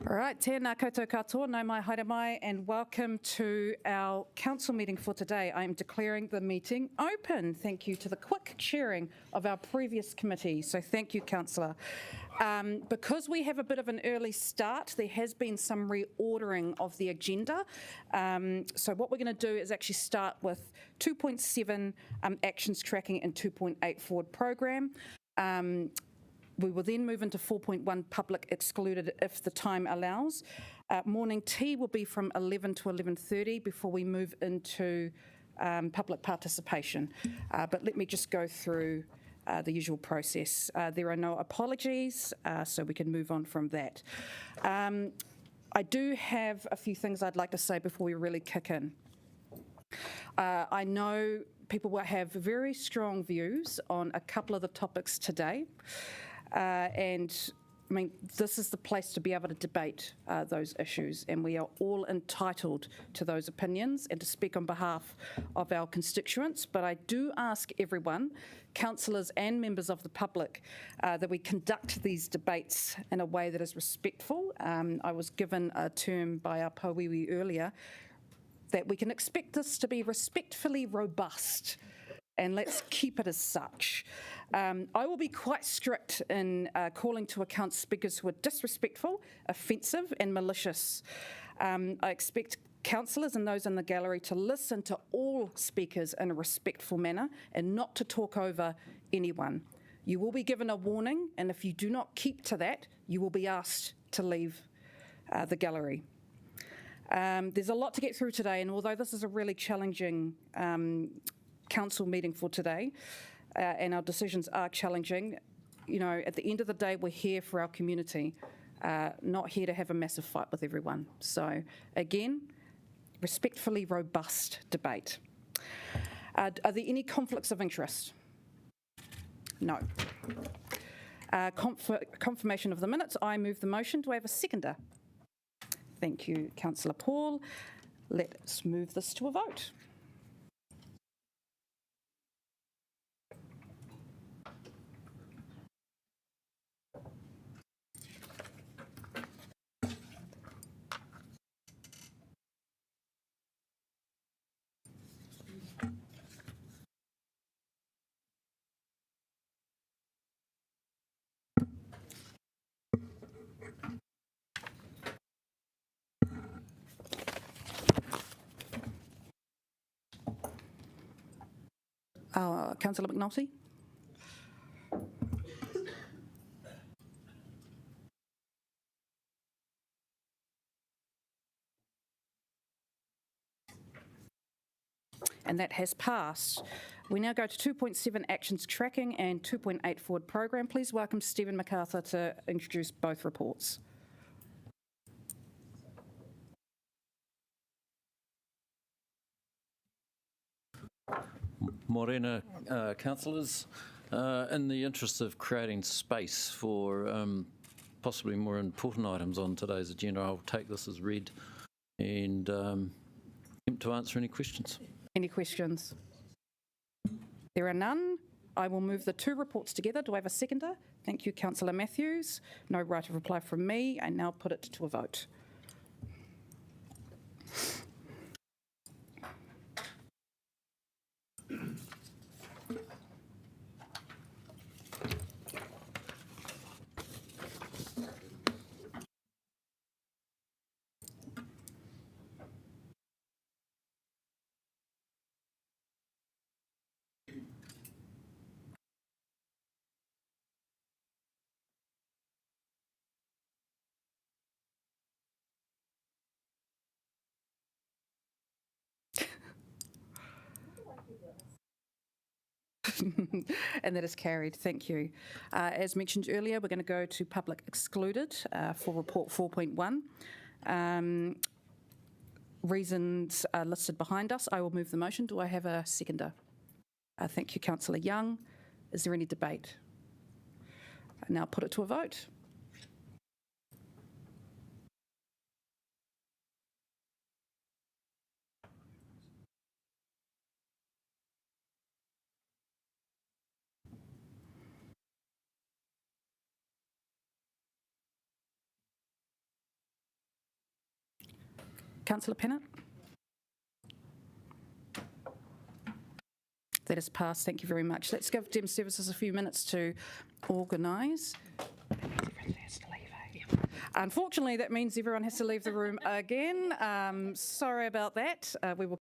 All right, tēnā koutou katoa, nau mai haere mai, and welcome to our council meeting for today. I am declaring the meeting open. Thank you to the quick chairing of our previous committee, so thank you, Councillor. Because we have a bit of an early start, there has been some reordering of the agenda. So what we're going to do is actually start with 2.7 actions tracking and 2.8 forward program. We will then move into 4.1 public excluded if the time allows. Morning tea will be from 11 to 11:30 before we move into public participation. But let me just go through the usual process. There are no apologies, so we can move on from that. I do have a few things I'd like to say before we really kick in. I know people will have very strong views on a couple of the topics today. And I mean, this is the place to be able to debate those issues, and we are all entitled to those opinions and to speak on behalf of our constituents. But I do ask everyone, councillors and members of the public, that we conduct these debates in a way that is respectful. I was given a term by our Pauiwi earlier that we can expect this to be respectfully robust. And let's keep it as such. I will be quite strict in calling to account speakers who are disrespectful, offensive and malicious. I expect councillors and those in the gallery to listen to all speakers in a respectful manner and not to talk over anyone. You will be given a warning, and if you do not keep to that, you will be asked to leave the gallery. There's a lot to get through today, and although this is a really challenging council meeting for today, and our decisions are challenging, you know, at the end of the day, we're here for our community, not here to have a massive fight with everyone. So again, respectfully robust debate. Are there any conflicts of interest? No. Confirmation of the minutes. I move the motion. Do I have a seconder? Thank you, Councillor Paul. Let's move this to a vote. Councillor McNulty? And that has passed. We now go to 2.7 actions tracking and 2.8 forward program. Please welcome Stephen MacArthur to introduce both reports. Morena, councillors, in the interest of creating space for possibly more important items on today's agenda, I'll take this as read and attempt to answer any questions. Any questions? There are none. I will move the two reports together. Do I have a seconder? Thank you, Councillor Matthews. No right of reply from me. I now put it to a vote. And that is carried. Thank you. As mentioned earlier, we're going to go to public excluded for report 4.1. Reasons are listed behind us. I will move the motion. Do I have a seconder? Thank you, Councillor Young. Is there any debate? I now put it to a vote. Councillor Pennant? That is passed. Thank you very much. Let's give Dem Services a few minutes to organise. Unfortunately, that means everyone has to leave the room again. Sorry about that. We will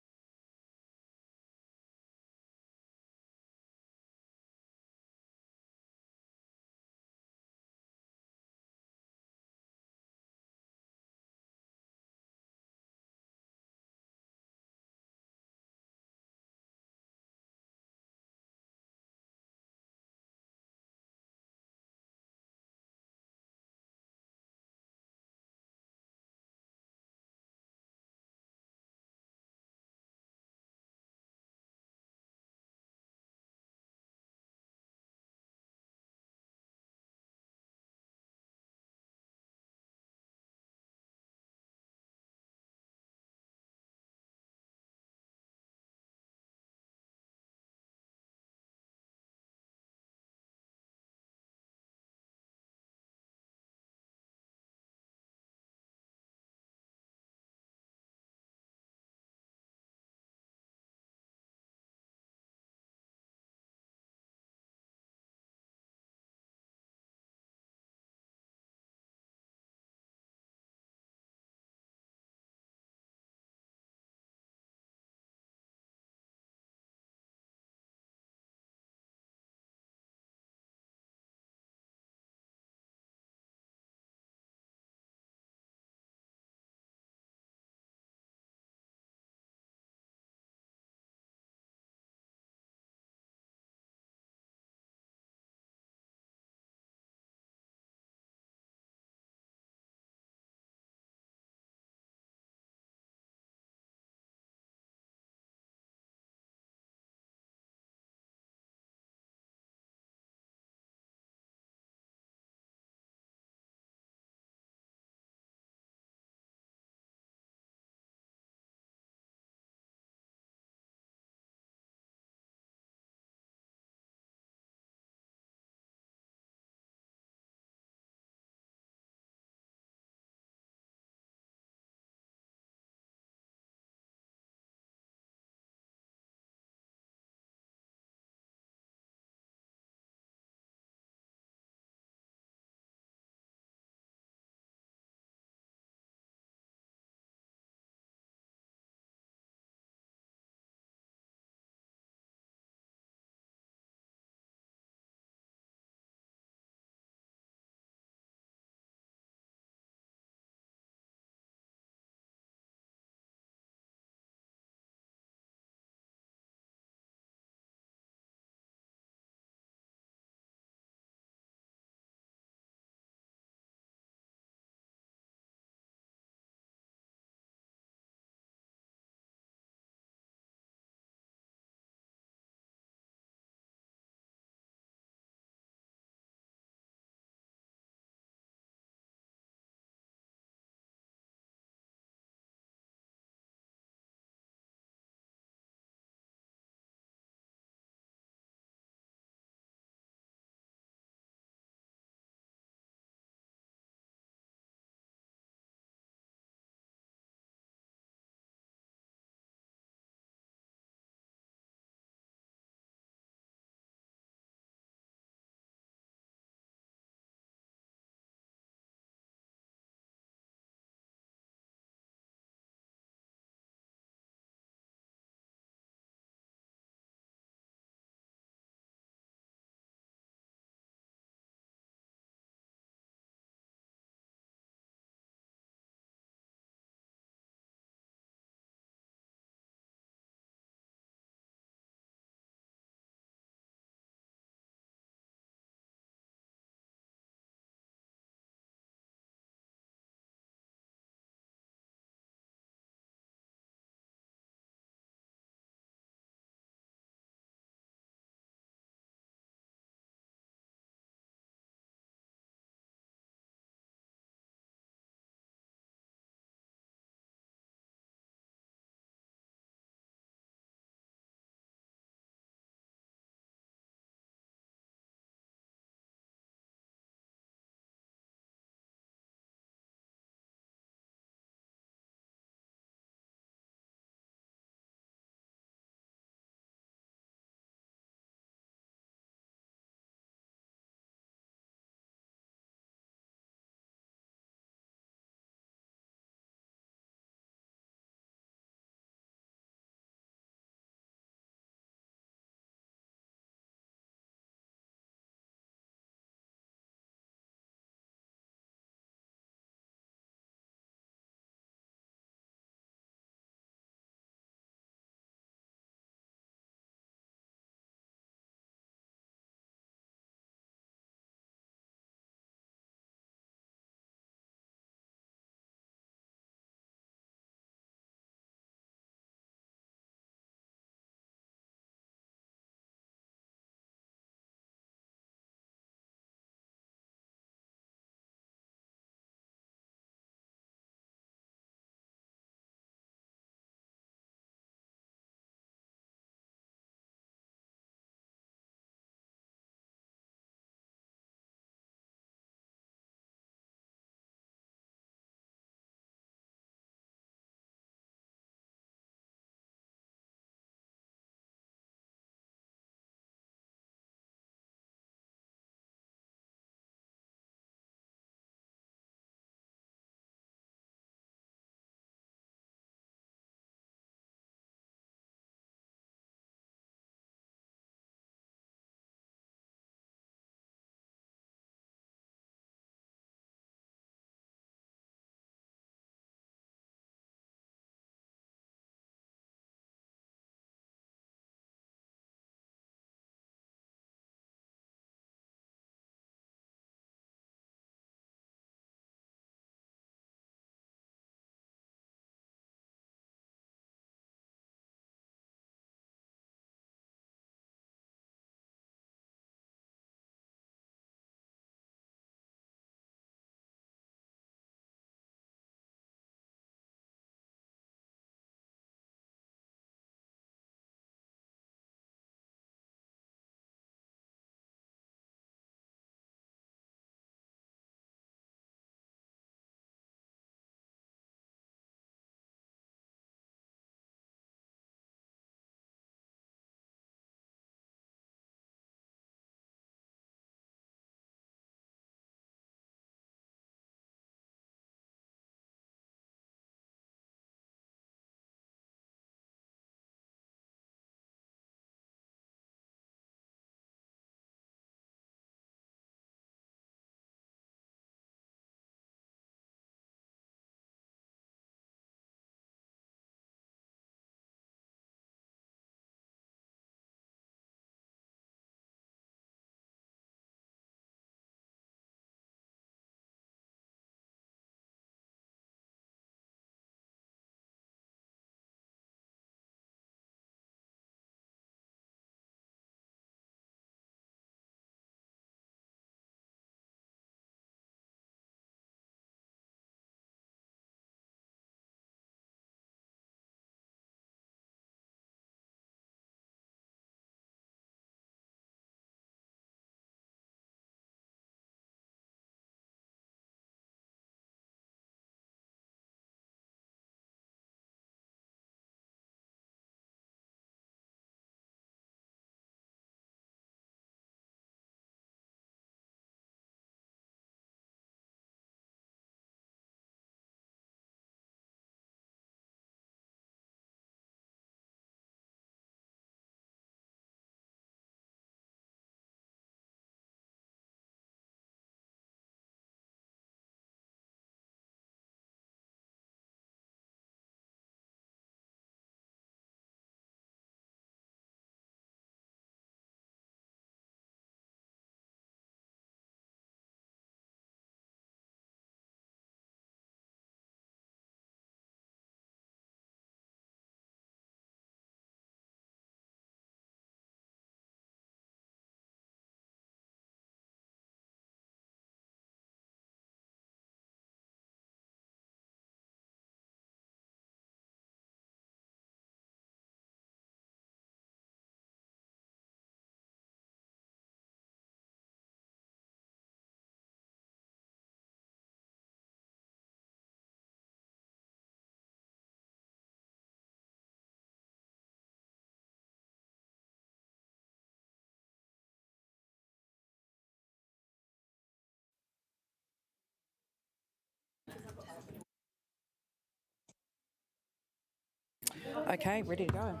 Okay, ready to go.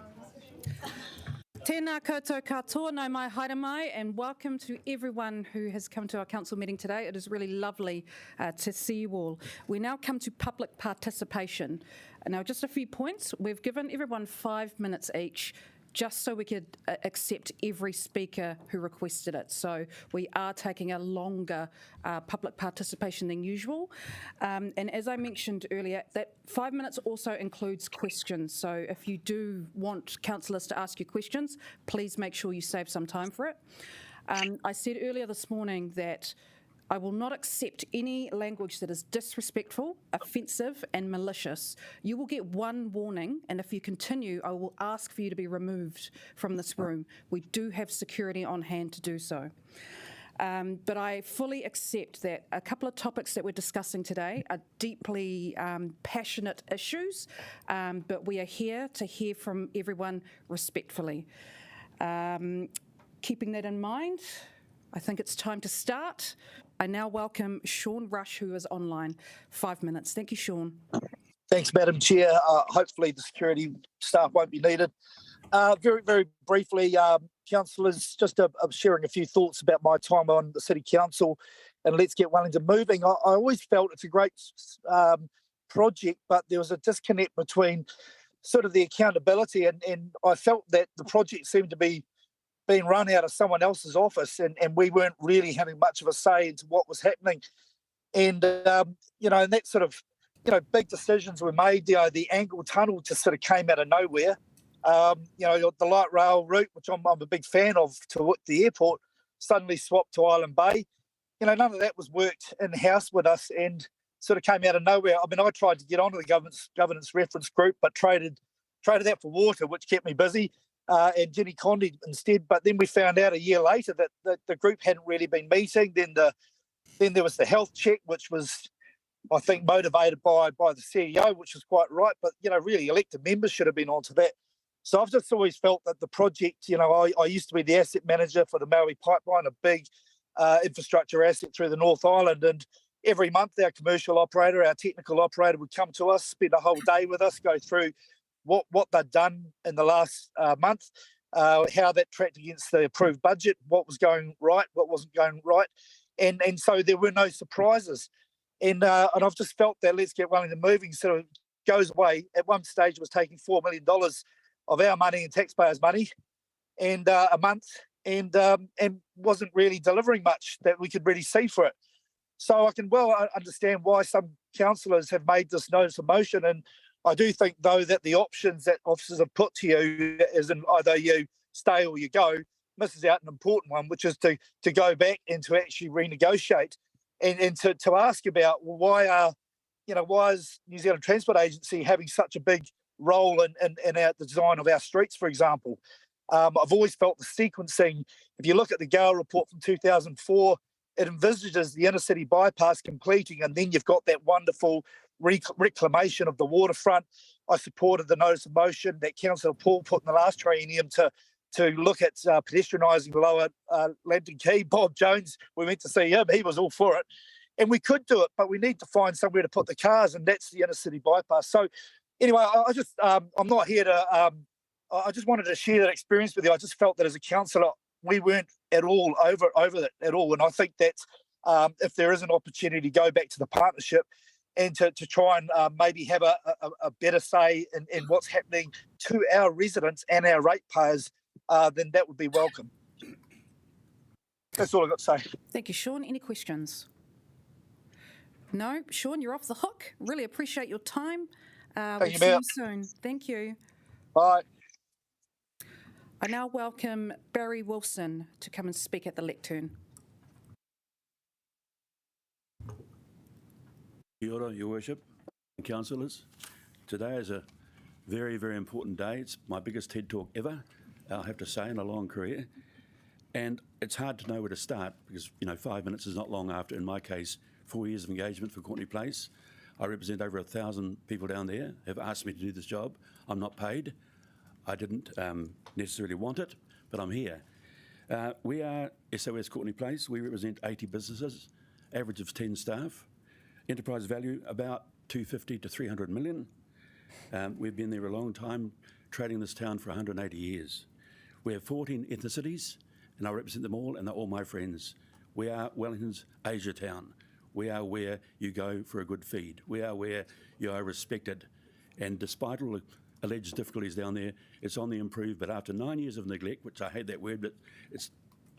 Tēnā koutou katoa, nau mai haere mai, and welcome to everyone who has come to our council meeting today. It is really lovely to see you all. We now come to public participation. Now, just a few points. We've given everyone 5 minutes each, just so we could accept every speaker who requested it. So we are taking a longer public participation than usual. And as I mentioned earlier, that 5 minutes also includes questions. So if you do want councillors to ask you questions, please make sure you save some time for it. I said earlier this morning that I will not accept any language that is disrespectful, offensive and malicious. You will get one warning, and if you continue, I will ask for you to be removed from this room. We do have security on hand to do so. But I fully accept that a couple of topics that we're discussing today are deeply passionate issues, but we are here to hear from everyone respectfully. Keeping that in mind, I think it's time to start. I now welcome Sean Rush, who is online. 5 minutes. Thank you, Sean. Thanks, Madam Chair. Hopefully the security staff won't be needed. Very, very briefly, councillors, just sharing a few thoughts about my time on the City Council and Let's Get Wellington Moving. I always felt it's a great project, but there was a disconnect between sort of the accountability and I felt that the project seemed to be being run out of someone else's office and we weren't really having much of a say into what was happening. And, and that sort of, big decisions were made. The Angle Tunnel just sort of came out of nowhere. The light rail route, which I'm a big fan of, to the airport, suddenly swapped to Island Bay. None of that was worked in-house with us and sort of came out of nowhere. I mean, I tried to get onto the governance reference group, but traded that for water, which kept me busy. And Jenny Condi instead, but then we found out a year later that the group hadn't really been meeting. Then there was the health check, which was, I think, motivated by the CEO, which was quite right. But really, elected members should have been onto that. So I've just always felt that the project, I used to be the asset manager for the Maui Pipeline, a big infrastructure asset through the North Island, and every month our commercial operator, our technical operator, would come to us, spend a whole day with us, go through what they'd done in the last month, how that tracked against the approved budget, what was going right, what wasn't going right. And so there were no surprises. And I've just felt that Let's Get Wellington Moving sort of goes away. At one stage, it was taking $4 million of our money and taxpayers' money and a month and wasn't really delivering much that we could really see for it. So I can well understand why some councillors have made this notice of motion, and I do think, though, that the options that officers have put to you is in either you stay or you go, misses out an important one, which is to go back and to actually renegotiate and to ask about why is New Zealand Transport Agency having such a big role in the design of our streets, for example. I've always felt the sequencing, if you look at the Gale report from 2004, it envisages the inner city bypass completing, and then you've got that wonderful reclamation of the waterfront. I supported the notice of motion that Councillor Paul put in the last triennium to look at pedestrianising lower Lambton Quay. Bob Jones, we went to see him, he was all for it. And we could do it, but we need to find somewhere to put the cars, and that's the inner city bypass. So anyway, I'm not here to, I just wanted to share that experience with you. I just felt that as a councillor, we weren't at all over that at all. And I think that if there is an opportunity to go back to the partnership and to try and maybe have a better say in what's happening to our residents and our ratepayers, then that would be welcome. That's all I've got to say. Thank you, Sean. Any questions? No? Sean, you're off the hook. Really appreciate your time. We'll see you soon. Thank you. Bye. I now welcome Barry Wilson to come and speak at the lectern. Kia ora, Your Worship and councillors. Today is a very, very important day. It's my biggest TED talk ever, I have to say, in a long career. And it's hard to know where to start because, 5 minutes is not long after, in my case, 4 years of engagement for Courtenay Place. I represent over 1,000 people down there, have asked me to do this job. I'm not paid. I didn't necessarily want it, but I'm here. We are SOS Courtenay Place. We represent 80 businesses, average of 10 staff. Enterprise value about 250 to 300 million. We've been there a long time trading this town for 180 years. We have 14 ethnicities, and I represent them all, and they're all my friends. We are Wellington's Asia town. We are where you go for a good feed. We are where you are respected. And despite all the alleged difficulties down there, it's on the improve. But after 9 years of neglect, which I hate that word, but it's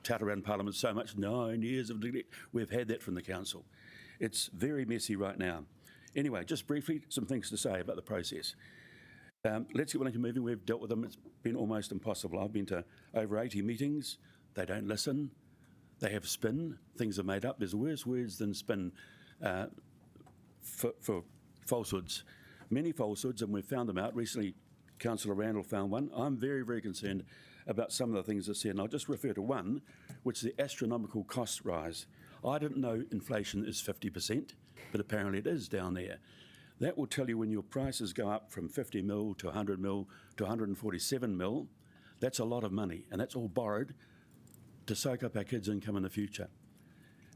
touted around Parliament so much, 9 years of neglect, we've had that from the council. It's very messy right now. Anyway, just briefly, some things to say about the process. Let's Get Wellington moving. We've dealt with them. It's been almost impossible. I've been to over 80 meetings. They don't listen. They have spin. Things are made up. There's worse words than spin for falsehoods. Many falsehoods, and we've found them out. Recently, Councillor Randall found one. I'm very, very concerned about some of the things that said, and I'll just refer to one, which is the astronomical cost rise. I didn't know inflation is 50%, but apparently it is down there. That will tell you when your prices go up from 50 mil to 100 mil to 147 mil, that's a lot of money, and that's all borrowed to soak up our kids' income in the future.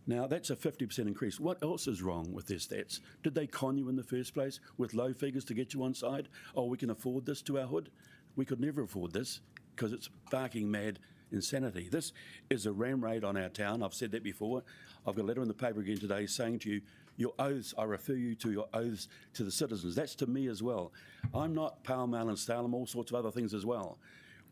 Now, that's a 50% increase. What else is wrong with their stats? Did they con you in the first place with low figures to get you on side? Oh, we can afford this to our hood? We could never afford this because it's barking mad insanity. This is a ram raid on our town. I've said that before. I've got a letter in the paper again today saying to you, your oaths, I refer you to your oaths to the citizens. That's to me as well. I'm not Pall Mall and stale, I'm all sorts of other things as well.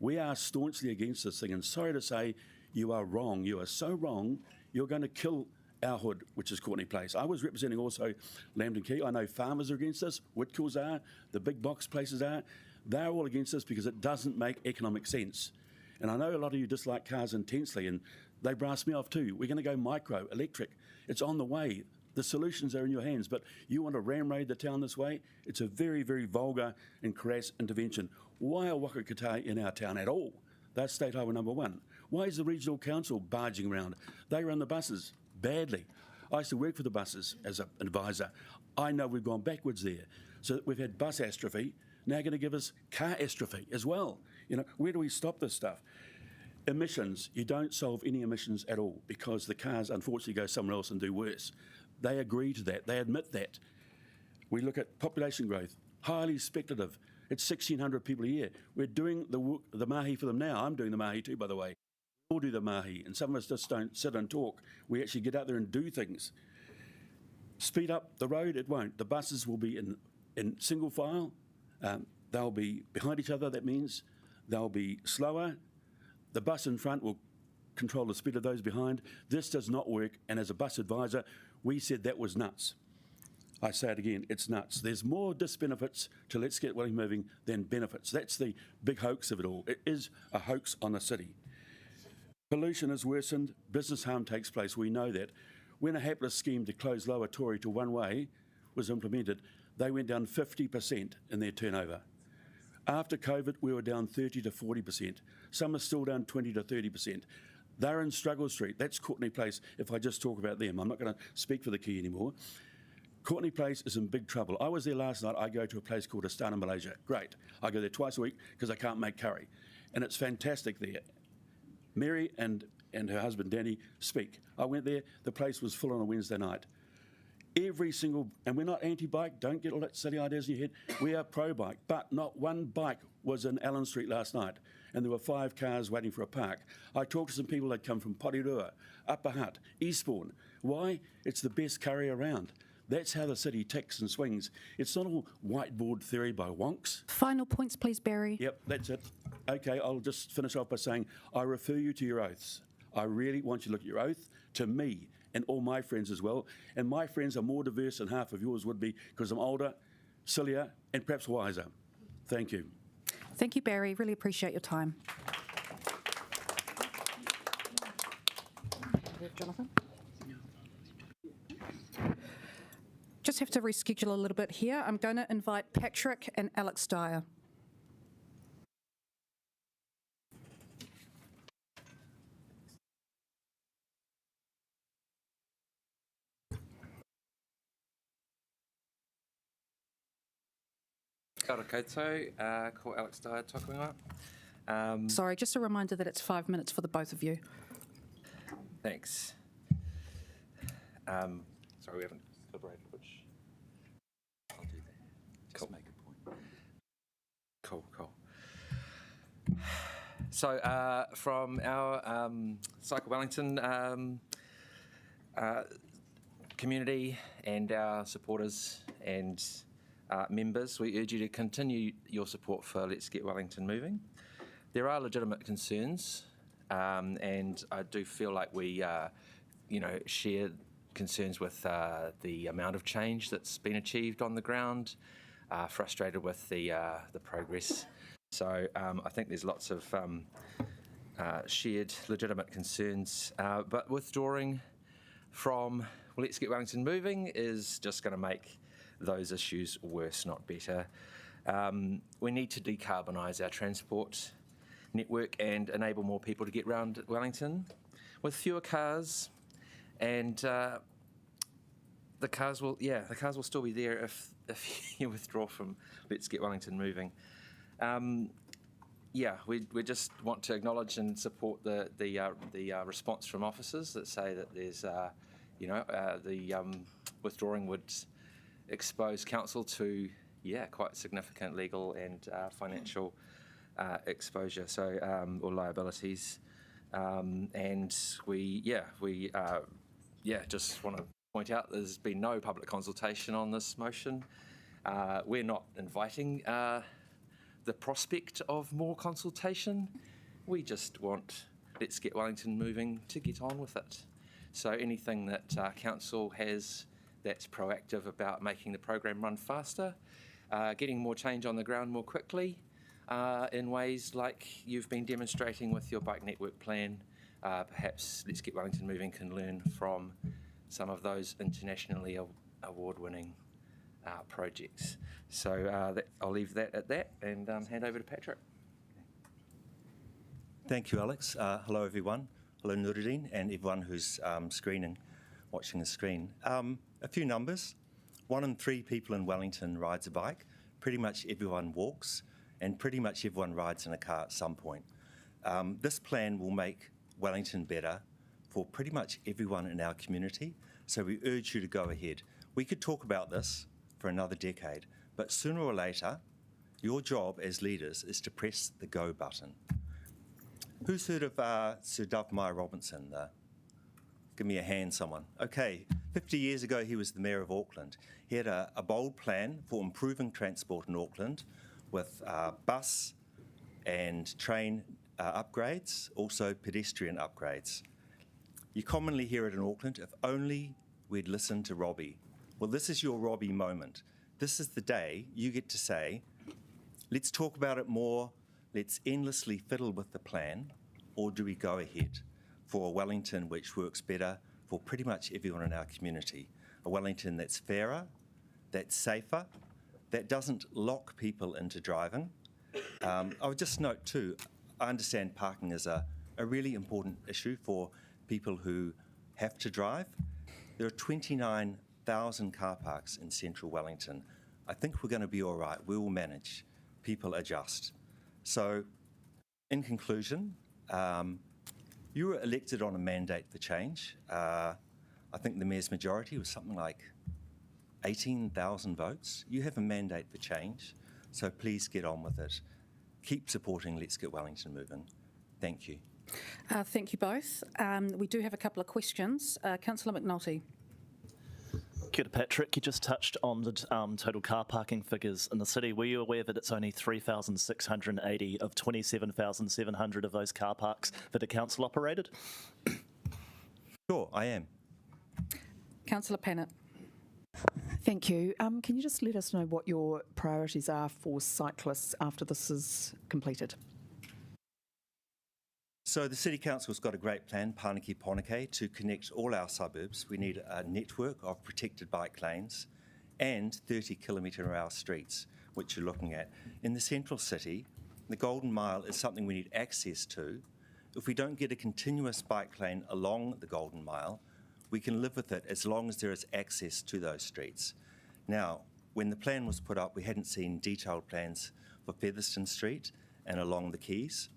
We are staunchly against this thing, and sorry to say, you are wrong. You are so wrong, you're going to kill our hood, which is Courtenay Place. I was representing also Lambton Quay. I know farmers are against this, Whitkills are, the big box places are. They're all against this because it doesn't make economic sense. And I know a lot of you dislike cars intensely, and they brass me off too. We're going to go micro, electric. It's on the way. The solutions are in your hands, but you want to ram raid the town this way? It's a very, very vulgar and crass intervention. Why are Waka Kotahi in our town at all? That's State Highway number 1. Why is the regional council barging around? They run the buses badly. I used to work for the buses as an advisor. I know we've gone backwards there. So we've had bus astrophy, now going to give us car astrophy as well. You know, where do we stop this stuff? Emissions, you don't solve any emissions at all because the cars unfortunately go somewhere else and do worse. They agree to that, they admit that. We look at population growth, highly speculative. It's 1,600 people a year. We're doing the mahi for them now. I'm doing the mahi too, by the way. We all do the mahi, and some of us just don't sit and talk. We actually get out there and do things. Speed up the road, it won't. The buses will be in single file. They'll be behind each other, that means. They'll be slower. The bus in front will control the speed of those behind. This does not work, and as a bus advisor, we said that was nuts. I say it again, it's nuts. There's more disbenefits to Let's Get Wellington Moving than benefits. That's the big hoax of it all. It is a hoax on the city. Pollution has worsened, business harm takes place, we know that. When a hapless scheme to close Lower Tory to one way was implemented, they went down 50% in their turnover. After COVID, we were down 30 to 40%. Some are still down 20 to 30%. They're in Struggle Street, that's Courtenay Place, if I just talk about them. I'm not going to speak for the Key anymore. Courtenay Place is in big trouble. I was there last night. I go to a place called Astana, Malaysia. Great. I go there twice a week because I can't make curry. And it's fantastic there. Mary and her husband, Danny, speak. I went there. The place was full on a Wednesday night. Every single, and we're not anti-bike. Don't get all that silly ideas in your head. We are pro-bike. But not one bike was in Allen Street last night. And there were 5 cars waiting for a park. I talked to some people that come from Porirua, Upper Hutt, Eastbourne. Why? It's the best curry around. That's how the city ticks and swings. It's not all whiteboard theory by wonks. Final points, please, Barry. Yep, that's it. Okay, I'll just finish off by saying I refer you to your oaths. I really want you to look at your oath to me and all my friends as well. And my friends are more diverse than half of yours would be because I'm older, sillier, and perhaps wiser. Thank you. Thank you, Barry. Really appreciate your time. Jonathan? Just have to reschedule a little bit here. I'm going to invite Patrick and Alex Dyer. Kia ora koutou, ko Alex Dyer talking about. Sorry, just a reminder that it's 5 minutes for the both of you. Thanks. Sorry, we haven't deliberated which. I'll do that. Just cool. Make a point. Cool. So from our Cycle Wellington community and our supporters and members, we urge you to continue your support for Let's Get Wellington Moving. There are legitimate concerns, and I do feel like we, share concerns with the amount of change that's been achieved on the ground, frustrated with the progress. So I think there's lots of shared legitimate concerns, but withdrawing from Let's Get Wellington Moving is just going to make those issues worse, not better. We need to decarbonise our transport network and enable more people to get round Wellington with fewer cars, and the cars will still be there if you withdraw from Let's Get Wellington Moving. We just want to acknowledge and support the response from officers that say that there's the withdrawing would expose council to quite significant legal and financial exposure, or liabilities, and we just want to point out there's been no public consultation on this motion. We're not inviting the prospect of more consultation. We just want Let's Get Wellington Moving to get on with it. So anything that council has that's proactive about making the program run faster, getting more change on the ground more quickly, in ways like you've been demonstrating with your bike network plan, perhaps Let's Get Wellington Moving can learn from some of those internationally award-winning projects. So I'll leave that at that and hand over to Patrick. Thank you, Alex. Hello, everyone. Hello, Nuruddin, and everyone who's watching the screen. A few numbers. 1 in 3 people in Wellington rides a bike. Pretty much everyone walks, and pretty much everyone rides in a car at some point. This plan will make Wellington better for pretty much everyone in our community, so we urge you to go ahead. We could talk about this for another decade, but sooner or later, your job as leaders is to press the go button. Who's heard of Sir Dovemeyer Robinson? Give me a hand, someone. Okay, 50 years ago he was the Mayor of Auckland. He had a bold plan for improving transport in Auckland with bus and train upgrades, also pedestrian upgrades. You commonly hear it in Auckland, if only we'd listened to Robbie. Well, this is your Robbie moment. This is the day you get to say, let's talk about it more, let's endlessly fiddle with the plan, or do we go ahead for a Wellington which works better for pretty much everyone in our community? A Wellington that's fairer, that's safer, that doesn't lock people into driving. I would just note too, I understand parking is a really important issue for people who have to drive. There are 29,000 car parks in central Wellington. I think we're going to be all right. We will manage. People adjust. So, in conclusion, you were elected on a mandate for change. I think the Mayor's majority was something like 18,000 votes. You have a mandate for change, so please get on with it. Keep supporting Let's Get Wellington Moving. Thank you. Thank you both. We do have a couple of questions. Councillor McNulty. Kia ora, Patrick. You just touched on the total car parking figures in the city. Were you aware that it's only 3,680 of 27,700 of those car parks that are council operated? Sure, I am. Councillor Pennant. Thank you. Can you just let us know what your priorities are for cyclists after this is completed? So the City Council's got a great plan, Pōneke, to connect all our suburbs. We need a network of protected bike lanes and 30 kilometre-an-hour streets, which you're looking at. In the central city, the Golden Mile is something we need access to. If we don't get a continuous bike lane along the Golden Mile, we can live with it as long as there is access to those streets. Now, when the plan was put up, we hadn't seen detailed plans for Featherston Street and along the quays.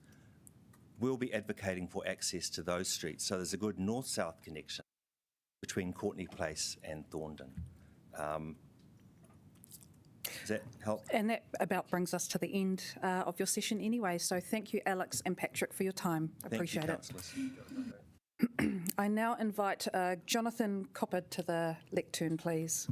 We'll be advocating for access to those streets, so there's a good north-south connection between Courtney Place and Thorndon. that help? And that about brings us to the end of your session anyway. So thank you, Alex and Patrick, for your time. Appreciate it. Councillors. I now invite Jonathan Coppard to the lectern, please.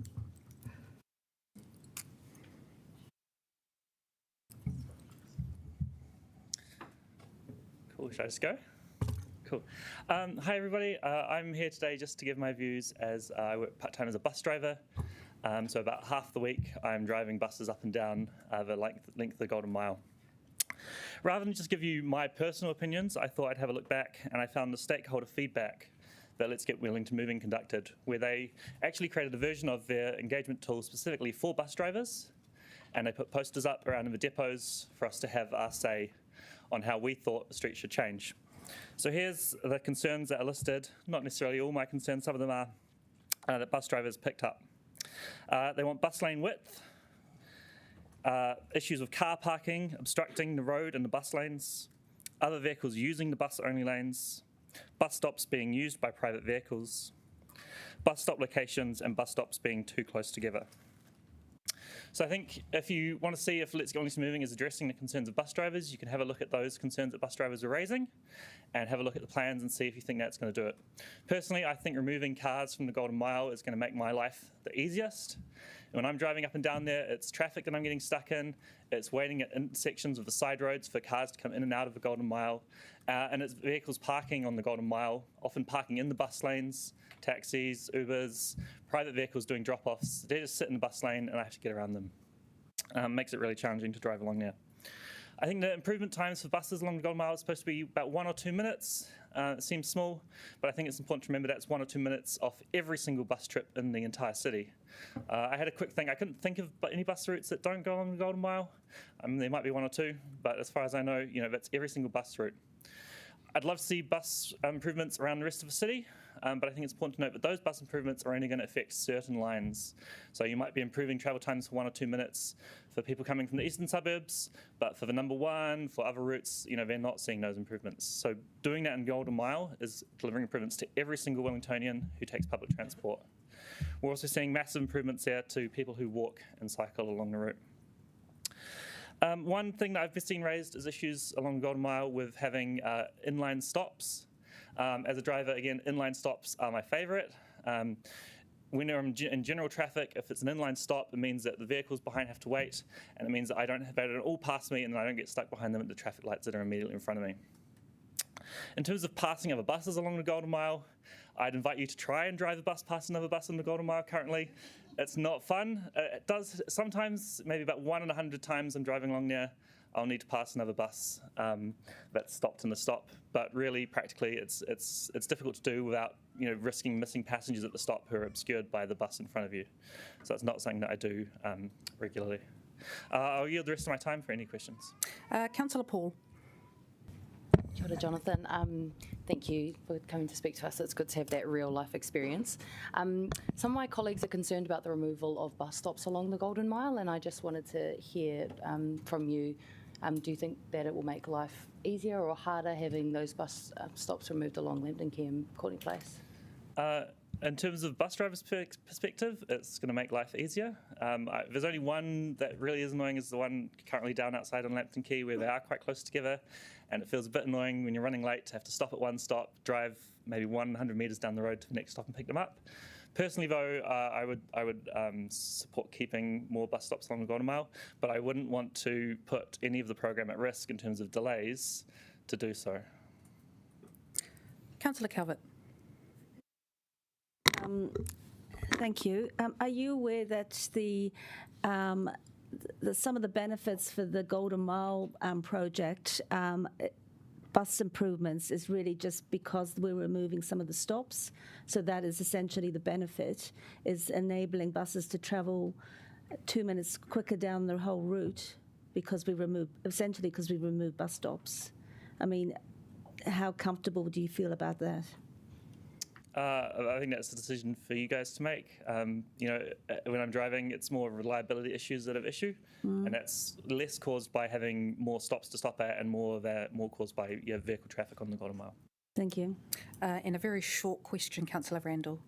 Cool, should I just go? Cool. Hi everybody, I'm here today just to give my views as I work part-time as a bus driver. So about half the week I'm driving buses up and down the length of the Golden Mile. Rather than just give you my personal opinions, I thought I'd have a look back, and I found the stakeholder feedback that Let's Get Wellington Moving conducted, where they actually created a version of their engagement tool specifically for bus drivers, and they put posters up around in the depots for us to have our say on how we thought the street should change. So here's the concerns that are listed, not necessarily all my concerns, some of them are that bus drivers picked up. They want bus lane width, issues with car parking, obstructing the road and the bus lanes, other vehicles using the bus-only lanes, bus stops being used by private vehicles, bus stop locations and bus stops being too close together. So I think if you want to see if Let's Get Wellington Moving is addressing the concerns of bus drivers, you can have a look at those concerns that bus drivers are raising and have a look at the plans and see if you think that's going to do it. Personally, I think removing cars from the Golden Mile is going to make my life the easiest. When I'm driving up and down there, it's traffic that I'm getting stuck in, it's waiting at intersections of the side roads for cars to come in and out of the Golden Mile, and it's vehicles parking on the Golden Mile, often parking in the bus lanes, taxis, Ubers, private vehicles doing drop-offs. They just sit in the bus lane and I have to get around them. Makes it really challenging to drive along there. I think the improvement times for buses along the Golden Mile is supposed to be about 1 or 2 minutes. It seems small, but I think it's important to remember that's 1 or 2 minutes off every single bus trip in the entire city. I had a quick think. I couldn't think of any bus routes that don't go along the Golden Mile. There might be 1 or 2, but as far as I know, that's every single bus route. I'd love to see bus improvements around the rest of the city, but I think it's important to note that those bus improvements are only going to affect certain lines. So you might be improving travel times for 1 or 2 minutes for people coming from the eastern suburbs, but for the number 1, for other routes, they're not seeing those improvements. So doing that in Golden Mile is delivering improvements to every single Wellingtonian who takes public transport. We're also seeing massive improvements there to people who walk and cycle along the route. One thing that I've been seeing raised is issues along the Golden Mile with having inline stops. As a driver, again, inline stops are my favourite. When I'm in general traffic, if it's an inline stop, it means that the vehicles behind have to wait, and it means that they don't all pass me and I don't get stuck behind them at the traffic lights that are immediately in front of me. In terms of passing other buses along the Golden Mile, I'd invite you to try and drive a bus past another bus on the Golden Mile currently. It's not fun. It does sometimes, maybe about 1 in 100 times I'm driving along there, I'll need to pass another bus that's stopped in the stop. But really, practically, it's difficult to do without risking missing passengers at the stop who are obscured by the bus in front of you. So it's not something that I do regularly. I'll yield the rest of my time for any questions. Councillor Paul. Kia ora, Jonathan. Thank you for coming to speak to us. It's good to have that real life experience. Some of my colleagues are concerned about the removal of bus stops along the Golden Mile, and I just wanted to hear from you. Do you think that it will make life easier or harder having those bus stops removed along Lambton Quay and Courtney Place? In terms of bus drivers' perspective, it's going to make life easier. There's only one that really is annoying, is the one currently down outside on Lambton Quay where they are quite close together, and it feels a bit annoying when you're running late to have to stop at one stop, drive maybe 100 metres down the road to the next stop and pick them up. Personally, though, I would support keeping more bus stops along the Golden Mile, but I wouldn't want to put any of the program at risk in terms of delays to do so. Councillor Calvert. Thank you. Are you aware that some of the benefits for the Golden Mile project, bus improvements, is really just because we're removing some of the stops? So that is essentially the benefit, is enabling buses to travel 2 minutes quicker down the whole route because we remove bus stops. I mean, how comfortable do you feel about that? I think that's a decision for you guys to make. When I'm driving, it's more reliability issues that have issue, and that's less caused by having more stops to stop at and more caused by vehicle traffic on the Golden Mile. Thank you. And a very short question, Councillor Randall.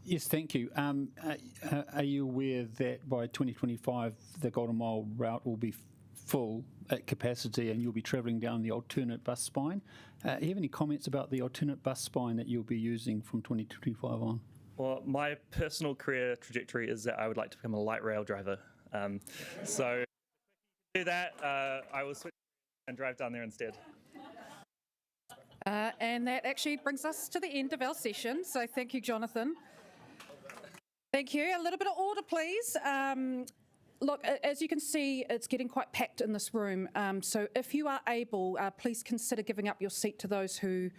Yes, thank you. Are you aware that by 2025 the Golden Mile route will be full at capacity and you'll be travelling down the alternate bus spine? Do you have any comments about the alternate bus spine that you'll be using from 2025 on? Well, my personal career trajectory is that I would like to become a light rail driver. So to do that, I will switch and drive down there instead. And that actually brings us to the end of our session. So thank you, Jonathan. Thank you. A little bit of order, please. Look, as you can see, it's getting quite packed in this room. So if you are able, please consider giving up your seat to those who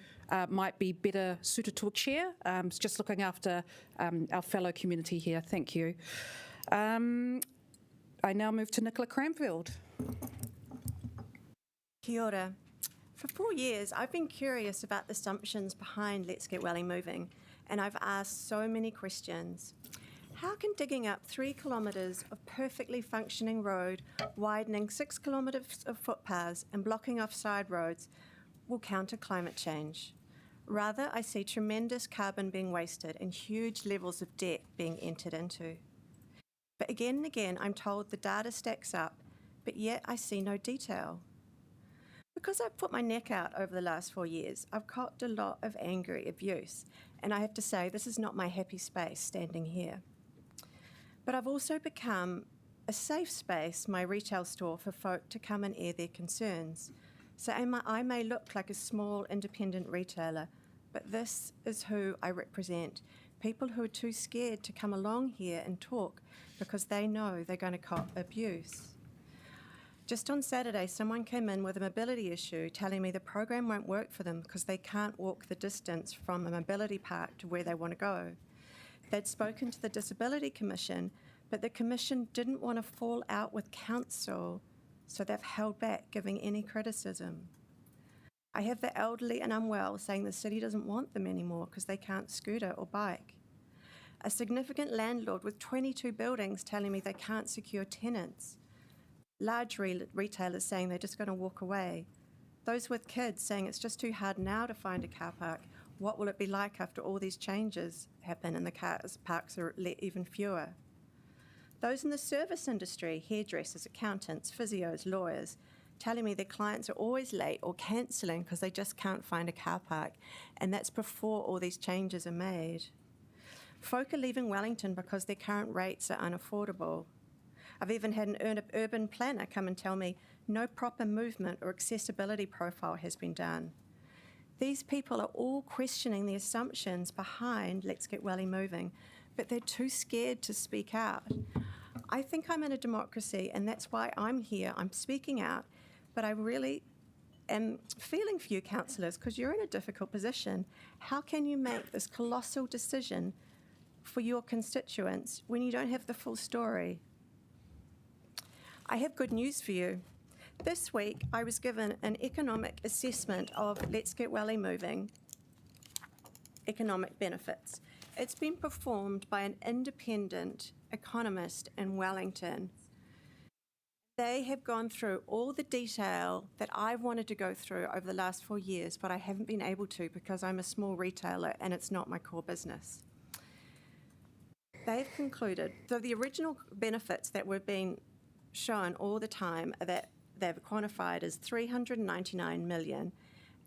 might be better suited to a chair. Just looking after our fellow community here. Thank you. I now move to Nicola Cranfield. Kia ora. For 4 years, I've been curious about the assumptions behind Let's Get Welly Moving, and I've asked so many questions. How can digging up 3 kilometres of perfectly functioning road, widening 6 kilometres of footpaths and blocking off side roads will counter climate change? Rather, I see tremendous carbon being wasted and huge levels of debt being entered into. But again and again, I'm told the data stacks up, but yet I see no detail. Because I've put my neck out over the last 4 years, I've copped a lot of angry abuse, and I have to say this is not my happy space standing here. But I've also become a safe space, my retail store, for folk to come and air their concerns. So I may look like a small independent retailer, but this is who I represent. People who are too scared to come along here and talk because they know they're going to cop abuse. Just on Saturday, someone came in with a mobility issue telling me the program won't work for them because they can't walk the distance from a mobility park to where they want to go. They'd spoken to the Disability Commission, but the Commission didn't want to fall out with council, so they've held back giving any criticism. I have the elderly and unwell saying the city doesn't want them anymore because they can't scooter or bike. A significant landlord with 22 buildings telling me they can't secure tenants. Large retailers saying they're just going to walk away. Those with kids saying it's just too hard now to find a car park. What will it be like after all these changes happen and the parks are even fewer? Those in the service industry, hairdressers, accountants, physios, lawyers, telling me their clients are always late or cancelling because they just can't find a car park, and that's before all these changes are made. Folk are leaving Wellington because their current rates are unaffordable. I've even had an urban planner come and tell me no proper movement or accessibility profile has been done. These people are all questioning the assumptions behind Let's Get Welly Moving, but they're too scared to speak out. I think I'm in a democracy, and that's why I'm here. I'm speaking out, but I really am feeling for you councillors because you're in a difficult position. How can you make this colossal decision for your constituents when you don't have the full story? I have good news for you. This week, I was given an economic assessment of Let's Get Welly Moving economic benefits. It's been performed by an independent economist in Wellington. They have gone through all the detail that I've wanted to go through over the last 4 years, but I haven't been able to because I'm a small retailer and it's not my core business. They've concluded, so the original benefits that were being shown all the time that they've quantified as 399 million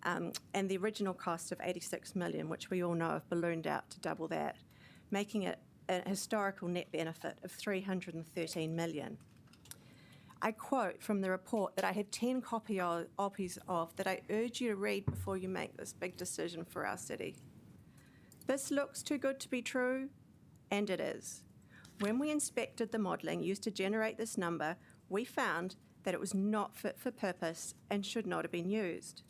and the original cost of 86 million, which we all know have ballooned out to double that, making it a historical net benefit of 313 million. I quote from the report that I have 10 copies of that I urge you to read before you make this big decision for our city. This looks too good to be true, and it is. When we inspected the modelling used to generate this number, we found that it was not fit for purpose and should not have been used.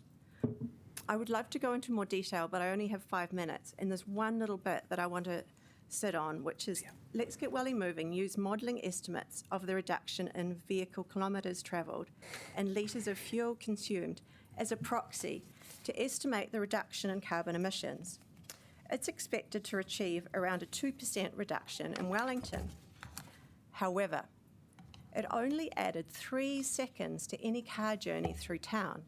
I would love to go into more detail, but I only have 5 minutes, and there's one little bit that I want to sit on, which is Let's Get Welly Moving use modelling estimates of the reduction in vehicle kilometres travelled and litres of fuel consumed as a proxy to estimate the reduction in carbon emissions. It's expected to achieve around a 2% reduction in Wellington. However, it only added 3 seconds to any car journey through town,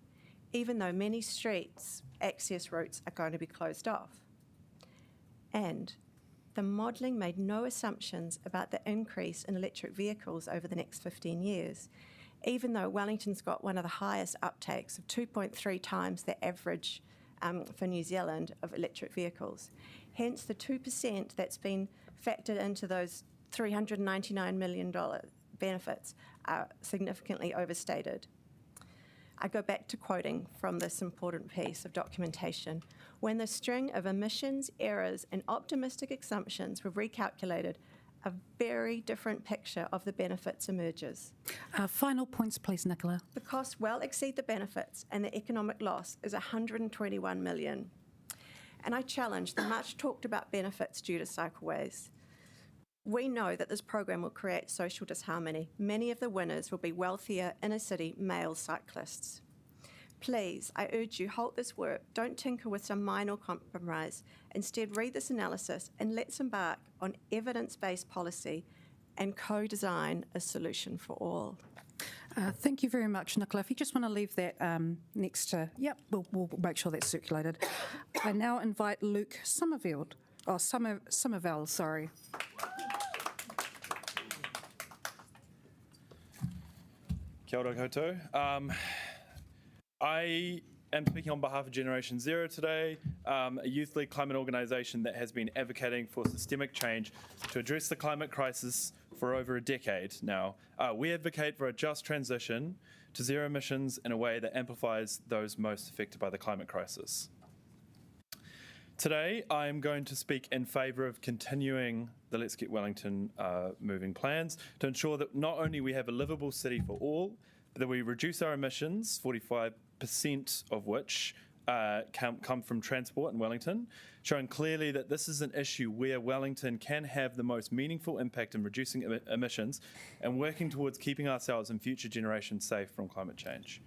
even though many streets, access routes are going to be closed off. And the modelling made no assumptions about the increase in electric vehicles over the next 15 years, even though Wellington's got one of the highest uptakes of 2.3 times the average for New Zealand of electric vehicles. Hence, the 2% that's been factored into those $399 million benefits are significantly overstated. I go back to quoting from this important piece of documentation. When the string of omissions, errors, and optimistic assumptions were recalculated, a very different picture of the benefits emerges. Final points, please, Nicola. The costs well exceed the benefits, and the economic loss is $121 million. And I challenge the much talked about benefits due to cycleways. We know that this program will create social disharmony. Many of the winners will be wealthier inner city male cyclists. Please, I urge you, halt this work. Don't tinker with some minor compromise. Instead, read this analysis and let's embark on evidence-based policy and co-design a solution for all. Thank you very much, Nicola. If you just want to leave that next to, we'll make sure that's circulated. I now invite Luke Somerville. Sorry. Kia ora koutou. I am speaking on behalf of Generation Zero today, a youth-led climate organisation that has been advocating for systemic change to address the climate crisis for over a decade now. We advocate for a just transition to zero emissions in a way that amplifies those most affected by the climate crisis. Today, I am going to speak in favour of continuing the Let's Get Wellington moving plans to ensure that not only we have a livable city for all, but that we reduce our emissions, 45% of which come from transport in Wellington, showing clearly that this is an issue where Wellington can have the most meaningful impact in reducing emissions and working towards keeping ourselves and future generations safe from climate change.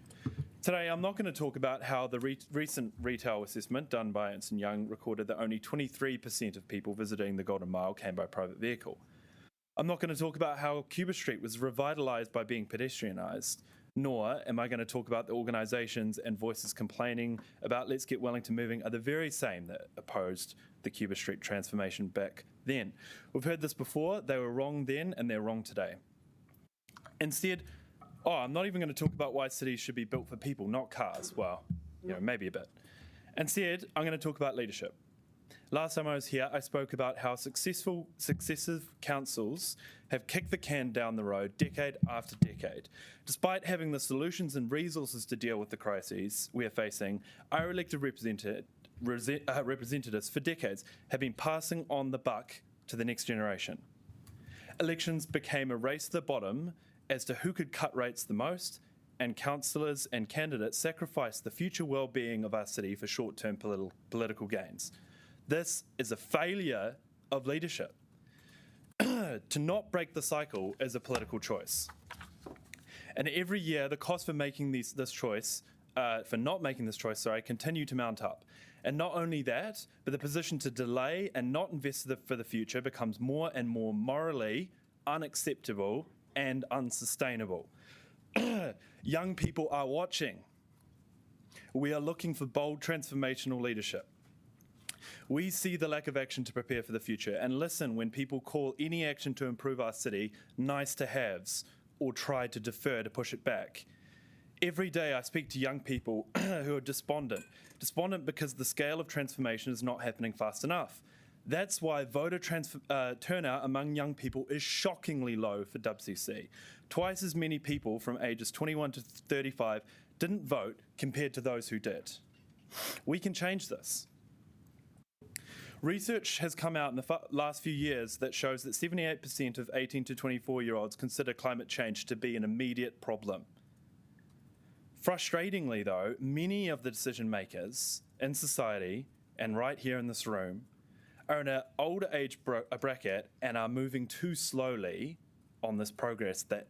Today, I'm not going to talk about how the recent retail assessment done by Ernst & Young recorded that only 23% of people visiting the Golden Mile came by private vehicle. I'm not going to talk about how Cuba Street was revitalised by being pedestrianised, nor am I going to talk about the organisations and voices complaining about Let's Get Wellington Moving are the very same that opposed the Cuba Street transformation back then. We've heard this before, they were wrong then and they're wrong today. Instead, I'm not even going to talk about why cities should be built for people, not cars. Well, maybe a bit. Instead, I'm going to talk about leadership. Last time I was here, I spoke about how successive councils have kicked the can down the road decade after decade. Despite having the solutions and resources to deal with the crises we are facing, our elected representatives for decades have been passing on the buck to the next generation. Elections became a race to the bottom as to who could cut rates the most, and councillors and candidates sacrificed the future well-being of our city for short-term political gains. This is a failure of leadership. To not break the cycle is a political choice. And every year, the cost for making not making this choice, continue to mount up. And not only that, but the position to delay and not invest for the future becomes more and more morally unacceptable and unsustainable. Young people are watching. We are looking for bold transformational leadership. We see the lack of action to prepare for the future and listen when people call any action to improve our city nice to haves or try to defer to push it back. Every day I speak to young people who are despondent because the scale of transformation is not happening fast enough. That's why voter turnout among young people is shockingly low for WCC. Twice as many people from ages 21 to 35 didn't vote compared to those who did. We can change this. Research has come out in the last few years that shows that 78% of 18 to 24-year-olds consider climate change to be an immediate problem. Frustratingly, though, many of the decision makers in society and right here in this room are in an older age bracket and are moving too slowly on this progress that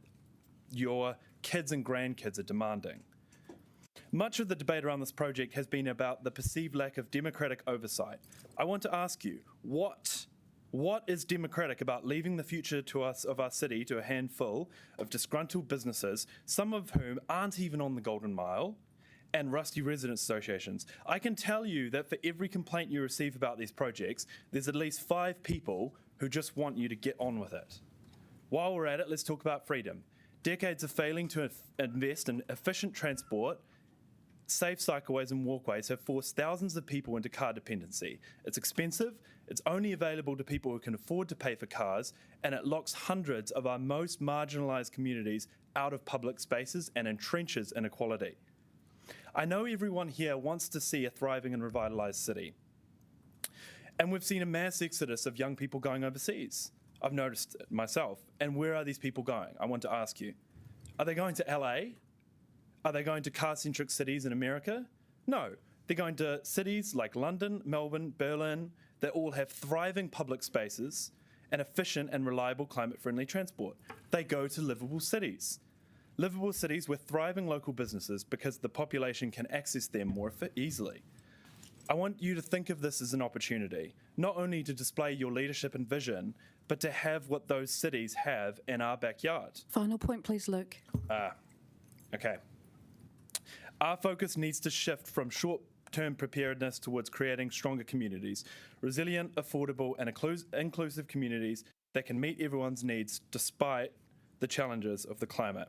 your kids and grandkids are demanding. Much of the debate around this project has been about the perceived lack of democratic oversight. I want to ask you, what is democratic about leaving the future of our city to a handful of disgruntled businesses, some of whom aren't even on the Golden Mile, and rusty residents associations. I can tell you that for every complaint you receive about these projects, there's at least 5 people who just want you to get on with it. While we're at it, let's talk about freedom. Decades of failing to invest in efficient transport, safe cycleways and walkways have forced thousands of people into car dependency. It's expensive, it's only available to people who can afford to pay for cars, and it locks hundreds of our most marginalised communities out of public spaces and entrenches inequality. I know everyone here wants to see a thriving and revitalised city. And we've seen a mass exodus of young people going overseas. I've noticed it myself. And where are these people going? I want to ask you. Are they going to LA? Are they going to car-centric cities in America? No. They're going to cities like London, Melbourne, Berlin, that all have thriving public spaces and efficient and reliable climate-friendly transport. They go to livable cities. Livable cities with thriving local businesses because the population can access them more easily. I want you to think of this as an opportunity, not only to display your leadership and vision, but to have what those cities have in our backyard. Final point, please, Luke. Okay. Our focus needs to shift from short-term preparedness towards creating stronger communities, resilient, affordable, and inclusive communities that can meet everyone's needs despite the challenges of the climate.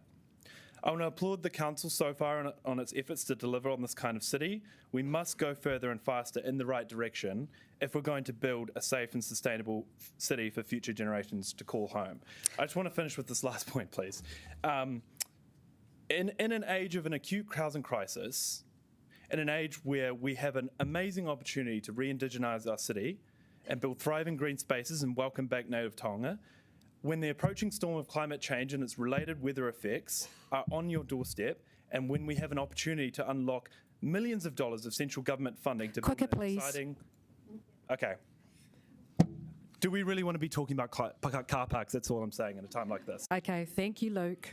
I want to applaud the council so far on its efforts to deliver on this kind of city. We must go further and faster in the right direction if we're going to build a safe and sustainable city for future generations to call home. I just want to finish with this last point, please. In an age of an acute housing crisis, in an age where we have an amazing opportunity to re-indigenise our city and build thriving green spaces and welcome back native taonga, when the approaching storm of climate change and its related weather effects are on your doorstep, and when we have an opportunity to unlock millions of dollars of central government funding to build an exciting... Okay. Do we really want to be talking about car parks? That's all I'm saying in a time like this. Okay, thank you, Luke.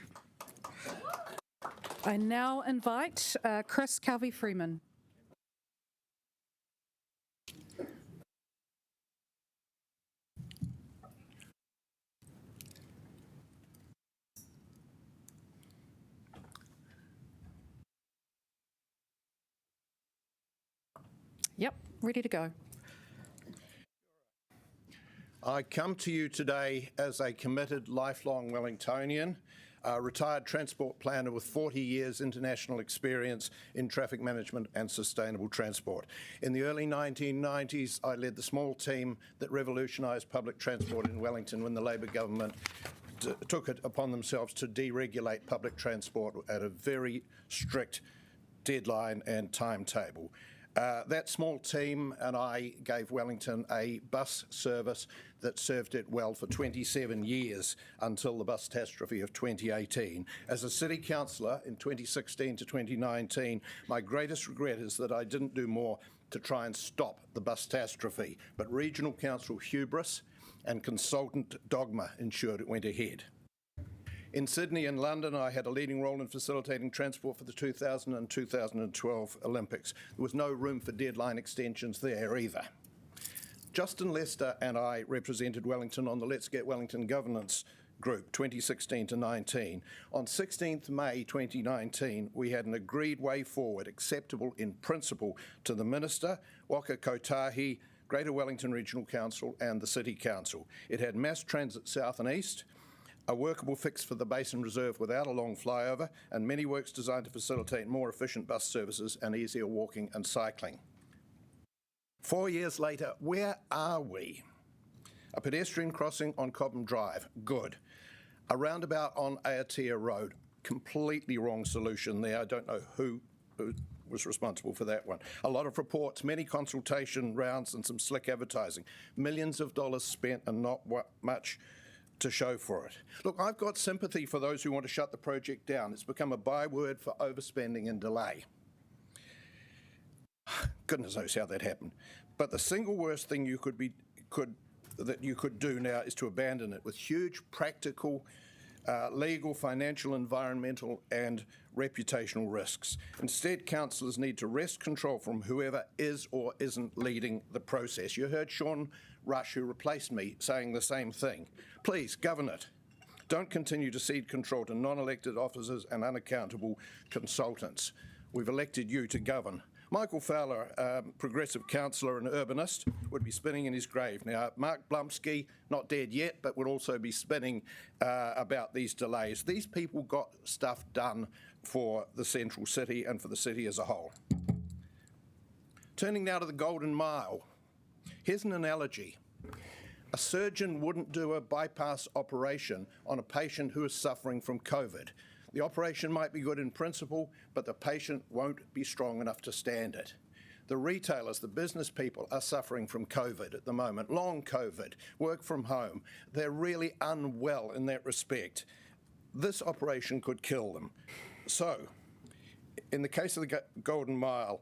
I now invite Chris Calvi-Freeman. Yep, ready to go. I come to you today as a committed lifelong Wellingtonian, a retired transport planner with 40 years international experience in traffic management and sustainable transport. In the early 1990s, I led the small team that revolutionised public transport in Wellington when the Labor government took it upon themselves to deregulate public transport at a very strict deadline and timetable. That small team and I gave Wellington a bus service that served it well for 27 years until the bus catastrophe of 2018. As a city councillor in 2016 to 2019, my greatest regret is that I didn't do more to try and stop the bus catastrophe, but regional council hubris and consultant dogma ensured it went ahead. In Sydney and London, I had a leading role in facilitating transport for the 2000 and 2012 Olympics. There was no room for deadline extensions there either. Justin Lester and I represented Wellington on the Let's Get Wellington governance group 2016 to 19. On 16th May 2019, we had an agreed way forward acceptable in principle to the Minister, Waka Kotahi, Greater Wellington Regional Council and the City Council. It had mass transit south and east, a workable fix for the Basin Reserve without a long flyover, and many works designed to facilitate more efficient bus services and easier walking and cycling. 4 years later, where are we? A pedestrian crossing on Cobham Drive, good. A roundabout on Aotea Road, completely wrong solution there. I don't know who was responsible for that one. A lot of reports, many consultation rounds and some slick advertising. Millions of dollars spent and not much to show for it. Look, I've got sympathy for those who want to shut the project down. It's become a byword for overspending and delay. Goodness knows how that happened. But the single worst thing you could do now is to abandon it with huge practical, legal, financial, environmental and reputational risks. Instead, councillors need to wrest control from whoever is or isn't leading the process. You heard Sean Rush, who replaced me, saying the same thing. Please, govern it. Don't continue to cede control to non-elected officers and unaccountable consultants. we've elected you to govern. Michael Fowler, progressive councillor and urbanist, would be spinning in his grave. Now, Mark Blumsky, not dead yet, but would also be spinning about these delays. These people got stuff done for the central city and for the city as a whole. Turning now to the Golden Mile. Here's an analogy. A surgeon wouldn't do a bypass operation on a patient who is suffering from COVID. The operation might be good in principle, but the patient won't be strong enough to stand it. The retailers, the business people are suffering from COVID at the moment, long COVID, work from home. They're really unwell in that respect. This operation could kill them. So, in the case of the Golden Mile,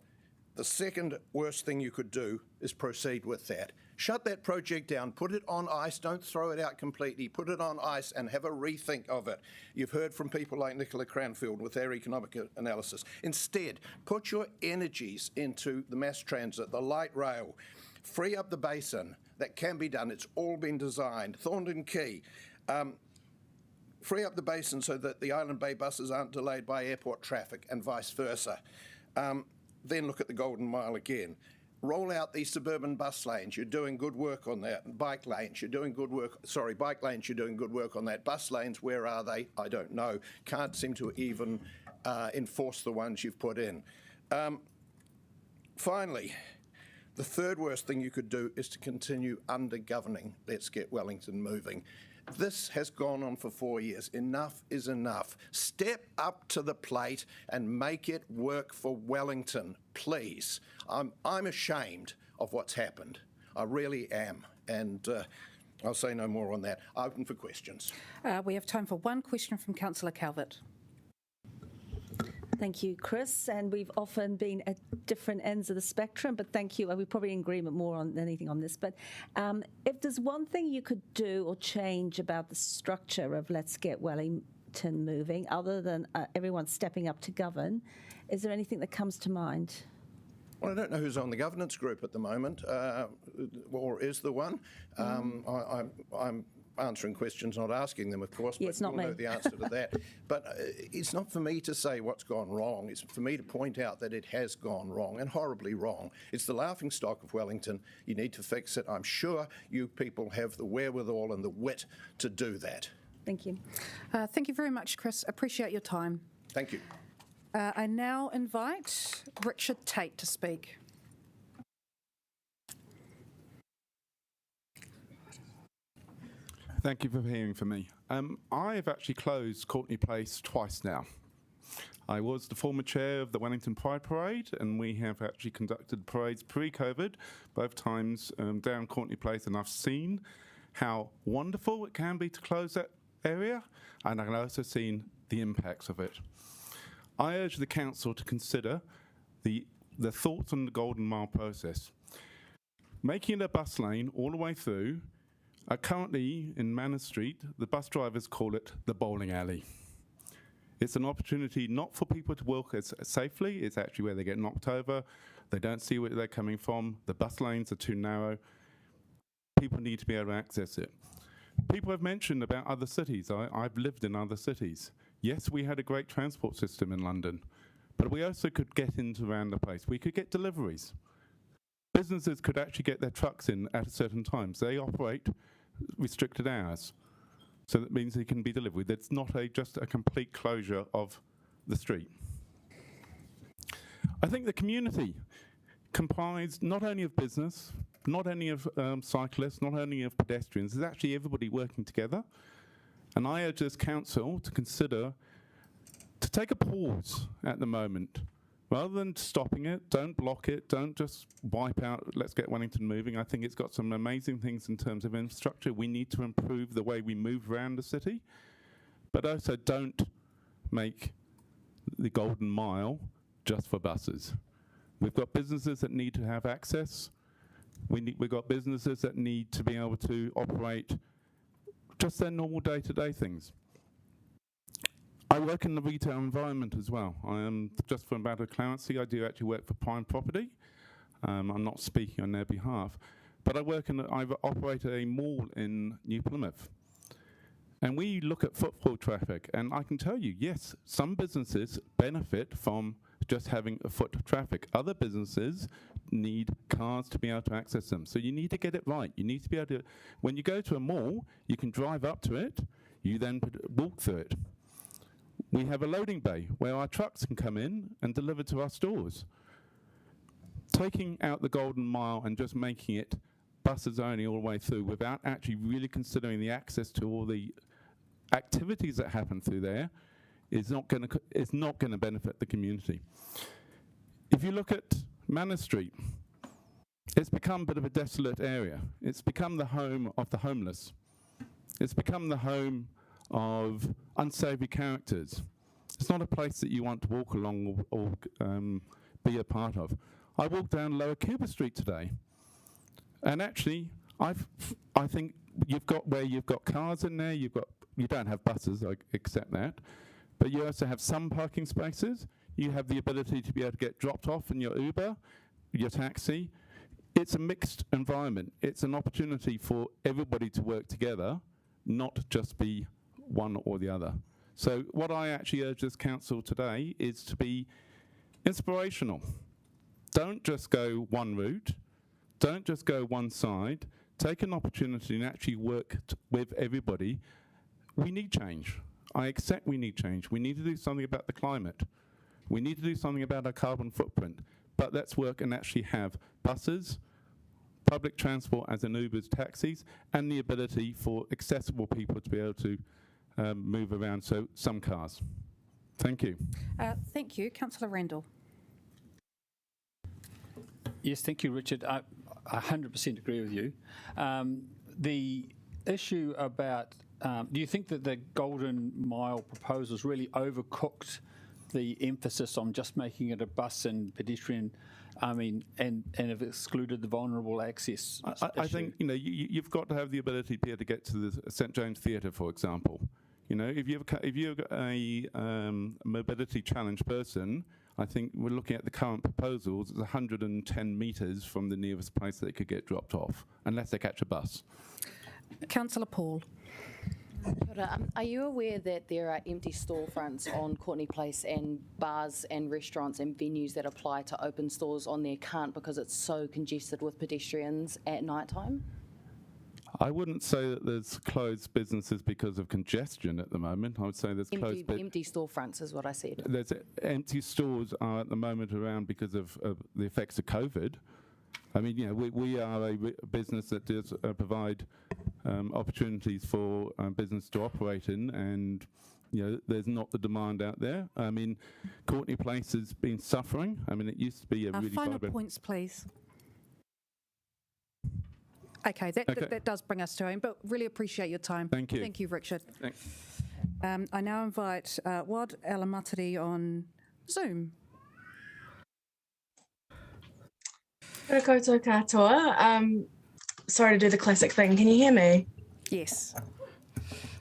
the second worst thing you could do is proceed with that. Shut that project down, put it on ice, don't throw it out completely, put it on ice and have a rethink of it. You've heard from people like Nicola Cranfield with their economic analysis. Instead, put your energies into the mass transit, the light rail, free up the basin. That can be done, it's all been designed. Thornton Quay, free up the basin so that the Island Bay buses aren't delayed by airport traffic and vice versa. Then look at the Golden Mile again. Roll out these suburban bus lanes. You're doing good work on that. Bike lanes, you're doing good work. Sorry, bike lanes, you're doing good work on that. Bus lanes, where are they? I don't know. Can't seem to even enforce the ones you've put in. Finally, the third worst thing you could do is to continue under-governing Let's Get Wellington Moving. This has gone on for 4 years. Enough is enough. Step up to the plate and make it work for Wellington, please. I'm ashamed of what's happened. I really am. And I'll say no more on that. Open for questions. We have time for one question from Councillor Calvert. Thank you, Chris. And we've often been at different ends of the spectrum, but thank you. We're probably in agreement more on anything on this. But if there's one thing you could do or change about the structure of Let's Get Wellington Moving, other than everyone stepping up to govern, is there anything that comes to mind? Well, I don't know who's on the governance group at the moment, or is there one. I'm answering questions, not asking them, of course, but it's not you'll me. know the answer to that. But it's not for me to say what's gone wrong. It's for me to point out that it has gone wrong, and horribly wrong. It's the laughingstock of Wellington. You need to fix it. I'm sure you people have the wherewithal and the wit to do that. Thank you. Thank you very much, Chris. Appreciate your time. Thank you. I now invite Richard Tate to speak. Thank you for hearing from me. I've actually closed Courtenay Place twice now. I was the former chair of the Wellington Pride Parade, and we have actually conducted parades pre-COVID, both times down Courtenay Place, and I've seen how wonderful it can be to close that area, and I've also seen the impacts of it. I urge the council to consider the thoughts on the Golden Mile process. Making it a bus lane all the way through. Currently, in Manor Street, the bus drivers call it the bowling alley. It's an opportunity not for people to walk as safely. It's actually where they get knocked over. They don't see where they're coming from. The bus lanes are too narrow. People need to be able to access it. People have mentioned about other cities. I've lived in other cities. Yes, we had a great transport system in London, but we also could get into around the place. We could get deliveries. Businesses could actually get their trucks in at certain times. They operate restricted hours. So that means they can be delivered. It's not just a complete closure of the street. I think the community comprised not only of business, not only of cyclists, not only of pedestrians, there's actually everybody working together. And I urge this council to consider, to take a pause at the moment. Rather than stopping it, don't block it, don't just wipe out Let's Get Wellington Moving. I think it's got some amazing things in terms of infrastructure. We need to improve the way we move around the city, but also don't make the Golden Mile just for buses. We've got businesses that need to have access. We've got businesses that need to be able to operate just their normal day-to-day things. I work in the retail environment as well. I am, just for about a clarity, I do actually work for Prime Property. I'm not speaking on their behalf, but I operate a mall in New Plymouth. And we look at footfall traffic, and I can tell you, yes, some businesses benefit from just having a foot traffic. Other businesses need cars to be able to access them. So you need to get it right. You need to be able to, when you go to a mall, you can drive up to it, you then walk through it. We have a loading bay where our trucks can come in and deliver to our stores. Taking out the Golden Mile and just making it buses only all the way through without actually really considering the access to all the activities that happen through there is not going to benefit the community. If you look at Manor Street, it's become a bit of a desolate area. It's become the home of the homeless. It's become the home of unsavoury characters. It's not a place that you want to walk along or be a part of. I walked down Lower Cuba Street today, and actually, I think you've got cars in there. You don't have buses, I accept that, but you also have some parking spaces. You have the ability to be able to get dropped off in your Uber, your taxi. It's a mixed environment. It's an opportunity for everybody to work together, not just be one or the other. So what I actually urge this council today is to be inspirational. Don't just go one route. Don't just go one side. Take an opportunity and actually work with everybody. We need change. I accept we need change. We need to do something about the climate. We need to do something about our carbon footprint. But let's work and actually have buses, public transport as in Ubers, taxis, and the ability for accessible people to be able to move around, so some cars. Thank you. Thank you. Councillor Randall. Yes, thank you, Richard. I 100% agree with you. The issue about, do you think that the Golden Mile proposals really overcooked the emphasis on just making it a bus and pedestrian, and have excluded the vulnerable access? I think, you've got to have the ability to be able to get to the St James Theatre, for example. If you've got a mobility challenged person, I think we're looking at the current proposals, it's 110 metres from the nearest place they could get dropped off, unless they catch a bus. Councillor Paul. Are you aware that there are empty storefronts on Courtney Place and bars and restaurants and venues that apply to open stores on there can't because it's so congested with pedestrians at night time? I wouldn't say that there's closed businesses because of congestion at the moment. I would say there's empty storefronts is what I said. There's empty stores are at the moment around because of the effects of COVID. I mean, we are a business that does provide opportunities for business to operate in, and there's not the demand out there. I mean, Courtney Place has been suffering. I mean, it used to be a really final points, please. Okay, that does bring us to home, but really appreciate your time. Thank you. Thank you, Richard. Thanks. I now invite Wad Alamatiri on Zoom. Kia ora koutou katoa. Sorry to do the classic thing. Can you hear me? Yes.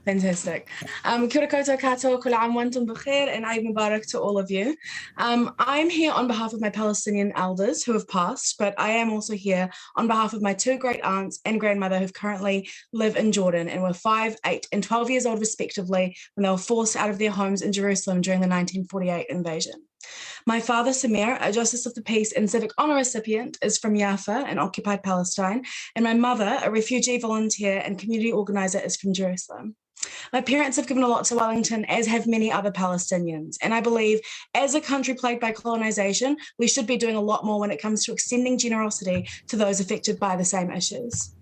Fantastic. Kia ora koutou katoa, kula am wantum b'khair, and Eid Mubarak to all of you. I'm here on behalf of my Palestinian elders who have passed, but I am also here on behalf of my two great aunts and grandmother who currently live in Jordan and were 5, 8, and 12 years old respectively when they were forced out of their homes in Jerusalem during the 1948 invasion. My father, Samir, a Justice of the Peace and Civic Honour recipient, is from Jaffa in occupied Palestine, and my mother, a refugee volunteer and community organiser, is from Jerusalem. My parents have given a lot to Wellington, as have many other Palestinians, and I believe as a country plagued by colonisation, we should be doing a lot more when it comes to extending generosity to those affected by the same issues.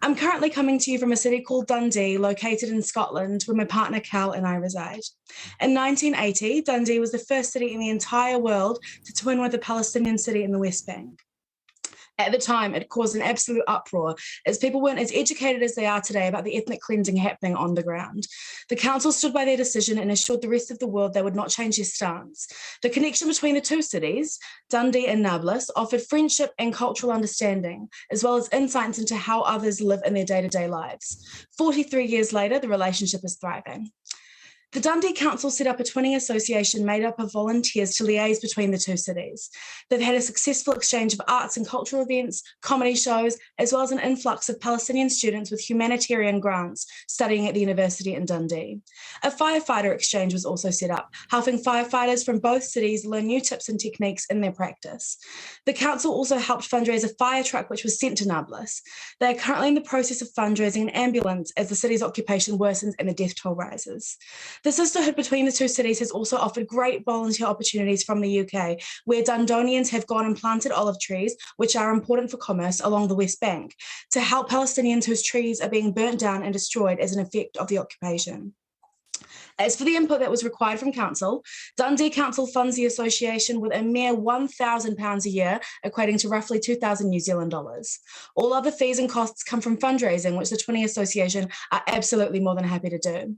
I'm currently coming to you from a city called Dundee, located in Scotland, where my partner Cal and I reside. In 1980, Dundee was the first city in the entire world to twin with a Palestinian city in the West Bank. At the time, it caused an absolute uproar as people weren't as educated as they are today about the ethnic cleansing happening on the ground. The council stood by their decision and assured the rest of the world they would not change their stance. The connection between the two cities, Dundee and Nablus, offered friendship and cultural understanding, as well as insights into how others live in their day-to-day lives. 43 years later, the relationship is thriving. The Dundee Council set up a twinning association made up of volunteers to liaise between the two cities. They've had a successful exchange of arts and cultural events, comedy shows, as well as an influx of Palestinian students with humanitarian grants studying at the university in Dundee. A firefighter exchange was also set up, helping firefighters from both cities learn new tips and techniques in their practice. The council also helped fundraise a fire truck which was sent to Nablus. They are currently in the process of fundraising an ambulance as the city's occupation worsens and the death toll rises. The sisterhood between the two cities has also offered great volunteer opportunities from the UK, where Dundonians have gone and planted olive trees, which are important for commerce, along the West Bank, to help Palestinians whose trees are being burnt down and destroyed as an effect of the occupation. As for the input that was required from Council, Dundee Council funds the association with a mere £1,000 a year, equating to roughly 2,000 New Zealand dollars. All other fees and costs come from fundraising, which the Twinning Association are absolutely more than happy to do.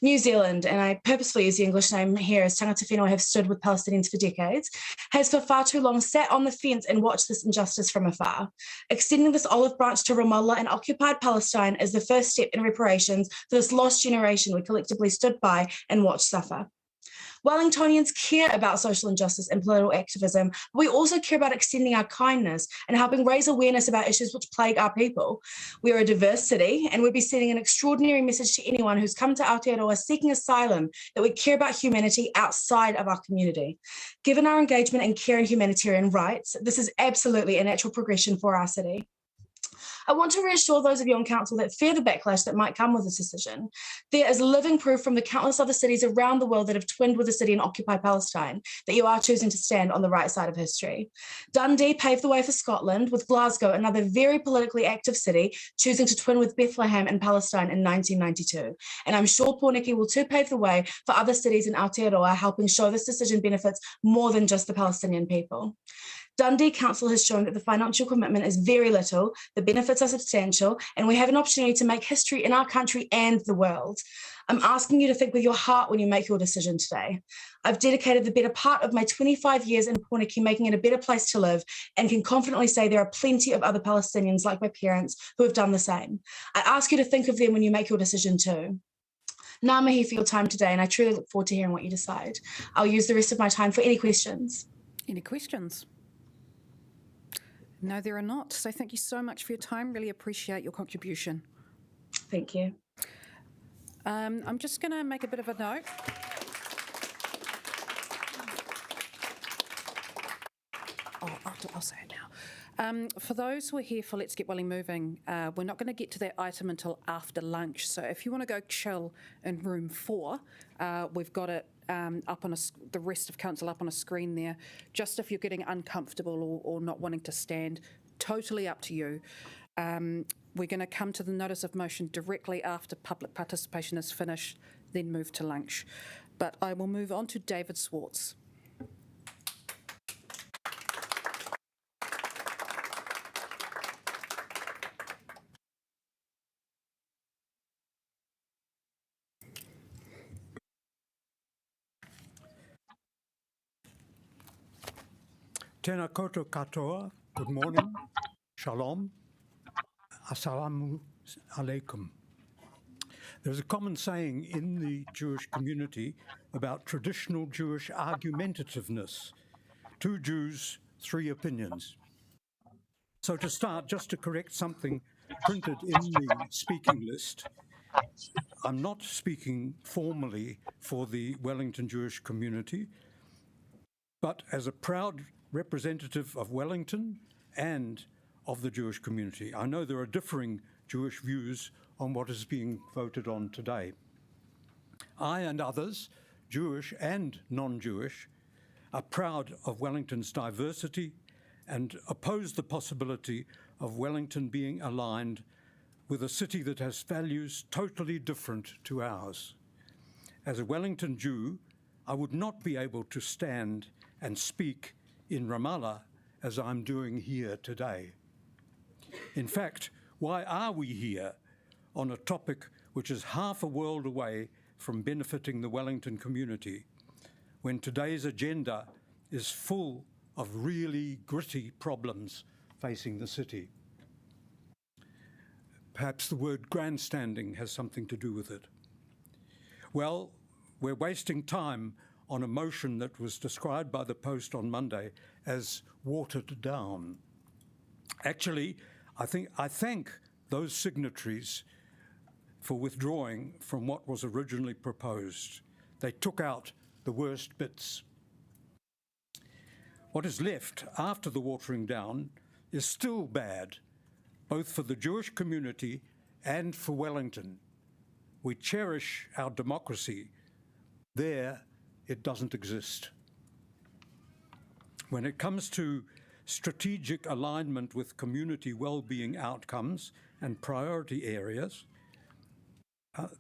New Zealand, and I purposefully use the English name here as tangata whenua have stood with Palestinians for decades, has for far too long sat on the fence and watched this injustice from afar. Extending this olive branch to Ramallah and occupied Palestine is the first step in reparations for this lost generation we collectively stood by and watched suffer. Wellingtonians care about social injustice and political activism, but we also care about extending our kindness and helping raise awareness about issues which plague our people. We are a diverse city, and we'd be sending an extraordinary message to anyone who's come to Aotearoa seeking asylum that we care about humanity outside of our community. Given our engagement in care and humanitarian rights, this is absolutely a natural progression for our city. I want to reassure those of you on council that fear the backlash that might come with this decision. There is living proof from the countless other cities around the world that have twinned with the city in occupied Palestine that you are choosing to stand on the right side of history. Dundee paved the way for Scotland, with Glasgow, another very politically active city, choosing to twin with Bethlehem in Palestine in 1992. And I'm sure Pōneke will too pave the way for other cities in Aotearoa, helping show this decision benefits more than just the Palestinian people. Dundee Council has shown that the financial commitment is very little, the benefits are substantial, and we have an opportunity to make history in our country and the world. I'm asking you to think with your heart when you make your decision today. I've dedicated the better part of my 25 years in Pōneke making it a better place to live, and can confidently say there are plenty of other Palestinians like my parents who have done the same. I ask you to think of them when you make your decision too. Ngā mihi for your time today, and I truly look forward to hearing what you decide. I'll use the rest of my time for any questions. Any questions? No, there are not. So thank you so much for your time. Really appreciate your contribution. Thank you. I'm just going to make a bit of a note. I'll say it now. For those who are here for Let's Get Welling Moving, we're not going to get to that item until after lunch. So if you want to go chill in room 4, we've got it up on the rest of council up on a screen there. Just if you're getting uncomfortable or not wanting to stand, totally up to you. We're going to come to the notice of motion directly after public participation is finished, then move to lunch. But I will move on to David Swartz. Tēnā koutou katoa, good morning, shalom, assalamu alaikum. There's a common saying in the Jewish community about traditional Jewish argumentativeness. 2 Jews, 3 opinions. So to start, just to correct something printed in the speaking list, I'm not speaking formally for the Wellington Jewish community, but as a proud representative of Wellington and of the Jewish community. I know there are differing Jewish views on what is being voted on today. I and others, Jewish and non-Jewish, are proud of Wellington's diversity and oppose the possibility of Wellington being aligned with a city that has values totally different to ours. As a Wellington Jew, I would not be able to stand and speak in Ramallah as I'm doing here today. In fact, why are we here on a topic which is half a world away from benefiting the Wellington community, when today's agenda is full of really gritty problems facing the city? Perhaps the word grandstanding has something to do with it. Well, we're wasting time on a motion that was described by the Post on Monday as watered down. Actually, I thank those signatories for withdrawing from what was originally proposed. They took out the worst bits. What is left after the watering down is still bad, both for the Jewish community and for Wellington. We cherish our democracy. There, it doesn't exist. When it comes to strategic alignment with community well-being outcomes and priority areas,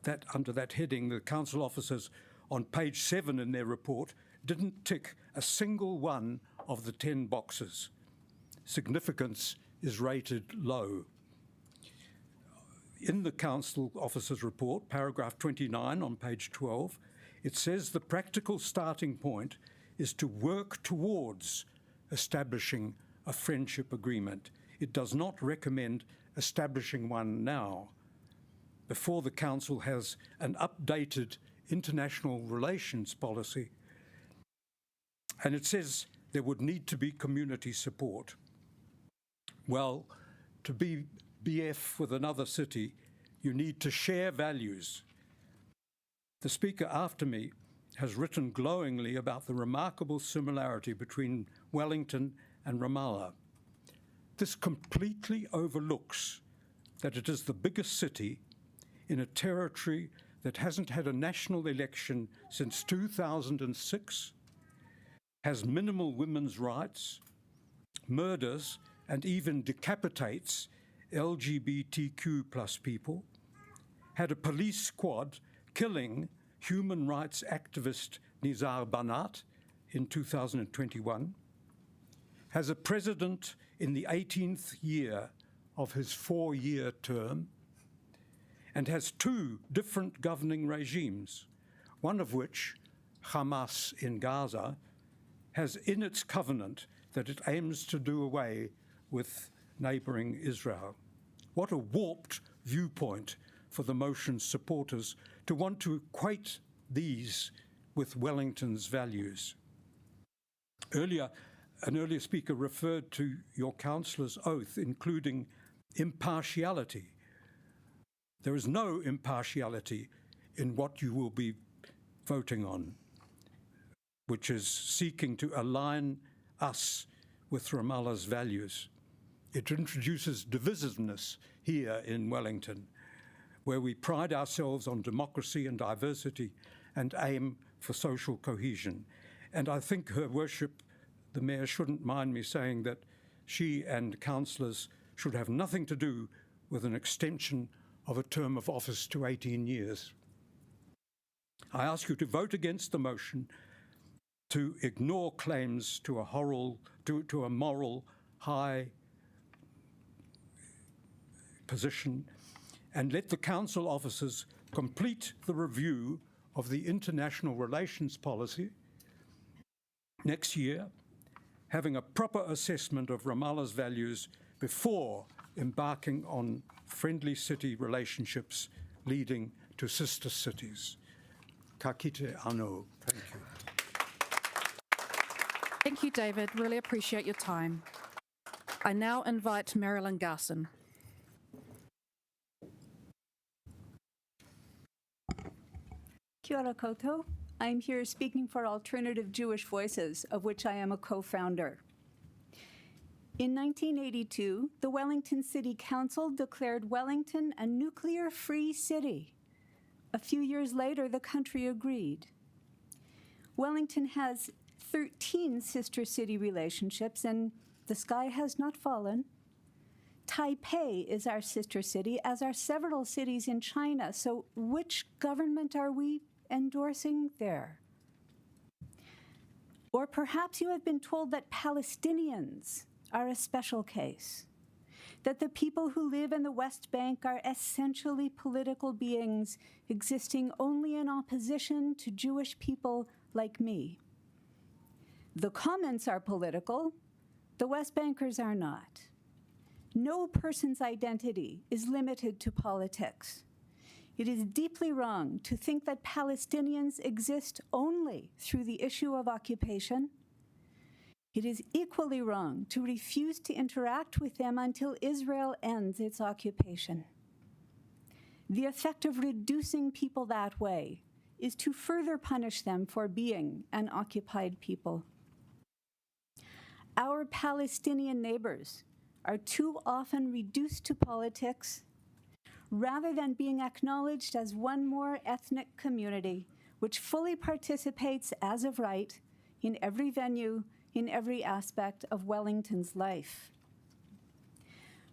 that under that heading, the council officers on page 7 in their report didn't tick a single one of the 10 boxes. Significance is rated low. In the council officers report, paragraph 29 on page 12, it says the practical starting point is to work towards establishing a friendship agreement. It does not recommend establishing one now, before the council has an updated international relations policy. And it says there would need to be community support. Well, to be BF with another city, you need to share values. The speaker after me has written glowingly about the remarkable similarity between Wellington and Ramallah. This completely overlooks that it is the biggest city in a territory that hasn't had a national election since 2006, has minimal women's rights, murders, and even decapitates LGBTQ plus people, had a police squad killing human rights activist Nizar Banat in 2021, has a president in the 18th year of his 4-year term, and has 2 different governing regimes, one of which, Hamas in Gaza, has in its covenant that it aims to do away with neighbouring Israel. What a warped viewpoint for the motion's supporters to want to equate these with Wellington's values. An earlier speaker referred to your councillor's oath, including impartiality. There is no impartiality in what you will be voting on, which is seeking to align us with Ramallah's values. It introduces divisiveness here in Wellington, where we pride ourselves on democracy and diversity and aim for social cohesion. And I think Her Worship, the Mayor, shouldn't mind me saying that she and councillors should have nothing to do with an extension of a term of office to 18 years. I ask you to vote against the motion, to ignore claims to a moral high position, and let the council officers complete the review of the international relations policy next year, having a proper assessment of Ramallah's values before embarking on friendly city relationships leading to sister cities. Ka kite anō. Thank you. Thank you, David. Really appreciate your time. I now invite Marilyn Garson. Kia ora koutou. I'm here speaking for Alternative Jewish Voices, of which I am a co-founder. In 1982, the Wellington City Council declared Wellington a nuclear-free city. A few years later, the country agreed. Wellington has 13 sister city relationships, and the sky has not fallen. Taipei is our sister city, as are several cities in China. So which government are we endorsing there? Or perhaps you have been told that Palestinians are a special case, that the people who live in the West Bank are essentially political beings existing only in opposition to Jewish people like me. The comments are political, the West Bankers are not. No person's identity is limited to politics. It is deeply wrong to think that Palestinians exist only through the issue of occupation. It is equally wrong to refuse to interact with them until Israel ends its occupation. The effect of reducing people that way is to further punish them for being an occupied people. Our Palestinian neighbors are too often reduced to politics rather than being acknowledged as one more ethnic community which fully participates as of right in every venue, in every aspect of Wellington's life.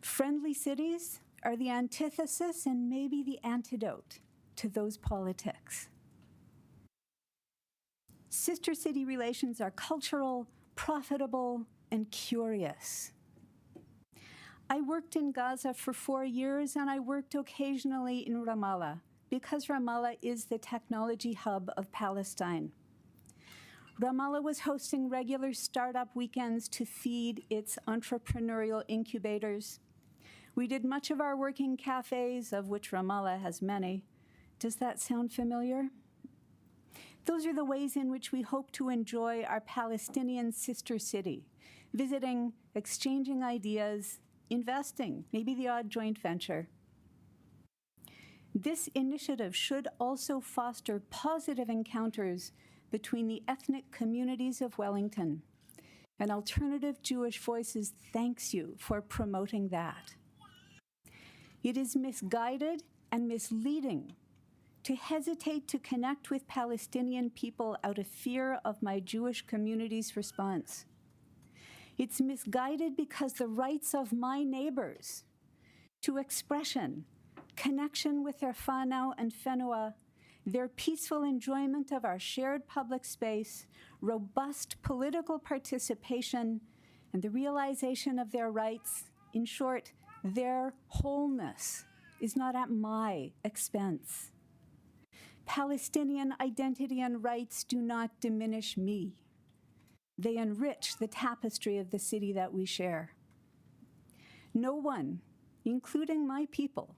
Friendly cities are the antithesis and maybe the antidote to those politics. Sister city relations are cultural, profitable, and curious. I worked in Gaza for 4 years, and I worked occasionally in Ramallah because Ramallah is the technology hub of Palestine. Ramallah was hosting regular startup weekends to feed its entrepreneurial incubators. We did much of our work in cafes, of which Ramallah has many. Does that sound familiar? Those are the ways in which we hope to enjoy our Palestinian sister city, visiting, exchanging ideas, investing, maybe the odd joint venture. This initiative should also foster positive encounters between the ethnic communities of Wellington. And Alternative Jewish Voices thanks you for promoting that. It is misguided and misleading to hesitate to connect with Palestinian people out of fear of my Jewish community's response. It's misguided because the rights of my neighbors to expression, connection with their whānau and whenua, their peaceful enjoyment of our shared public space, robust political participation, and the realization of their rights, in short, their wholeness, is not at my expense. Palestinian identity and rights do not diminish me. They enrich the tapestry of the city that we share. No one, including my people,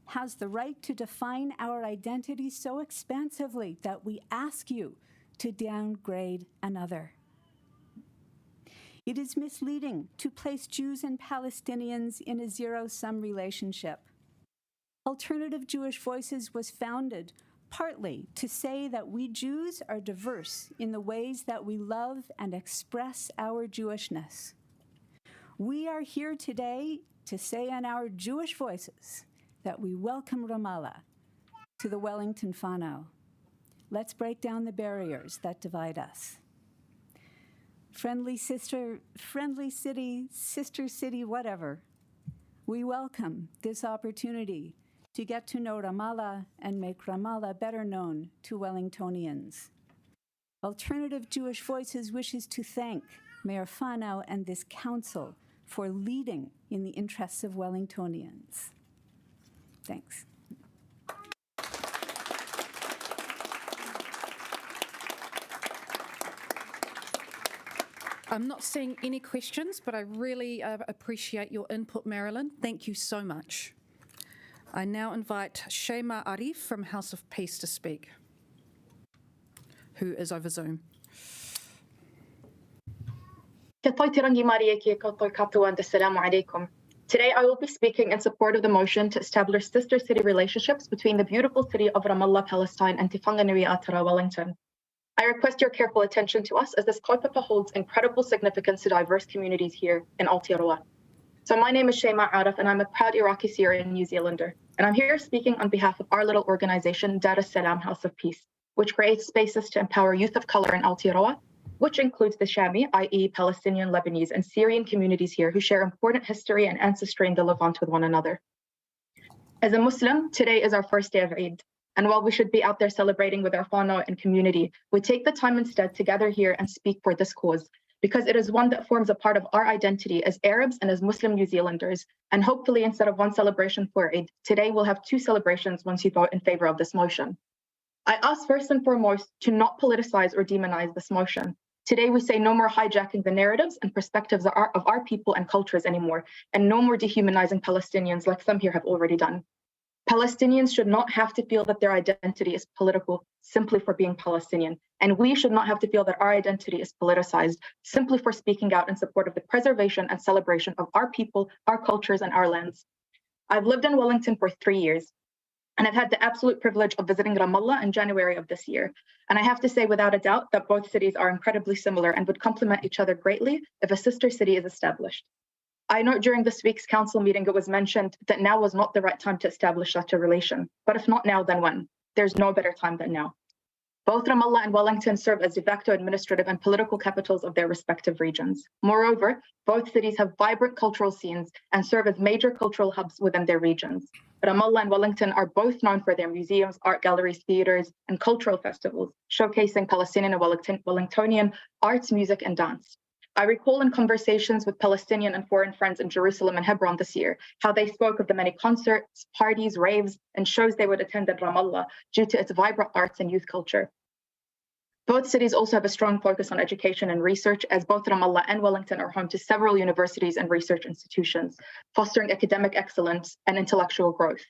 has the right to define our identity so expansively that we ask you to downgrade another. It is misleading to place Jews and Palestinians in a zero-sum relationship. Alternative Jewish Voices was founded partly to say that we Jews are diverse in the ways that we love and express our Jewishness. We are here today to say in our Jewish voices that we welcome Ramallah to the Wellington whānau. Let's break down the barriers that divide us. Friendly city, sister city, whatever. We welcome this opportunity to get to know Ramallah and make Ramallah better known to Wellingtonians. Alternative Jewish Voices wishes to thank Mayor whānau and this council for leading in the interests of Wellingtonians. Thanks. I'm not seeing any questions, but I really appreciate your input, Marilyn. Thank you so much. I now invite Shema Arif from House of Peace to speak, who is over Zoom. Today, I will be speaking in support of the motion to establish sister city relationships between the beautiful city of Ramallah, Palestine, and Te Whanganui Atara, Wellington. I request your careful attention to us as this kaupapa holds incredible significance to diverse communities here in Aotearoa. So my name is Shema Arif, and I'm a proud Iraqi-Syrian New Zealander. And I'm here speaking on behalf of our little organization, Dar es Salaam House of Peace, which creates spaces to empower youth of color in Aotearoa, which includes the Shami, i.e. Palestinian, Lebanese, and Syrian communities here who share important history and ancestry in the Levant with one another. As a Muslim, today is our first day of Eid. And while we should be out there celebrating with our whānau and community, we take the time instead to gather here and speak for this cause, because it is one that forms a part of our identity as Arabs and as Muslim New Zealanders. And hopefully, instead of one celebration for Eid, today we'll have 2 celebrations once you vote in favor of this motion. I ask first and foremost to not politicize or demonize this motion. Today, we say no more hijacking the narratives and perspectives of our people and cultures anymore, and no more dehumanizing Palestinians like some here have already done. Palestinians should not have to feel that their identity is political simply for being Palestinian. And we should not have to feel that our identity is politicized simply for speaking out in support of the preservation and celebration of our people, our cultures, and our lands. I've lived in Wellington for 3 years, and I've had the absolute privilege of visiting Ramallah in January of this year. And I have to say, without a doubt, that both cities are incredibly similar and would complement each other greatly if a sister city is established. I know during this week's council meeting, it was mentioned that now was not the right time to establish such a relation. But if not now, then when? There's no better time than now. Both Ramallah and Wellington serve as de facto administrative and political capitals of their respective regions. Moreover, both cities have vibrant cultural scenes and serve as major cultural hubs within their regions. Ramallah and Wellington are both known for their museums, art galleries, theaters, and cultural festivals, showcasing Palestinian and Wellingtonian arts, music, and dance. I recall in conversations with Palestinian and foreign friends in Jerusalem and Hebron this year, how they spoke of the many concerts, parties, raves, and shows they would attend at Ramallah due to its vibrant arts and youth culture. Both cities also have a strong focus on education and research, as both Ramallah and Wellington are home to several universities and research institutions, fostering academic excellence and intellectual growth.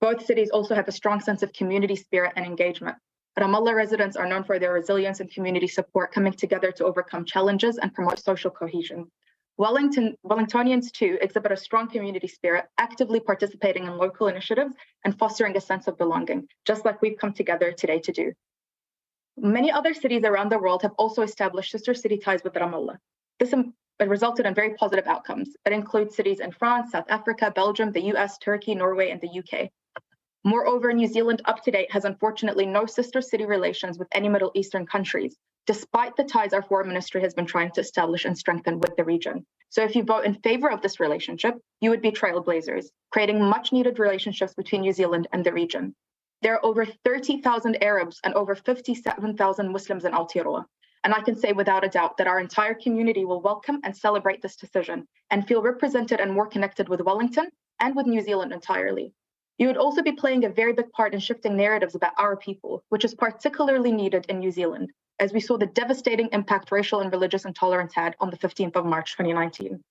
Both cities also have a strong sense of community spirit and engagement. Ramallah residents are known for their resilience and community support, coming together to overcome challenges and promote social cohesion. Wellingtonians too exhibit a strong community spirit, actively participating in local initiatives and fostering a sense of belonging, just like we've come together today to do. Many other cities around the world have also established sister city ties with Ramallah. This resulted in very positive outcomes. It includes cities in France, South Africa, Belgium, the US, Turkey, Norway, and the UK. Moreover, New Zealand up to date has unfortunately no sister city relations with any Middle Eastern countries, despite the ties our foreign ministry has been trying to establish and strengthen with the region. So if you vote in favor of this relationship, you would be trailblazers, creating much needed relationships between New Zealand and the region. There are over 30,000 Arabs and over 57,000 Muslims in Aotearoa. And I can say without a doubt that our entire community will welcome and celebrate this decision and feel represented and more connected with Wellington and with New Zealand entirely. You would also be playing a very big part in shifting narratives about our people, which is particularly needed in New Zealand, as we saw the devastating impact racial and religious intolerance had on the 15th of March, 2019.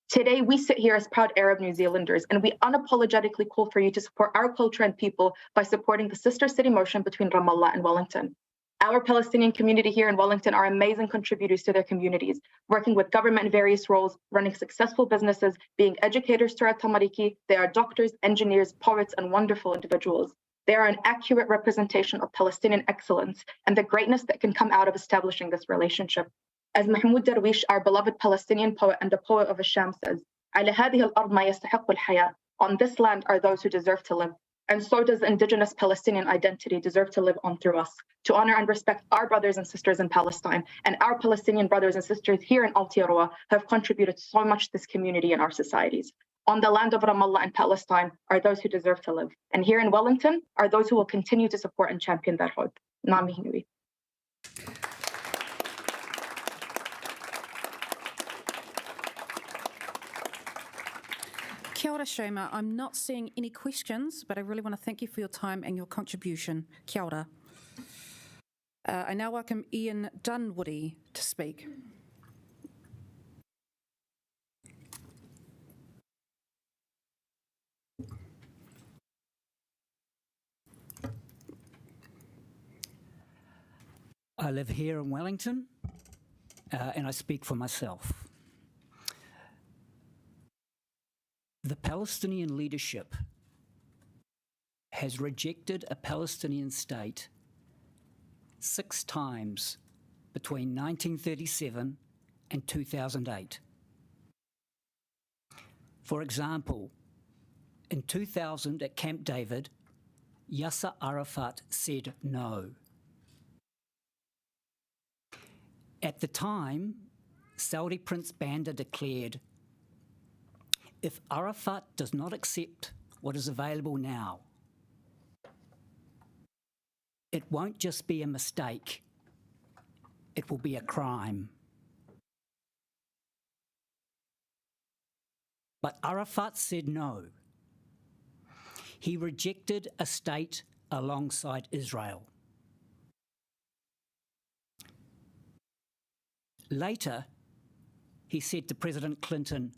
Today, we sit here as proud Arab New Zealanders, and we unapologetically call for you to support our culture and people by supporting the sister city motion between Ramallah and Wellington. Our Palestinian community here in Wellington are amazing contributors to their communities, working with government in various roles, running successful businesses, being educators to our tamariki. They are doctors, engineers, poets, and wonderful individuals. They are an accurate representation of Palestinian excellence and the greatness that can come out of establishing this relationship. As Mahmoud Darwish, our beloved Palestinian poet and the poet of Asham says, "على هذه الأرض ما يستحق الحياة." On this land are those who deserve to live. And so does the indigenous Palestinian identity deserve to live on through us, to honor and respect our brothers and sisters in Palestine, and our Palestinian brothers and sisters here in Aotearoa have contributed so much to this community and our societies. On the land of Ramallah and Palestine are those who deserve to live. And here in Wellington are those who will continue to support and champion that hope. Ngā mihi nui. Kia ora, Shoma. I'm not seeing any questions, but I really want to thank you for your time and your contribution. Kia ora. I now welcome Ian Dunwoody to speak. I live here in Wellington, and I speak for myself. The Palestinian leadership has rejected a Palestinian state 6 times between 1937 and 2008. For example, in 2000 at Camp David, Yasser Arafat said no. At the time, Saudi Prince Bandar declared, "If Arafat does not accept what is available now, it won't just be a mistake, it will be a crime." But Arafat said no. He rejected a state alongside Israel. Later, he said to President Clinton,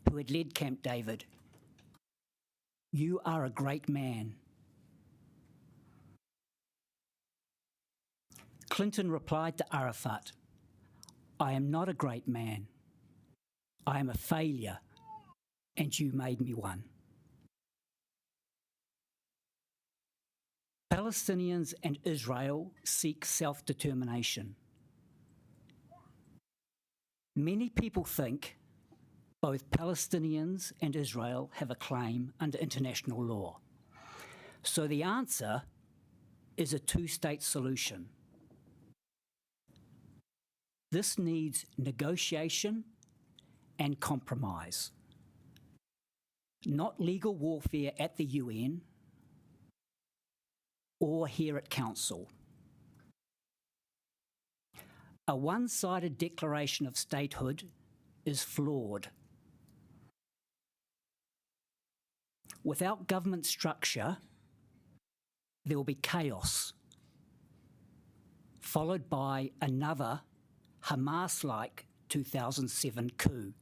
who had led Camp David, "You are a great man." Clinton replied to Arafat, "I am not a great man. I am a failure, and you made me one." Palestinians and Israel seek self-determination. Many people think both Palestinians and Israel have a claim under international law. So the answer is a two-state solution. This needs negotiation and compromise, not legal warfare at the UN or here at Council. A one-sided declaration of statehood is flawed. Without government structure, there will be chaos, followed by another Hamas-like 2007 coup.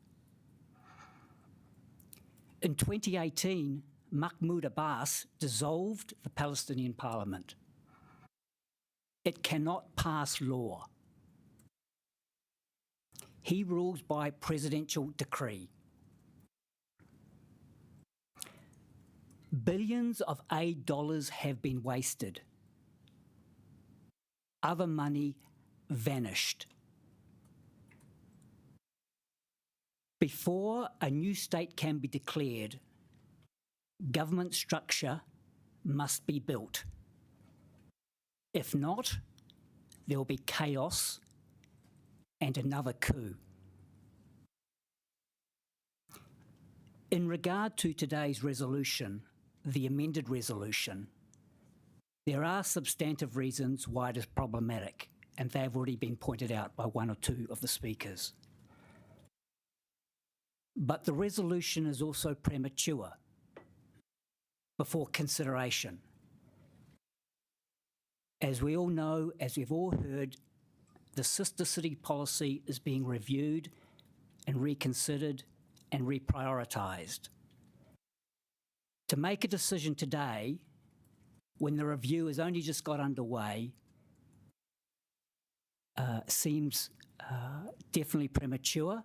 In 2018, Mahmoud Abbas dissolved the Palestinian parliament. It cannot pass law. He rules by presidential decree. Billions of aid dollars have been wasted. Other money vanished. Before a new state can be declared, government structure must be built. If not, there will be chaos and another coup. In regard to today's resolution, the amended resolution, there are substantive reasons why it is problematic, and they have already been pointed out by one or two of the speakers. But the resolution is also premature before consideration. As we all know, as we've all heard, the sister city policy is being reviewed and reconsidered and reprioritised. To make a decision today, when the review has only just got underway, seems definitely premature.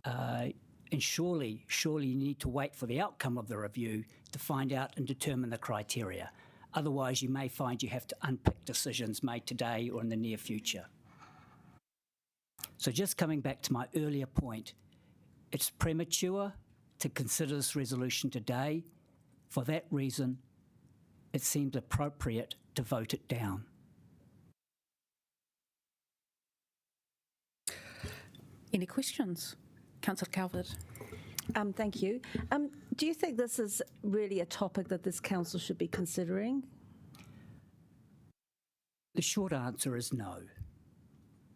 And surely you need to wait for the outcome of the review to find out and determine the criteria. Otherwise, you may find you have to unpick decisions made today or in the near future. So just coming back to my earlier point, it's premature to consider this resolution today. For that reason, it seems appropriate to vote it down. Any questions? Councillor Calvert. Thank you. Do you think this is really a topic that this council should be considering? The short answer is no.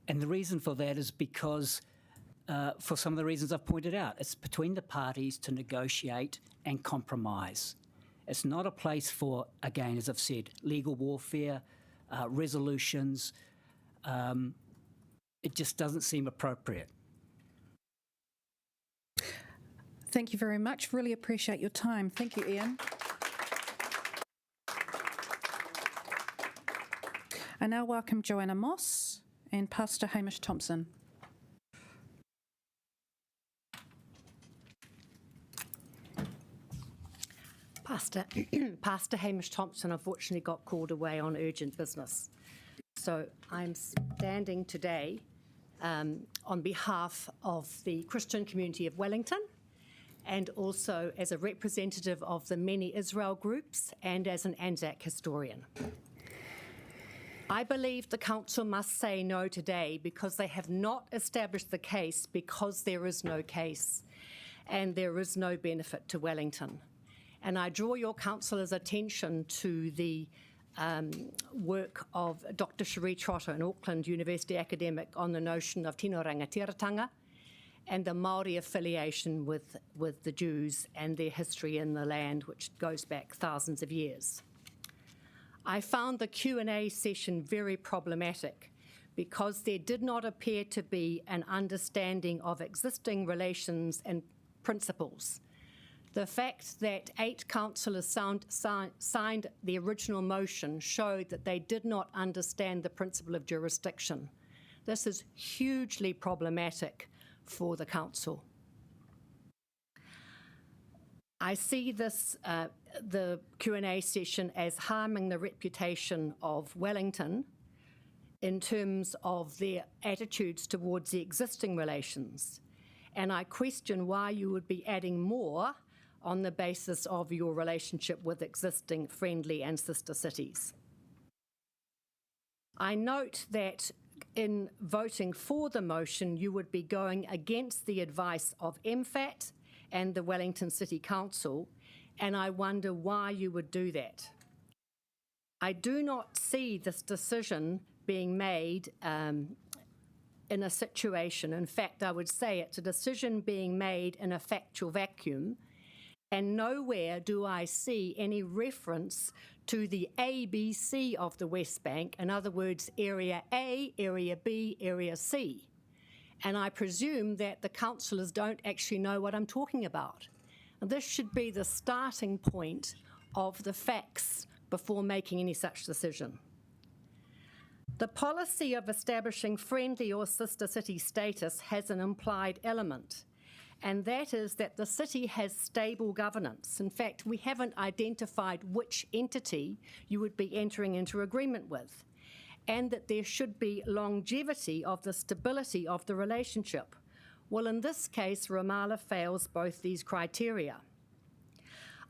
And the reason for that is because, for some of the reasons I've pointed out, it's between the parties to negotiate and compromise. It's not a place for, again, as I've said, legal warfare, resolutions. It just doesn't seem appropriate. Thank you very much. Really appreciate your time. Thank you, Ian. I now welcome Joanna Moss and Pastor Hamish Thompson. Pastor Hamish Thompson unfortunately got called away on urgent business. So I'm standing today on behalf of the Christian community of Wellington, and also as a representative of the many Israel groups and as an Anzac historian. I believe the council must say no today because they have not established the case, because there is no case and there is no benefit to Wellington. And I draw your councillors' attention to the work of Dr. Cherie Trotter, an Auckland University academic, on the notion of tino rangatiratanga and the Māori affiliation with the Jews and their history in the land, which goes back thousands of years. I found the Q&A session very problematic because there did not appear to be an understanding of existing relations and principles. The fact that 8 councillors signed the original motion showed that they did not understand the principle of jurisdiction. This is hugely problematic for the council. I see this, the Q&A session, as harming the reputation of Wellington in terms of their attitudes towards the existing relations. And I question why you would be adding more on the basis of your relationship with existing friendly and sister cities. I note that in voting for the motion, you would be going against the advice of MFAT and the Wellington City Council, and I wonder why you would do that. I do not see this decision being made in a situation, in fact, I would say it's a decision being made in a factual vacuum, and nowhere do I see any reference to the ABC of the West Bank, in other words, Area A, Area B, Area C. And I presume that the councillors don't actually know what I'm talking about. And this should be the starting point of the facts before making any such decision. The policy of establishing friendly or sister city status has an implied element, and that is that the city has stable governance. In fact, we haven't identified which entity you would be entering into agreement with, and that there should be longevity of the stability of the relationship. Well, in this case, Ramallah fails both these criteria.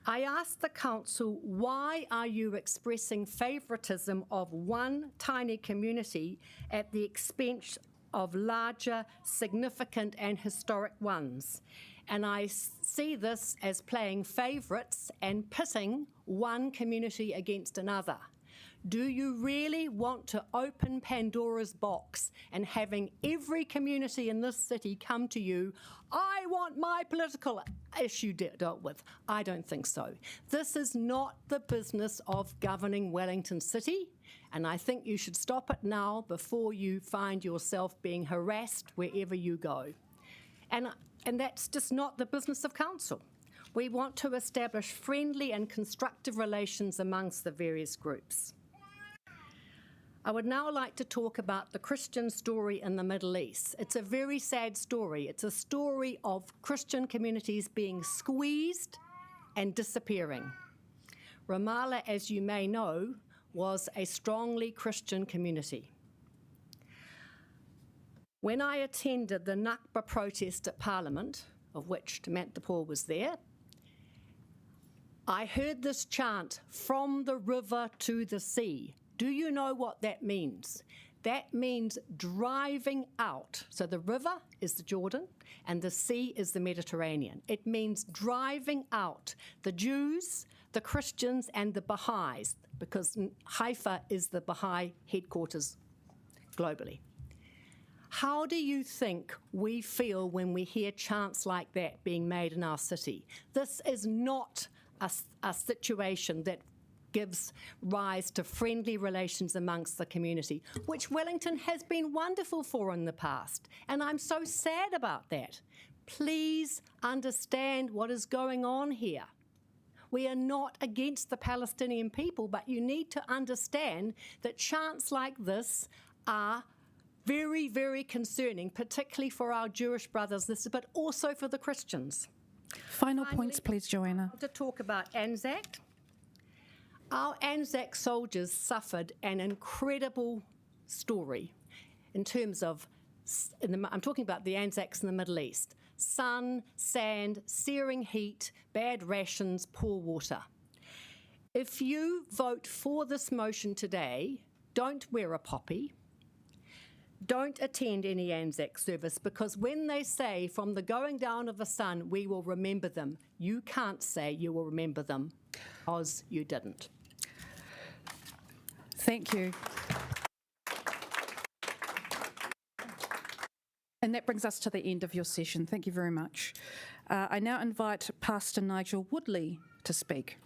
I asked the council, why are you expressing favouritism of one tiny community at the expense of larger, significant and historic ones? And I see this as playing favourites and pitting one community against another. Do you really want to open Pandora's box and having every community in this city come to you, I want my political issue dealt with? I don't think so. This is not the business of governing Wellington City, and I think you should stop it now before you find yourself being harassed wherever you go. And that's just not the business of council. We want to establish friendly and constructive relations amongst the various groups. I would now like to talk about the Christian story in the Middle East. It's a very sad story. It's a story of Christian communities being squeezed and disappearing. Ramallah, as you may know, was a strongly Christian community. When I attended the Nakba protest at Parliament, of which Samantha Paul was there, I heard this chant, from the river to the sea. Do you know what that means? That means driving out. So the river is the Jordan and the sea is the Mediterranean. It means driving out the Jews, the Christians and the Baha'is, because Haifa is the Baha'i headquarters globally. How do you think we feel when we hear chants like that being made in our city? This is not a situation that gives rise to friendly relations amongst the community, which Wellington has been wonderful for in the past. And I'm so sad about that. Please understand what is going on here. We are not against the Palestinian people, but you need to understand that chants like this are very, very concerning, particularly for our Jewish brothers, but also for the Christians. Final points, please, Joanna. To talk about Anzac. Our Anzac soldiers suffered an incredible story in terms of, I'm talking about the Anzacs in the Middle East. Sun, sand, searing heat, bad rations, poor water. If you vote for this motion today, don't wear a poppy. Don't attend any Anzac service, because when they say from the going down of the sun, we will remember them, you can't say you will remember them because you didn't. Thank you. And that brings us to the end of your session. Thank you very much. I now invite Pastor Nigel Woodley to speak.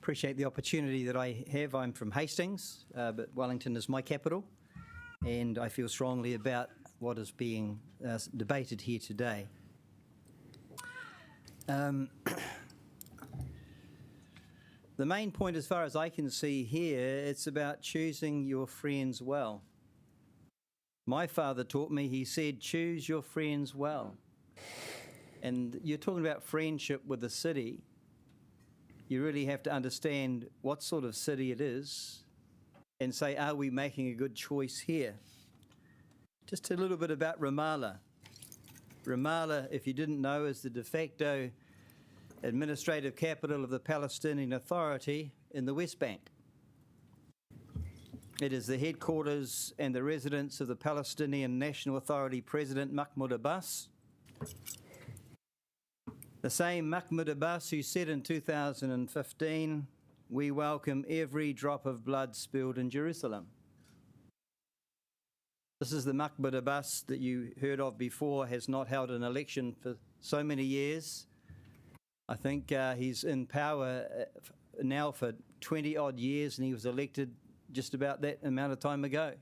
appreciate the opportunity that I have. I'm from Hastings, but Wellington is my capital, and I feel strongly about what is being debated here today. The main point, as far as I can see here, it's about choosing your friends well. My father taught me, he said, choose your friends well. And you're talking about friendship with the city. You really have to understand what sort of city it is and say, are we making a good choice here? Just a little bit about Ramallah. Ramallah, if you didn't know, is the de facto administrative capital of the Palestinian Authority in the West Bank. It is the headquarters and the residence of the Palestinian National Authority President Mahmoud Abbas. The same Mahmoud Abbas who said in 2015, "We welcome every drop of blood spilled in Jerusalem." This is the Mahmoud Abbas that you heard of before, has not held an election for so many years. I think he's in power now for 20-odd years, and he was elected just about that amount of time ago.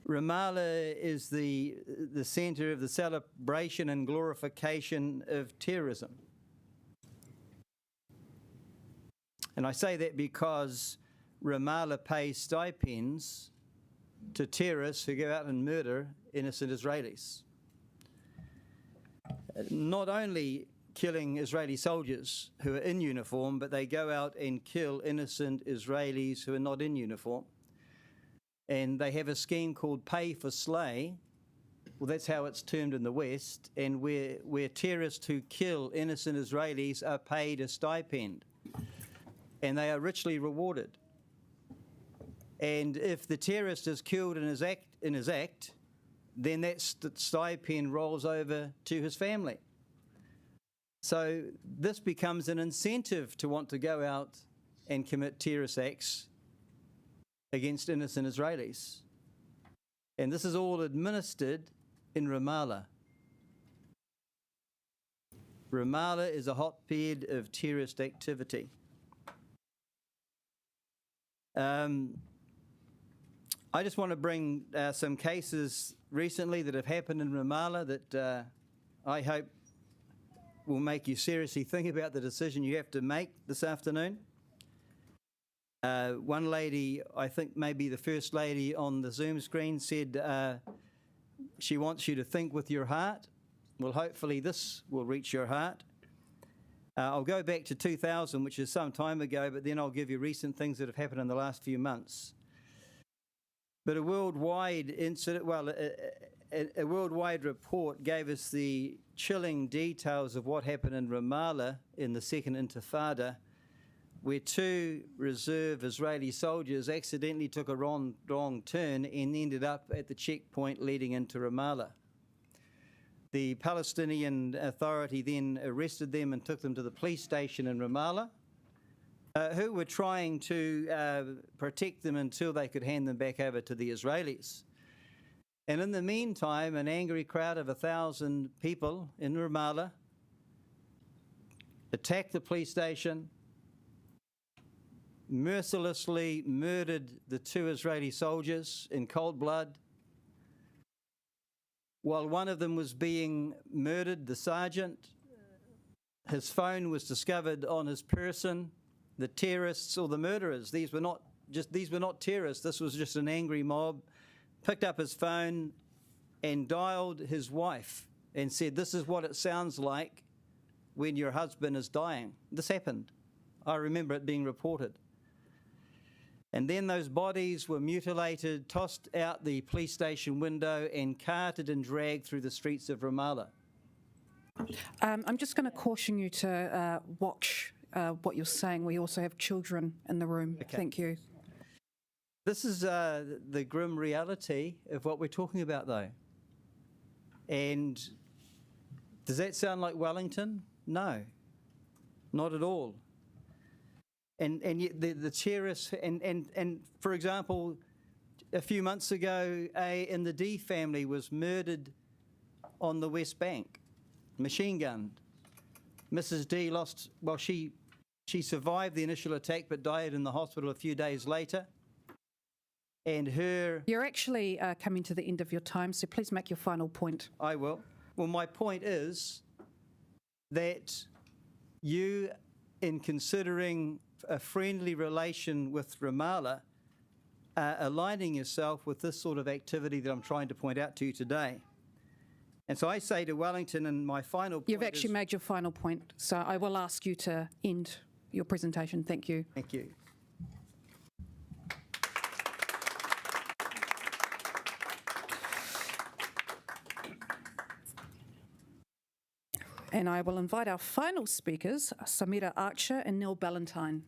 Ramallah is the centre of the celebration and glorification of terrorism. And I say that because Ramallah pays stipends to terrorists who go out and murder innocent Israelis. Not only killing Israeli soldiers who are in uniform, but they go out and kill innocent Israelis who are not in uniform. And they have a scheme called pay for slay. Well, that's how it's termed in the West, and where terrorists who kill innocent Israelis are paid a stipend, and they are richly rewarded. And if the terrorist is killed in his act, then that stipend rolls over to his family. So this becomes an incentive to want to go out and commit terrorist acts against innocent Israelis. And this is all administered in Ramallah. Ramallah is a hotbed of terrorist activity. I just want to bring some cases recently that have happened in Ramallah that I hope will make you seriously think about the decision you have to make this afternoon. One lady, I think maybe the first lady on the Zoom screen, said she wants you to think with your heart. Well, hopefully this will reach your heart. I'll go back to 2000, which is some time ago, but then I'll give you recent things that have happened in the last few months. But a worldwide incident, a worldwide report gave us the chilling details of what happened in Ramallah in the Second Intifada, where two reserve Israeli soldiers accidentally took a wrong turn and ended up at the checkpoint leading into Ramallah. The Palestinian Authority then arrested them and took them to the police station in Ramallah, who were trying to protect them until they could hand them back over to the Israelis. And in the meantime, an angry crowd of 1,000 people in Ramallah attacked the police station, mercilessly murdered the two Israeli soldiers in cold blood. While one of them was being murdered, the sergeant, his phone was discovered on his person. The terrorists or the murderers, these were not terrorists, this was just an angry mob, picked up his phone and dialed his wife and said, "This is what it sounds like when your husband is dying." This happened. I remember it being reported. And then those bodies were mutilated, tossed out the police station window and carted and dragged through the streets of Ramallah. I'm just going to caution you to watch what you're saying. We also have children in the room. Okay. Thank you. This is the grim reality of what we're talking about, though. And does that sound like Wellington? No, not at all. And yet the terrorists, and for example, a few months ago, in the D family was murdered on the West Bank, machine gunned. Mrs. D lost, well, she She survived the initial attack but died in the hospital a few days later. And her... You're actually coming to the end of your time, so please make your final point. I will. Well, my point is that you, in considering a friendly relation with Ramallah, are aligning yourself with this sort of activity that I'm trying to point out to you today. And so I say to Wellington, and my final point You've actually made your final point, so I will ask you to end your presentation. Thank you. Thank you. And I will invite our final speakers, Samira Archer and Neil Ballantyne.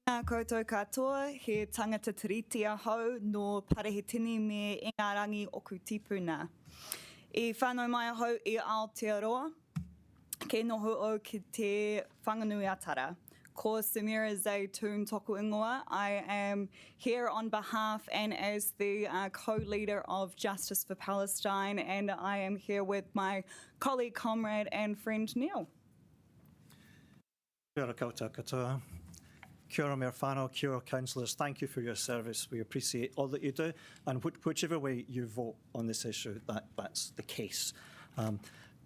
Nā koutou katoa, he tangata tiriti ahau no Parehitini me Ingarangi oku tipuna. I whanau mai ahau I Aotearoa, ke noho o ki te whanganui atara. Ko Samira Zaytoon Toku Ingoa. I am here on behalf and as the co-leader of Justice for Palestine, and I am here with my colleague, comrade and friend Neil. Kia ora koutou katoa. Kia ora mea whānau, kia ora councillors. Thank you for your service. We appreciate all that you do, and whichever way you vote on this issue, that's the case.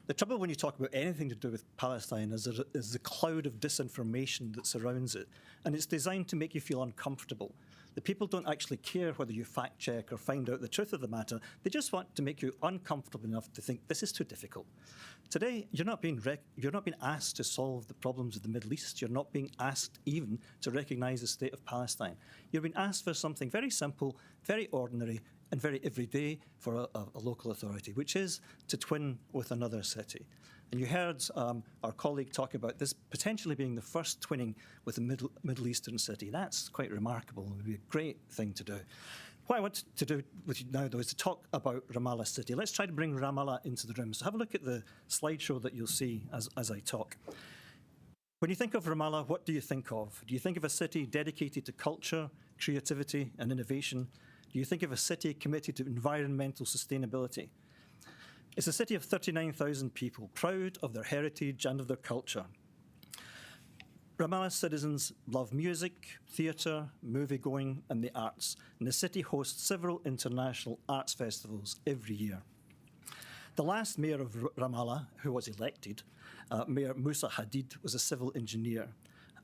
The trouble when you talk about anything to do with Palestine is the cloud of disinformation that surrounds it, and it's designed to make you feel uncomfortable. The people don't actually care whether you fact check or find out the truth of the matter. They just want to make you uncomfortable enough to think this is too difficult. Today, you're not being asked to solve the problems of the Middle East. You're not being asked even to recognise the state of Palestine. You're being asked for something very simple, very ordinary, and very everyday for a local authority, which is to twin with another city. And you heard our colleague talk about this potentially being the first twinning with a Middle Eastern city. That's quite remarkable. It would be a great thing to do. What I want to do with you now, though, is to talk about Ramallah City. Let's try to bring Ramallah into the room. So have a look at the slideshow that you'll see as I talk. When you think of Ramallah, what do you think of? Do you think of a city dedicated to culture, creativity, and innovation? Do you think of a city committed to environmental sustainability? It's a city of 39,000 people, proud of their heritage and of their culture. Ramallah citizens love music, theatre, movie-going and the arts, and the city hosts several international arts festivals every year. The last mayor of Ramallah, who was elected, Mayor Musa Hadid, was a civil engineer.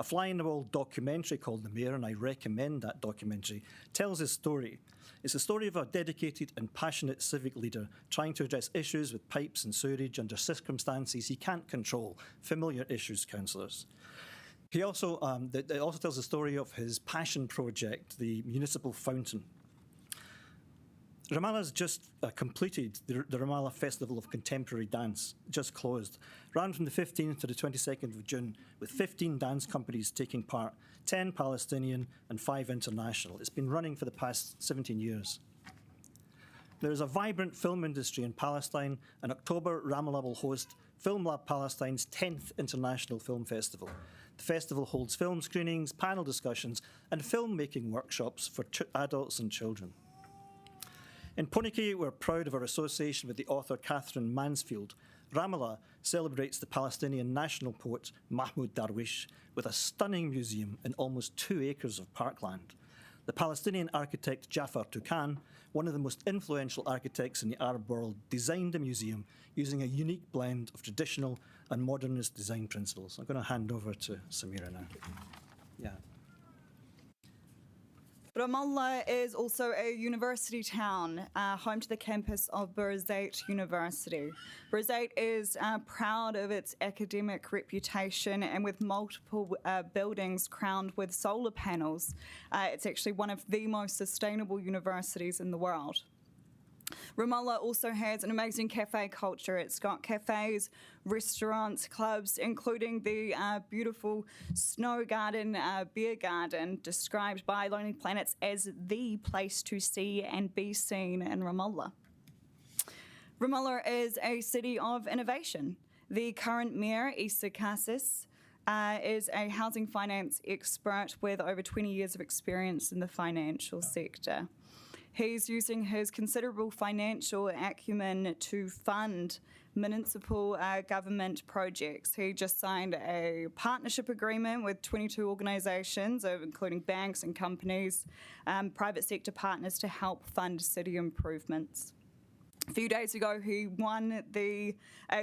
A fly-in-the-wall documentary called The Mayor, and I recommend that documentary, tells his story. It's a story of a dedicated and passionate civic leader trying to address issues with pipes and sewerage under circumstances he can't control, familiar issues, councillors. He also, it also tells the story of his passion project, the municipal fountain. Ramallah's just completed the Ramallah Festival of Contemporary Dance, just closed, ran from the 15th to the 22nd of June, with 15 dance companies taking part, 10 Palestinian and 5 international. It's been running for the past 17 years. There is a vibrant film industry in Palestine. In October, Ramallah will host Film Lab Palestine's 10th International Film Festival. The festival holds film screenings, panel discussions, and filmmaking workshops for adults and children. In Pōneke, we're proud of our association with the author Catherine Mansfield. Ramallah celebrates the Palestinian national poet Mahmoud Darwish with a stunning museum in almost 2 acres of parkland. The Palestinian architect Jafar Tukan, one of the most influential architects in the Arab world, designed a museum using a unique blend of traditional and modernist design principles. I'm going to hand over to Samira now. Yeah. Ramallah is also a university town, home to the campus of Birzeit University. Birzeit is proud of its academic reputation, and with multiple buildings crowned with solar panels, it's actually one of the most sustainable universities in the world. Ramallah also has an amazing cafe culture. It's got cafes, restaurants, clubs, including the beautiful Snow Garden beer garden, described by Lonely Planets as the place to see and be seen in Ramallah. Ramallah is a city of innovation. The current mayor, Issa Kassis, is a housing finance expert with over 20 years of experience in the financial sector. He's using his considerable financial acumen to fund municipal government projects. He just signed a partnership agreement with 22 organisations, including banks and companies, private sector partners, to help fund city improvements. A few days ago, he won the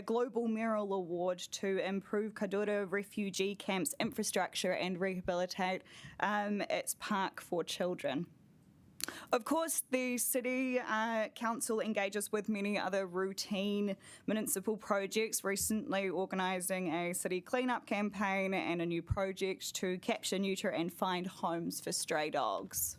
Global Mural Award to improve Kadura refugee camp's infrastructure and rehabilitate its park for children. Of course, the City Council engages with many other routine municipal projects, recently organising a city cleanup campaign and a new project to capture, neuter and find homes for stray dogs.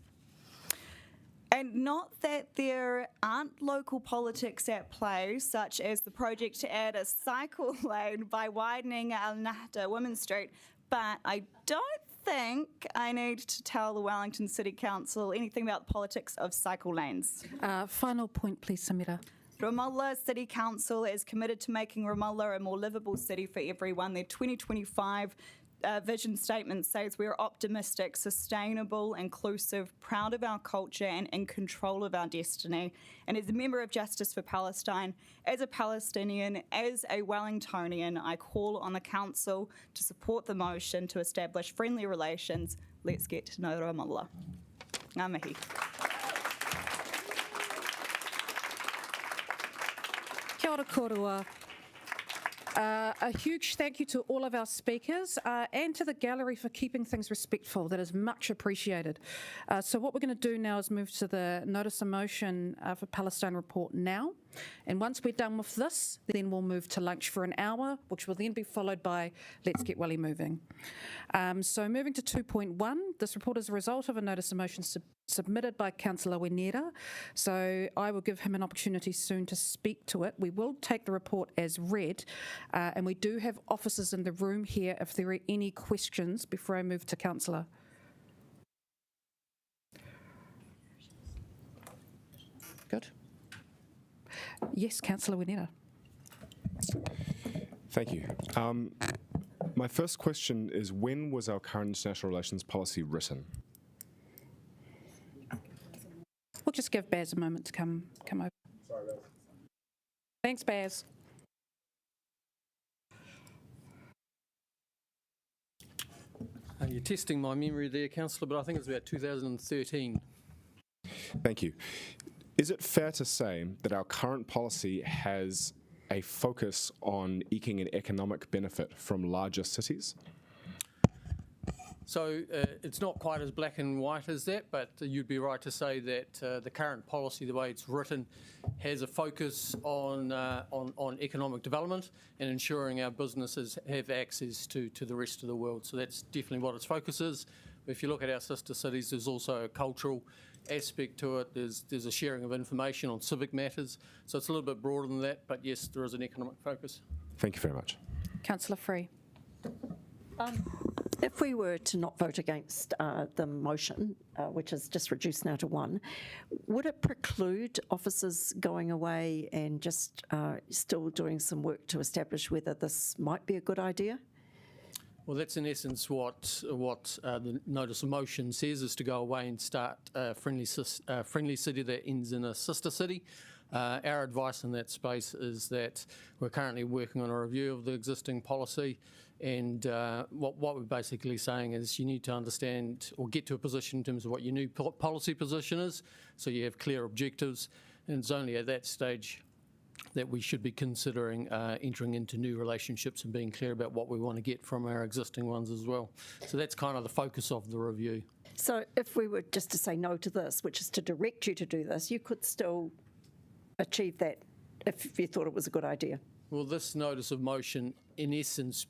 And not that there aren't local politics at play, such as the project to add a cycle lane by widening Al Nahda Women's Street, but I don't think I need to tell the Wellington City Council anything about the politics of cycle lanes. Final point, please, Samira. Ramallah City Council is committed to making Ramallah a more livable city for everyone. Their 2025 vision statement says we are optimistic, sustainable, inclusive, proud of our culture and in control of our destiny. And as a member of Justice for Palestine, as a Palestinian, as a Wellingtonian, I call on the Council to support the motion to establish friendly relations. Let's get to know Ramallah. Ngā mihi. Kia ora kōrua. A huge thank you to all of our speakers and to the gallery for keeping things respectful. That is much appreciated. So what we're going to do now is move to the notice of motion for Palestine report now. And once we're done with this, then we'll move to lunch for an hour, which will then be followed by Let's Get Welly Moving. So moving to 2.1, this report is a result of a notice of motion submitted by Councillor Wenera. So I will give him an opportunity soon to speak to it. We will take the report as read, and we do have officers in the room here if there are any questions before I move to Councillor. Good. Yes, Councillor Wenera. Thank you. My first question is, when was our current international relations policy written? We'll just give Baz a moment to come over. Sorry, Baz. Thanks, Baz. You're testing my memory there, Councillor, but I think it's about 2013. Thank you. Is it fair to say that our current policy has a focus on eking an economic benefit from larger cities? So it's not quite as black and white as that, but you'd be right to say that the current policy, the way it's written, has a focus on economic development and ensuring our businesses have access to the rest of the world. So that's definitely what its focus is. But if you look at our sister cities, there's also a cultural aspect to it. There's a sharing of information on civic matters. So it's a little bit broader than that, but yes, there is an economic focus. Thank you very much. Councillor Free. If we were to not vote against the motion, which is just reduced now to 1, would it preclude officers going away and just still doing some work to establish whether this might be a good idea? Well, that's in essence what the notice of motion says, is to go away and start a friendly city that ends in a sister city. Our advice in that space is that we're currently working on a review of the existing policy, and what we're basically saying is you need to understand or get to a position in terms of what your new policy position is, so you have clear objectives, and it's only at that stage that we should be considering entering into new relationships and being clear about what we want to get from our existing ones as well. So that's kind of the focus of the review. So if we were just to say no to this, which is to direct you to do this, you could still achieve that if you thought it was a good idea? Well, this notice of motion, in essence,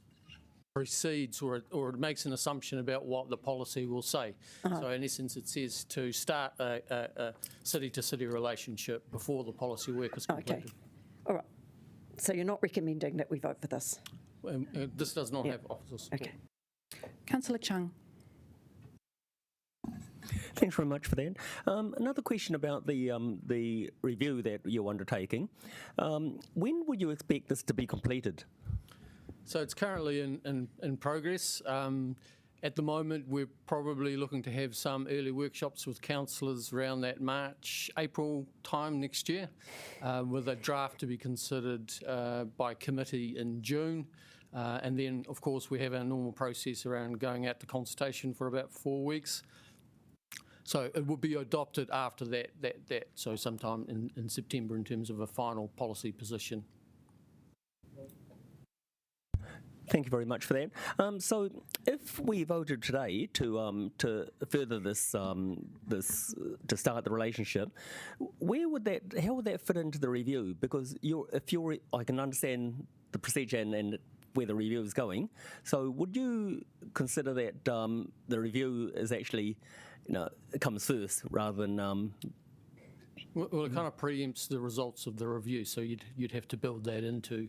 precedes or it makes an assumption about what the policy will say. So in essence, it says to start a city-to-city relationship before the policy work is completed. Okay. All right. So you're not recommending that we vote for this? This does not have officers. Okay. Councillor Chung. Thanks very much for that. Another question about the review that you're undertaking. When would you expect this to be completed? So it's currently in progress. At the moment, we're probably looking to have some early workshops with councillors around that March, April time next year, with a draft to be considered by committee in June. And then, of course, we have our normal process around going out to consultation for about 4 weeks. So it will be adopted after that, so sometime in September in terms of a final policy position. Thank you very much for that. So, if we voted today to further this to start the relationship, how would that fit into the review? Because I can understand the procedure and where the review is going. So, would you consider that the review is actually, comes first rather than? Well, it kind of preempts the results of the review, so you'd have to build that into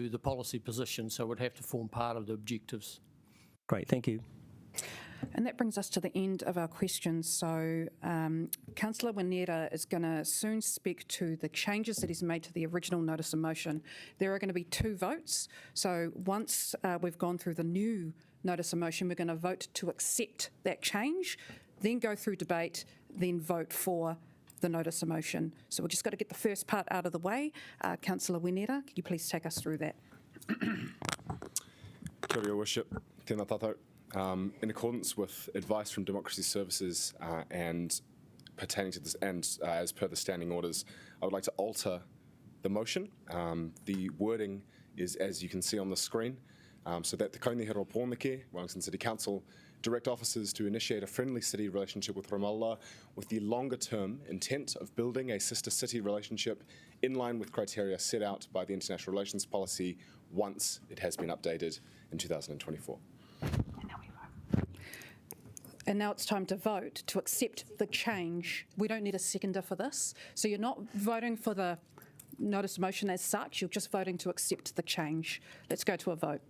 the policy position, so it would have to form part of the objectives. Great, thank you. And that brings us to the end of our questions. So Councillor Winera is going to soon speak to the changes that he's made to the original notice of motion. There are going to be 2 votes. So once we've gone through the new notice of motion, we're going to vote to accept that change, then go through debate, then vote for the notice of motion. So we've just got to get the first part out of the way. Councillor Winera, can you please take us through that? Kia ora, Your Worship. Tēnā tātou. In accordance with advice from Democracy Services and pertaining to this, and as per the standing orders, I would like to alter the motion. The wording is as you can see on the screen, so that the Kaunihera o Pōneke, Wellington City Council, direct officers to initiate a friendly city relationship with Ramallah with the longer-term intent of building a sister city relationship in line with criteria set out by the International Relations Policy once it has been updated in 2024. And now it's time to vote to accept the change. We don't need a seconder for this. So you're not voting for the notice of motion as such, you're just voting to accept the change. Let's go to a vote.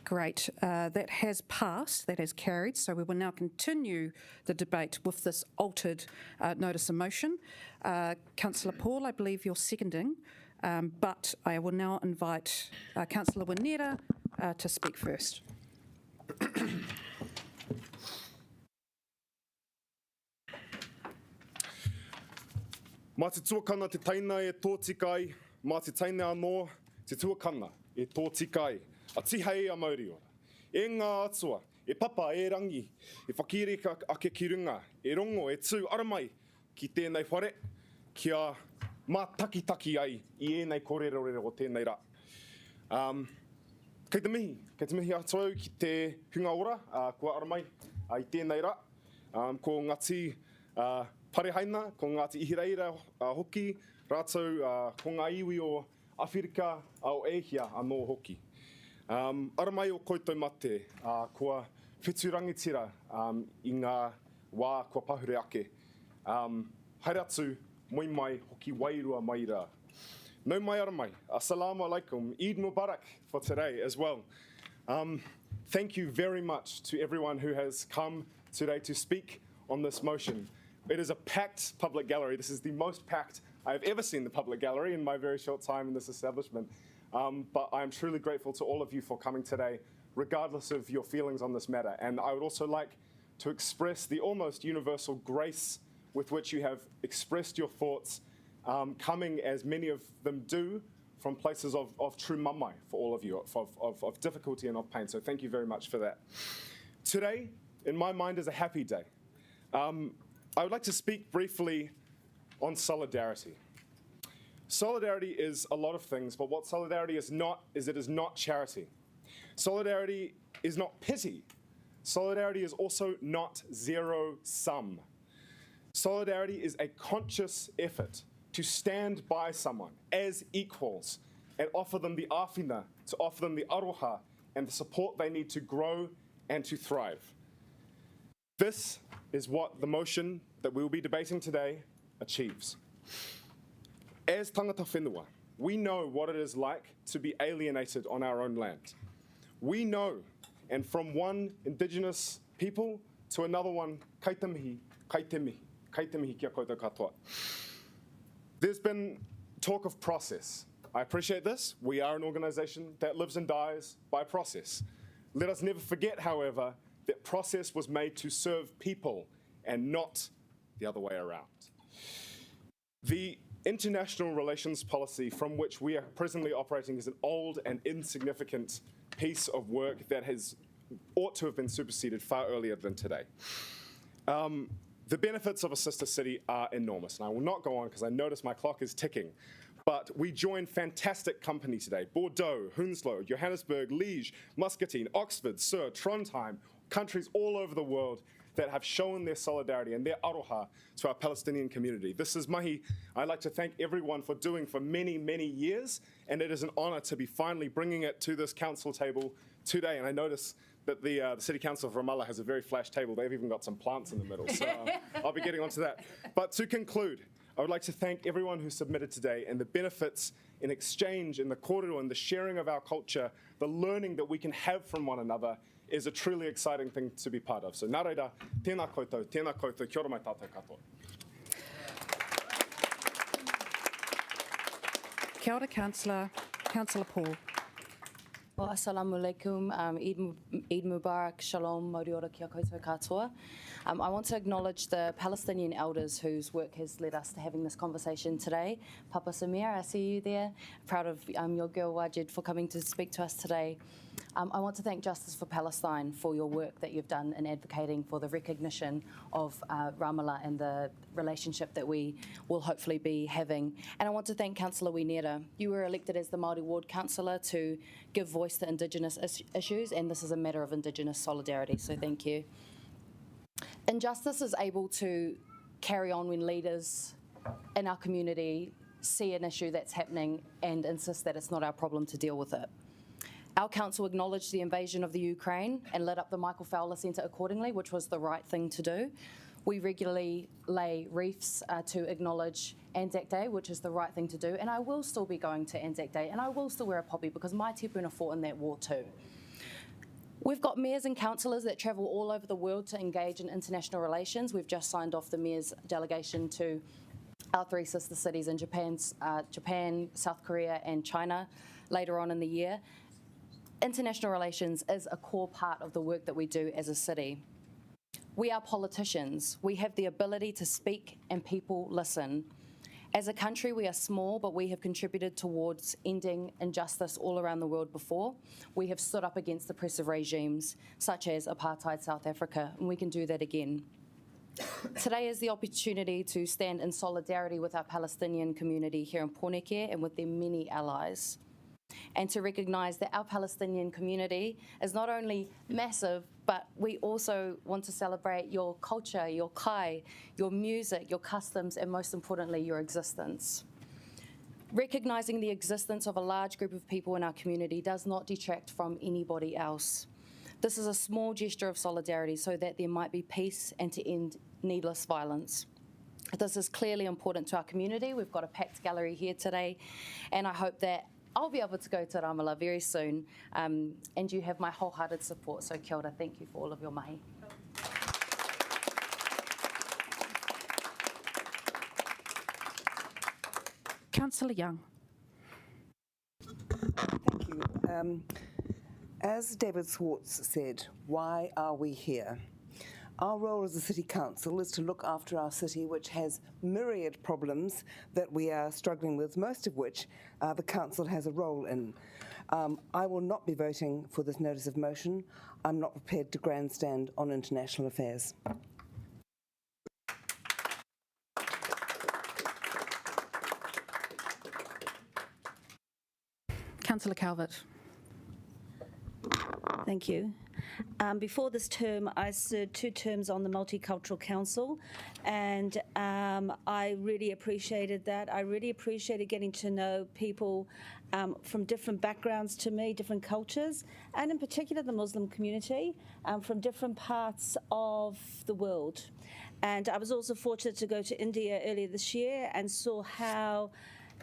Great. That has passed, that has carried, so we will now continue the debate with this altered notice of motion. Councillor Paul, I believe you're seconding, but I will now invite Councillor Winera to speak first. Mā te tuakana te taina e tōtikai, mā te taina anō te tuakana e tōtikai. A tihei a Māori ora. E ngā atua, e papa e rangi, e whakiri ake ki runga, e rongo e tū aramai ki tēnei whare, kia mā taki ai I ēnei kōrero o tēnei rā. Kei te mihi atou ki te hunga ora, kua aramai I tēnei rā, ko Ngāti Parehaina, ko Ngāti Ihireira hoki, rātou ko ngā iwi o Awhirika au Ehia anō hoki. Aramai o koutou mate, kua whiturangitira I ngā wā kua pahure ake. Haere atu, moi mai, hoki wairua mai rā. Nau mai aramai, assalamu alaikum, Eid Mubarak for today as well. Thank you very much to everyone who has come today to speak on this motion. It is a packed public gallery. This is the most packed I've ever seen the public gallery in my very short time in this establishment. But I am truly grateful to all of you for coming today, regardless of your feelings on this matter. And I would also like to express the almost universal grace with which you have expressed your thoughts, coming as many of them do from places of true mamai for all of you, of difficulty and of pain. So thank you very much for that. Today, in my mind, is a happy day. I would like to speak briefly on solidarity. Solidarity is a lot of things, but what solidarity is not is it is not charity. Solidarity is not pity. Solidarity is also not zero-sum. Solidarity is a conscious effort to stand by someone as equals and offer them the āwhina, to offer them the aroha and the support they need to grow and to thrive. This is what the motion that we will be debating today achieves. As tangata whenua, we know what it is like to be alienated on our own land. We know and from one Indigenous people to another one, kaitamihi, kaitemihi, kaitemihi kia koutou katoa. There's been talk of process. I appreciate this. We are an organisation that lives and dies by process. Let us never forget, however, that process was made to serve people and not the other way around. The international relations policy from which we are presently operating is an old and insignificant piece of work that ought to have been superseded far earlier than today. The benefits of a sister city are enormous, and I will not go on because I notice my clock is ticking. But we join fantastic company today: Bordeaux, Hounslow, Johannesburg, Liège, Muscatine, Oxford, Sur, Trondheim, countries all over the world that have shown their solidarity and their aroha to our Palestinian community. This is mahi I'd like to thank everyone for doing for many, many years, and it is an honour to be finally bringing it to this council table today. And I notice that the City Council of Ramallah has a very flash table. They've even got some plants in the middle, so I'll be getting onto that. But to conclude, I would like to thank everyone who submitted today, and the benefits in exchange, in the kōrero, and the sharing of our culture, the learning that we can have from one another is a truly exciting thing to be part of. So nā reira, tēnā koutou, kia ora mai tātou katoa. Kia ora, Councillor Paul. Well, assalamu alaikum, Eid Mubarak, Shalom, Mauri ora kia koutou katoa. I want to acknowledge the Palestinian elders whose work has led us to having this conversation today. Papa Samir, I see you there. Proud of your girl Wajid for coming to speak to us today. I want to thank Justice for Palestine for your work that you've done in advocating for the recognition of Ramallah and the relationship that we will hopefully be having. And I want to thank Councillor Winera. You were elected as the Māori Ward Councillor to give voice to Indigenous issues, and this is a matter of Indigenous solidarity, so thank you. Injustice is able to carry on when leaders in our community see an issue that's happening and insist that it's not our problem to deal with it. Our council acknowledged the invasion of the Ukraine and lit up the Michael Fowler Centre accordingly, which was the right thing to do. We regularly lay wreaths to acknowledge Anzac Day, which is the right thing to do, and I will still be going to Anzac Day, and I will still wear a poppy because my tepuna fought in that war too. We've got mayors and councillors that travel all over the world to engage in international relations. We've just signed off the mayor's delegation to our three sister cities in Japan, South Korea and China later on in the year. International relations is a core part of the work that we do as a city. We are politicians. We have the ability to speak and people listen. As a country, we are small, but we have contributed towards ending injustice all around the world before. We have stood up against oppressive regimes, such as apartheid South Africa, and we can do that again. Today is the opportunity to stand in solidarity with our Palestinian community here in Pōneke and with their many allies, and to recognise that our Palestinian community is not only massive, but we also want to celebrate your culture, your kai, your music, your customs, and most importantly, your existence. Recognising the existence of a large group of people in our community does not detract from anybody else. This is a small gesture of solidarity so that there might be peace and to end needless violence. This is clearly important to our community. We've got a packed gallery here today, and I hope that I'll be able to go to Ramallah very soon, and you have my wholehearted support, so kia ora, thank you for all of your mahi. Councillor Young. Thank you. As David Swartz said, why are we here? Our role as a City Council is to look after our city, which has myriad problems that we are struggling with, most of which the Council has a role in. I will not be voting for this notice of motion. I'm not prepared to grandstand on international affairs. Councillor Calvert. Thank you. Before this term, I served 2 terms on the Multicultural Council, and I really appreciated that. I really appreciated getting to know people from different backgrounds to me, different cultures, and in particular the Muslim community from different parts of the world. And I was also fortunate to go to India earlier this year and saw how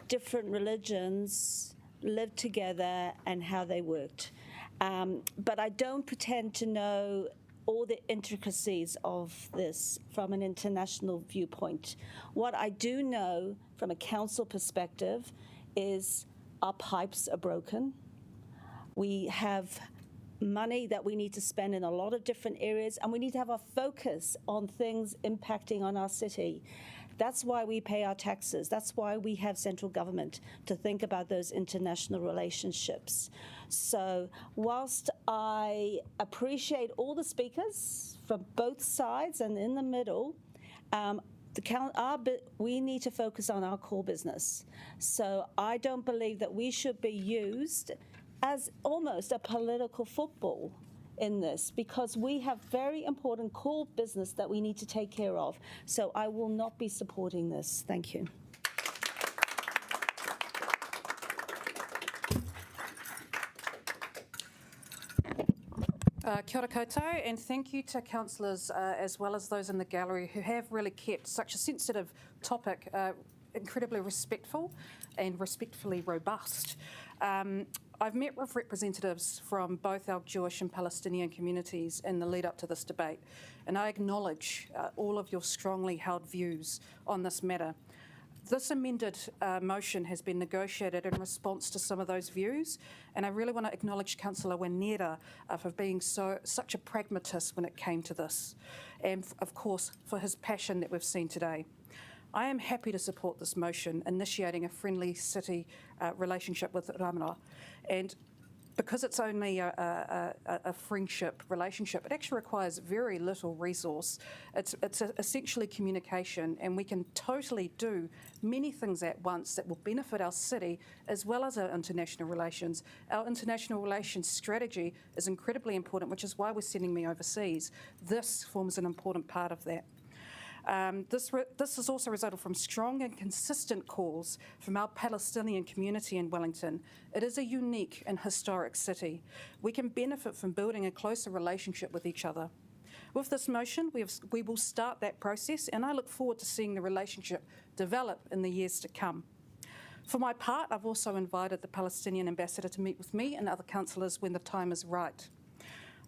different religions lived together and how they worked. But I don't pretend to know all the intricacies of this from an international viewpoint. What I do know from a council perspective is our pipes are broken. We have money that we need to spend in a lot of different areas, and we need to have a focus on things impacting on our city. That's why we pay our taxes. That's why we have central government to think about those international relationships. So whilst I appreciate all the speakers from both sides and in the middle, we need to focus on our core business. So I don't believe that we should be used as almost a political football in this, because we have very important core business that we need to take care of. So I will not be supporting this. Thank you. Kia ora koutou, and thank you to councillors as well as those in the gallery who have really kept such a sensitive topic incredibly respectful and respectfully robust. I've met with representatives from both our Jewish and Palestinian communities in the lead up to this debate, and I acknowledge all of your strongly held views on this matter. This amended motion has been negotiated in response to some of those views, and I really want to acknowledge Councillor Wanera for being such a pragmatist when it came to this, and of course for his passion that we've seen today. I am happy to support this motion initiating a friendly city relationship with Ramana, and because it's only a friendship relationship, it actually requires very little resource. It's essentially communication, and we can totally do many things at once that will benefit our city as well as our international relations. Our international relations strategy is incredibly important, which is why we're sending me overseas. This forms an important part of that. This has also resulted from strong and consistent calls from our Palestinian community in Wellington. It is a unique and historic city. We can benefit from building a closer relationship with each other. With this motion, we will start that process, and I look forward to seeing the relationship develop in the years to come. For my part, I've also invited the Palestinian ambassador to meet with me and other councillors when the time is right.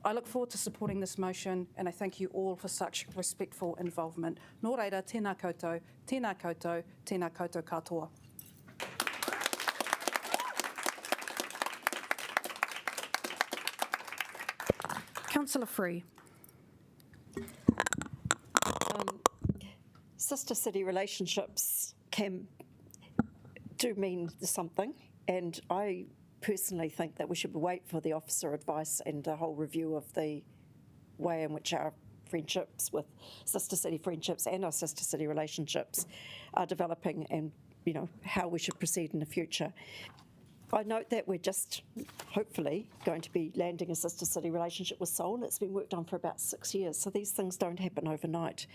I look forward to supporting this motion, and I thank you all for such respectful involvement. Nō reira, tēnā koutou, tēnā koutou, tēnā koutou katoa. Councillor Free. Sister city relationships do mean something, and I personally think that we should wait for the officer advice and a whole review of the way in which our friendships with sister city friendships and our sister city relationships are developing, and how we should proceed in the future. I note that we're just hopefully going to be landing a sister city relationship with Seoul. It's been worked on for about 6 years, so these things don't happen overnight.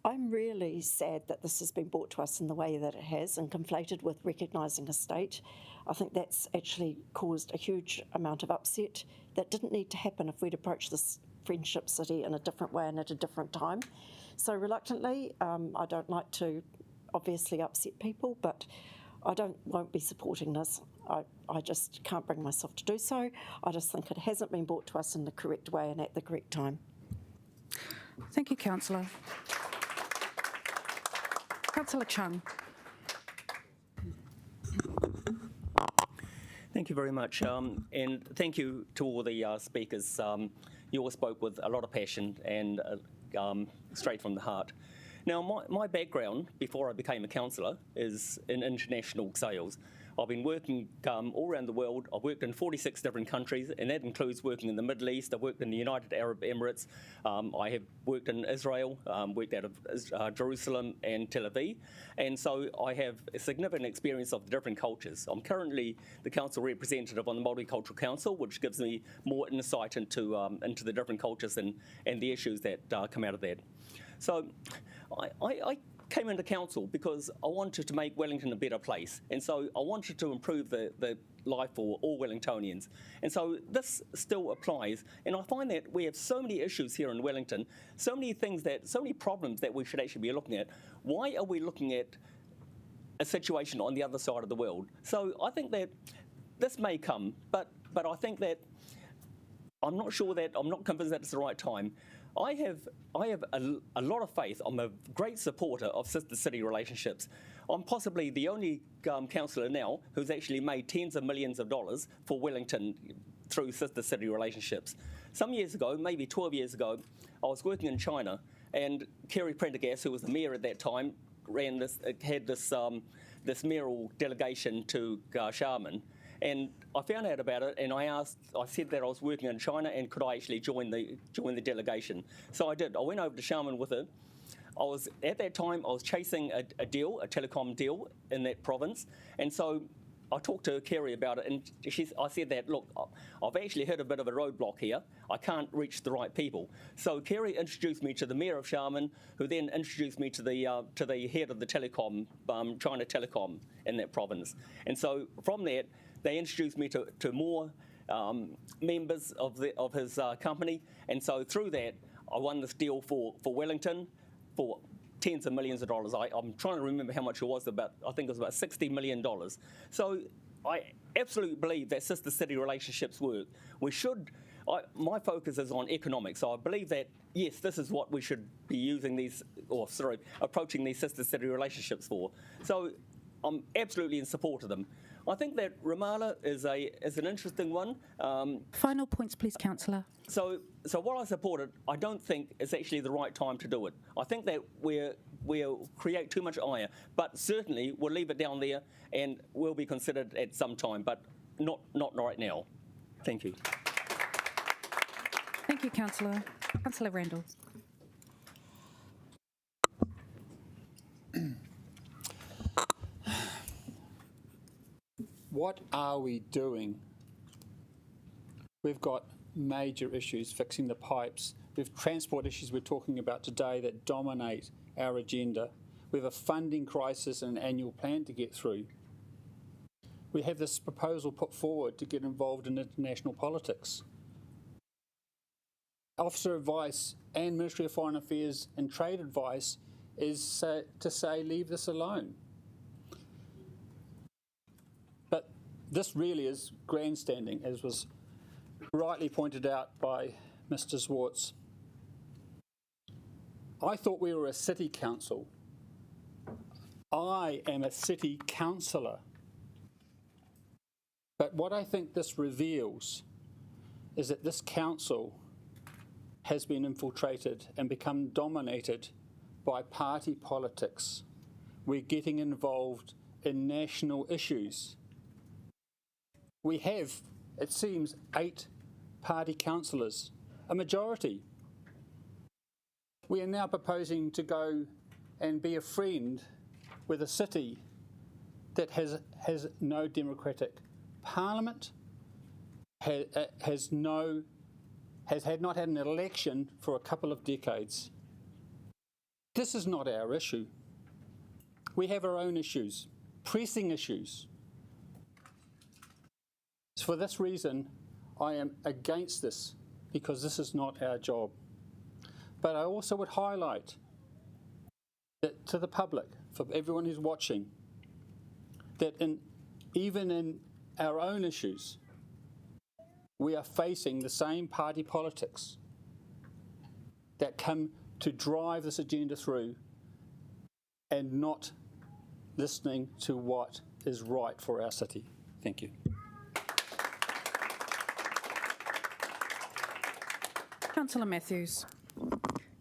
I'm really sad that this has been brought to us in the way that it has and conflated with recognising a state. I think that's actually caused a huge amount of upset that didn't need to happen if we'd approached this friendship city in a different way and at a different time. So reluctantly, I don't like to obviously upset people, but I won't be supporting this. I just can't bring myself to do so. I just think it hasn't been brought to us in the correct way and at the correct time. Thank you, Councillor. Councillor Chung. Thank you very much, and thank you to all the speakers. You all spoke with a lot of passion and straight from the heart. Now, my background before I became a councillor is in international sales. I've been working all around the world. I've worked in 46 different countries, and that includes working in the Middle East. I've worked in the United Arab Emirates. I have worked in Israel, worked out of Jerusalem and Tel Aviv. And so I have a significant experience of the different cultures. I'm currently the council representative on the Multicultural Council, which gives me more insight into the different cultures and the issues that come out of that. So I came into council because I wanted to make Wellington a better place, and so I wanted to improve the life for all Wellingtonians, and so this still applies. And I find that we have so many issues here in Wellington, so many problems that we should actually be looking at. Why are we looking at a situation on the other side of the world? So I think that this may come, but I think that I'm not convinced that it's the right time. I have a lot of faith. I'm a great supporter of sister city relationships. I'm possibly the only councillor now who's actually made tens of millions of dollars for Wellington through sister city relationships. Some years ago, maybe 12 years ago, I was working in China, and Kerry Prendergast, who was the mayor at that time, had this mayoral delegation to Xiamen. And I found out about it, and I said that I was working in China, and could I actually join the delegation? So I did. I went over to Xiamen with it. At that time, I was chasing a telecom deal in that province, and so I talked to Kerry about it, and I said that, look, I've actually hit a bit of a roadblock here. I can't reach the right people. So Kerry introduced me to the mayor of Xiamen, who then introduced me to the head of the telecom, China Telecom in that province. And so from that, they introduced me to more members of his company, and so through that, I won this deal for Wellington for tens of millions of dollars. I'm trying to remember how much it was, I think it was about $60 million. So I absolutely believe that sister city relationships work. My focus is on economics, so I believe that, yes, this is what we should be using approaching these sister city relationships for. So I'm absolutely in support of them. I think that Ramallah is an interesting one. Final points, please, Councillor. So while I support it, I don't think it's actually the right time to do it. I think that we'll create too much ire, but certainly we'll leave it down there and will be considered at some time, but not right now. Thank you. Thank you, Councillor. Councillor Randall. What are we doing? We've got major issues fixing the pipes. We have transport issues we're talking about today that dominate our agenda. We have a funding crisis and an annual plan to get through. We have this proposal put forward to get involved in international politics. Officer advice and Ministry of Foreign Affairs and Trade advice is to say, leave this alone. But this really is grandstanding, as was rightly pointed out by Mr. Zwarts. I thought we were a city council. I am a city councillor. But what I think this reveals is that this council has been infiltrated and become dominated by party politics. We're getting involved in national issues. We have, it seems, 8 party councillors, a majority. We are now proposing to go and be a friend with a city that has no democratic parliament, has not had an election for a couple of decades. This is not our issue. We have our own issues, pressing issues. For this reason, I am against this, because this is not our job. But I also would highlight that to the public, for everyone who's watching, that even in our own issues, we are facing the same party politics that come to drive this agenda through and not listening to what is right for our city. Thank you. Councillor Matthews.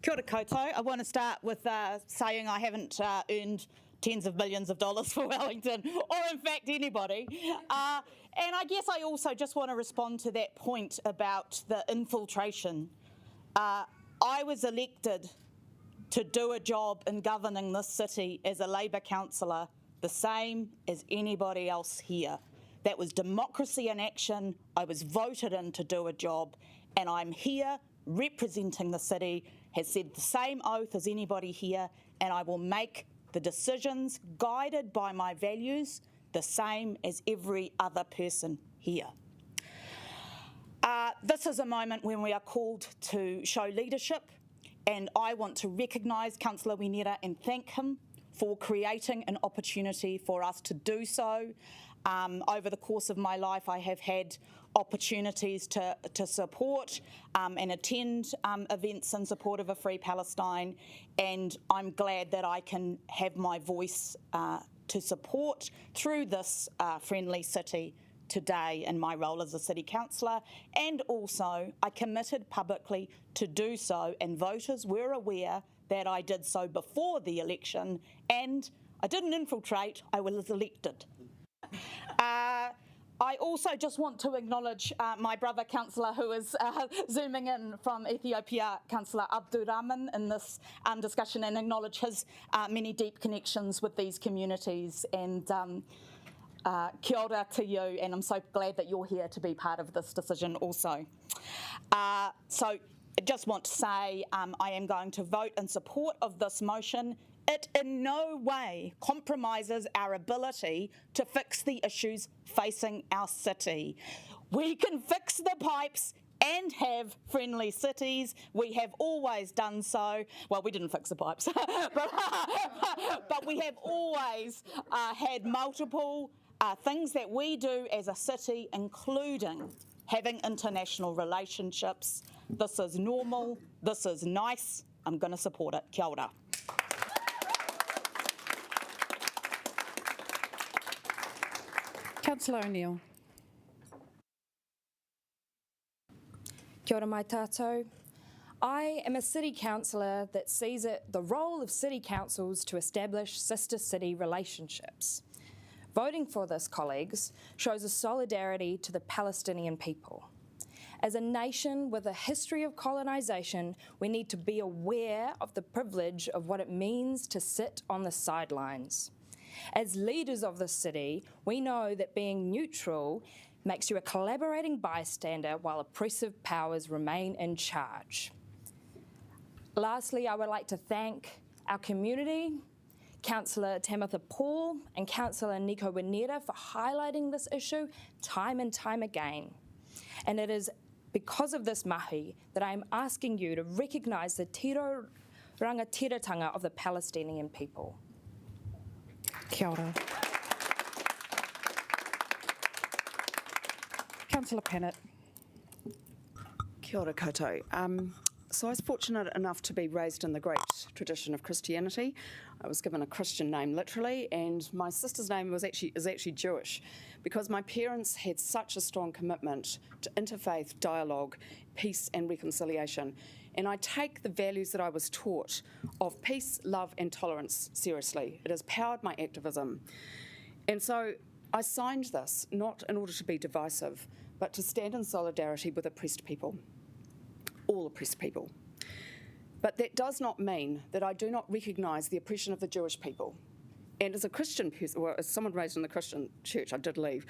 Kia ora koutou. I want to start with saying I haven't earned tens of millions of dollars for Wellington, or in fact anybody. And I guess I also just want to respond to that point about the infiltration. I was elected to do a job in governing this city as a Labour councillor, the same as anybody else here. That was democracy in action. I was voted in to do a job, and I'm here representing the city, has said the same oath as anybody here, and I will make the decisions guided by my values the same as every other person here. This is a moment when we are called to show leadership, and I want to recognise Councillor Winiara and thank him for creating an opportunity for us to do so. Over the course of my life, I have had opportunities to support and attend events in support of a free Palestine, and I'm glad that I can have my voice to support through this friendly city today in my role as a city councillor, and also I committed publicly to do so, and voters were aware that I did so before the election, and I didn't infiltrate, I was elected. I also just want to acknowledge my brother councillor who is zooming in from Ethiopia, Councillor Abdurrahman, in this discussion, and acknowledge his many deep connections with these communities. And kia ora to you, and I'm so glad that you're here to be part of this decision also. So I just want to say I am going to vote in support of this motion. It in no way compromises our ability to fix the issues facing our city. We can fix the pipes and have friendly cities. We have always done so. Well, we didn't fix the pipes, but we have always had multiple things that we do as a city, including having international relationships. This is normal. This is nice. I'm going to support it. Kia ora. Councillor O'Neill. Kia ora mai tātou. I am a city councillor that sees it the role of city councils to establish sister city relationships. Voting for this, colleagues, shows a solidarity to the Palestinian people. As a nation with a history of colonisation, we need to be aware of the privilege of what it means to sit on the sidelines. As leaders of the city, we know that being neutral makes you a collaborating bystander while oppressive powers remain in charge. Lastly, I would like to thank our community, Councillor Tamitha Paul and Councillor Nico Winera for highlighting this issue time and time again. And it is because of this mahi that I am asking you to recognise the tiro rangatiratanga of the Palestinian people. Kia ora. Councillor Pennant. Kia ora koutou. So I was fortunate enough to be raised in the great tradition of Christianity. I was given a Christian name literally, and my sister's name is actually Jewish, because my parents had such a strong commitment to interfaith dialogue, peace and reconciliation. And I take the values that I was taught of peace, love and tolerance seriously. It has powered my activism. And so I signed this, not in order to be divisive, but to stand in solidarity with oppressed people, all oppressed people. But that does not mean that I do not recognise the oppression of the Jewish people. And as a Christian person, well, as someone raised in the Christian church, I did leave,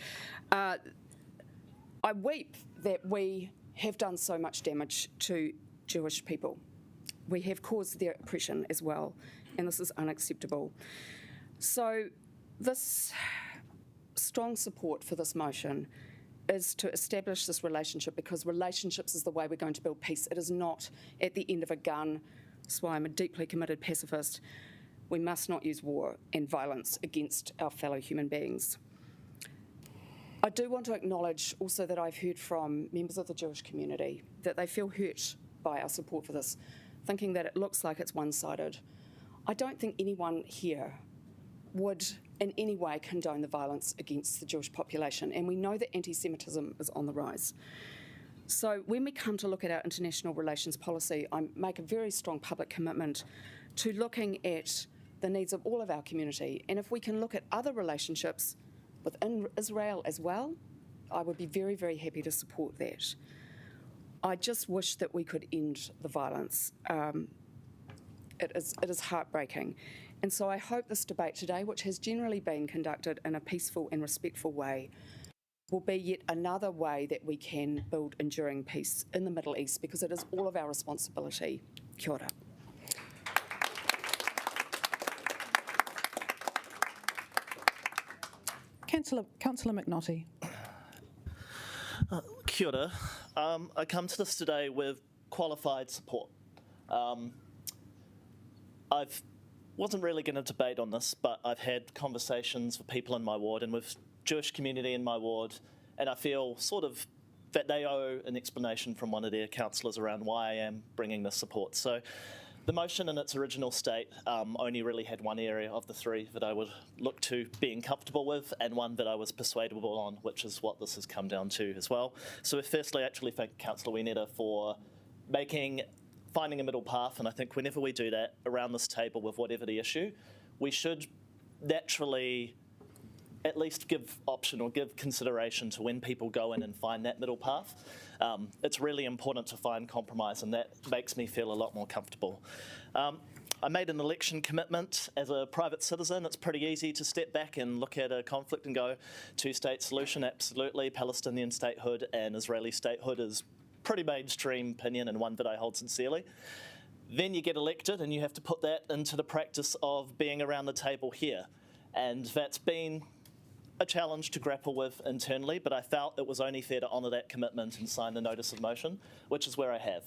I weep that we have done so much damage to Jewish people. We have caused their oppression as well, and this is unacceptable. So this strong support for this motion is to establish this relationship, because relationships is the way we're going to build peace. It is not at the end of a gun. That's why I'm a deeply committed pacifist. We must not use war and violence against our fellow human beings. I do want to acknowledge also that I've heard from members of the Jewish community that they feel hurt by our support for this, thinking that it looks like it's one-sided. I don't think anyone here would in any way condone the violence against the Jewish population, and we know that anti-Semitism is on the rise. So when we come to look at our international relations policy, I make a very strong public commitment to looking at the needs of all of our community, and if we can look at other relationships within Israel as well, I would be very, very happy to support that. I just wish that we could end the violence. It is heartbreaking. And so I hope this debate today, which has generally been conducted in a peaceful and respectful way, will be yet another way that we can build enduring peace in the Middle East, because it is all of our responsibility. Kia ora. Councillor McNaughty. Kia ora. I come to this today with qualified support. Wasn't really going to debate on this, but I've had conversations with people in my ward, and we've Jewish community in my ward, and I feel sort of that they owe an explanation from one of their councillors around why I am bringing this support. So the motion in its original state only really had one area of the three that I would look to being comfortable with, and one that I was persuadable on, which is what this has come down to as well. So firstly, I actually thank Councillor Wellington for finding a middle path, and I think whenever we do that around this table with whatever the issue, we should naturally at least give option or give consideration to when people go in and find that middle path. It's really important to find compromise, and that makes me feel a lot more comfortable. I made an election commitment as a private citizen. It's pretty easy to step back and look at a conflict and go, two-state solution, absolutely. Palestinian statehood and Israeli statehood is pretty mainstream opinion, and one that I hold sincerely. Then you get elected and you have to put that into the practice of being around the table here. And that's been a challenge to grapple with internally, but I felt it was only fair to honour that commitment and sign the notice of motion, which is where I have.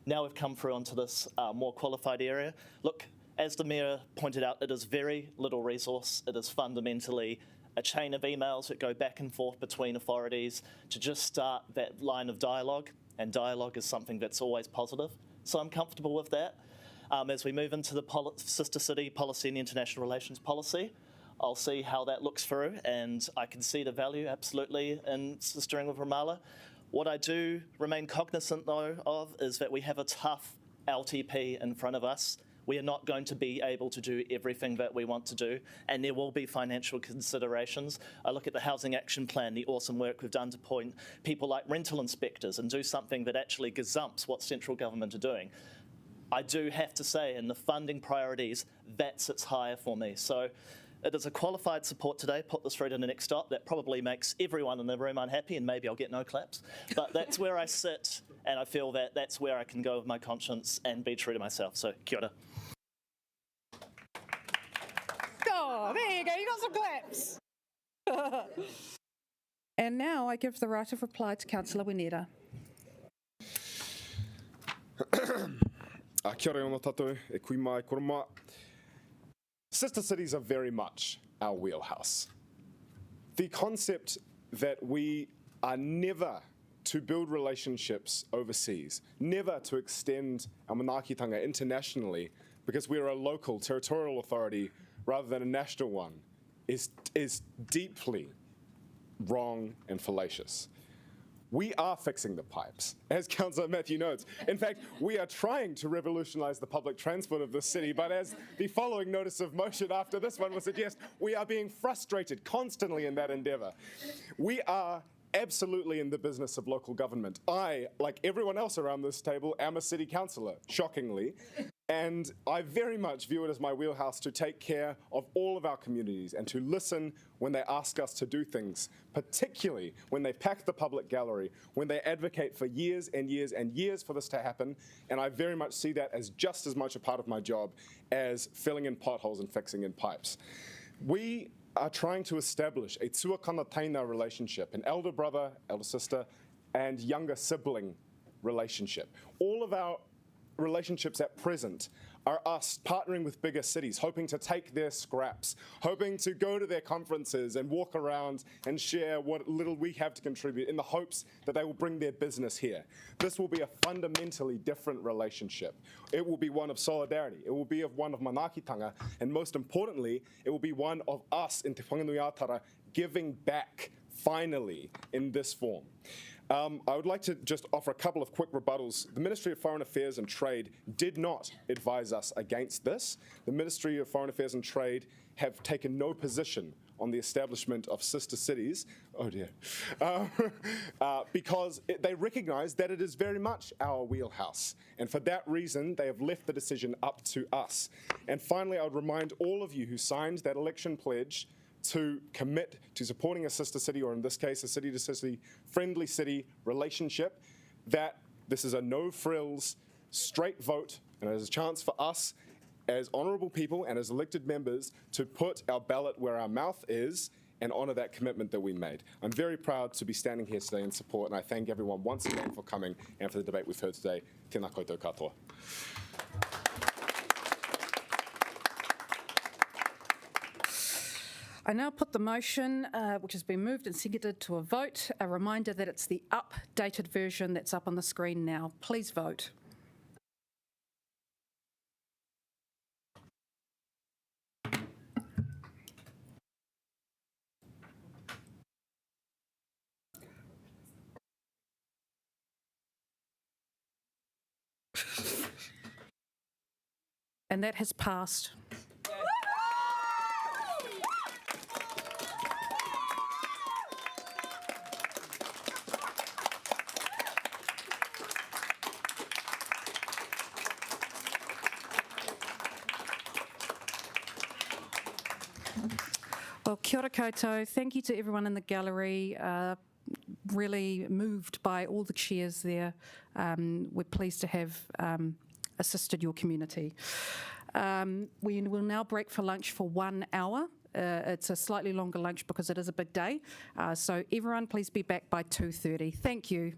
Now we've come through onto this more qualified area. Look, as the Mayor pointed out, it is very little resource. It is fundamentally a chain of emails that go back and forth between authorities to just start that line of dialogue, and dialogue is something that's always positive. So I'm comfortable with that. As we move into the sister city policy and international relations policy, I'll see how that looks through, and I can see the value absolutely in sistering with Ramallah. What I do remain cognizant though of is that we have a tough LTP in front of us. We are not going to be able to do everything that we want to do, and there will be financial considerations. I look at the Housing Action Plan, the awesome work we've done to point people like rental inspectors and do something that actually gazumps what central government are doing. I do have to say, in the funding priorities, that sits higher for me. So it is a qualified support today. Put this through to the next stop. That probably makes everyone in the room unhappy, and maybe I'll get no claps. But that's where I sit, and I feel that that's where I can go with my conscience and be true to myself. So, kia ora. Oh, there you go. You got some claps. And now I give the right of reply to Councillor Wellington. Kia ora ona tātou, e kui mai koroma. Sister cities are very much our wheelhouse. The concept that we are never to build relationships overseas, never to extend our manaakitanga internationally because we're a local territorial authority rather than a national one, is deeply wrong and fallacious. We are fixing the pipes, as Councillor Matthew notes. In fact, we are trying to revolutionise the public transport of this city, but as the following notice of motion after this one will suggest, we are being frustrated constantly in that endeavour. We are absolutely in the business of local government. I, like everyone else around this table, am a city councillor, shockingly, and I very much view it as my wheelhouse to take care of all of our communities and to listen when they ask us to do things, particularly when they pack the public gallery, when they advocate for years and years and years for this to happen, and I very much see that as just as much a part of my job as filling in potholes and fixing in pipes. We are trying to establish a tuakana taina relationship, an elder brother, elder sister, and younger sibling relationship. All of our relationships at present are us partnering with bigger cities, hoping to take their scraps, hoping to go to their conferences and walk around and share what little we have to contribute in the hopes that they will bring their business here. This will be a fundamentally different relationship. It will be one of solidarity. It will be one of manaakitanga, and most importantly, it will be one of us in Te Whanganui-a-Tara giving back finally in this form. I would like to just offer a couple of quick rebuttals. The Ministry of Foreign Affairs and Trade did not advise us against this. The Ministry of Foreign Affairs and Trade have taken no position on the establishment of sister cities, oh dear, because they recognise that it is very much our wheelhouse. And for that reason, they have left the decision up to us. And finally, I would remind all of you who signed that election pledge to commit to supporting a sister city, or in this case, a city-to-city friendly city relationship, that this is a no-frills, straight vote, and it is a chance for us as honourable people and as elected members to put our ballot where our mouth is and honour that commitment that we made. I'm very proud to be standing here today in support, and I thank everyone once again for coming and for the debate we've heard today. Tēnā koutou katoa. I now put the motion, which has been moved and seconded, to a vote. A reminder that it's the updated version that's up on the screen now. Please vote. And that has passed. Well, kia ora koutou. Thank you to everyone in the gallery. Really moved by all the cheers there. We're pleased to have assisted your community. We will now break for lunch for 1 hour. It's a slightly longer lunch because it is a big day. So everyone, please be back by 2:30. Thank you.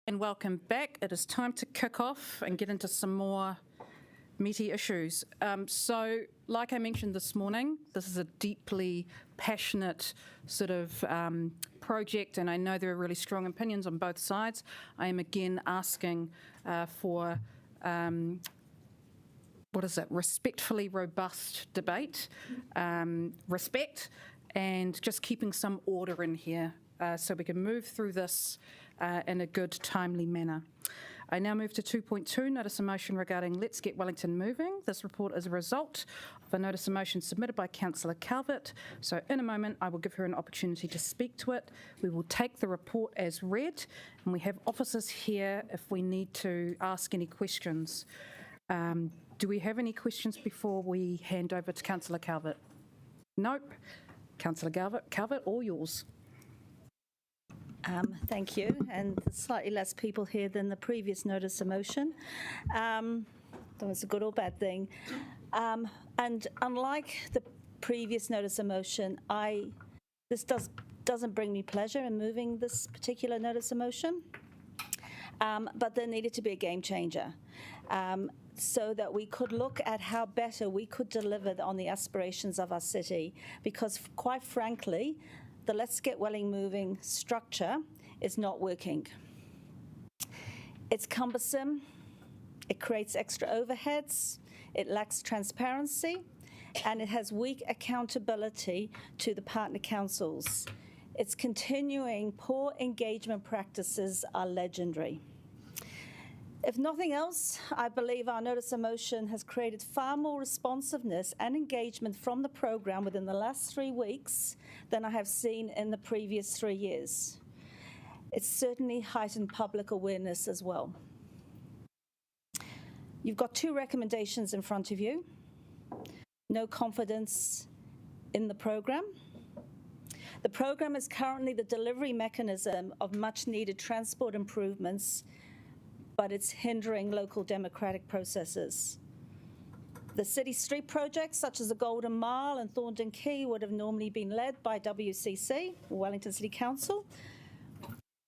And welcome back. It is time to kick off and get into some more meaty issues. So, like I mentioned this morning, this is a deeply passionate sort of project, and I know there are really strong opinions on both sides. I am again asking for respectfully robust debate, respect, and just keeping some order in here so we can move through this in a good, timely manner. I now move to 2.2, notice of motion regarding Let's Get Wellington Moving. This report is a result of a notice of motion submitted by Councillor Calvert. So in a moment, I will give her an opportunity to speak to it. We will take the report as read, and we have officers here if we need to ask any questions. Do we have any questions before we hand over to Councillor Calvert? Nope. Councillor Calvert, all yours. Thank you, and slightly less people here than the previous notice of motion. That was a good or bad thing. And unlike the previous notice of motion, this doesn't bring me pleasure in moving this particular notice of motion, but there needed to be a game changer. So that we could look at how better we could deliver on the aspirations of our city, because quite frankly, the Let's Get Wellington Moving structure is not working. It's cumbersome, it creates extra overheads, it lacks transparency, and it has weak accountability to the partner councils. Its continuing poor engagement practices are legendary. If nothing else, I believe our notice of motion has created far more responsiveness and engagement from the programme within the last 3 weeks than I have seen in the previous 3 years. It's certainly heightened public awareness as well. You've got 2 recommendations in front of you. No confidence in the programme. The programme is currently the delivery mechanism of much needed transport improvements, but it's hindering local democratic processes. The city street projects, such as the Golden Mile and Thorndon Quay, would have normally been led by WCC, Wellington City Council,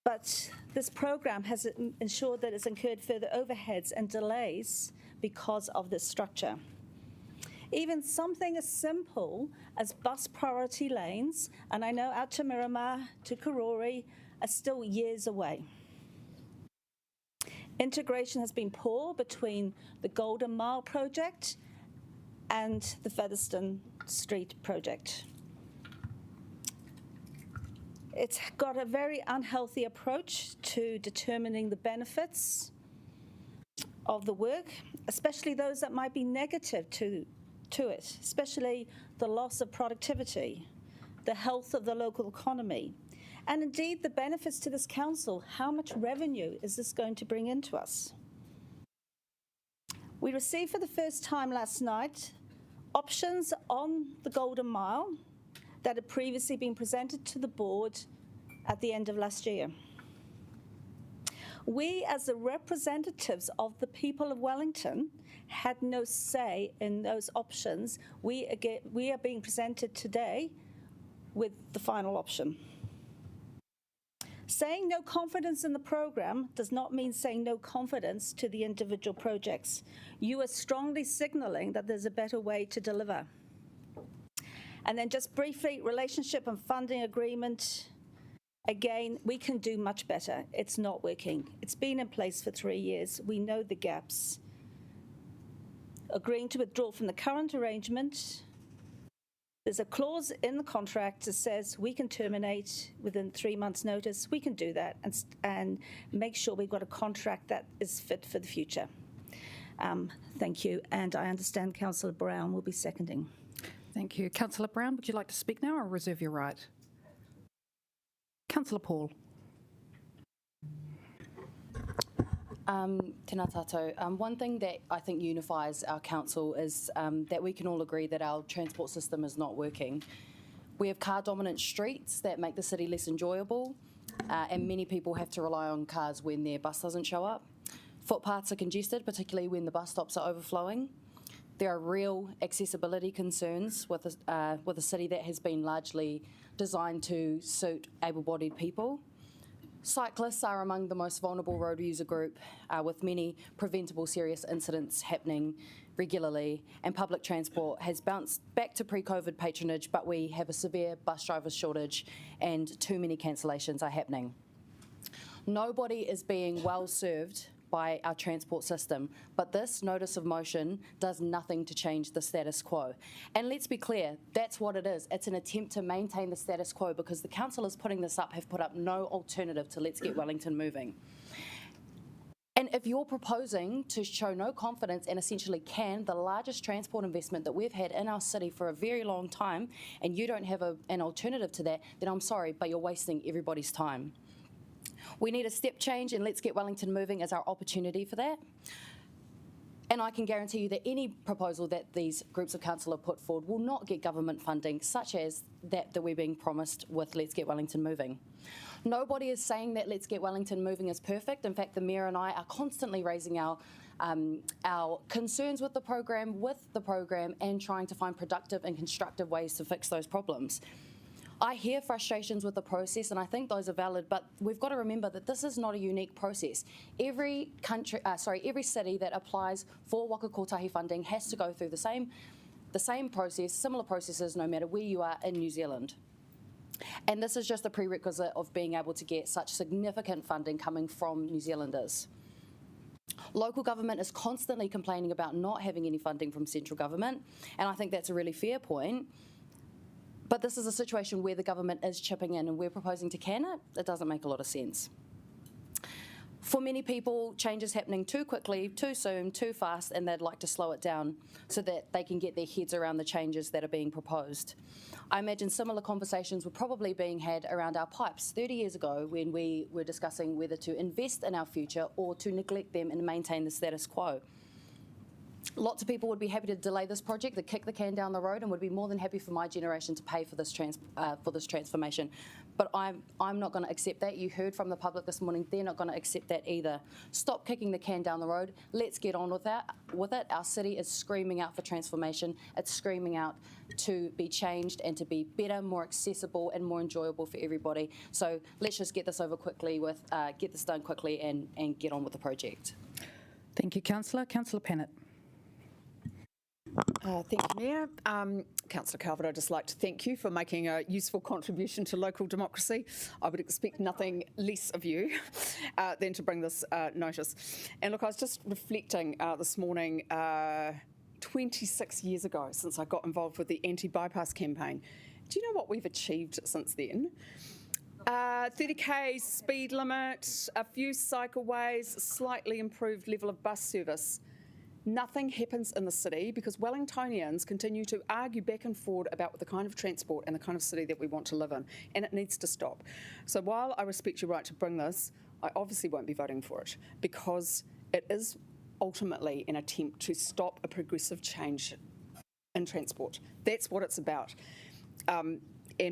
but this programme has ensured that it's incurred further overheads and delays because of this structure. Even something as simple as bus priority lanes, and I know out to Miramar, to Karori, are still years away. Integration has been poor between the Golden Mile project and the Featherston Street project. It's got a very unhealthy approach to determining the benefits of the work, especially those that might be negative to it, especially the loss of productivity, the health of the local economy, and indeed the benefits to this council. How much revenue is this going to bring into us? We received for the first time last night options on the Golden Mile that had previously been presented to the board at the end of last year. We, as the representatives of the people of Wellington, had no say in those options. We are being presented today with the final option. Saying no confidence in the programme does not mean saying no confidence to the individual projects. You are strongly signalling that there's a better way to deliver. And then just briefly, relationship and funding agreement. Again, we can do much better. It's not working. It's been in place for 3 years. We know the gaps. Agreeing to withdraw from the current arrangement. There's a clause in the contract that says we can terminate within 3 months' notice. We can do that and make sure we've got a contract that is fit for the future. Thank you. And I understand Councillor Brown will be seconding. Thank you. Councillor Brown, would you like to speak now or reserve your right? Councillor Paul. Tēnā tātou. One thing that I think unifies our council is that we can all agree that our transport system is not working. We have car-dominant streets that make the city less enjoyable, and many people have to rely on cars when their bus doesn't show up. Footpaths are congested, particularly when the bus stops are overflowing. There are real accessibility concerns with a city that has been largely designed to suit able-bodied people. Cyclists are among the most vulnerable road user group, with many preventable serious incidents happening regularly, and public transport has bounced back to pre-COVID patronage, but we have a severe bus driver shortage and too many cancellations are happening. Nobody is being well served by our transport system, but this notice of motion does nothing to change the status quo. And let's be clear, that's what it is. It's an attempt to maintain the status quo because the councillors putting this up have put up no alternative to Let's Get Wellington Moving. And if you're proposing to show no confidence and essentially can the largest transport investment that we've had in our city for a very long time, and you don't have an alternative to that, then I'm sorry, but you're wasting everybody's time. We need a step change, and Let's Get Wellington Moving as our opportunity for that. And I can guarantee you that any proposal that these groups of council put forward will not get government funding, such as that we're being promised with Let's Get Wellington Moving. Nobody is saying that Let's Get Wellington Moving is perfect. In fact, the Mayor and I are constantly raising our concerns with the program and trying to find productive and constructive ways to fix those problems. I hear frustrations with the process, and I think those are valid, but we've got to remember that this is not a unique process. Every city that applies for Waka Kotahi funding has to go through the same process, similar processes, no matter where you are in New Zealand. And this is just a prerequisite of being able to get such significant funding coming from New Zealanders. Local government is constantly complaining about not having any funding from central government, and I think that's a really fair point. But this is a situation where the government is chipping in and we're proposing to can it. It doesn't make a lot of sense. For many people, change is happening too quickly, too soon, too fast, and they'd like to slow it down so that they can get their heads around the changes that are being proposed. I imagine similar conversations were probably being had around our pipes 30 years ago when we were discussing whether to invest in our future or to neglect them and maintain the status quo. Lots of people would be happy to delay this project, to kick the can down the road, and would be more than happy for my generation to pay for this transformation. But I'm not going to accept that. You heard from the public this morning; they're not going to accept that either. Stop kicking the can down the road. Let's get on with it. Our city is screaming out for transformation. It's screaming out to be changed and to be better, more accessible, and more enjoyable for everybody. So let's just get this over quickly, get this done quickly, and get on with the project. Thank you, Councillor. Councillor Pennant. Thank you, Mayor. Councillor Calvert, I'd just like to thank you for making a useful contribution to local democracy. I would expect nothing less of you than to bring this notice. And look, I was just reflecting this morning, 26 years ago since I got involved with the anti-bypass campaign. Do you know what we've achieved since then? 30k speed limit, a few cycleways, slightly improved level of bus service. Nothing happens in the city because Wellingtonians continue to argue back and forward about the kind of transport and the kind of city that we want to live in, and it needs to stop. So while I respect your right to bring this, I obviously won't be voting for it because it is ultimately an attempt to stop a progressive change in transport. That's what it's about. And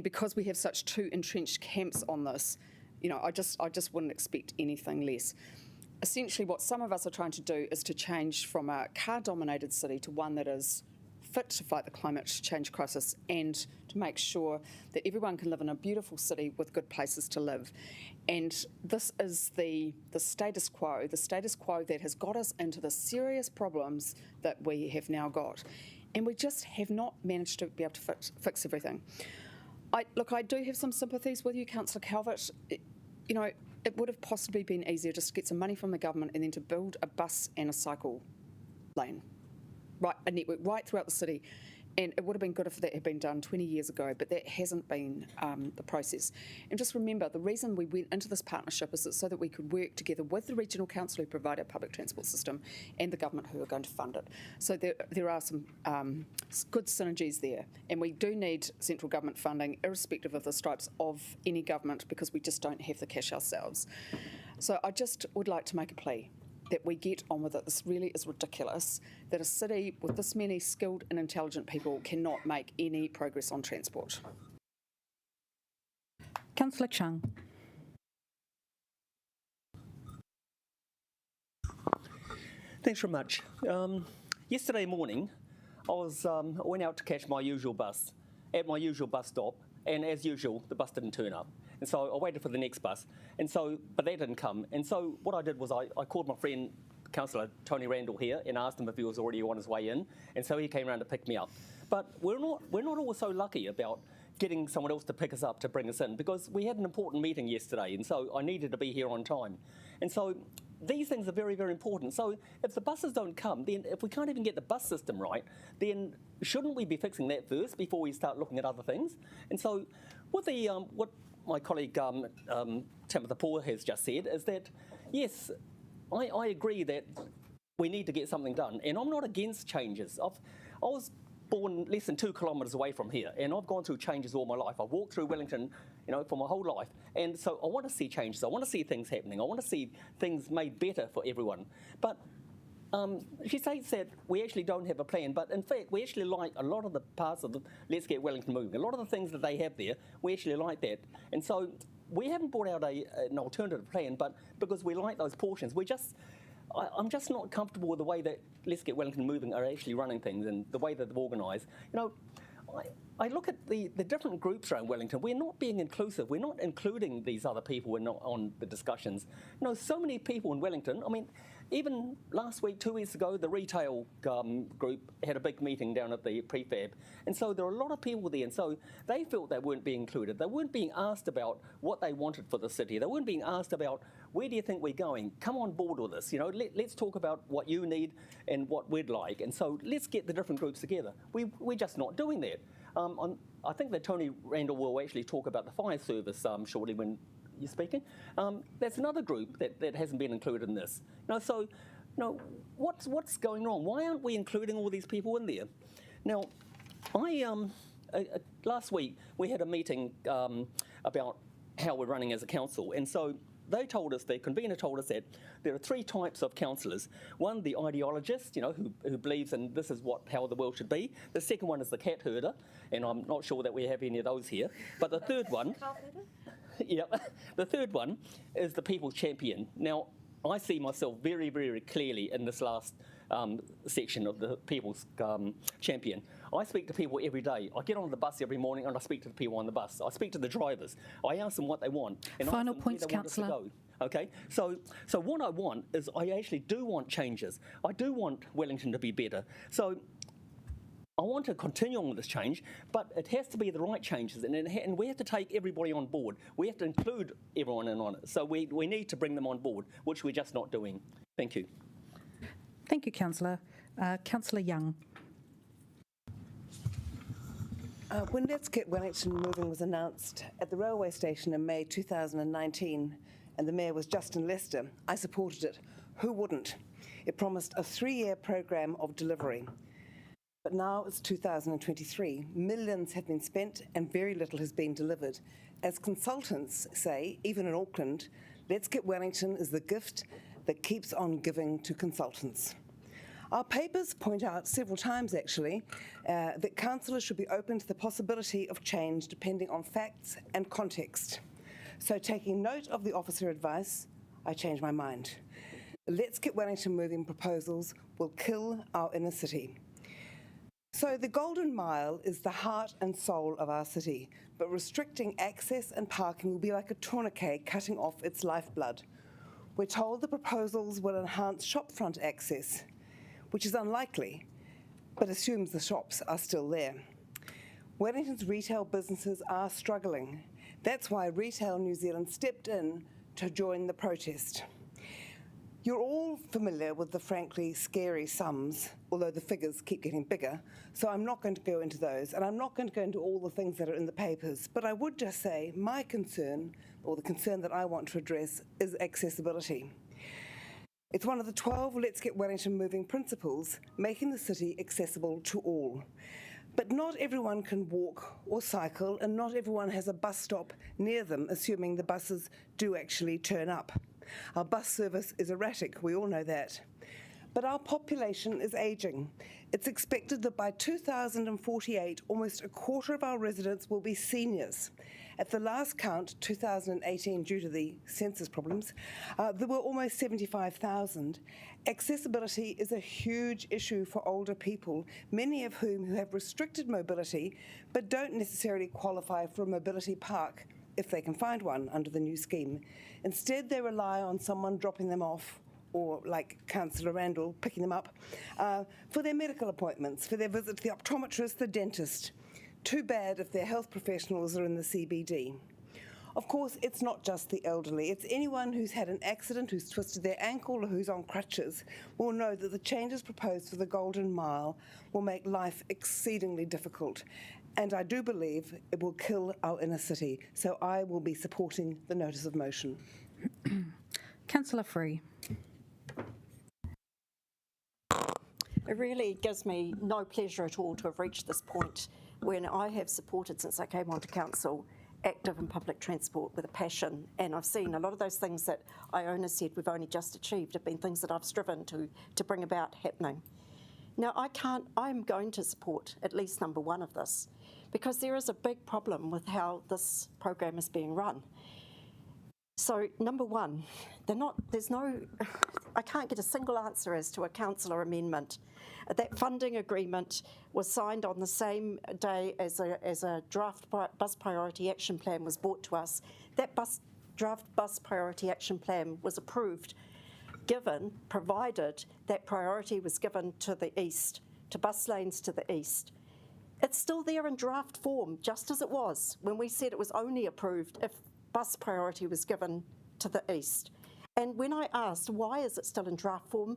because we have such two entrenched camps on this, you know, I just wouldn't expect anything less. Essentially, what some of us are trying to do is to change from a car-dominated city to one that is fit to fight the climate change crisis and to make sure that everyone can live in a beautiful city with good places to live. And this is the status quo that has got us into the serious problems that we have now got. And we just have not managed to be able to fix everything. I do have some sympathies with you, Councillor Calvert. It would have possibly been easier just to get some money from the government and then to build a bus and a cycle lane, a network right throughout the city. And it would have been good if that had been done 20 years ago, but that hasn't been the process. And just remember, the reason we went into this partnership is so that we could work together with the regional council who provide our public transport system and the government who are going to fund it. So there are some good synergies there. And we do need central government funding, irrespective of the stripes of any government, because we just don't have the cash ourselves. So I just would like to make a plea that we get on with it. This really is ridiculous that a city with this many skilled and intelligent people cannot make any progress on transport. Councillor Chung. Thanks very much. Yesterday morning, I went out to catch my usual bus at my usual bus stop, and as usual, the bus didn't turn up. And so I waited for the next bus, and so, but that didn't come. And so what I did was I called my friend, Councillor Tony Randall here, and asked him if he was already on his way in, and so he came around to pick me up. But we're not all so lucky about getting someone else to pick us up to bring us in, because we had an important meeting yesterday, and so I needed to be here on time. And so these things are very, very important. So if the buses don't come, then if we can't even get the bus system right, then shouldn't we be fixing that first before we start looking at other things? And so what what my colleague Timothy Paul has just said is that, yes, I agree that we need to get something done, and I'm not against changes. I was born less than 2 kilometres away from here, and I've gone through changes all my life. I've walked through Wellington, for my whole life, and so I want to see changes. I want to see things happening. I want to see things made better for everyone. But she states that we actually don't have a plan, but in fact, we actually like a lot of the parts of the Let's Get Wellington Moving. A lot of the things that they have there, we actually like that. And so we haven't brought out an alternative plan, but because we like those portions, I'm just not comfortable with the way that Let's Get Wellington Moving are actually running things and the way that they've organised. I look at the different groups around Wellington. We're not being inclusive. We're not including these other people on the discussions. So many people in Wellington. I mean, even last week, 2 weeks ago, the retail group had a big meeting down at the prefab. And so there are a lot of people there. And so they felt they weren't being included. They weren't being asked about what they wanted for the city. They weren't being asked about, where do you think we're going? Come on board with us. Let's talk about what you need and what we'd like. And so let's get the different groups together. We're just not doing that. I think that Tony Randall will actually talk about the fire service shortly when you're speaking. That's another group that hasn't been included in this. What's going wrong? Why aren't we including all these people in there? Now, last week we had a meeting about how we're running as a council, and so the convener told us that there are 3 types of councillors. One, the ideologist, who believes in this is how the world should be. The second one is the cat herder, and I'm not sure that we have any of those here. But the third one, the third one is the people's champion. Now, I see myself very, very clearly in this last section of the people's champion. I speak to people every day. I get on the bus every morning and I speak to the people on the bus. I speak to the drivers. I ask them what they want. And Final I ask them points, where they want us to Councillor. go. Okay, so what I want is I actually do want changes. I do want Wellington to be better. So I want to continue on with this change, but it has to be the right changes, and we have to take everybody on board. We have to include everyone in on it. So we need to bring them on board, which we're just not doing. Thank you. Thank you, Councillor. Councillor Young. When Let's Get Wellington Moving was announced at the railway station in May 2019, and the Mayor was Justin Lester, I supported it. Who wouldn't? It promised a 3-year programme of delivery. But now it's 2023. Millions have been spent and very little has been delivered. As consultants say, even in Auckland, Let's Get Wellington is the gift that keeps on giving to consultants. Our papers point out several times, actually, that councillors should be open to the possibility of change depending on facts and context. So taking note of the officer advice, I changed my mind. Let's Get Wellington Moving proposals will kill our inner city. So the Golden Mile is the heart and soul of our city, but restricting access and parking will be like a tourniquet cutting off its lifeblood. We're told the proposals will enhance shopfront access, which is unlikely, but assumes the shops are still there. Wellington's retail businesses are struggling. That's why Retail New Zealand stepped in to join the protest. You're all familiar with the frankly scary sums, although the figures keep getting bigger, so I'm not going to go into those, and I'm not going to go into all the things that are in the papers, but I would just say my concern, or the concern that I want to address, is accessibility. It's one of the 12 Let's Get Wellington Moving principles, making the city accessible to all. But not everyone can walk or cycle, and not everyone has a bus stop near them, assuming the buses do actually turn up. Our bus service is erratic, we all know that. But our population is ageing. It's expected that by 2048, almost a quarter of our residents will be seniors. At the last count, 2018, due to the census problems, there were almost 75,000. Accessibility is a huge issue for older people, many of whom have restricted mobility, but don't necessarily qualify for a mobility park if they can find one under the new scheme. Instead, they rely on someone dropping them off, or like Councillor Randall, picking them up, for their medical appointments, for their visit to the optometrist, the dentist. Too bad if their health professionals are in the CBD. Of course, it's not just the elderly. It's anyone who's had an accident, who's twisted their ankle, or who's on crutches will know that the changes proposed for the Golden Mile will make life exceedingly difficult. And I do believe it will kill our inner city. So I will be supporting the notice of motion. Councillor Free. It really gives me no pleasure at all to have reached this point when I have supported, since I came onto council, active in public transport with a passion, and I've seen a lot of those things that Iona said we've only just achieved have been things that I've striven to bring about happening. Now I'm going to support at least number one of this, because there is a big problem with how this program is being run. So number one, I can't get a single answer as to a councillor amendment. That funding agreement was signed on the same day as a draft bus priority action plan was brought to us. That draft bus priority action plan was approved, provided that priority was given to the east, to bus lanes to the east. It's still there in draft form, just as it was when we said it was only approved if bus priority was given to the east. And when I asked why is it still in draft form,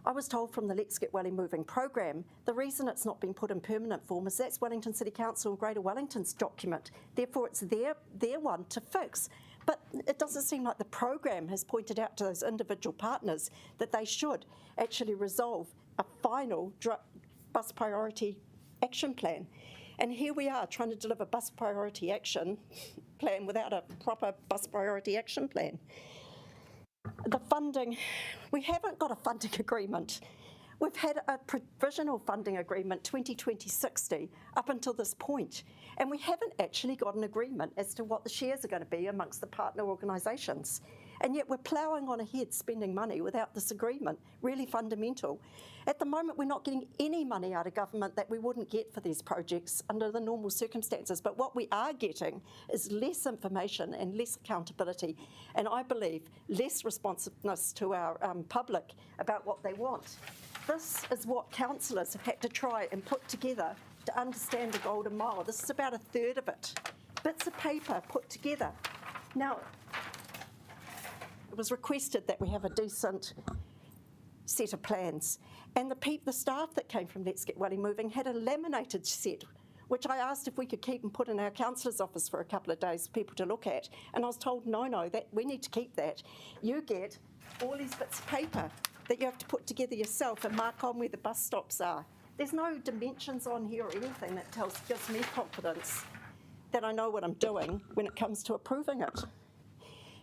I was told from the Let's Get Welly Moving program, the reason it's not been put in permanent form is that's Wellington City Council and Greater Wellington's document. Therefore, it's their one to fix. But it doesn't seem like the program has pointed out to those individual partners that they should actually resolve a final bus priority action plan. And here we are trying to deliver bus priority action plan without a proper bus priority action plan. The funding, we haven't got a funding agreement. We've had a provisional funding agreement, 2020-60, up until this point, and we haven't actually got an agreement as to what the shares are going to be amongst the partner organisations. And yet we're ploughing on ahead spending money without this agreement, really fundamental. At the moment, we're not getting any money out of government that we wouldn't get for these projects under the normal circumstances. But what we are getting is less information and less accountability, and I believe less responsiveness to our public about what they want. This is what councillors have had to try and put together to understand the Golden Mile. This is about a third of it. Bits of paper put together. Now, it was requested that we have a decent set of plans. And the staff that came from Let's Get Welly Moving had a laminated set, which I asked if we could keep and put in our councillor's office for a couple of days for people to look at. And I was told, no, that we need to keep that. You get all these bits of paper that you have to put together yourself and mark on where the bus stops are. There's no dimensions on here or anything that gives me confidence that I know what I'm doing when it comes to approving it.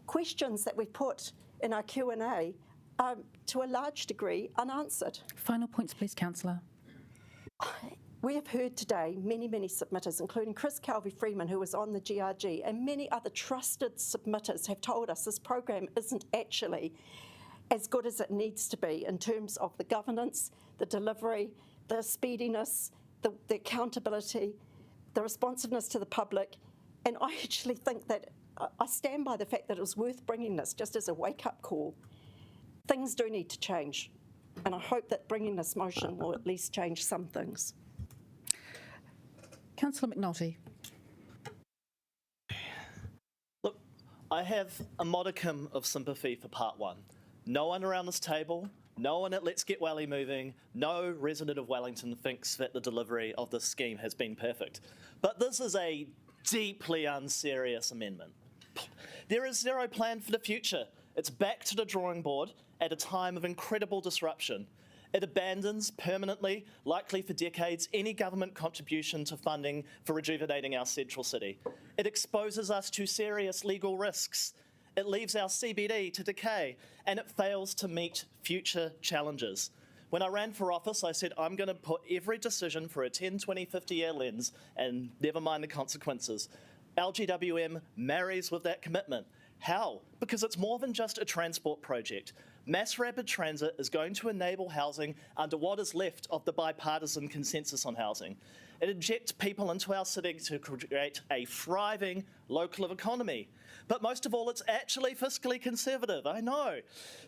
Questions that we put in our Q&A are, to a large degree, unanswered. Final points, please, Councillor. We have heard today many submitters, including Chris Calvi-Freeman, who was on the GRG, and many other trusted submitters have told us this program isn't actually as good as it needs to be in terms of the governance, the delivery, the speediness, the accountability, the responsiveness to the public. And I actually think that I stand by the fact that it was worth bringing this just as a wake-up call. Things do need to change, and I hope that bringing this motion will at least change some things. Councillor McNulty. Look, I have a modicum of sympathy for part one. No one around this table, no one at Let's Get Welly Moving, no resident of Wellington thinks that the delivery of this scheme has been perfect. But this is a deeply unserious amendment. There is zero plan for the future. It's back to the drawing board at a time of incredible disruption. It abandons permanently, likely for decades, any government contribution to funding for rejuvenating our central city. It exposes us to serious legal risks. It leaves our CBD to decay, and it fails to meet future challenges. When I ran for office, I said, I'm going to put every decision for a 10, 20, 50-year lens and never mind the consequences. LGWM marries with that commitment. How? Because it's more than just a transport project. Mass rapid transit is going to enable housing under what is left of the bipartisan consensus on housing. It injects people into our city to create a thriving local economy. But most of all, it's actually fiscally conservative, I know.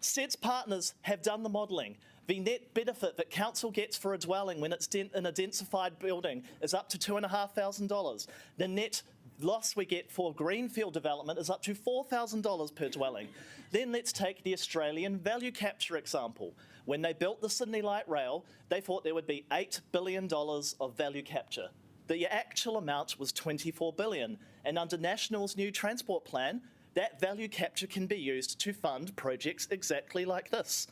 SET's partners have done the modelling. The net benefit that council gets for a dwelling when it's in a densified building is up to $2,500. The net loss we get for greenfield development is up to $4,000 per dwelling. Then let's take the Australian value capture example. When they built the Sydney Light Rail, they thought there would be $8 billion of value capture. The actual amount was $24 billion, and under National's new transport plan, that value capture can be used to fund projects exactly like this.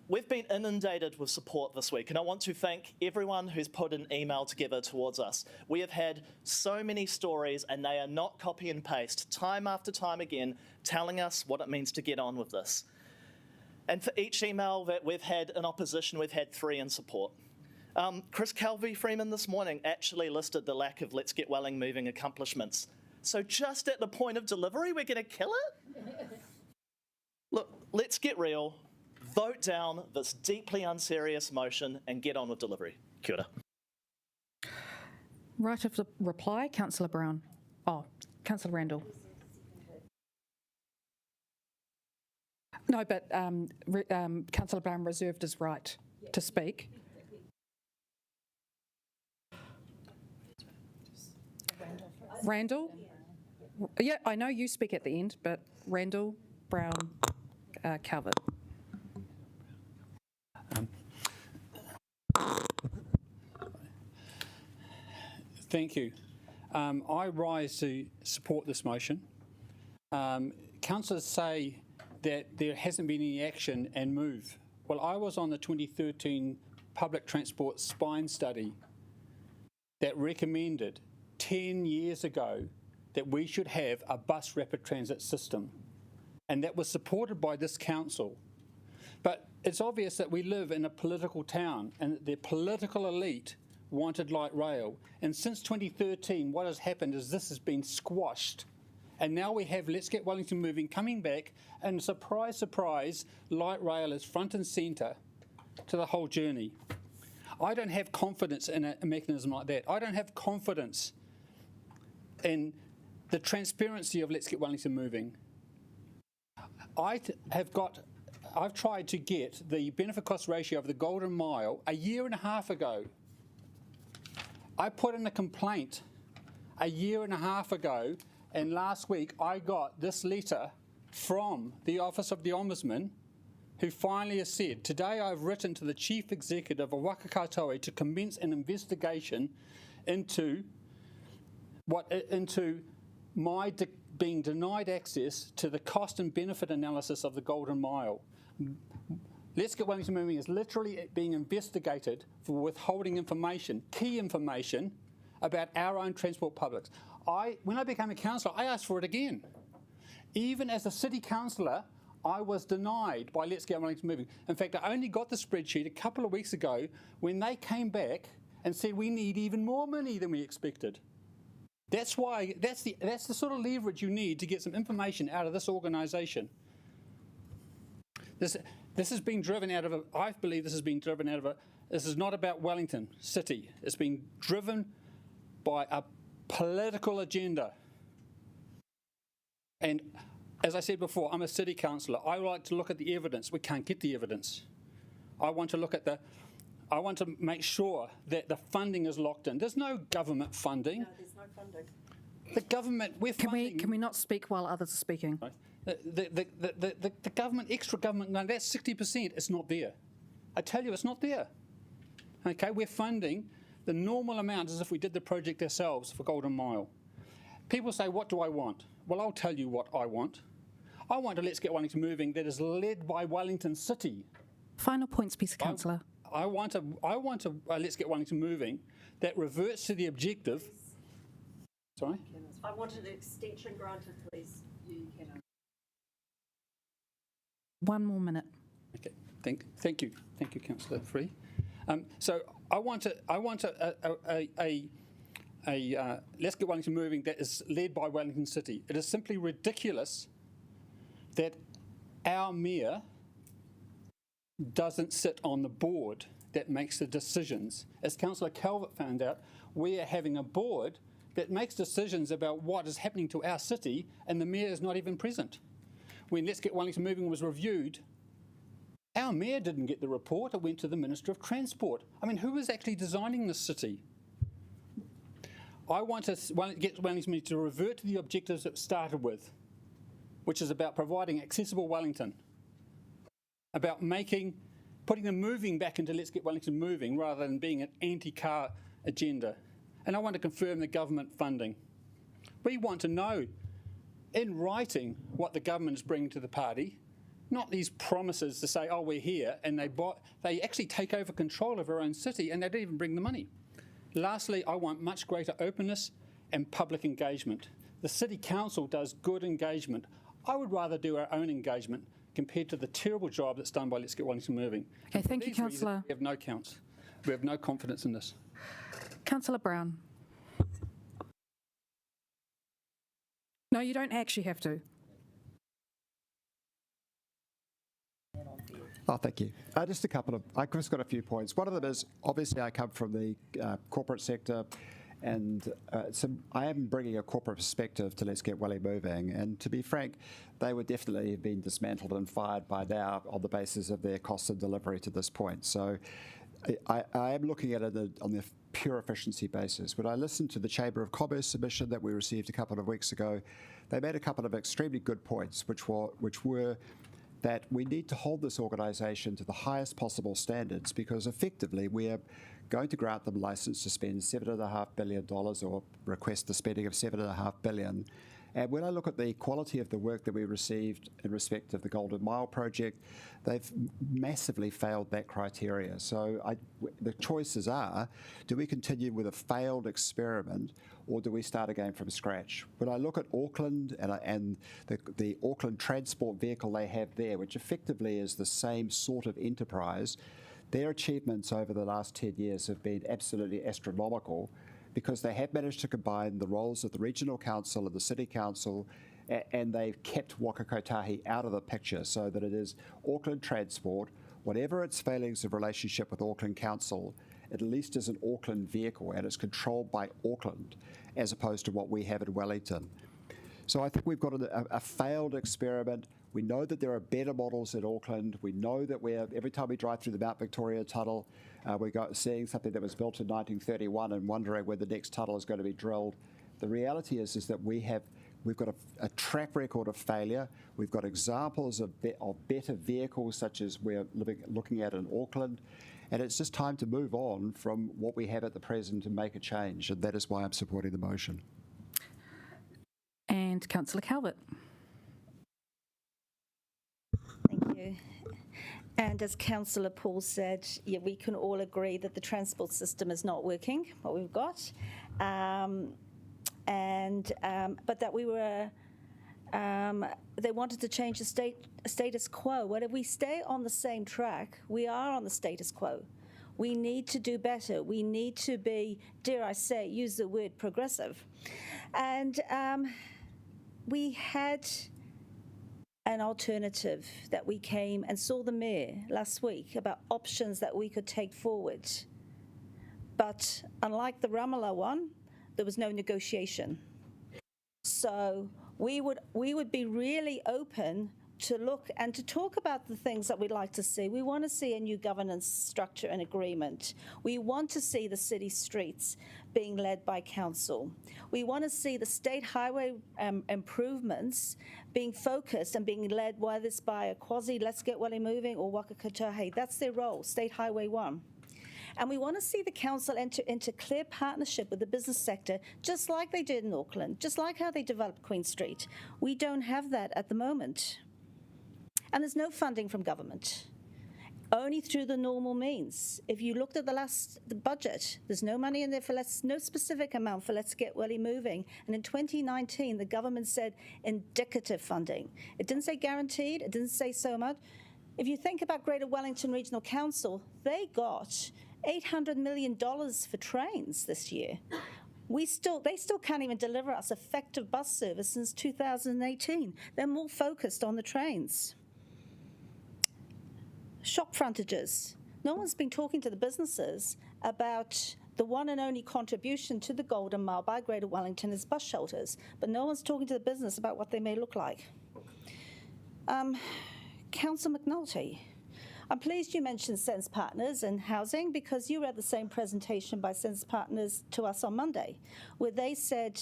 We've been inundated with support this week, and I want to thank everyone who's put an email together towards us. We have had so many stories, and they are not copy and paste, time after time again, telling us what it means to get on with this. And for each email that we've had in opposition, we've had 3 in support. Chris Calvi-Freeman this morning actually listed the lack of Let's Get Welling moving accomplishments. So just at the point of delivery, we're going to kill it? Look, let's get real. Vote down this deeply unserious motion and get on with delivery. Kia ora. Right of the reply, Councillor Brown. Oh, Councillor Randall. No, but Councillor Brown reserved his right to speak. Randall? Yeah, I know you speak at the end, but Randall, Brown, Calvert. Thank you. I rise to support this motion. Councillors say that there hasn't been any action and move. Well, I was on the 2013 public transport spine study that recommended 10 years ago that we should have a bus rapid transit system, and that was supported by this council. But it's obvious that we live in a political town, and the political elite wanted light rail. And since 2013, what has happened is this has been squashed. And now we have Let's Get Wellington Moving coming back, and surprise, surprise, light rail is front and centre to the whole journey. I don't have confidence in a mechanism like that. I don't have confidence in the transparency of Let's Get Wellington Moving. I've tried to get the benefit cost ratio of the Golden Mile a year and a half ago. I put in a complaint a year and a half ago, and last week I got this letter from the Office of the Ombudsman, who finally has said, today I've written to the Chief Executive of Waka Katoa to commence an investigation into my being denied access to the cost and benefit analysis of the Golden Mile. Let's Get Wellington Moving is literally being investigated for withholding information, key information, about our own transport publics. When I became a councillor, I asked for it again. Even as a city councillor, I was denied by Let's Get Wellington Moving. In fact, I only got the spreadsheet a couple of weeks ago when they came back and said we need even more money than we expected. That's the sort of leverage you need to get some information out of this organisation. This has been driven out of I believe this has been driven out of this is not about Wellington City. It's been driven by a political agenda. And as I said before, I'm a city councillor. I like to look at the evidence. We can't get the evidence. I want to make sure that the funding is locked in. There's no government funding. No, there's no funding. The government, we're funding. Can we not speak while others are speaking? The government, extra government, no, that's 60%. It's not there. I tell you, it's not there. Okay, we're funding the normal amount as if we did the project ourselves for Golden Mile. People say, what do I want? Well, I'll tell you what I want. I want a Let's Get Wellington Moving that is led by Wellington City. Final points, piece of councillor. I want a Let's Get Wellington Moving that reverts to the objective. Sorry? I want an extension granted, please. One more minute. Okay. Thank you, Councillor Free. So I want a Let's Get Wellington Moving that is led by Wellington City. It is simply ridiculous that our mayor doesn't sit on the board that makes the decisions. As Councillor Calvert found out, we are having a board that makes decisions about what is happening to our city, and the mayor is not even present. When Let's Get Wellington Moving was reviewed, our mayor didn't get the report. It went to the Minister of Transport. I mean, who is actually designing this city? I want to get Wellington to revert to the objectives it started with, which is about providing accessible Wellington, about putting the moving back into Let's Get Wellington Moving rather than being an anti-car agenda. And I want to confirm the government funding. We want to know in writing what the government is bringing to the party, not these promises to say, oh, we're here, and they actually take over control of our own city and they don't even bring the money. Lastly, I want much greater openness and public engagement. The City Council does good engagement. I would rather do our own engagement compared to the terrible job that's done by Let's Get Wellington Moving. Okay, thank you, Councillor. We have no counts. We have no confidence in this. Councillor Brown. No, you don't actually have to. Oh, thank you. Just a couple of, I've just got a few points. One of them is, obviously I come from the corporate sector, and so I am bringing a corporate perspective to Let's Get Welly Moving, and to be frank, they would definitely have been dismantled and fired by now on the basis of their cost of delivery to this point. So I am looking at it on the pure efficiency basis. When I listened to the Chamber of Commerce submission that we received a couple of weeks ago, they made a couple of extremely good points, which were that we need to hold this organisation to the highest possible standards, because effectively we are going to grant them licence to spend $7.5 billion or request the spending of $7.5 billion. And when I look at the quality of the work that we received in respect of the Golden Mile project, they've massively failed that criteria. So the choices are, do we continue with a failed experiment, or do we start again from scratch? When I look at Auckland and the Auckland transport vehicle they have there, which effectively is the same sort of enterprise, their achievements over the last 10 years have been absolutely astronomical, because they have managed to combine the roles of the regional council and the city council, and they've kept Waka Kotahi out of the picture, so that it is Auckland Transport, whatever its failings of relationship with Auckland Council, at least is an Auckland vehicle, and it's controlled by Auckland, as opposed to what we have in Wellington. So I think we've got a failed experiment. We know that there are better models in Auckland. We know that every time we drive through the Mount Victoria Tunnel, we're seeing something that was built in 1931 and wondering where the next tunnel is going to be drilled. The reality is that we've got a track record of failure. We've got examples of better vehicles, such as we're looking at in Auckland. And it's just time to move on from what we have at the present and make a change. And that is why I'm supporting the motion. And Councillor Calvert. Thank you. And as Councillor Paul said, yeah, we can all agree that the transport system is not working, what we've got, but that we were, they wanted to change the status quo. Well, if we stay on the same track, we are on the status quo. We need to do better. We need to be, dare I say, use the word progressive. And we had an alternative that we came and saw the mayor last week about options that we could take forward. But unlike the Ramala one, there was no negotiation. So we would be really open to look and to talk about the things that we'd like to see. We want to see a new governance structure and agreement. We want to see the city streets being led by council. We want to see the state highway improvements being focused and being led, whether it's by a quasi Let's Get Welly Moving or Waka Kotahi. That's their role, State Highway 1. And we want to see the council enter into clear partnership with the business sector, just like they did in Auckland, just like how they developed Queen Street. We don't have that at the moment. And there's no funding from government, only through the normal means. If you looked at the budget, there's no money in there for no specific amount for Let's Get Welly Moving. And in 2019, the government said indicative funding. It didn't say guaranteed, it didn't say so much. If you think about Greater Wellington Regional Council, they got $800 million for trains this year. They still can't even deliver us effective bus service since 2018. They're more focused on the trains. Shop frontages. No one's been talking to the businesses about the one and only contribution to the Golden Mile by Greater Wellington is bus shelters, but no one's talking to the business about what they may look like. Councillor McNulty, I'm pleased you mentioned Sense Partners and housing because you read the same presentation by Sense Partners to us on Monday, where they said,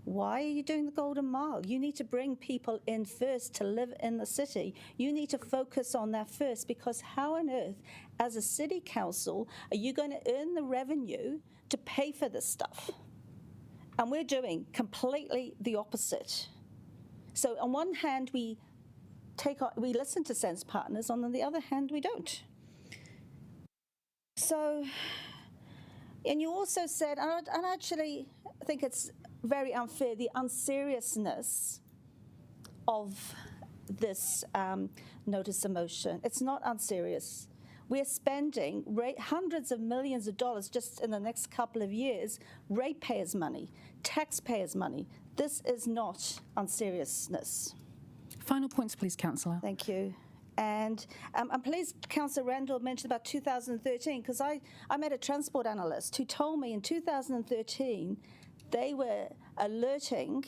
why are you doing the Golden Mile? You need to bring people in first to live in the city. You need to focus on that first, because how on earth, as a city council, are you going to earn the revenue to pay for this stuff? And we're doing completely the opposite. So on one hand, we listen to Sense Partners, on the other hand, we don't. So, and you also said, and I actually think it's very unfair, the unseriousness of this notice of motion. It's not unserious. We're spending hundreds of millions of dollars just in the next couple of years, ratepayers' money, taxpayers' money. This is not unseriousness. Final points, please, Councillor. Thank you. And I'm pleased Councillor Randall mentioned about 2013, because I met a transport analyst who told me in 2013 they were alerting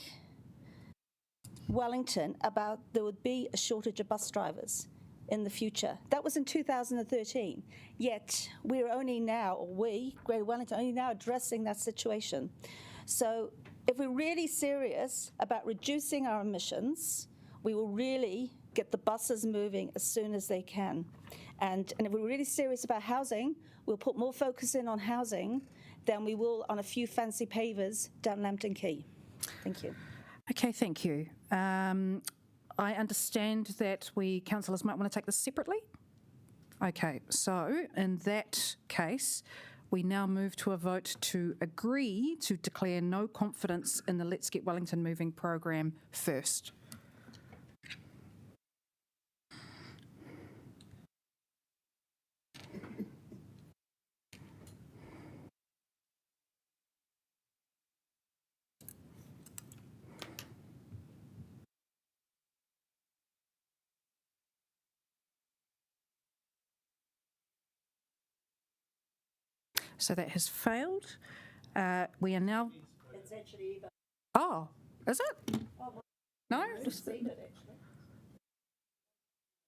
Wellington about there would be a shortage of bus drivers in the future. That was in 2013. Yet we're only now, or we, Greater Wellington, only now addressing that situation. So if we're really serious about reducing our emissions, we will really get the buses moving as soon as they can. And if we're really serious about housing, we'll put more focus in on housing than we will on a few fancy pavers down Lambton Quay. Thank you. Okay, thank you. I understand that we councillors might want to take this separately. Okay, so in that case, we now move to a vote to agree to declare no confidence in the Let's Get Wellington Moving program first. So that has failed. We are now... It's actually either... Oh, is it? No?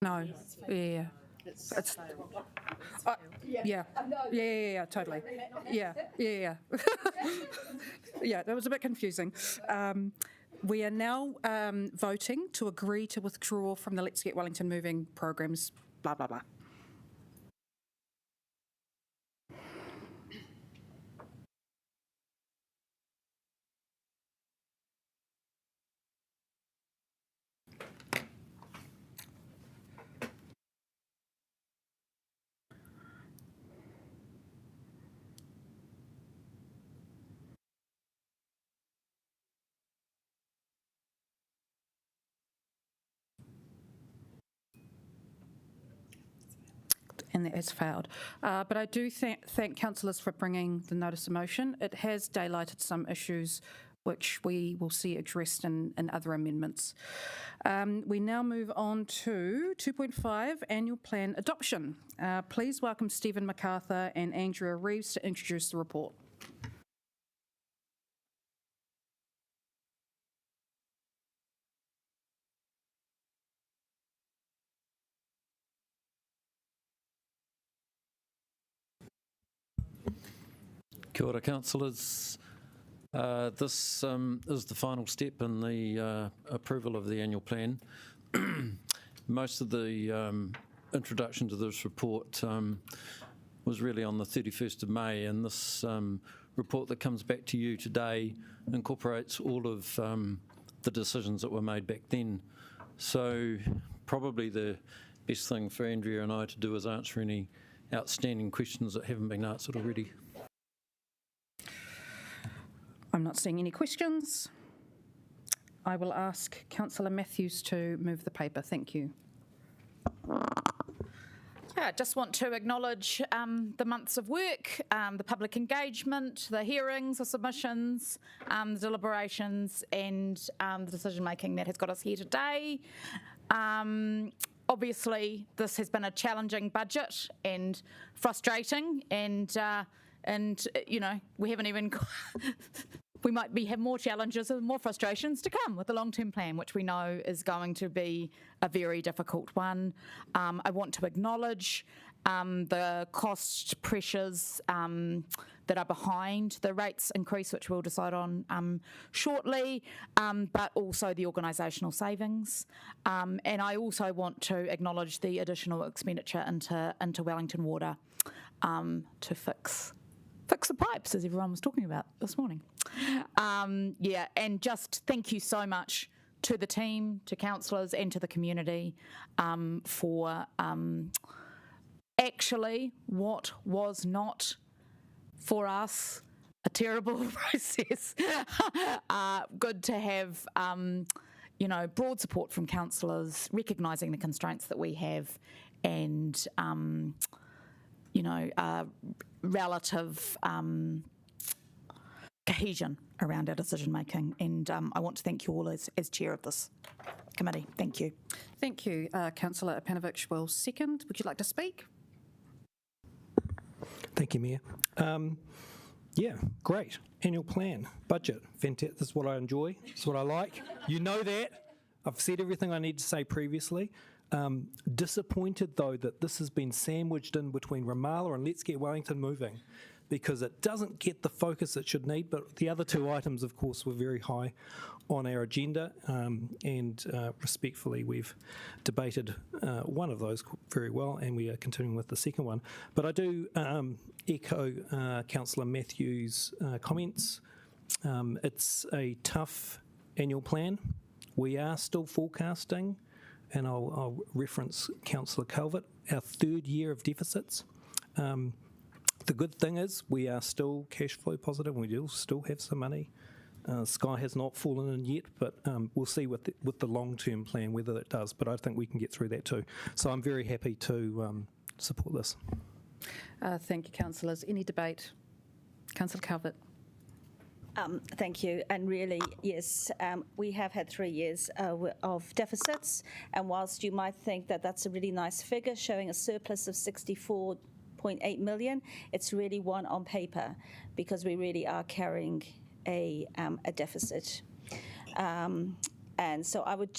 No. Yeah. It's... Yeah, totally. Yeah. Yeah, that was a bit confusing. We are now voting to agree to withdraw from the Let's Get Wellington Moving programs, blah, blah, blah. And that has failed. But I do thank councillors for bringing the notice of motion. It has daylighted some issues which we will see addressed in other amendments. We now move on to 2.5, Annual Plan Adoption. Please welcome Stephen MacArthur and Andrea Reeves to introduce the report. Kia ora, councillors. This is the final step in the approval of the annual plan. Most of the introduction to this report was really on the 31st of May, and this report that comes back to you today incorporates all of the decisions that were made back then. So probably the best thing for Andrea and I to do is answer any outstanding questions that haven't been answered already. I'm not seeing any questions. I will ask Councillor Matthews to move the paper. Thank you. Yeah, I just want to acknowledge the months of work, the public engagement, the hearings, the submissions, the deliberations and the decision making that has got us here today. obviously, this has been a challenging budget and frustrating, and you know, we haven't even. We might have more challenges and more frustrations to come with the long-term plan, which we know is going to be a very difficult one. I want to acknowledge the cost pressures that are behind the rates increase, which we'll decide on shortly, but also the organisational savings. And I also want to acknowledge the additional expenditure into Wellington Water to fix the pipes, as everyone was talking about this morning. Yeah, and just thank you so much to the team, to councillors and to the community for actually what was not for us a terrible process. Good to have you know, broad support from councillors, recognising the constraints that we have, and you know, relative cohesion around our decision making. And I want to thank you all as chair of this committee. Thank you. Thank you. Councillor Ipanovic will second. Would you like to speak? Thank you, Mayor. Yeah, great. Annual plan, budget, fantastic. This is what I enjoy. This is what I like. You know that. I've said everything I need to say previously. Disappointed, though, that this has been sandwiched in between Ramallah and Let's Get Wellington Moving, because it doesn't get the focus it should need. But the other two items, of course, were very high on our agenda, and respectfully, we've debated one of those very well, and we are continuing with the second one. But I do echo Councillor Matthews' comments. It's a tough annual plan. We are still forecasting, and I'll reference Councillor Calvert, our third year of deficits. The good thing is we are still cash flow positive, and we do still have some money. Sky has not fallen in yet, but we'll see with the long-term plan whether it does, but I think we can get through that too. So I'm very happy to support this. Thank you, councillors. Any debate? Councillor Calvert. Thank you. And really, yes, we have had 3 years of deficits. And whilst you might think that that's a really nice figure, showing a surplus of 64.8 million, it's really one on paper, because we really are carrying a deficit. And so I would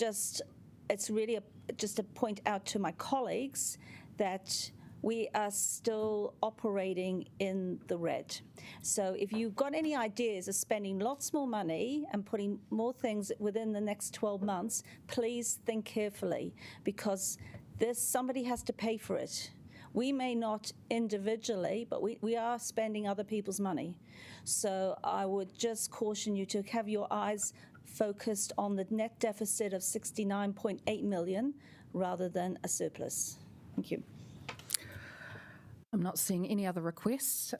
it's really just to point out to my colleagues that we are still operating in the red. So if you've got any ideas of spending lots more money and putting more things within the next 12 months, please think carefully, because somebody has to pay for it. We may not individually, but we are spending other people's money. So I would just caution you to have your eyes focused on the net deficit of 69.8 million rather than a surplus. Thank you. I'm not seeing any other requests.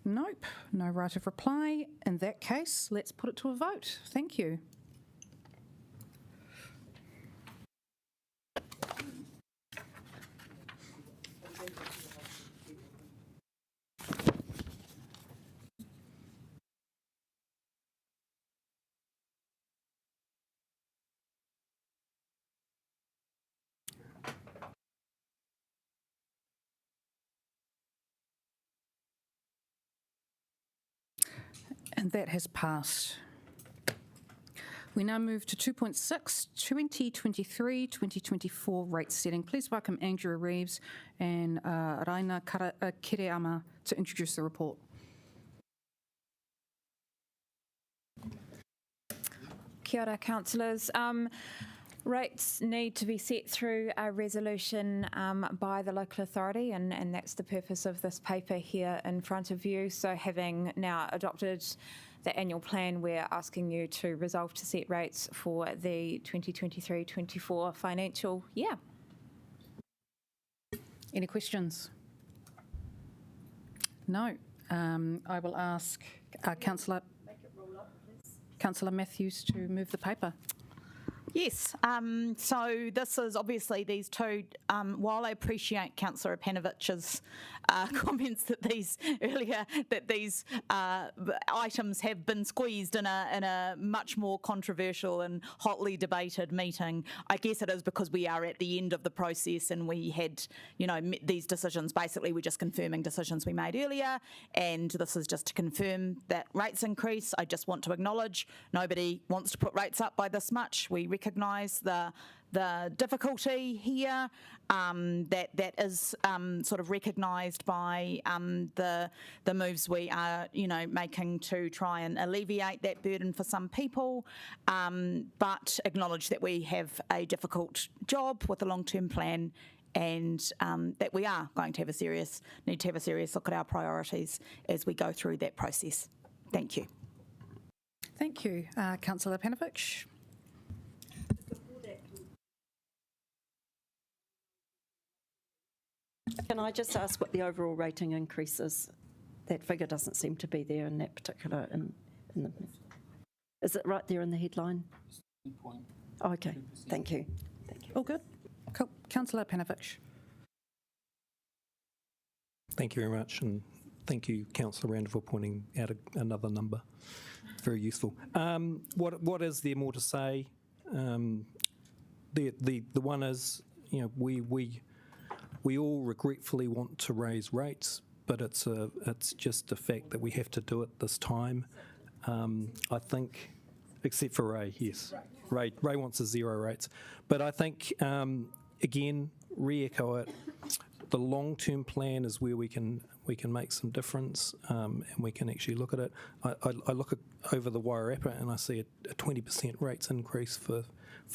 Nope, no right of reply. In that case, let's put it to a vote. Thank you. And that has passed. We now move to 2.6, 2023-2024 rate setting. Please welcome Andrew Reeves and Raina Kireama to introduce the report. Kia ora, councillors. Rates need to be set through a resolution by the local authority, and that's the purpose of this paper here in front of you. So having now adopted the annual plan, we're asking you to resolve to set rates for the 2023-24 financial year. Any questions? No. I will ask Councillor Matthews to move the paper. Yes, so this is obviously these two, while I appreciate Councillor Panovich's comments that these items have been squeezed in a much more controversial and hotly debated meeting, I guess it is because we are at the end of the process and we had, these decisions. Basically, we're just confirming decisions we made earlier, and this is just to confirm that rates increase. I just want to acknowledge nobody wants to put rates up by this much. We recognise the difficulty here that is sort of recognised by the moves we are making to try and alleviate that burden for some people, but acknowledge that we have a difficult job with a long-term plan, and that we are going to need to have a serious look at our priorities as we go through that process. Thank you. Thank you, Councillor Panovich. Can I just ask what the overall rating increase is? That figure doesn't seem to be there in that particular. Is it right there in the headline? Oh, okay, thank you. All good. Cool. Councillor Panovich. Thank you very much, and thank you, Councillor Randall, for pointing out another number. Very useful. What is there more to say? The one is, we all regretfully want to raise rates, but it's just a fact that we have to do it this time. I think, except for Ray, yes. Ray wants a zero rates. But I think, again, re-echo it, the long-term plan is where we can make some difference, and we can actually look at it. I look over the Wairarapa and I see a 20% rates increase for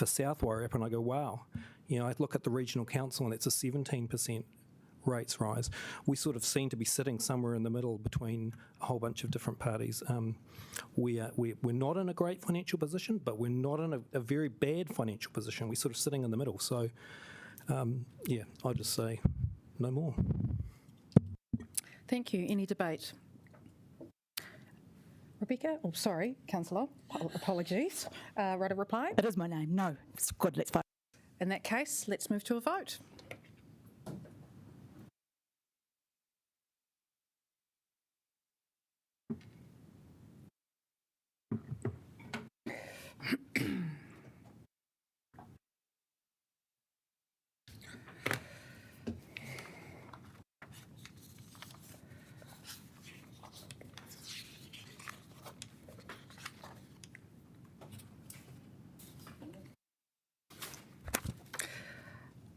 South Wairarapa, and I go, wow. I look at the regional council and it's a 17% rates rise. We sort of seem to be sitting somewhere in the middle between a whole bunch of different parties. We're not in a great financial position, but we're not in a very bad financial position. We're sort of sitting in the middle. So, I'll just say no more. Thank you. Any debate? Rebecca? Oh, sorry, Councillor. Apologies. Write a reply? It is my name. No. It's good. Let's vote. In that case, let's move to a vote.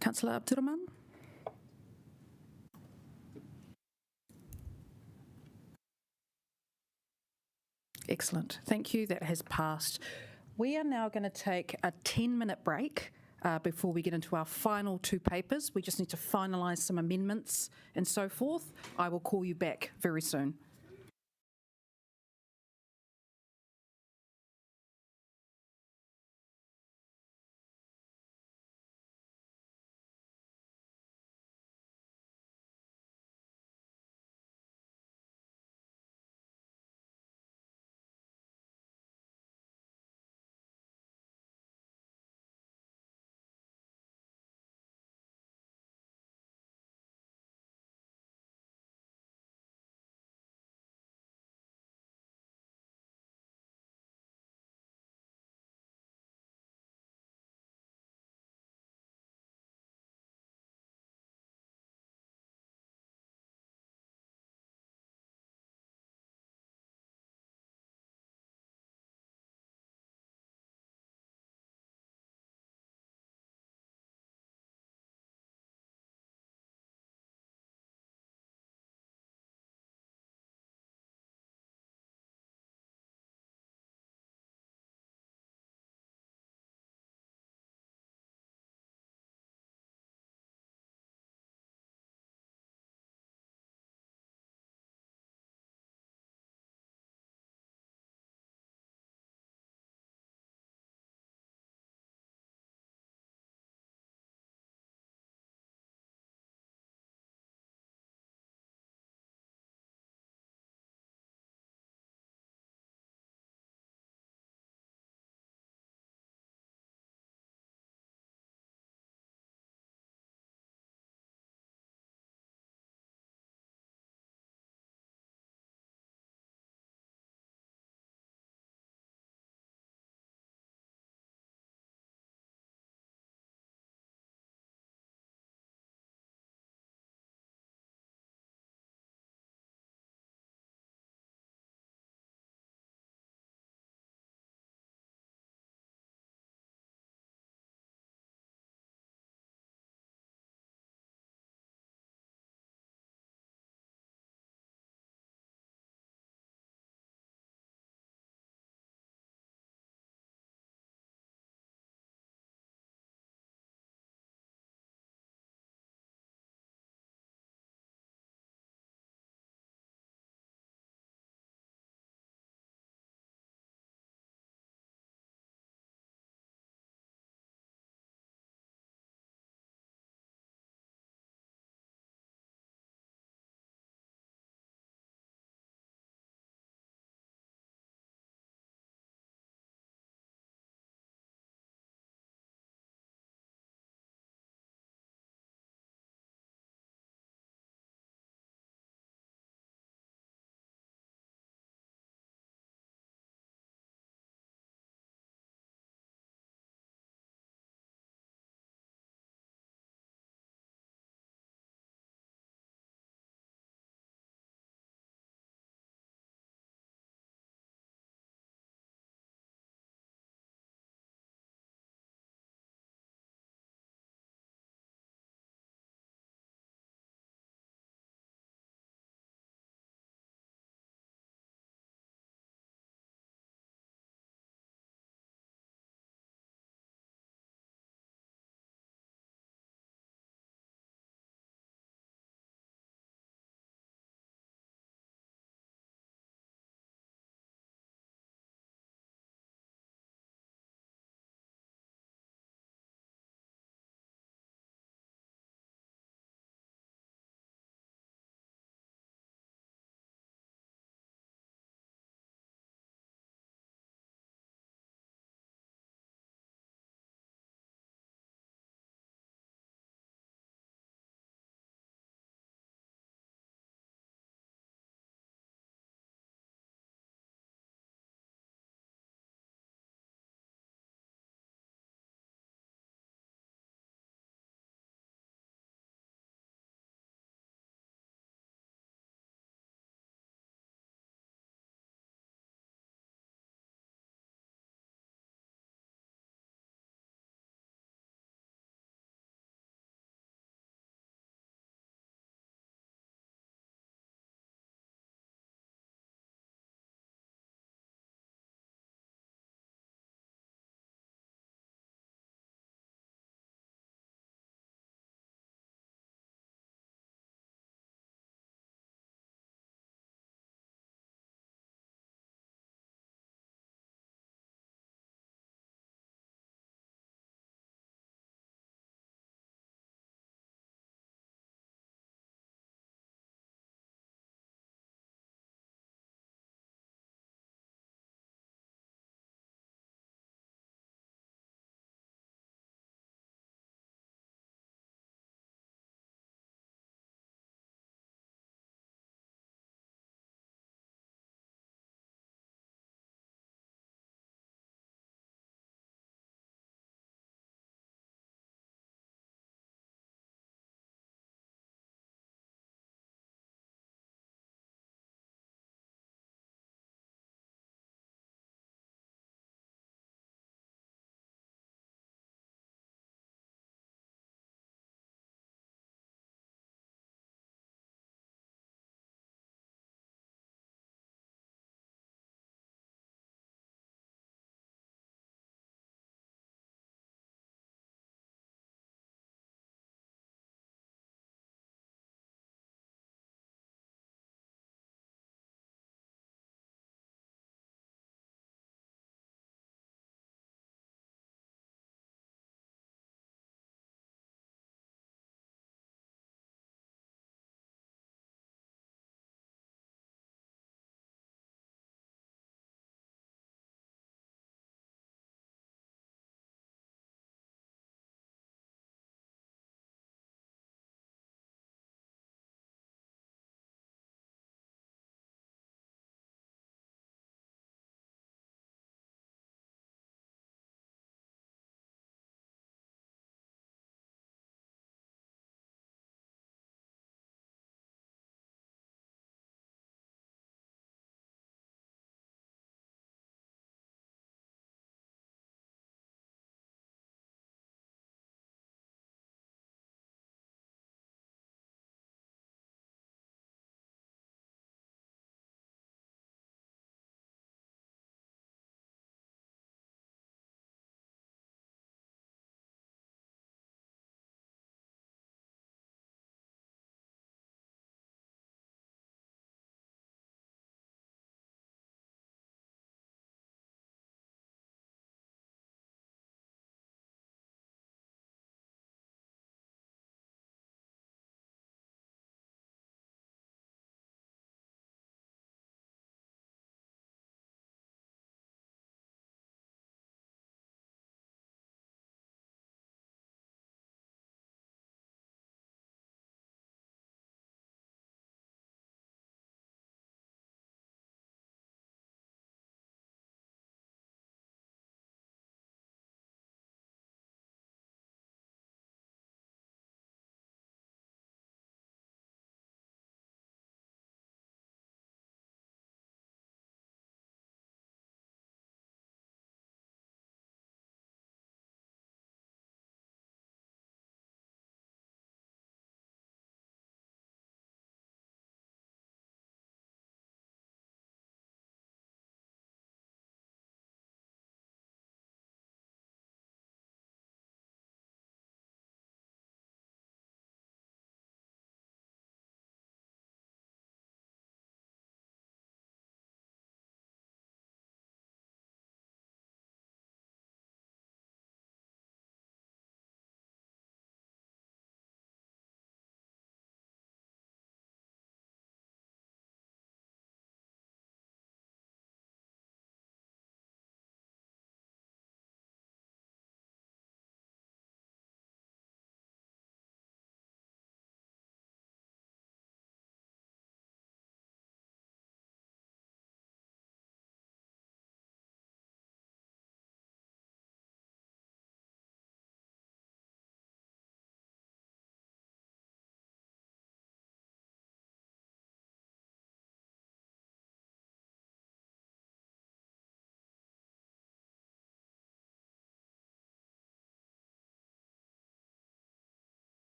Councillor Abdurrahman? Excellent. Thank you. That has passed. We are now going to take a 10-minute break before we get into our final two papers. We just need to finalise some amendments and so forth. I will call you back very soon.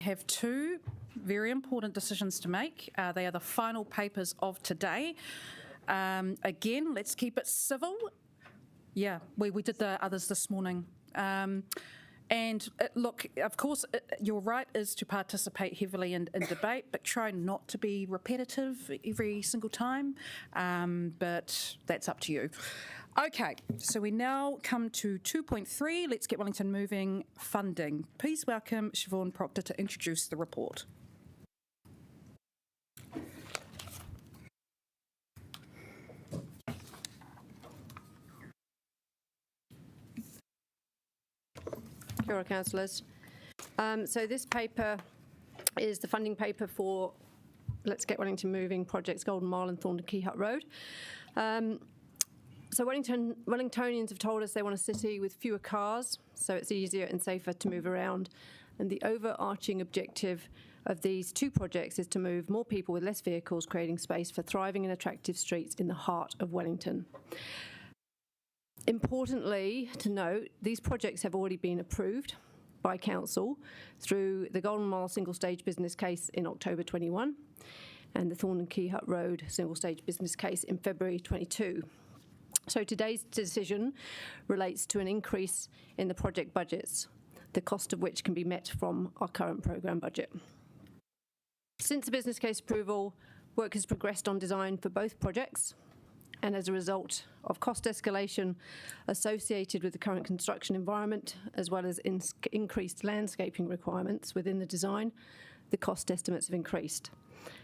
have two very important decisions to make. They are the final papers of today. Again, let's keep it civil. Yeah, we did the others this morning. Look, of course, your right is to participate heavily in debate, but try not to be repetitive every single time. But that's up to you. Okay, so we now come to 2.3. Let's get Wellington moving. Funding. Please welcome Siobhan Proctor to introduce the report. Kia ora, councillors. So this paper is the funding paper for Let's Get Wellington Moving projects Golden Mile and Thornton Hut Road. So Wellingtonians have told us they want a city with fewer cars, so it's easier and safer to move around. And the overarching objective of these two projects is to move more people with less vehicles, creating space for thriving and attractive streets in the heart of Wellington. Importantly to note, these projects have already been approved by Council through the Golden Mile single stage business case in October 21 and the Thornton Hut Road single stage business case in February 22. So today's decision relates to an increase in the project budgets, the cost of which can be met from our current programme budget. Since the business case approval, work has progressed on design for both projects, and as a result of cost escalation associated with the current construction environment, as well as increased landscaping requirements within the design, the cost estimates have increased.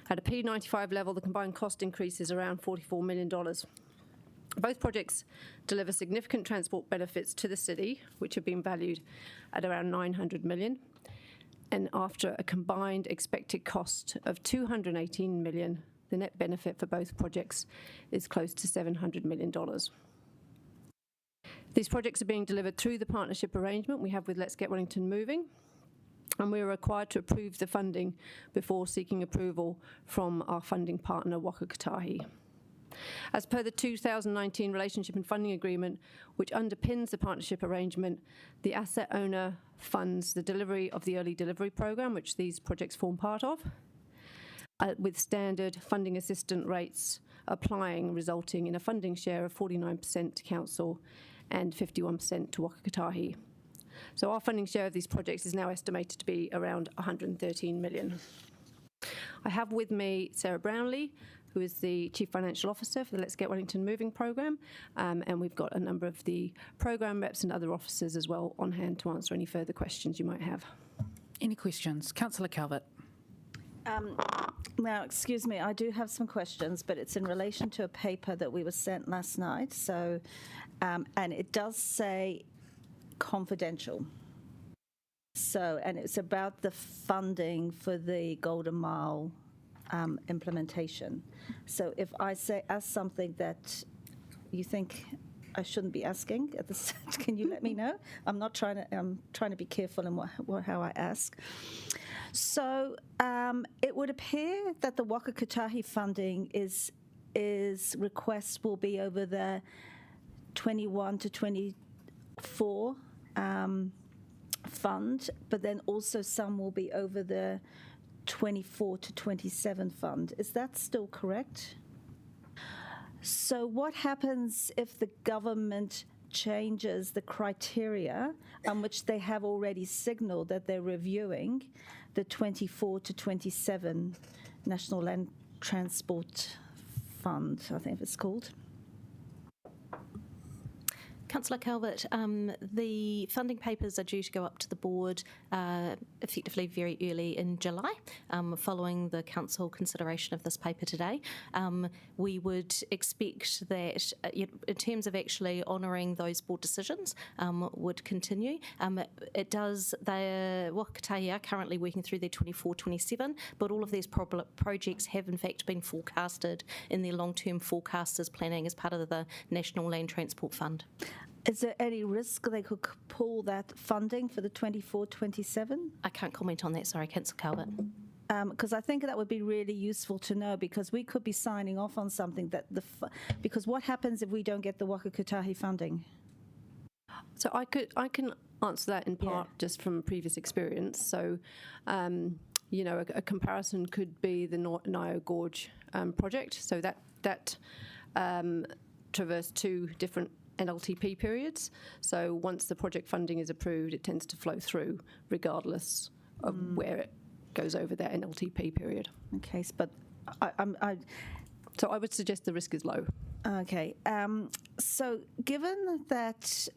At a P95 level, the combined cost increase is around $44 million. Both projects deliver significant transport benefits to the city, which have been valued at around $900 million. And after a combined expected cost of $218 million, the net benefit for both projects is close to $700 million. These projects are being delivered through the partnership arrangement we have with Let's Get Wellington Moving, and we are required to approve the funding before seeking approval from our funding partner, Waka Kotahi. As per the 2019 Relationship and Funding Agreement, which underpins the partnership arrangement, the asset owner funds the delivery of the early delivery programme, which these projects form part of, with standard funding assistance rates applying, resulting in a funding share of 49% to Council and 51% to Waka Kotahi. So our funding share of these projects is now estimated to be around $113 million. I have with me Sarah Brownlee, who is the Chief Financial Officer for the Let's Get Wellington Moving programme, and we've got a number of the programme reps and other officers as well on hand to answer any further questions you might have. Any questions? Councillor Calvert. Now, excuse me, I do have some questions, but it's in relation to a paper that we were sent last night. So, and it does say confidential. So, and it's about the funding for the Golden Mile implementation. So if I ask something that you think I shouldn't be asking at this, can you let me know? I'm trying to be careful in how I ask. So it would appear that the Waka Kotahi funding is requests will be over the 21 to 24 fund, but then also some will be over the 24 to 27 fund. Is that still correct? So what happens if the government changes the criteria on which they have already signalled that they're reviewing the 24 to 27 National Land Transport Fund, I think it's called? Councillor Calvert, the funding papers are due to go up to the board effectively very early in July, following the council consideration of this paper today. We would expect that in terms of actually honouring those board decisions would continue. It does, Waka Kotahi are currently working through their 24-27, but all of these projects have in fact been forecasted in their long-term forecasters planning as part of the National Land Transport Fund. Is there any risk they could pull that funding for the 24-27? I can't comment on that, sorry, Councillor Calvert. Because I think that would be really useful to know, because we could be signing off on something that because what happens if we don't get the Waka Kotahi funding? So I can answer that in part just from previous experience. So, you know, a comparison could be the Nio Gorge project. So that traversed 2 different NLTP periods. So once the project funding is approved, it tends to flow through regardless of where it goes over that NLTP period. Okay, but So I would suggest the risk is low. Okay, so given that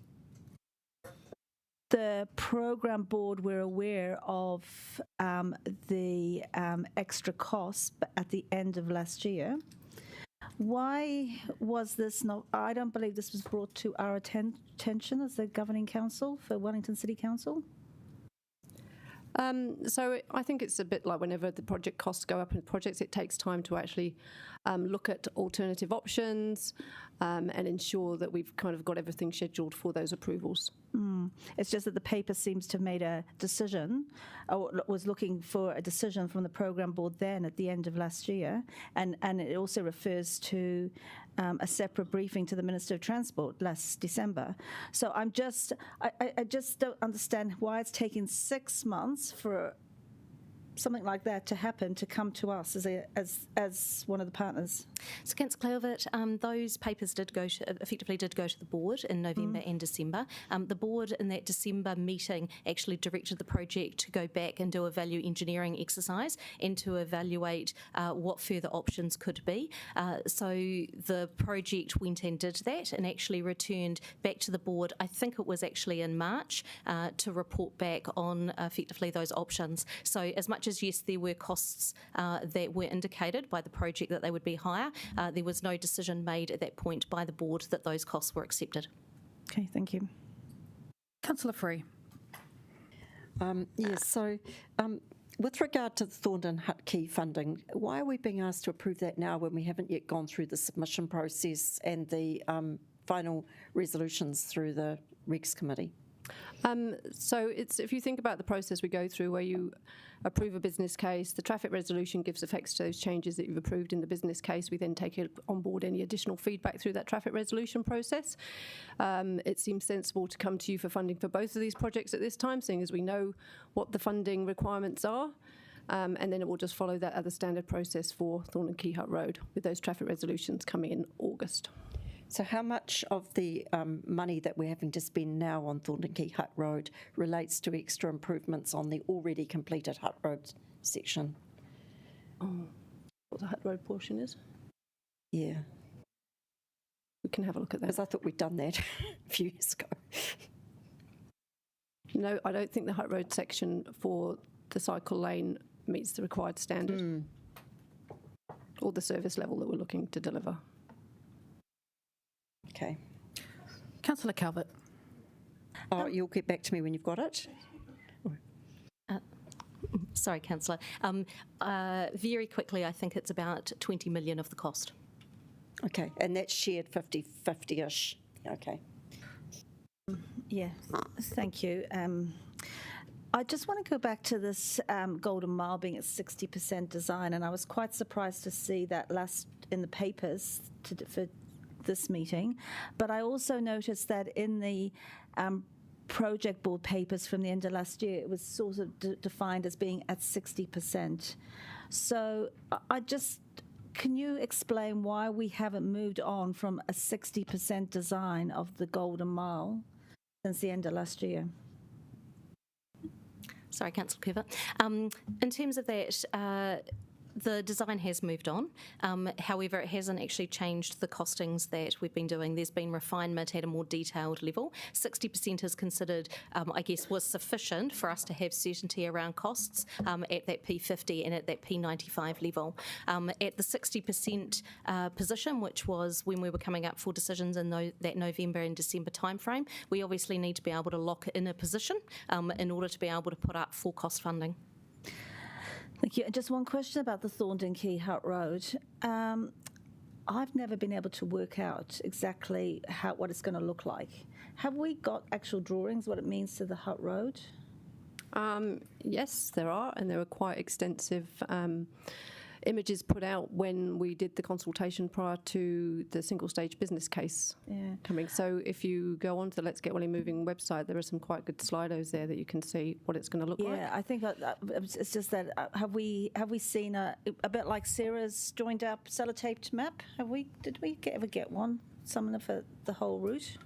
the program board were aware of the extra costs at the end of last year, why was this not? I don't believe this was brought to our attention as the governing council for Wellington City Council. So I think it's a bit like whenever the project costs go up in projects, it takes time to actually look at alternative options and ensure that we've kind of got everything scheduled for those approvals. It's just that the paper seems to have made a decision, or was looking for a decision from the program board then at the end of last year, and it also refers to a separate briefing to the Minister of Transport last December. So I just don't understand why it's taking 6 months for something like that to happen, to come to us as one of the partners. So, Councillor Cleovitt, those papers effectively did go to the board in November and December. The board in that December meeting actually directed the project to go back and do a value engineering exercise and to evaluate what further options could be. So the project went and did that and actually returned back to the board, I think it was actually in March, to report back on effectively those options. So as much as, yes, there were costs that were indicated by the project that they would be higher, there was no decision made at that point by the board that those costs were accepted. Okay, thank you. Councillor Free. Yes, so with regard to the Thornton Hut Key funding, why are we being asked to approve that now when we haven't yet gone through the submission process and the final resolutions through the Regs Committee? So if you think about the process we go through where you approve a business case, the traffic resolution gives effects to those changes that you've approved in the business case. We then take on board any additional feedback through that traffic resolution process. It seems sensible to come to you for funding for both of these projects at this time, seeing as we know what the funding requirements are. And then it will just follow that other standard process for Thornton Key Hut Road, with those traffic resolutions coming in August. So how much of the money that we're having to spend now on Thornton Key Hut Road relates to extra improvements on the already completed Hut Road section? What the Hut Road portion is? Yeah. We can have a look at that. Because I thought we'd done that a few years ago. No, I don't think the Hut Road section for the cycle lane meets the required standard or the service level that we're looking to deliver. Okay. Councillor Calvert. Oh, you'll get back to me when you've got it. Sorry, Councillor. Very quickly, I think it's about 20 million of the cost. Okay, and that's shared 50-50-ish. Okay. Yeah, thank you. I just want to go back to this Golden Mile being at 60% design, and I was quite surprised to see that last in the papers for this meeting, but I also noticed that in the project board papers from the end of last year, it was sort of defined as being at 60%. So can you explain why we haven't moved on from a 60% design of the Golden Mile since the end of last year? Sorry, Councillor Cleovitt. In terms of that, the design has moved on. However, it hasn't actually changed the costings that we've been doing. There's been refinement at a more detailed level. 60% is considered, I guess, was sufficient for us to have certainty around costs at that P50 and at that P95 level. At the 60% position, which was when we were coming up for decisions in that November and December timeframe, we obviously need to be able to lock in a position in order to be able to put up full cost funding. Thank you. Just one question about the Thornton Key Hut Road. I've never been able to work out exactly what it's going to look like. Have we got actual drawings, what it means to the Hut Road? Yes, there are, and there are quite extensive images put out when we did the consultation prior to the single stage business case coming. So if you go onto the Let's Get Welly Moving website, there are some quite good Slidos there that you can see what it's going to look like. Yeah, I think it's just that have we seen a bit like Sarah's joined up sellotaped map? Did we ever get one? Some of the whole route?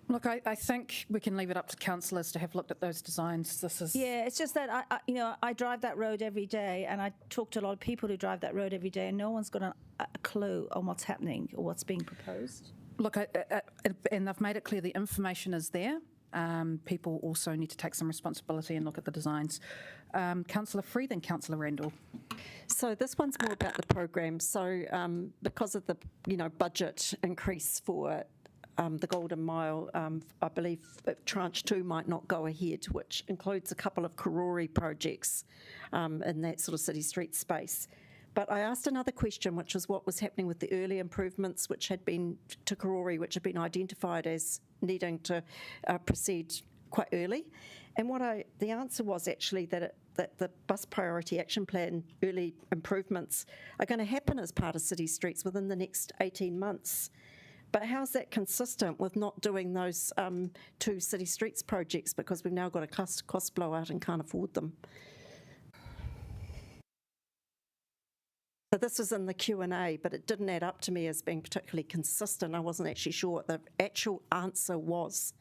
Look, I think we can leave it up to councillors to have looked at those designs. Yeah, it's just that I drive that road every day, and I talk to a lot of people who drive that road every day, and no one's got a clue on what's happening or what's being proposed. Look, and they've made it clear the information is there. People also need to take some responsibility and look at the designs. Councillor Free, then Councillor Randall. So this one's more about the program. So because of the budget increase for the Golden Mile, I believe Tranche 2 might not go ahead, which includes a couple of Karori projects in that sort of city street space. But I asked another question, which was what was happening with the early improvements which had been to Karori, which had been identified as needing to proceed quite early. And the answer was actually that the Bus Priority Action Plan early improvements are going to happen as part of city streets within the next 18 months. But how's that consistent with not doing those 2 city streets projects because we've now got a cost blowout and can't afford them? So this was in the Q&A, but it didn't add up to me as being particularly consistent. I wasn't actually sure what the actual answer was.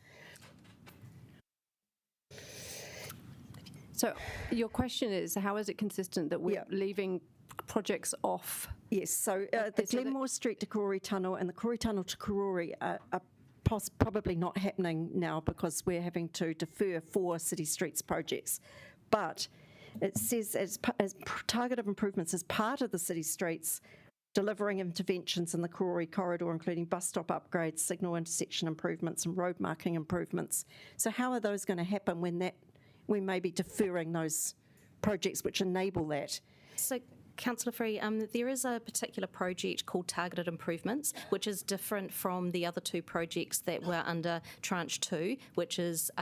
So your question is, how is it consistent that we're leaving projects off? Yes, so the Glenmore Street to Karori Tunnel and the Karori Tunnel to Karori are probably not happening now because we're having to defer 4 city streets projects. But it says as targeted improvements as part of the city streets, delivering interventions in the Karori corridor, including bus stop upgrades, signal intersection improvements and road marking improvements. So how are those going to happen when we may be deferring those projects which enable that? So, Councillor Free, there is a particular project called Targeted Improvements, which is different from the other 2 projects that were under Tranche 2, which is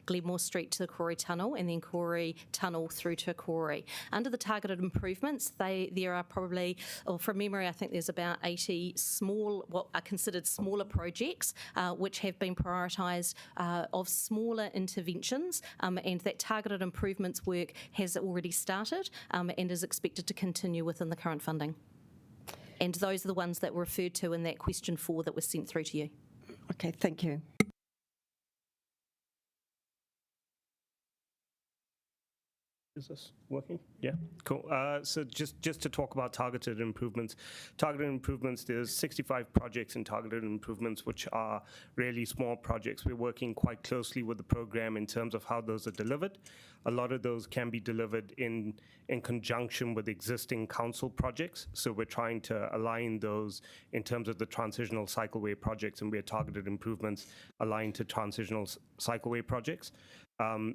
Glenmore Street to the Karori Tunnel and then Karori Tunnel through to Karori. Under the Targeted Improvements, there are probably, or from memory, I think there's about 80 what are considered smaller projects, which have been prioritised of smaller interventions, and that Targeted Improvements work has already started and is expected to continue within the current funding. And those are the ones that were referred to in that question 4 that was sent through to you. Okay, thank you. Is this working? Yeah, cool. So just to talk about targeted improvements. Targeted improvements, there's 65 projects in targeted improvements, which are really small projects. We're working quite closely with the program in terms of how those are delivered. A lot of those can be delivered in conjunction with existing council projects. So we're trying to align those in terms of the transitional cycleway projects, and we're targeted improvements aligned to transitional cycleway projects.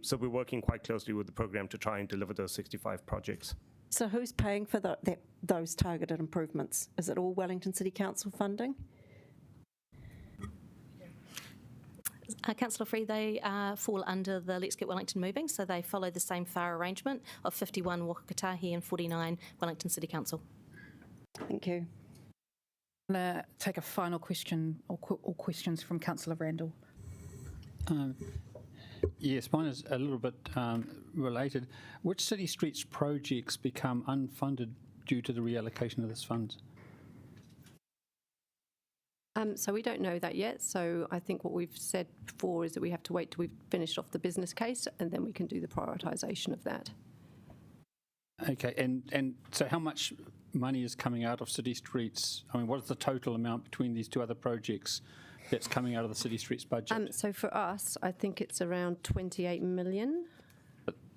So we're working quite closely with the program to try and deliver those 65 projects. So who's paying for those targeted improvements? Is it all Wellington City Council funding? Councillor Free, they fall under the Let's Get Wellington Moving, so they follow the same FAR arrangement of 51 Wakakatahi and 49 Wellington City Council. Thank you. I'm going to take a final question or questions from Councillor Randall. Yes, mine is a little bit related. Which city streets projects become unfunded due to the reallocation of this fund? So we don't know that yet. So I think what we've said before is that we have to wait till we've finished off the business case and then we can do the prioritisation of that. Okay, and so how much money is coming out of city streets? I mean, what is the total amount between these 2 other projects that's coming out of the city streets budget? So for us, I think it's around 28 million.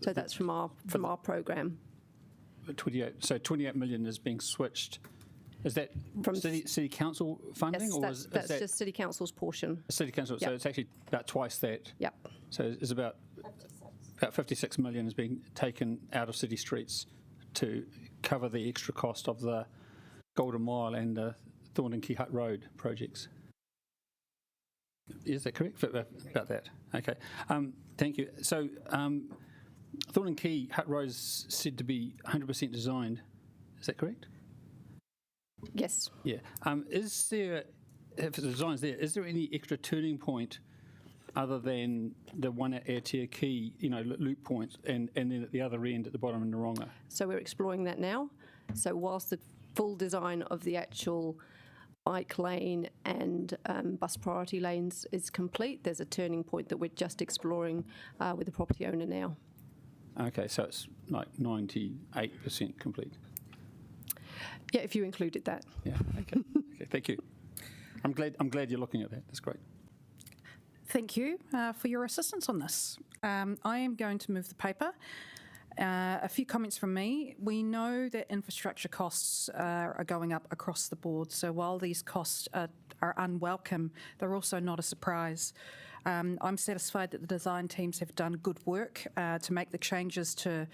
So that's from our programme. 28. So 28 million is being switched. Is that from city council funding, yes, that's just city council's portion? City council. Yep. So it's actually about twice that. Yep. So it's about 56 million is being taken out of city streets to cover the extra cost of the Golden Mile and the Thornton Hut Road projects. Is that correct? About that. Okay. Thank you. So Thornton Hut Road is said to be 100% designed. Is that correct? Yes. Yeah. Is there, if the design's there, is there any extra turning point other than the one at Aotea Quay, loop point, and then at the other end at the bottom in Noronga? So we're exploring that now. So whilst the full design of the actual bike lane and bus priority lanes is complete, there's a turning point that we're just exploring with the property owner now. Okay, so it's like 98% complete. Yeah, if you included that. Yeah. Okay. Okay. Thank you. I'm glad you're looking at that. That's great. Thank you for your assistance on this. I am going to move the paper. A few comments from me. We know that infrastructure costs are going up across the board, so while these costs are unwelcome, they're also not a surprise. I'm satisfied that the design teams have done good work to make the changes to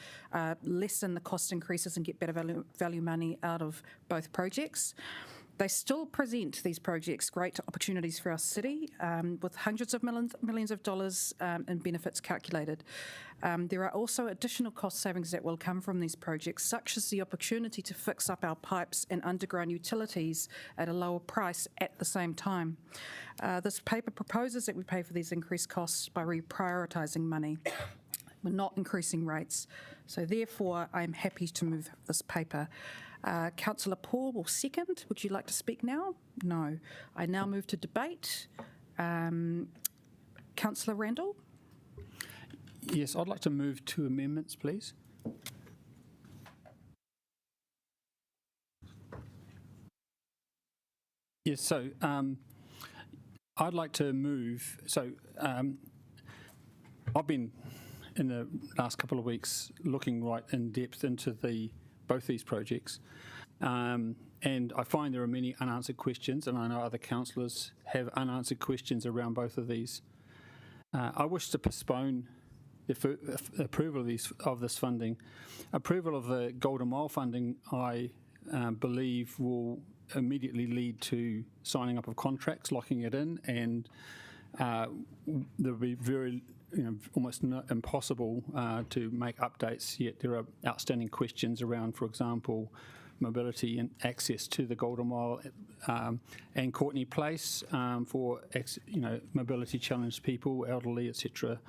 lessen the cost increases and get better value money out of both projects. They still present, these projects, great opportunities for our city, with hundreds of millions of dollars in benefits calculated. There are also additional cost savings that will come from these projects, such as the opportunity to fix up our pipes and underground utilities at a lower price at the same time. This paper proposes that we pay for these increased costs by reprioritising money. We're not increasing rates. So therefore, I'm happy to move this paper. Councillor Paul will second. Would you like to speak now? No. I now move to debate. Councillor Randall? Yes, I'd like to move 2 amendments, please. Yes, so I'd like to move. So I've been in the last couple of weeks looking right in depth into both these projects, and I find there are many unanswered questions, and I know other councillors have unanswered questions around both of these. I wish to postpone the approval of this funding. Approval of the Golden Mile funding, I believe, will immediately lead to signing up of contracts, locking it in, and there'll be almost impossible to make updates, yet there are outstanding questions around, for example, mobility and access to the Golden Mile and Courtney Place for mobility challenged people, elderly, etc.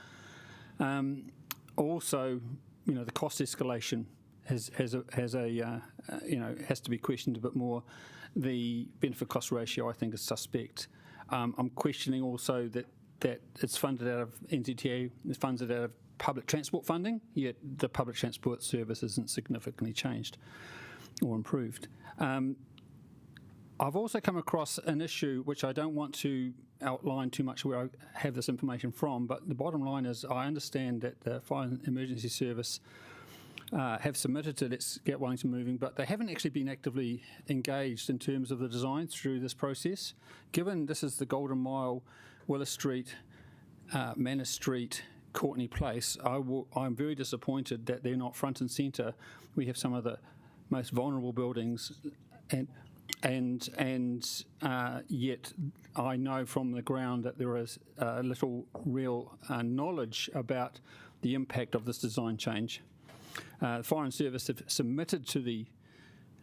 Also, the cost escalation has to be questioned a bit more. The benefit cost ratio, I think, is suspect. I'm questioning also that it's funded out of NZTA, it's funded out of public transport funding, yet the public transport service isn't significantly changed or improved. I've also come across an issue which I don't want to outline too much where I have this information from, but the bottom line is I understand that the Fire and Emergency Service have submitted to Let's Get Wellington Moving, but they haven't actually been actively engaged in terms of the design through this process. Given this is the Golden Mile, Willis Street, Manor Street, Courtney Place, I'm very disappointed that they're not front and centre. We have some of the most vulnerable buildings, and yet I know from the ground that there is little real knowledge about the impact of this design change. The Fire and Service have submitted to the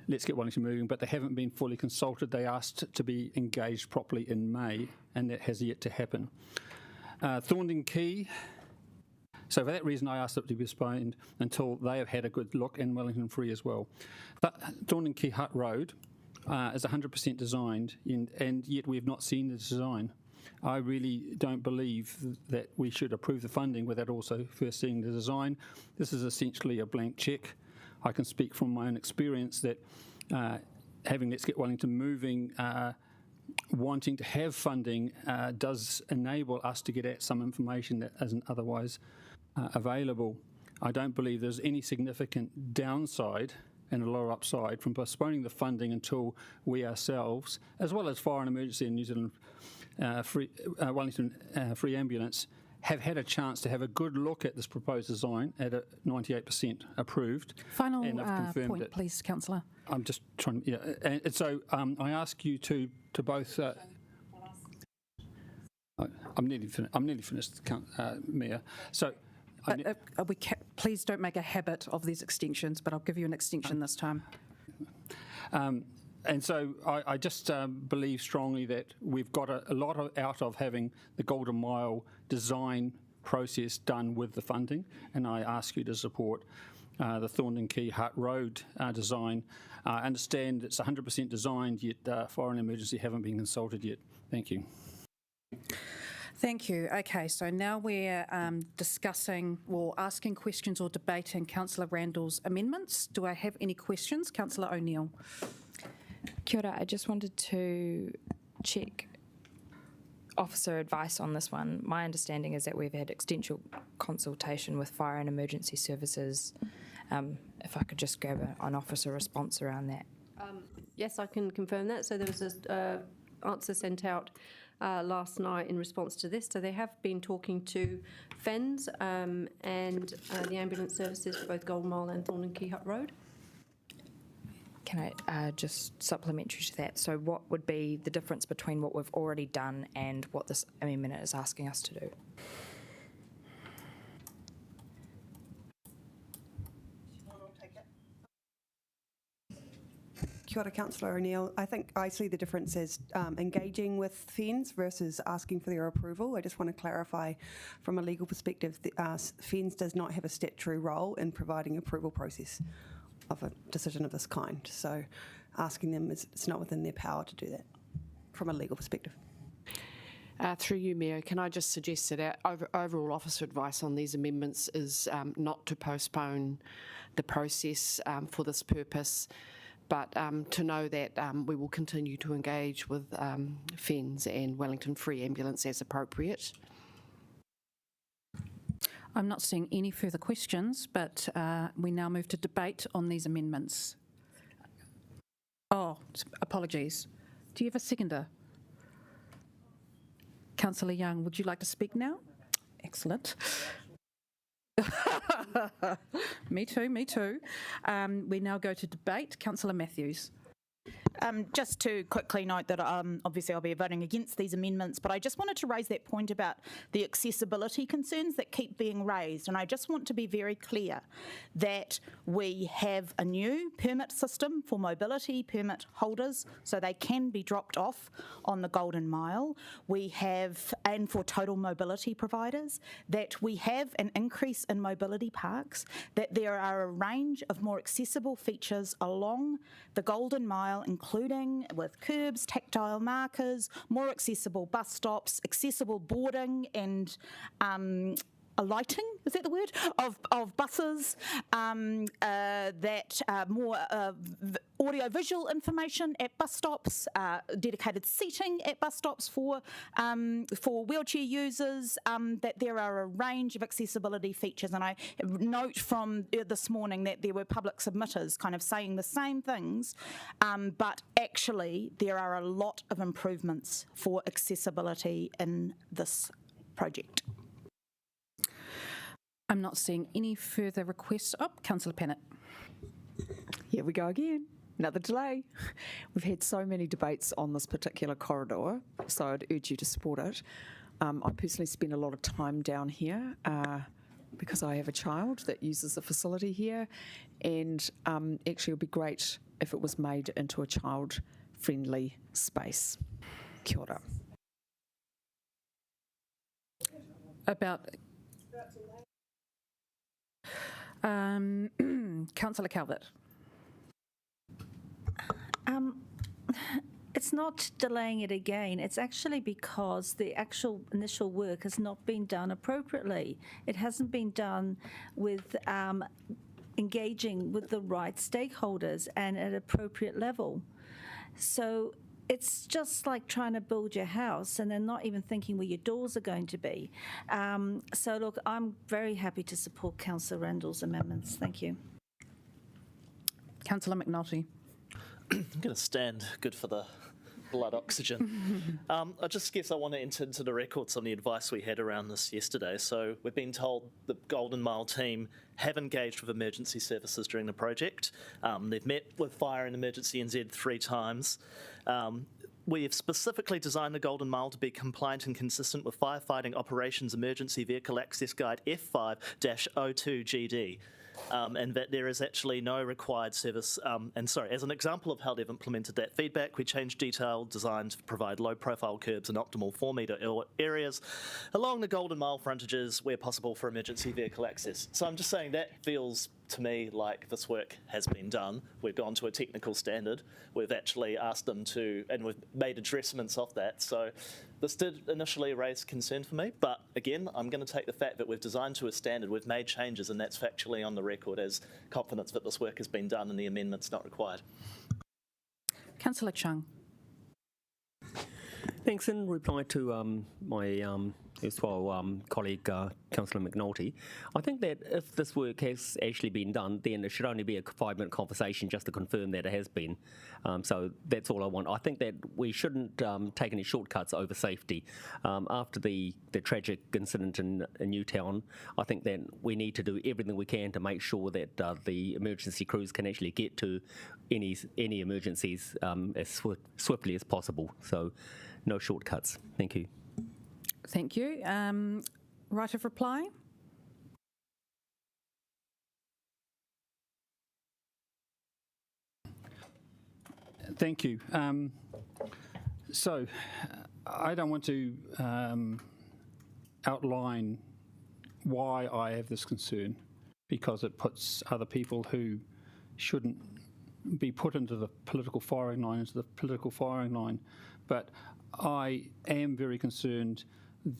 Let's Get Wellington Moving, but they haven't been fully consulted. They asked to be engaged properly in May, and that has yet to happen. Thorndon Quay. So for that reason, I asked it to be postponed until they have had a good look, and Wellington Free as well. But Thorndon Quay Hut Road is 100% designed, and yet we have not seen the design. I really don't believe that we should approve the funding without also first seeing the design. This is essentially a blank cheque. I can speak from my own experience that having Let's Get Wellington Moving, wanting to have funding does enable us to get at some information that isn't otherwise available. I don't believe there's any significant downside and a lower upside from postponing the funding until we ourselves, as well as Fire and Emergency in New Zealand Wellington Free Ambulance, have had a chance to have a good look at this proposed design at a 98% approved. Final and I've confirmed point, it. please, Councillor. I'm just trying. Yeah, and so I ask you to both. I'm nearly finished, Mayor. So. Please don't make a habit of these extensions, but I'll give you an extension this time. And so I just believe strongly that we've got a lot out of having the Golden Mile design process done with the funding, and I ask you to support the Thornton Quay Hut Road design. I understand it's 100% designed, yet fire and emergency haven't been consulted yet. Thank you. Thank you. Okay, so now we're discussing or asking questions or debating Councillor Randall's amendments. Do I have any questions? Councillor O'Neill. Kia ora, I just wanted to check officer advice on this one. My understanding is that we've had extensive consultation with fire and emergency services. If I could just grab an officer response around that. Yes, I can confirm that. So there was an answer sent out last night in response to this. So they have been talking to FENS and the ambulance services for both Golden Mile and Thornton Quay Hut Road. Can I just supplementary to that? So what would be the difference between what we've already done and what this amendment is asking us to do? Kia ora, Councillor O'Neill. I think I see the difference as engaging with FENS versus asking for their approval. I just want to clarify from a legal perspective that FENS does not have a statutory role in providing approval process of a decision of this kind. So asking them, it's not within their power to do that from a legal perspective. Through you, Mayor, can I just suggest that our overall officer advice on these amendments is not to postpone the process for this purpose, but to know that we will continue to engage with FENS and Wellington Free Ambulance as appropriate. I'm not seeing any further questions, but we now move to debate on these amendments. Oh, apologies. Do you have a seconder? Councillor Young, would you like to speak now? Excellent. Me too, me too. We now go to debate. Councillor Matthews. Just to quickly note that obviously I'll be voting against these amendments, but I just wanted to raise that point about the accessibility concerns that keep being raised. And I just want to be very clear that we have a new permit system for mobility permit holders, so they can be dropped off on the Golden Mile. We have, and for total mobility providers, that we have an increase in mobility parks, that there are a range of more accessible features along the Golden Mile, including with curbs, tactile markers, more accessible bus stops, accessible boarding and alighting, is that the word, of buses, more audio-visual information at bus stops, dedicated seating at bus stops for wheelchair users, that there are a range of accessibility features. And I note from this morning that there were public submitters kind of saying the same things, but actually there are a lot of improvements for accessibility in this project. I'm not seeing any further requests. Oh, Councillor Pennant. Here we go again. Another delay. We've had so many debates on this particular corridor, so I'd urge you to support it. I personally spend a lot of time down here because I have a child that uses the facility here, and actually it would be great if it was made into a child-friendly space. Kia ora. Councillor Calvert. It's not delaying it again. It's actually because the actual initial work has not been done appropriately. It hasn't been done with engaging with the right stakeholders and at appropriate level. So it's just like trying to build your house and then not even thinking where your doors are going to be. So look, I'm very happy to support Councillor Randall's amendments. Thank you. Councillor McNulty. I'm going to stand good for the blood oxygen. I just guess I want to enter into the records on the advice we had around this yesterday. So we've been told the Golden Mile team have engaged with emergency services during the project. They've met with Fire and Emergency NZ 3 times. We have specifically designed the Golden Mile to be compliant and consistent with Firefighting Operations Emergency Vehicle Access Guide F5-02 GD. and that there is actually no required service. As an example of how they've implemented that feedback, we changed detailed design to provide low-profile curbs in optimal 4-metre areas along the Golden Mile frontages where possible for emergency vehicle access. So I'm just saying that feels to me like this work has been done. We've gone to a technical standard. We've actually asked them to, and we've made addressments of that. So this did initially raise concern for me, but again, I'm going to take the fact that we've designed to a standard, we've made changes, and that's factually on the record as confidence that this work has been done and the amendment's not required. Councillor Chung. Thanks. In reply to my erstwhile colleague, Councillor McNulty, I think that if this work has actually been done, then it should only be a 5-minute conversation just to confirm that it has been. So that's all I want. I think that we shouldn't take any shortcuts over safety. After the tragic incident in Newtown, I think that we need to do everything we can to make sure that the emergency crews can actually get to any emergencies as swiftly as possible. So no shortcuts. Thank you. Thank you. Right of reply? Thank you. So I don't want to outline why I have this concern, because it puts other people who shouldn't be put into the political firing line, But I am very concerned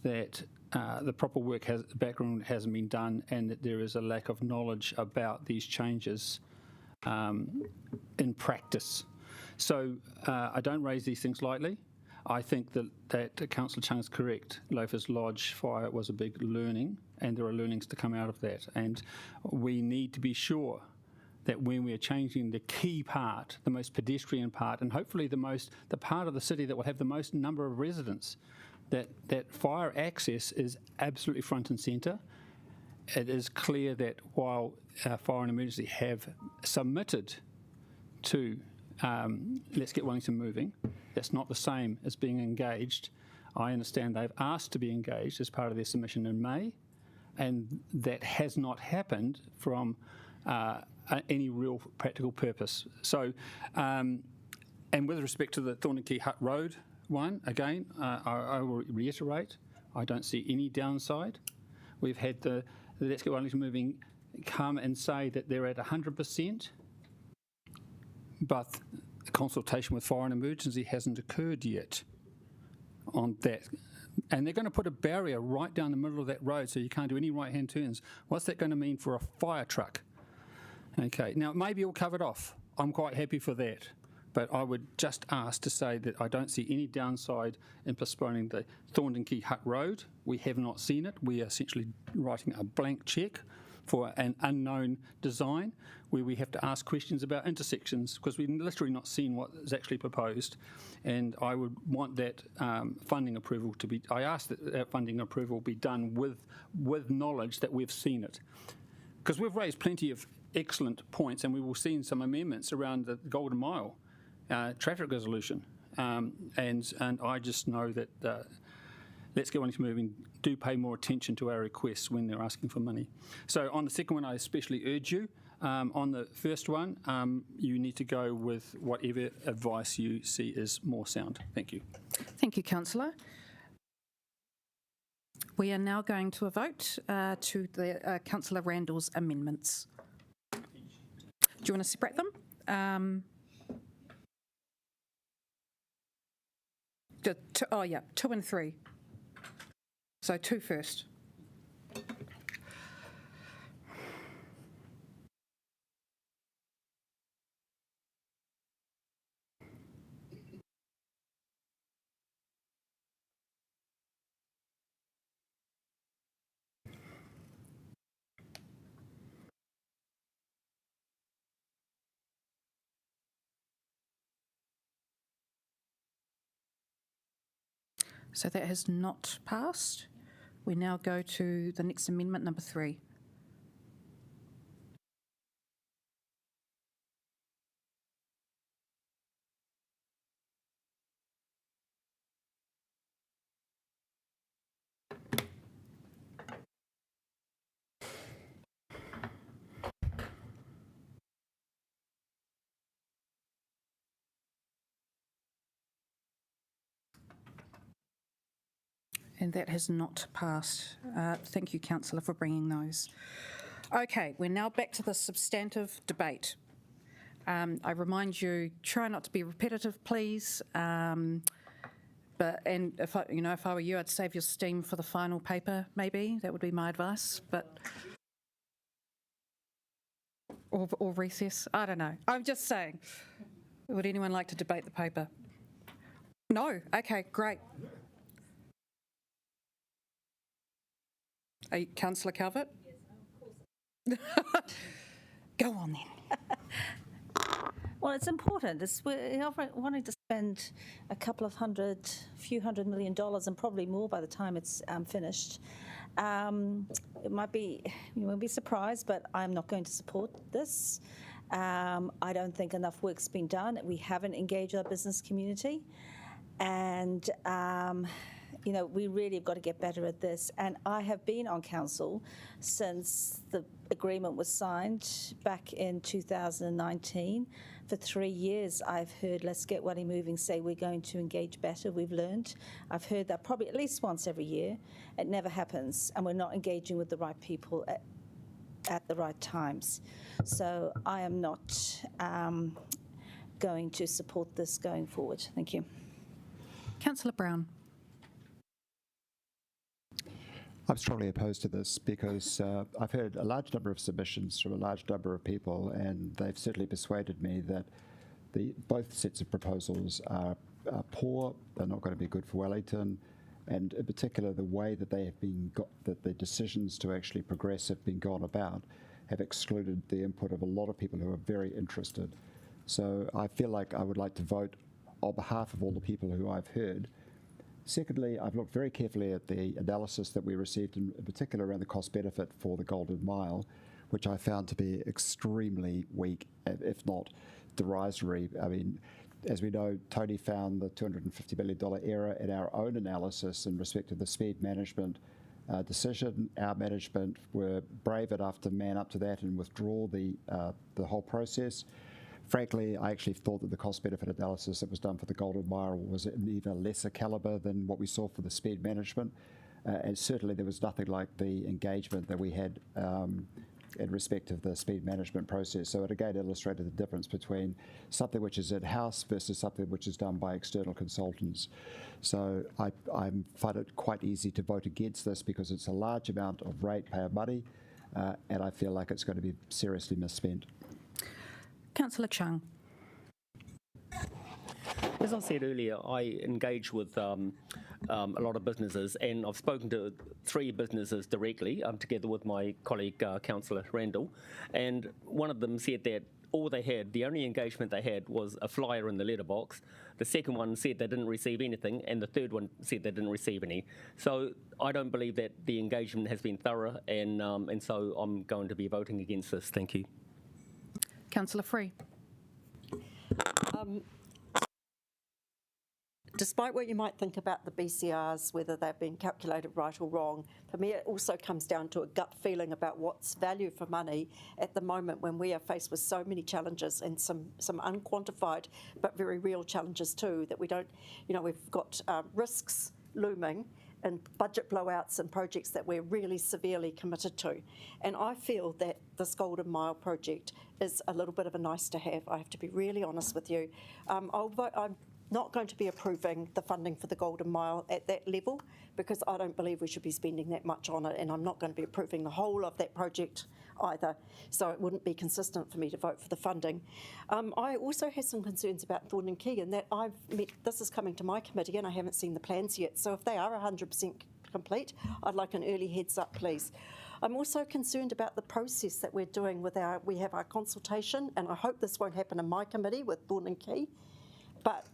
that the proper background hasn't been done, and that there is a lack of knowledge about these changes in practice. So I don't raise these things lightly. I think that Councillor Chung is correct. Loafers Lodge fire was a big learning, and there are learnings to come out of that. And we need to be sure that when we are changing the key part, the most pedestrian part, and hopefully the part of the city that will have the most number of residents, that fire access is absolutely front and centre. It is clear that while Fire and Emergency have submitted to Let's Get Wellington Moving, that's not the same as being engaged. I understand they've asked to be engaged as part of their submission in May, and that has not happened from any real practical purpose. So, and with respect to the Pōneke Hut Road one, again, I will reiterate, I don't see any downside. We've had the Let's Get Wellington Moving come and say that they're at 100%, but the consultation with Fire and Emergency hasn't occurred yet on that. And they're going to put a barrier right down the middle of that road so you can't do any right-hand turns. What's that going to mean for a fire truck? Okay, now it may be all covered off. I'm quite happy for that. But I would just ask to say that I don't see any downside in postponing the Thorndon Hut Road. We have not seen it. We are essentially writing a blank cheque for an unknown design where we have to ask questions about intersections because we've literally not seen what is actually proposed. And I would want that funding approval to be, I ask that funding approval be done with knowledge that we've seen it. Because we've raised plenty of excellent points and we will see some amendments around the Golden Mile traffic resolution. And I just know that Let's Get Wellington Moving do pay more attention to our requests when they're asking for money. So on the second one, I especially urge you. On the first one, you need to go with whatever advice you see is more sound. Thank you. Thank you, Councillor. We are now going to a vote to the Councillor Randall's amendments. Do you want to separate them? Oh yeah, 2 and 3. So 2 first. So that has not passed. We now go to the next amendment, number 3. And that has not passed. Thank you, Councillor, for bringing those. Okay, we're now back to the substantive debate. I remind you, try not to be repetitive, please. But if I were you, I'd save your steam for the final paper. Maybe that would be my advice. But or recess. I don't know. I'm just saying. Would anyone like to debate the paper? No. Okay. Great. Are you, Councillor Calvert? Yes, of course. Go on then. Well, it's important. We're wanting to spend a few $100 million, and probably more by the time it's finished. It might be, you won't be surprised, but I'm not going to support this. I don't think enough work's been done. We haven't engaged our business community, and we really have got to get better at this. And I have been on council since the agreement was signed back in 2019. For 3 years, I've heard Let's Get Welly Moving say we're going to engage better. We've learned. I've heard that probably at least once every year. It never happens, and we're not engaging with the right people at the right times. So I am not going to support this going forward. Thank you. Councillor Brown. I'm strongly opposed to this because I've heard a large number of submissions from a large number of people, and they've certainly persuaded me that both sets of proposals are poor. They're not going to be good for Wellington, and in particular, the way that they have been that the decisions to actually progress have been gone about have excluded the input of a lot of people who are very interested. So I feel like I would like to vote on behalf of all the people who I've heard. Secondly, I've looked very carefully at the analysis that we received, in particular around the cost-benefit for the Golden Mile, which I found to be extremely weak, if not derisory. I mean, as we know, Tony found the $250 million error in our own analysis in respect of the speed management decision. Our management were brave enough to man up to that and withdraw the whole process. Frankly, I actually thought that the cost-benefit analysis that was done for the Golden Mile was an even lesser calibre than what we saw for the speed management. And certainly there was nothing like the engagement that we had in respect of the speed management process. So it again illustrated the difference between something which is in-house versus something which is done by external consultants. So I find it quite easy to vote against this because it's a large amount of ratepayer money, and I feel like it's going to be seriously misspent. Councillor Chung. As I said earlier, I engage with a lot of businesses, and I've spoken to 3 businesses directly, together with my colleague, Councillor Randall, and one of them said that the only engagement they had was a flyer in the letterbox. The second one said they didn't receive anything, and the third one said they didn't receive any. So I don't believe that the engagement has been thorough, and so I'm going to be voting against this. Thank you. Councillor Free. Despite what you might think about the BCRs, whether they've been calculated right or wrong, for me it also comes down to a gut feeling about what's value for money at the moment when we are faced with so many challenges and some unquantified but very real challenges too, that we don't, we've got risks looming and budget blowouts and projects that we're really severely committed to. And I feel that this Golden Mile project is a little bit of a nice to have. I have to be really honest with you. I'm not going to be approving the funding for the Golden Mile at that level because I don't believe we should be spending that much on it, and I'm not going to be approving the whole of that project either, so it wouldn't be consistent for me to vote for the funding. I also have some concerns about Thorn and Key, and that this is coming to my committee and I haven't seen the plans yet, so if they are 100% complete, I'd like an early heads up, please. I'm also concerned about the process that we're doing we have our consultation, and I hope this won't happen in my committee with Thorn and Key, but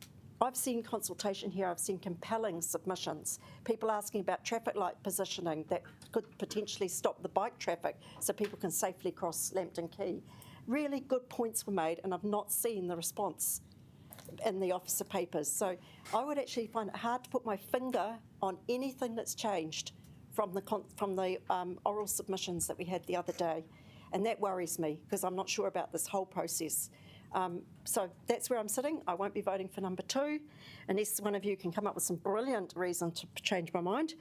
I've seen consultation here, I've seen compelling submissions, people asking about traffic light positioning that could potentially stop the bike traffic so people can safely cross Lambton Quay. Really good points were made, and I've not seen the response in the officer papers. So I would actually find it hard to put my finger on anything that's changed from the oral submissions that we had the other day. And that worries me because I'm not sure about this whole process. So that's where I'm sitting. I won't be voting for number 2, unless one of you can come up with some brilliant reason to change my mind.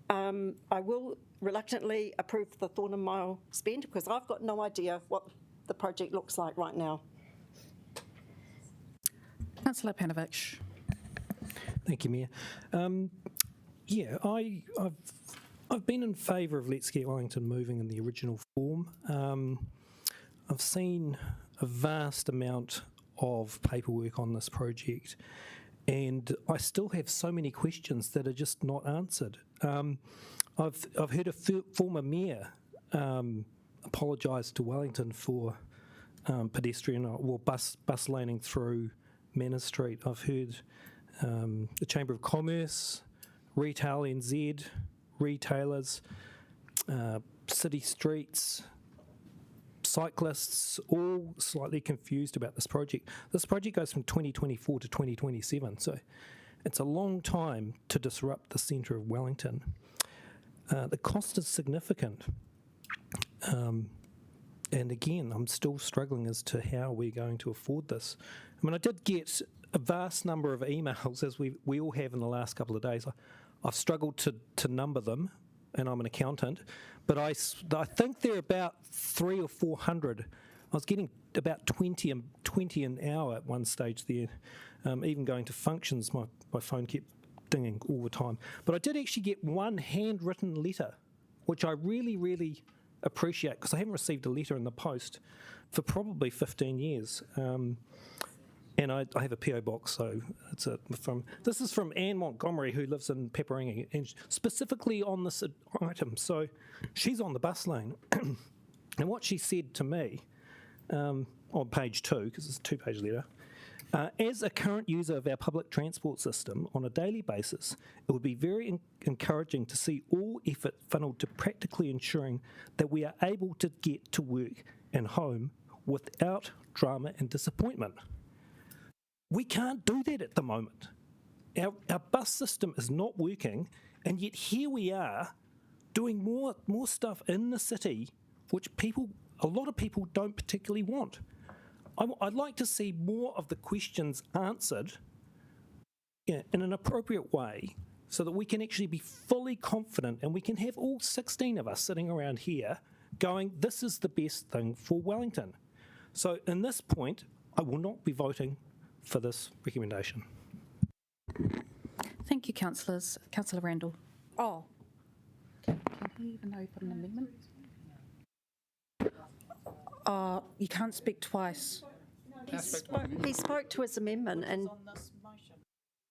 I will reluctantly approve the Thornton Mile spend because I've got no idea what the project looks like right now. Councillor Panovich. Thank you, Mayor. Yeah, I've been in favour of Let's Get Wellington moving in the original form. I've seen a vast amount of paperwork on this project, and I still have so many questions that are just not answered. I've heard a former mayor apologise to Wellington for pedestrian or bus laning through Manor Street. I've heard the Chamber of Commerce, Retail NZ, retailers, city streets, cyclists, all slightly confused about this project. This project goes from 2024 to 2027, so it's a long time to disrupt the centre of Wellington. The cost is significant. And again, I'm still struggling as to how we're going to afford this. I mean, I did get a vast number of emails, as we all have in the last couple of days. I've struggled to number them, and I'm an accountant, but I think they're about 300 or 400. I was getting about 20 an hour at one stage there. Even going to functions, my phone kept dinging all the time. But I did actually get one handwritten letter, which I really, really appreciate, because I haven't received a letter in the post for probably 15 years. And I have a PO box, so this is from Anne Montgomery, who lives in Peperangi, and specifically on this item. So she's on the bus lane, and what she said to me on page 2, because it's a 2-page letter, as a current user of our public transport system on a daily basis, it would be very encouraging to see all effort funneled to practically ensuring that we are able to get to work and home without drama and disappointment. We can't do that at the moment. Our bus system is not working, and yet here we are doing more stuff in the city, which a lot of people don't particularly want. I'd like to see more of the questions answered in an appropriate way so that we can actually be fully confident and we can have all 16 of us sitting around here going, this is the best thing for Wellington. So in this point, I will not be voting for this recommendation. Thank you, councillors. Councillor Randall. Oh. Can he even though he put an amendment? You can't speak twice. He spoke to his amendment, and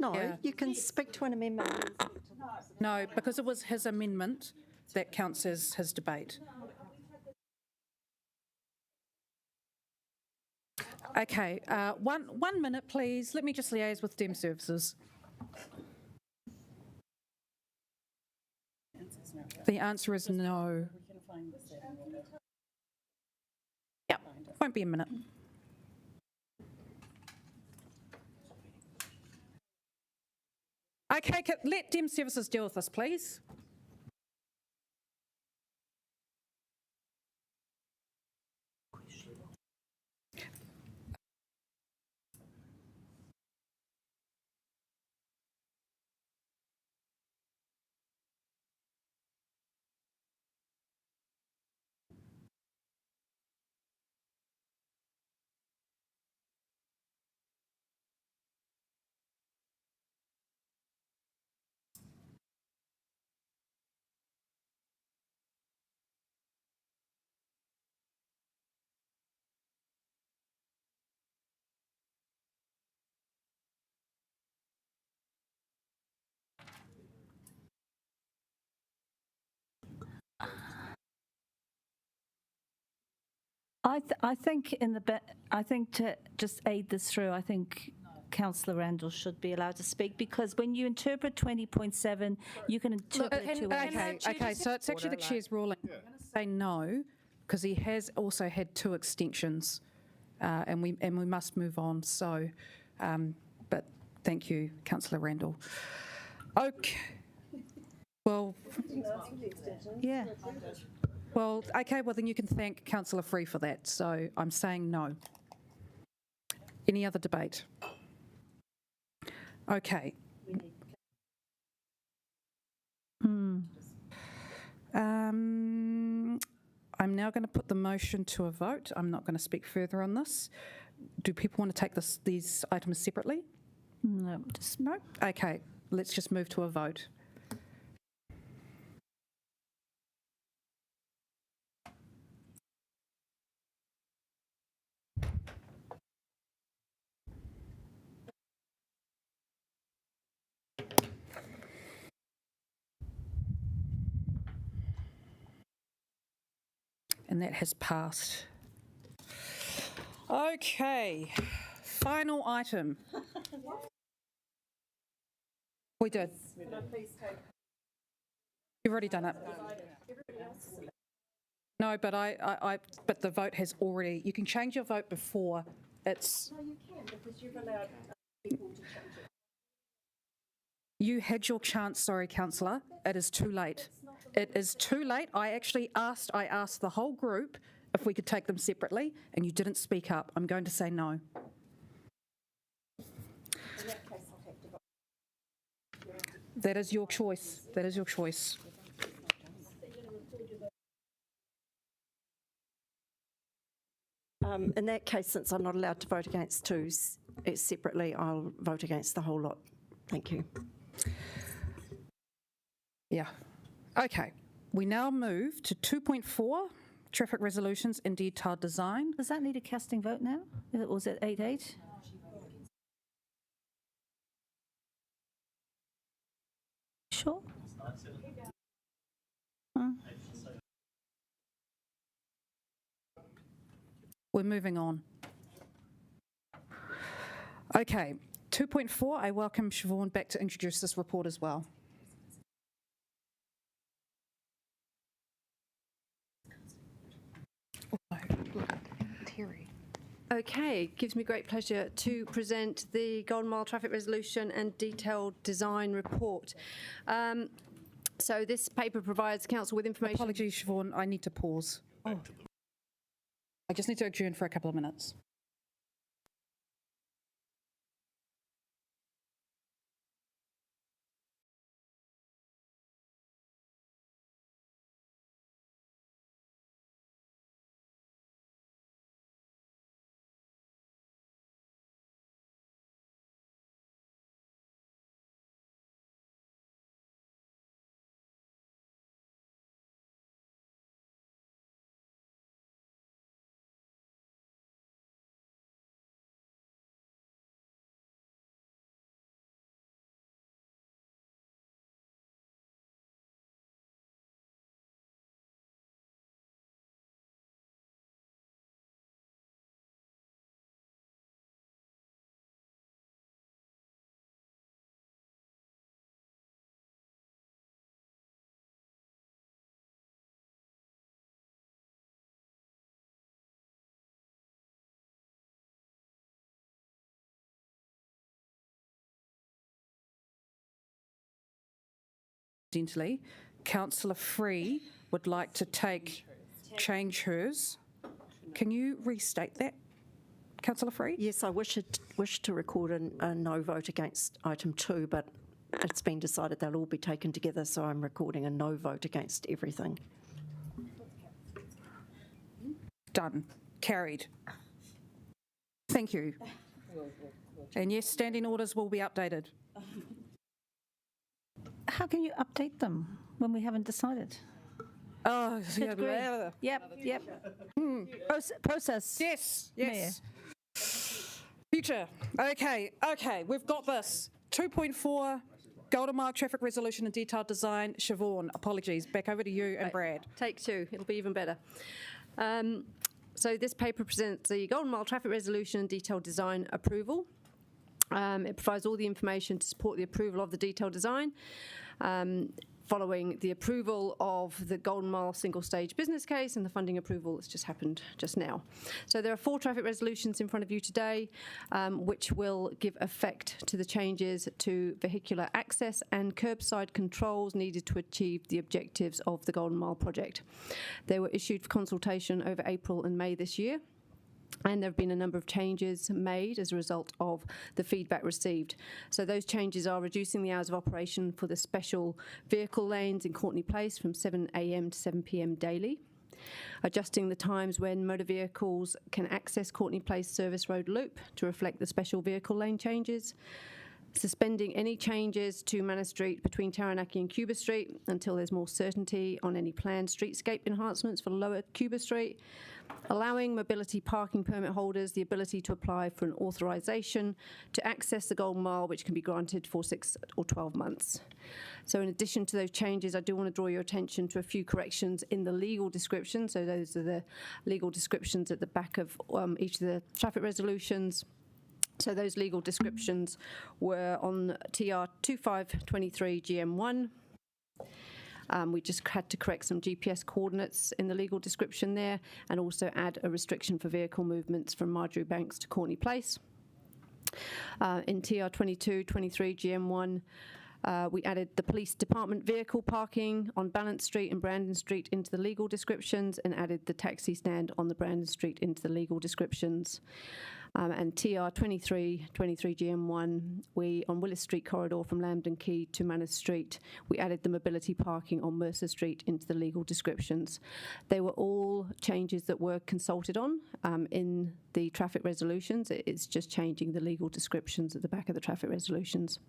no, Yeah. you can speak to an amendment. No, because it was his amendment that counts as his debate. Okay, 1 minute, please. Let me just liaise with Dem Services. The answer is no. Yep, won't be a minute. Okay, let Dem Services deal with this, please. I think to just aid this through, I think Councillor Randall should be allowed to speak, because when you interpret 20.7, you can interpret it two ways. Okay, so it's actually the chair's ruling. I'm going to say no, because he has also had 2 extensions, and we must move on. So, but thank you, Councillor Randall. Okay. Well, yeah. Well, okay. Well, then you can thank Councillor Free for that. So I'm saying no. Any other debate? Okay. I'm now going to put the motion to a vote. I'm not going to speak further on this. Do people want to take these items separately? No, just no. Okay, let's just move to a vote. And that has passed. Okay, final item. We did. You've already done it. No, but but the vote has already. You can change your vote before it's. No, you can because you've allowed people to change it. You had your chance, sorry, councillor. It is too late. It is too late. I asked the whole group if we could take them separately, and you didn't speak up. I'm going to say no. In that case, I'll have to vote. That is your choice. That is your choice. In that case, since I'm not allowed to vote against two separately, I'll vote against the whole lot. Thank you. Yeah. Okay. We now move to 2.4, traffic resolutions and detailed design. Does that need a casting vote now? Was it 8-8? Sure. We're moving on. Okay, 2.4, I welcome Siobhan back to introduce this report as well. Terry. Okay, gives me great pleasure to present the Golden Mile Traffic Resolution and Detailed Design Report. So this paper provides council with information. Apologies, Siobhan, I need to pause. Oh. I just need to adjourn for a couple of minutes. Incidentally, Councillor Free would like to change hers. Can you restate that, Councillor Free? Yes, I wish to record a no vote against item 2, but it's been decided they'll all be taken together, so I'm recording a no vote against everything. Done. Carried. Thank you. And yes, standing orders will be updated. How can you update them when we haven't decided? Oh, yeah. Yep. Process. Yes. Future. Okay, we've got this. 2.4, Golden Mile Traffic Resolution and Detailed Design. Siobhan, apologies. Back over to you and Brad. Take 2. It'll be even better. So this paper presents the Golden Mile Traffic Resolution and Detailed Design approval. It provides all the information to support the approval of the detailed design, following the approval of the Golden Mile single stage business case and the funding approval that's just happened just now. So there are 4 traffic resolutions in front of you today, which will give effect to the changes to vehicular access and curbside controls needed to achieve the objectives of the Golden Mile project. They were issued for consultation over April and May this year. And there have been a number of changes made as a result of the feedback received. So those changes are reducing the hours of operation for the special vehicle lanes in Courtney Place from 7 a.m. to 7 p.m. daily, adjusting the times when motor vehicles can access Courtney Place Service Road Loop to reflect the special vehicle lane changes, suspending any changes to Manor Street between Taranaki and Cuba Street until there's more certainty on any planned streetscape enhancements for lower Cuba Street, allowing mobility parking permit holders the ability to apply for an authorisation to access the Golden Mile, which can be granted for 6 or 12 months. So in addition to those changes, I do want to draw your attention to a few corrections in the legal description. So those are the legal descriptions at the back of each of the traffic resolutions. So those legal descriptions were on TR 2523 GM1. We just had to correct some GPS coordinates in the legal description there, and also add a restriction for vehicle movements from Marjorie Banks to Courtney Place. In TR 2223 GM1, we added the police department vehicle parking on Balance Street and Brandon Street into the legal descriptions, and added the taxi stand on the Brandon Street into the legal descriptions. And TR 2323 GM1, we on Willis Street corridor from Lambton Quay to Manor Street, we added the mobility parking on Mercer Street into the legal descriptions. They were all changes that were consulted on in the traffic resolutions. It's just changing the legal descriptions at the back of the traffic resolutions.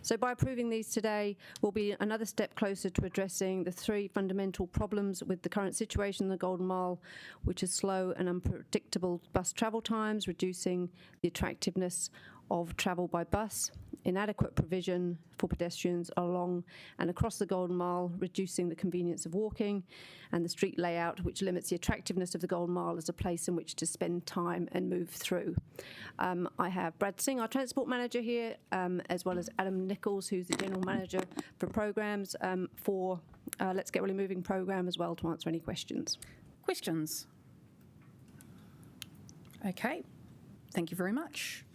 So by approving these today, we'll be another step closer to addressing the three fundamental problems with the current situation in the Golden Mile, which is slow and unpredictable bus travel times, reducing the attractiveness of travel by bus, inadequate provision for pedestrians along and across the Golden Mile, reducing the convenience of walking, and the street layout, which limits the attractiveness of the Golden Mile as a place in which to spend time and move through. I have Brad Singh, our Transport Manager here, as well as Adam Nichols, who's the General Manager for Programs for Let's Get Really Moving programme as well, to answer any questions. Questions? Okay, thank you very much.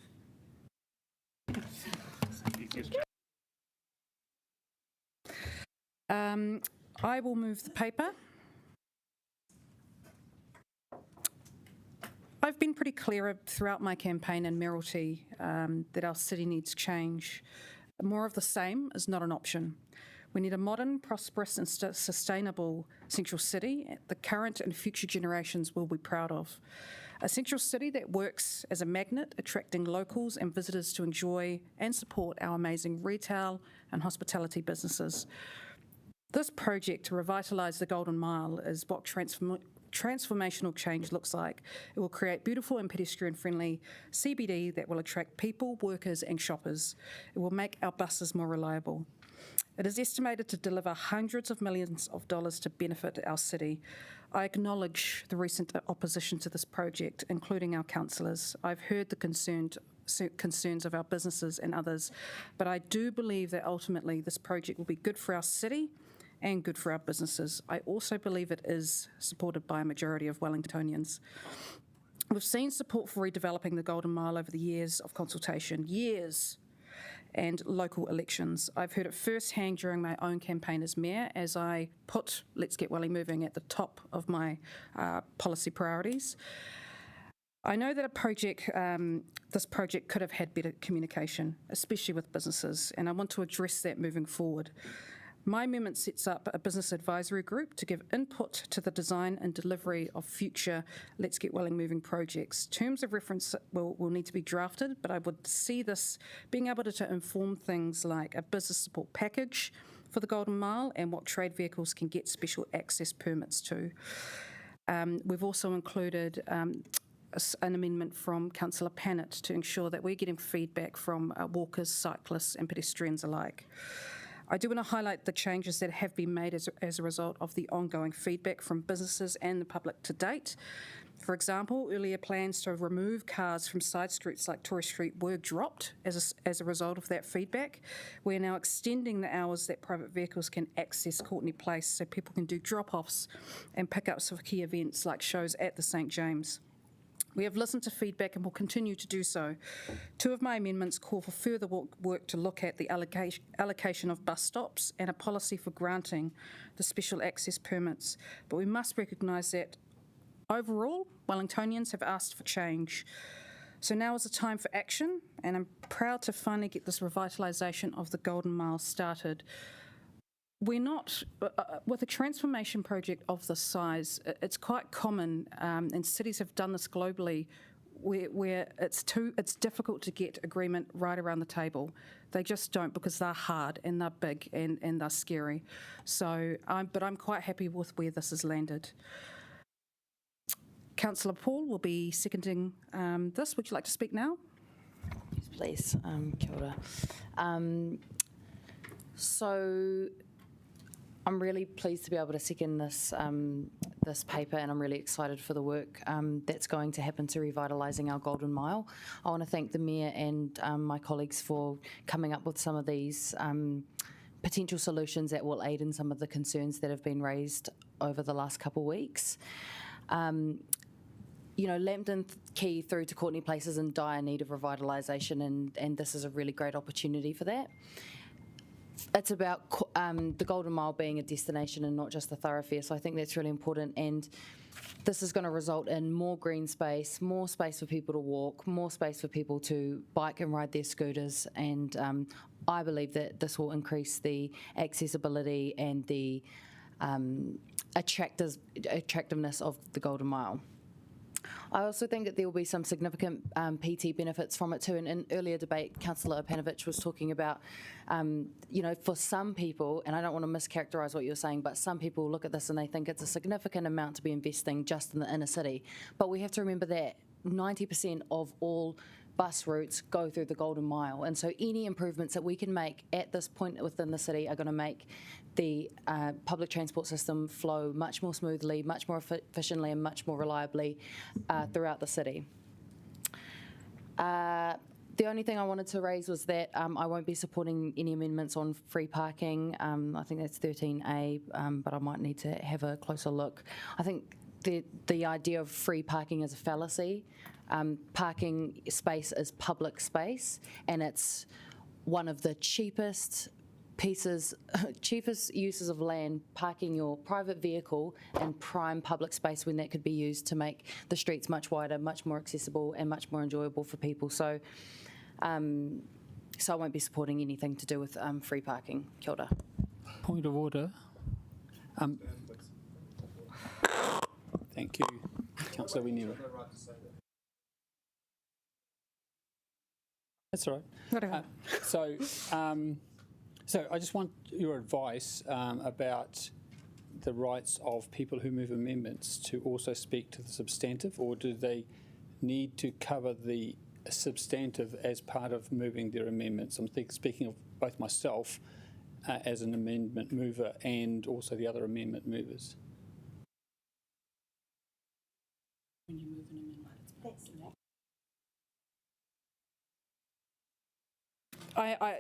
I will move the paper. I've been pretty clear throughout my campaign in Mayoralty that our city needs change. More of the same is not an option. We need a modern, prosperous and sustainable central city the current and future generations will be proud of. A central city that works as a magnet, attracting locals and visitors to enjoy and support our amazing retail and hospitality businesses. This project to revitalise the Golden Mile is what transformational change looks like. It will create beautiful and pedestrian-friendly CBD that will attract people, workers and shoppers. It will make our buses more reliable. It is estimated to deliver hundreds of millions of dollars to benefit our city. I acknowledge the recent opposition to this project, including our councillors. I've heard the concerns of our businesses and others, but I do believe that ultimately this project will be good for our city and good for our businesses. I also believe it is supported by a majority of Wellingtonians. We've seen support for redeveloping the Golden Mile over the years of consultation, and local elections. I've heard it firsthand during my own campaign as mayor, as I put Let's Get Welly Moving at the top of my policy priorities. I know that this project could have had better communication, especially with businesses, and I want to address that moving forward. My amendment sets up a business advisory group to give input to the design and delivery of future Let's Get Welling Moving projects. Terms of reference will need to be drafted, but I would see this being able to inform things like a business support package for the Golden Mile and what trade vehicles can get special access permits to. We've also included an amendment from Councillor Pannett to ensure that we're getting feedback from walkers, cyclists and pedestrians alike. I do want to highlight the changes that have been made as a result of the ongoing feedback from businesses and the public to date. For example, earlier plans to remove cars from side streets like Torres Street were dropped as a result of that feedback. We're now extending the hours that private vehicles can access Courtney Place so people can do drop-offs and pick-ups for key events like shows at the St James. We have listened to feedback and will continue to do so. Two of my amendments call for further work to look at the allocation of bus stops and a policy for granting the special access permits. But we must recognise that Overall, Wellingtonians have asked for change. So now is the time for action, and I'm proud to finally get this revitalisation of the Golden Mile started. We're not, with a transformation project of this size, it's quite common, and cities have done this globally, where it's difficult to get agreement right around the table. They just don't, because they're hard and they're big and they're scary. So, but I'm quite happy with where this has landed. Councillor Paul will be seconding this. Would you like to speak now? Yes, please. Kia ora. So I'm really pleased to be able to second this this paper, and I'm really excited for the work that's going to happen to revitalising our Golden Mile. I want to thank the Mayor and my colleagues for coming up with some of these potential solutions that will aid in some of the concerns that have been raised over the last couple of weeks. You know, Lambton Quay through to Courtney Place is in dire need of revitalisation, and this is a really great opportunity for that. It's about the Golden Mile being a destination and not just a thoroughfare, so I think that's really important, and this is going to result in more green space, more space for people to walk, more space for people to bike and ride their scooters, and I believe that this will increase the accessibility and the attractiveness of the Golden Mile. I also think that there will be some significant PT benefits from it too. And in earlier debate, Councillor Panovich was talking about, you know, for some people, and I don't want to mischaracterise what you're saying, but some people look at this and they think it's a significant amount to be investing just in the inner city. But we have to remember that 90% of all bus routes go through the Golden Mile, and so any improvements that we can make at this point within the city are going to make the public transport system flow much more smoothly, much more efficiently and much more reliably throughout the city. The only thing I wanted to raise was that I won't be supporting any amendments on free parking. I think that's 13A, but I might need to have a closer look. I think the idea of free parking is a fallacy. Parking space is public space, and it's one of the cheapest uses of land, parking your private vehicle in prime public space when that could be used to make the streets much wider, much more accessible and much more enjoyable for people. So so I won't be supporting anything to do with free parking. Kia ora. Point of order. Thank you, Councillor Winiwa. That's all right. So I just want your advice about the rights of people who move amendments to also speak to the substantive, or do they need to cover the substantive as part of moving their amendments? I'm speaking of both myself as an amendment mover and also the other amendment movers. When you move an amendment,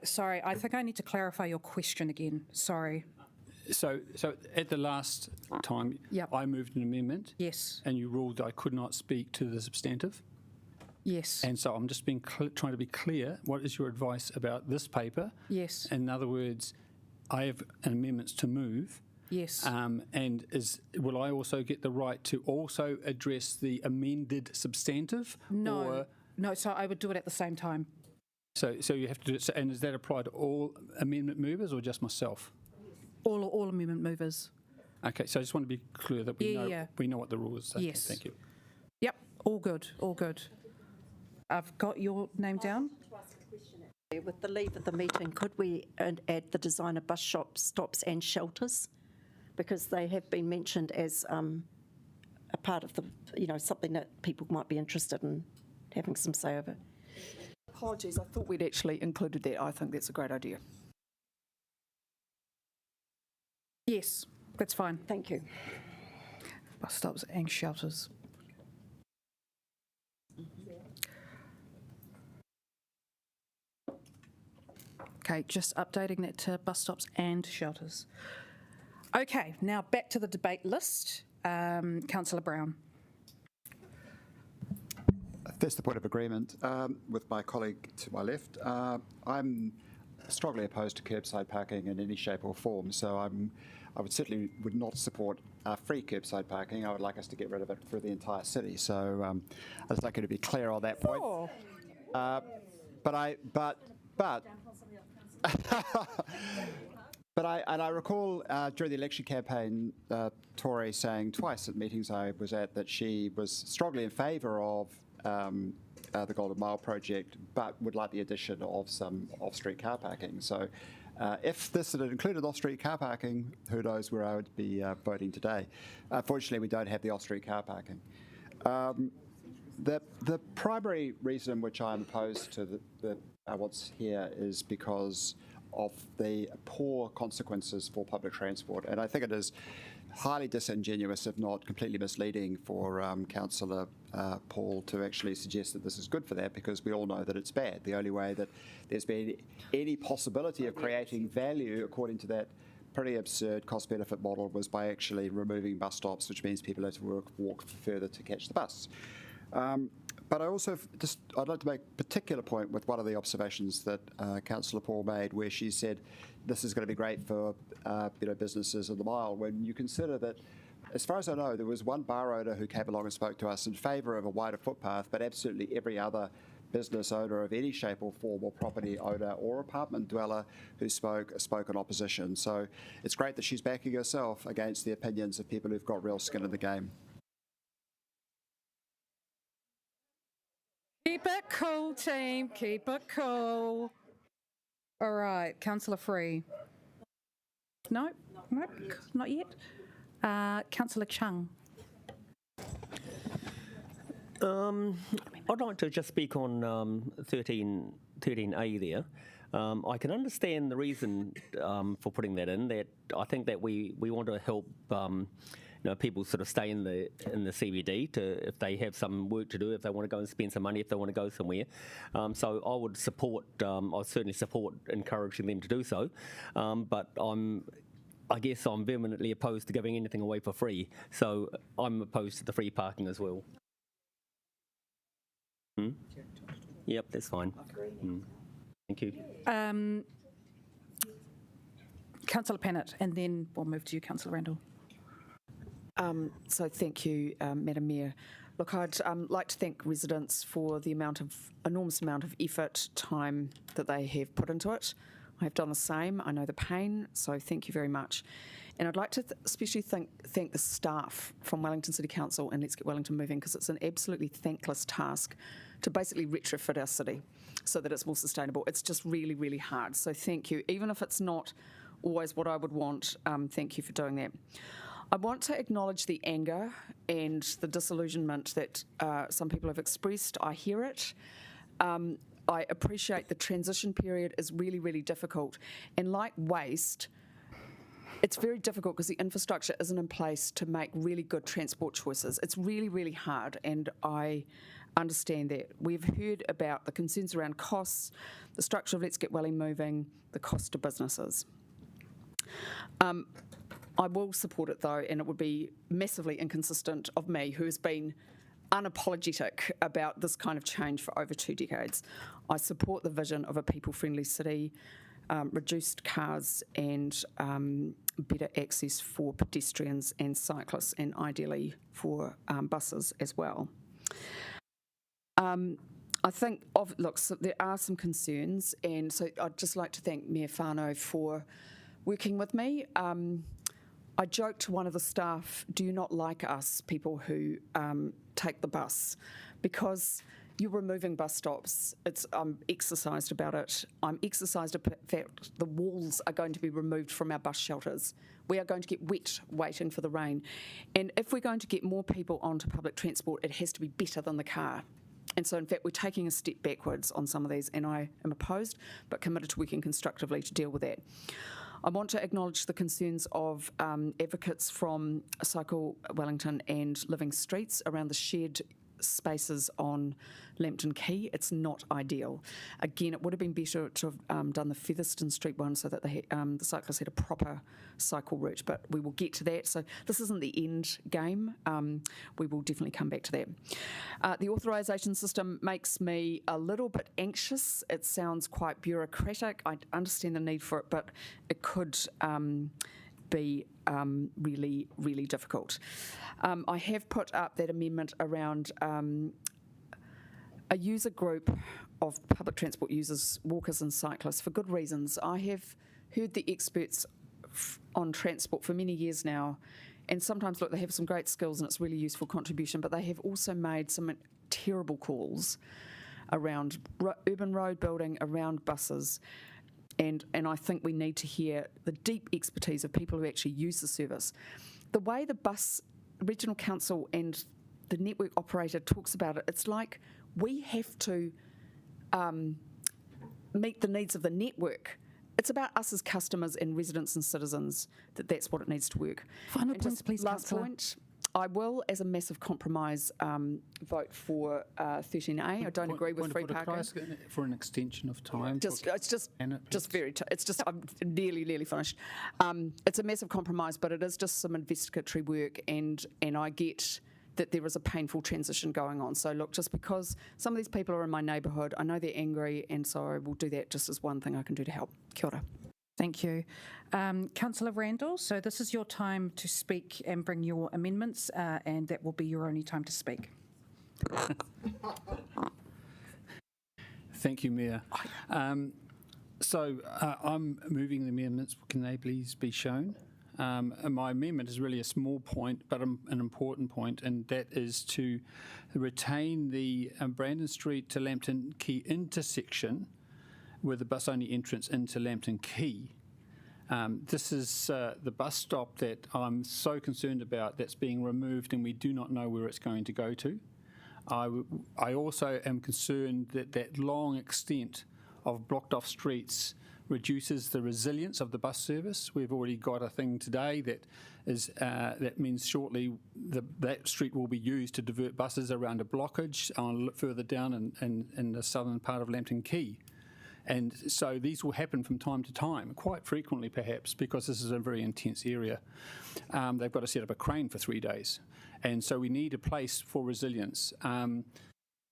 sorry, I think I need to clarify your question again. Sorry. So at the last time, I moved an amendment. Yes. And you ruled I could not speak to the substantive. Yes. And so I'm just trying to be clear. What is your advice about this paper? Yes. In other words, I have amendments to move. Yes. And will I also get the right to also address the amended substantive? No. No, so I would do it at the same time. So you have to do it, and does that apply to all amendment movers or just myself? All amendment movers. Okay, so I just want to be clear that we know what the rules say. Yes. Thank you. Yep, all good, all good. I've got your name down. With the leave of the meeting, could we add the designer bus stops and shelters? Because they have been mentioned as a part of the, something that people might be interested in having some say over. Apologies, I thought we'd actually included that. I think that's a great idea. Yes, that's fine. Thank you. Bus stops and shelters. Okay, just updating that to bus stops and shelters. Okay, now back to the debate list. Councillor Brown. That's the point of agreement with my colleague to my left. I'm strongly opposed to curbside parking in any shape or form. So I would certainly would not support free curbside parking. I would like us to get rid of it for the entire city. So I'd just like you to be clear on that point. Sure. But I recall during the election campaign, Tory saying twice at meetings I was at that she was strongly in favour of the Golden Mile project, but would like the addition of some off-street car parking. So if this had included off-street car parking, who knows where I would be voting today. Unfortunately, we don't have the off-street car parking. The primary reason which I'm opposed to what's here is because of the poor consequences for public transport. And I think it is highly disingenuous, if not completely misleading, for Councillor Paul to actually suggest that this is good for that, because we all know that it's bad. The only way that there's been any possibility of creating value, according to that pretty absurd cost-benefit model, was by actually removing bus stops, which means people have to walk further to catch the bus. But I also I'd like to make a particular point with one of the observations that Councillor Paul made, where she said this is going to be great for businesses in the mile. When you consider that, as far as I know, there was one bar owner who came along and spoke to us in favour of a wider footpath, but absolutely every other business owner of any shape or form, or property owner or apartment dweller who spoke in opposition. So it's great that she's backing herself against the opinions of people who've got real skin in the game. Keep it cool, team. Keep it cool. All right, Councillor Free. No, not yet. Councillor Chung. I'd like to just speak on 13A there. I can understand the reason for putting that in. That I think that we want to help people sort of stay in the CBD if they have some work to do, if they want to go and spend some money, if they want to go somewhere. So I would certainly support encouraging them to do so. But I guess I'm vehemently opposed to giving anything away for free. So I'm opposed to the free parking as well. Yep, that's fine. Thank you. Councillor Pennant, and then we'll move to you, Councillor Randall. So thank you, Madam Mayor. Look, I'd like to thank residents for the enormous amount of effort, time that they have put into it. I have done the same. I know the pain, so thank you very much. And I'd like to especially thank the staff from Wellington City Council and Let's Get Wellington Moving, because it's an absolutely thankless task to basically retrofit our city so that it's more sustainable. It's just really, really hard. So thank you. Even if it's not always what I would want, thank you for doing that. I want to acknowledge the anger and the disillusionment that some people have expressed. I hear it. I appreciate the transition period is really, really difficult. And like waste, it's very difficult because the infrastructure isn't in place to make really good transport choices. It's really, really hard, and I understand that. We've heard about the concerns around costs, the structure of Let's Get Welly moving, the cost to businesses. I will support it though, and it would be massively inconsistent of me, who has been unapologetic about this kind of change for over 2 decades. I support the vision of a people-friendly city, reduced cars and better access for pedestrians and cyclists, and ideally for buses as well. I think, so there are some concerns, and so I'd just like to thank Mayor Whānau for working with me. I joked to one of the staff, do you not like us, people who take the bus? Because you're removing bus stops. I'm exercised about it. I'm exercised about the fact the walls are going to be removed from our bus shelters. We are going to get wet waiting for the rain. And if we're going to get more people onto public transport, it has to be better than the car. And so, in fact, we're taking a step backwards on some of these, and I am opposed, but committed to working constructively to deal with that. I want to acknowledge the concerns of advocates from Cycle Wellington and Living Streets around the shared spaces on Lambton Quay. It's not ideal. Again, it would have been better to have done the Featherston Street one so that the cyclists had a proper cycle route, but we will get to that. So this isn't the end game. We will definitely come back to that. The authorisation system makes me a little bit anxious. It sounds quite bureaucratic. I understand the need for it, but it could be really, really difficult. I have put up that amendment around a user group of public transport users, walkers and cyclists, for good reasons. I have heard the experts on transport for many years now, and sometimes, look, they have some great skills and it's really useful contribution, but they have also made some terrible calls around urban road building, around buses, and I think we need to hear the deep expertise of people who actually use the service. The way the bus regional council and the network operator talks about it, it's like we have to meet the needs of the network. It's about us as customers and residents and citizens, that's what it needs to work. Final points, please, last Councillor. point. I will, as a massive compromise, vote for 13A. I don't agree with free parking. Could I ask for an extension of time? I'm nearly finished. It's a massive compromise, but it is just some investigatory work, and I get that there is a painful transition going on. So look, just because some of these people are in my neighbourhood, I know they're angry, and so I will do that just as one thing I can do to help. Kia ora. Thank you. Councillor Randall, so this is your time to speak and bring your amendments, and that will be your only time to speak. Thank you, Mayor. So I'm moving the amendments. Can they please be shown? My amendment is really a small point, but an important point, and that is to retain the Brandon Street to Lambton Quay intersection with the bus-only entrance into Lambton Quay. This is the bus stop that I'm so concerned about that's being removed, and we do not know where it's going to go to. I also am concerned that that long extent of blocked-off streets reduces the resilience of the bus service. We've already got a thing today that means shortly that street will be used to divert buses around a blockage further down in the southern part of Lambton Quay. And so these will happen from time to time, quite frequently perhaps, because this is a very intense area. They've got to set up a crane for 3 days. And so we need a place for resilience.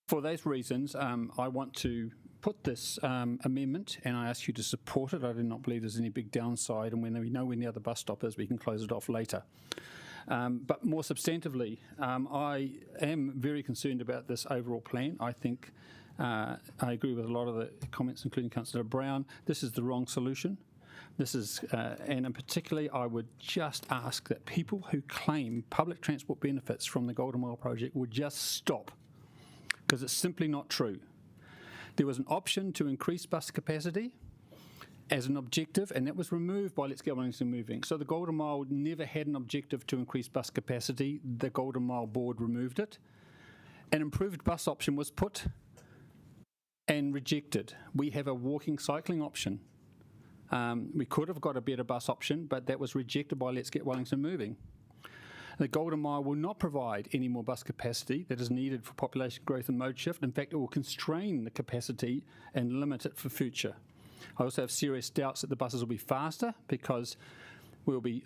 For those reasons, I want to put this amendment, and I ask you to support it. I do not believe there's any big downside, and when we know when the other bus stop is, we can close it off later. But more substantively, I am very concerned about this overall plan. I think I agree with a lot of the comments, including Councillor Brown. This is the wrong solution. This is, and particularly, I would just ask that people who claim public transport benefits from the Golden Mile project would just stop, because it's simply not true. There was an option to increase bus capacity as an objective, and that was removed by Let's Get Wellington Moving. So the Golden Mile never had an objective to increase bus capacity. The Golden Mile board removed it. An improved bus option was put and rejected. We have a walking cycling option. We could have got a better bus option, but that was rejected by Let's Get Wellington Moving. The Golden Mile will not provide any more bus capacity that is needed for population growth and mode shift. In fact, it will constrain the capacity and limit it for future. I also have serious doubts that the buses will be faster, because we'll be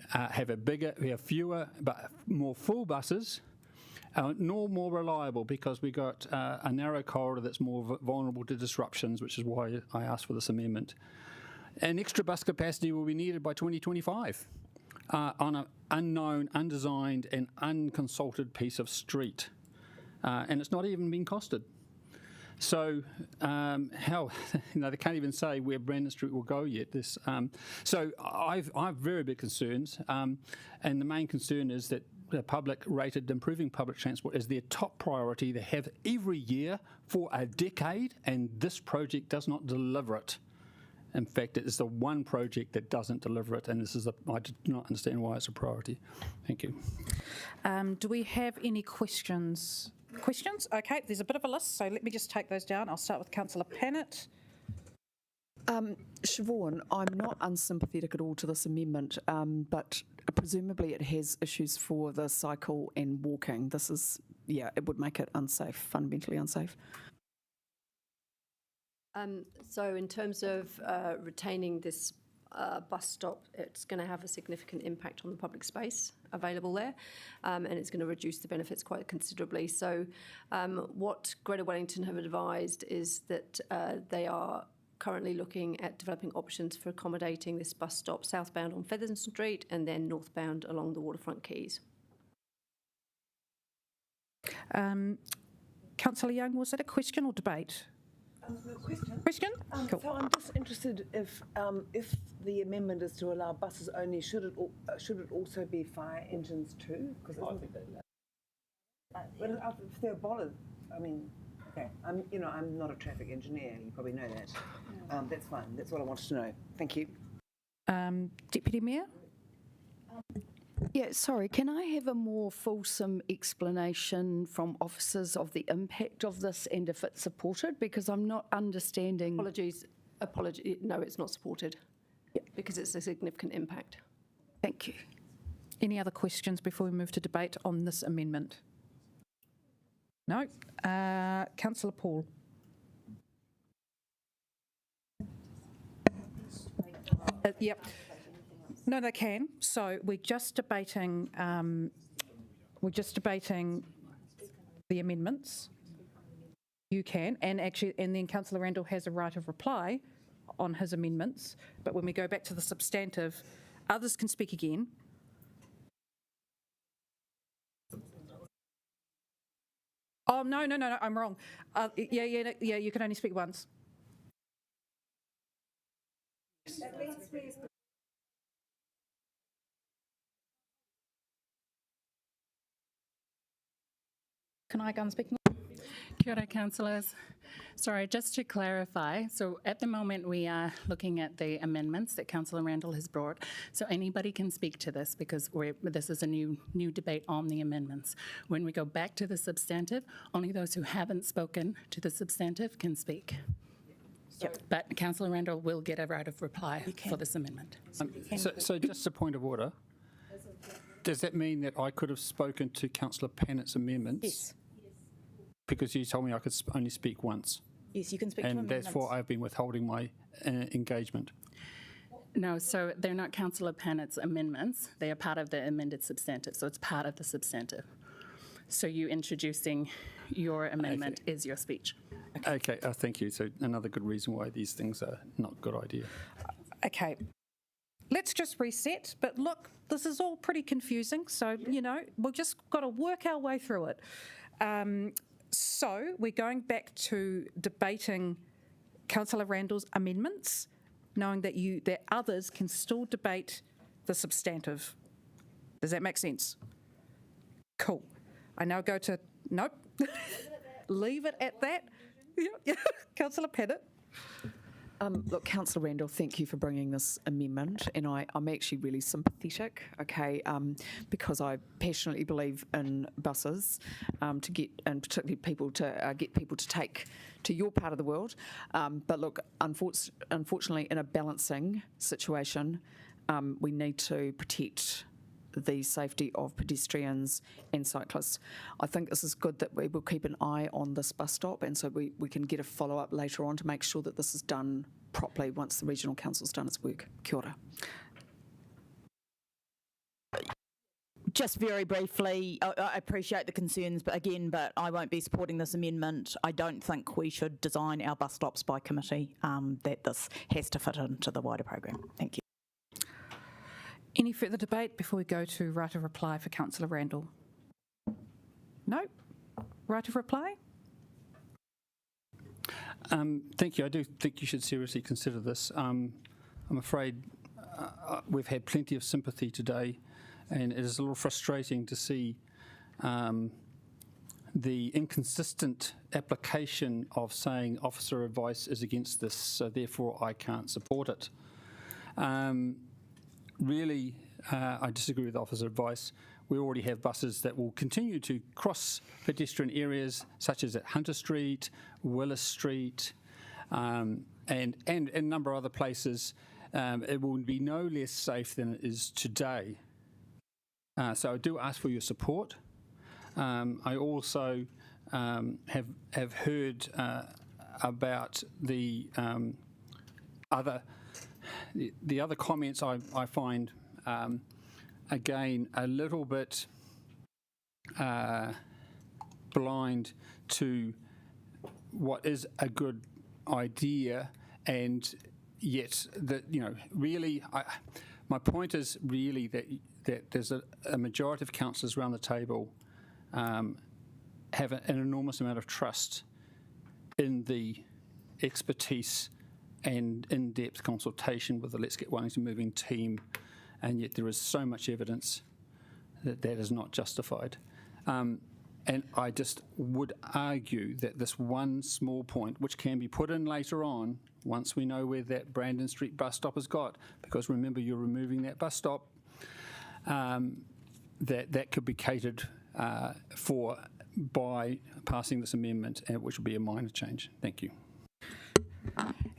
we have fewer but more full buses, nor more reliable, because we got a narrow corridor that's more vulnerable to disruptions, which is why I asked for this amendment. An extra bus capacity will be needed by 2025 on an unknown, undesigned and unconsulted piece of street. And it's not even been costed. So they can't even say where Brandon Street will go yet. So I've very big concerns, and the main concern is that the public rated improving public transport as their top priority. They have every year for a decade, and this project does not deliver it. In fact, it is the one project that doesn't deliver it, and I do not understand why it's a priority. Thank you. Do we have any questions? Questions? Okay, there's a bit of a list, so let me just take those down. I'll start with Councillor Pannett. Siobhan, I'm not unsympathetic at all to this amendment, but presumably it has issues for the cycle and walking. This is yeah, it would make it unsafe, fundamentally unsafe. So in terms of retaining this bus stop, it's going to have a significant impact on the public space available there, and it's going to reduce the benefits quite considerably. So what Greater Wellington have advised is that they are currently looking at developing options for accommodating this bus stop southbound on Featherston Street and then northbound along the waterfront quays. Councillor Young, was that a question or debate? Question? Cool. So I'm just interested if the amendment is to allow buses only, should it also be fire engines too? Because if they're bothered, I mean, okay, I'm not a traffic engineer. You probably know that. That's fine. That's what I wanted to know. Thank you. Deputy Mayor. Yeah, sorry, can I have a more fulsome explanation from officers of the impact of this and if it's supported? Because I'm not understanding. Apologies. No, it's not supported because it's a significant impact. Thank you. Any other questions before we move to debate on this amendment? No. Councillor Paul. Yep. No, they can. So we're just debating. The amendments. You can, and then Councillor Randall has a right of reply on his amendments. But when we go back to the substantive, others can speak again. Oh no! I'm wrong. Yeah. You can only speak once. Can I go on speaking? Kia ora, councillors. Sorry, just to clarify, so at the moment we are looking at the amendments that Councillor Randall has brought, so anybody can speak to this because this is a new debate on the amendments. When we go back to the substantive, only those who haven't spoken to the substantive can speak. Yep. But Councillor Randall will get a right of reply for this amendment. So just a point of order. Does that mean that I could have spoken to Councillor Pannett's amendments? Yes. Because you told me I could only speak once. Yes, you can speak to and amendments. therefore I've been withholding my engagement. No, so they're not Councillor Pannett's amendments. They are part of the amended substantive, so it's part of the substantive. So you introducing your amendment is your speech. Okay, thank you. So another good reason why these things are not a good idea. Okay. Let's just reset. But look, this is all pretty confusing. So, we've just got to work our way through it. So we're going back to debating Councillor Randall's amendments, knowing that others can still debate the substantive. Does that make sense? Cool. I now go to, nope, leave it at that. Yeah. Councillor Pannett. Look, Councillor Randall, thank you for bringing this amendment, and I'm actually really sympathetic, okay, because I passionately believe in buses to get, and particularly people to get people to take to your part of the world. But look, unfortunately, in a balancing situation, we need to protect the safety of pedestrians and cyclists. I think this is good that we will keep an eye on this bus stop, and so we can get a follow-up later on to make sure that this is done properly once the Regional Council's done its work. Kia ora. Just very briefly, I appreciate the concerns, but I won't be supporting this amendment. I don't think we should design our bus stops by committee, that this has to fit into the wider program. Thank you. Any further debate before we go to right of reply for Councillor Randall? No? Right of reply? Thank you. I do think you should seriously consider this. I'm afraid we've had plenty of sympathy today, and it is a little frustrating to see the inconsistent application of saying officer advice is against this, so therefore I can't support it. Really, I disagree with officer advice. We already have buses that will continue to cross pedestrian areas such as at Hunter Street, Willis Street, and a number of other places. It will be no less safe than it is today. So I do ask for your support. I also have heard about the other comments. I find again a little bit blind to what is a good idea, and yet that really my point is really that there's a majority of councillors around the table have an enormous amount of trust in the expertise and in-depth consultation with the Let's Get Wellington Moving team, and yet there is so much evidence that is not justified. And I just would argue that this one small point, which can be put in later on, once we know where that Brandon Street bus stop has got, because remember you're removing that bus stop, that could be catered for by passing this amendment, which would be a minor change. Thank you.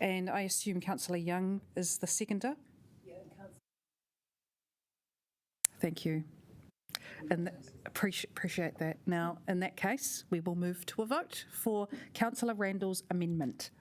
And I assume Councillor Young is the seconder? Yeah, Thank you. And appreciate that. Now, in that case, we will move to a vote for Councillor Randall's amendment.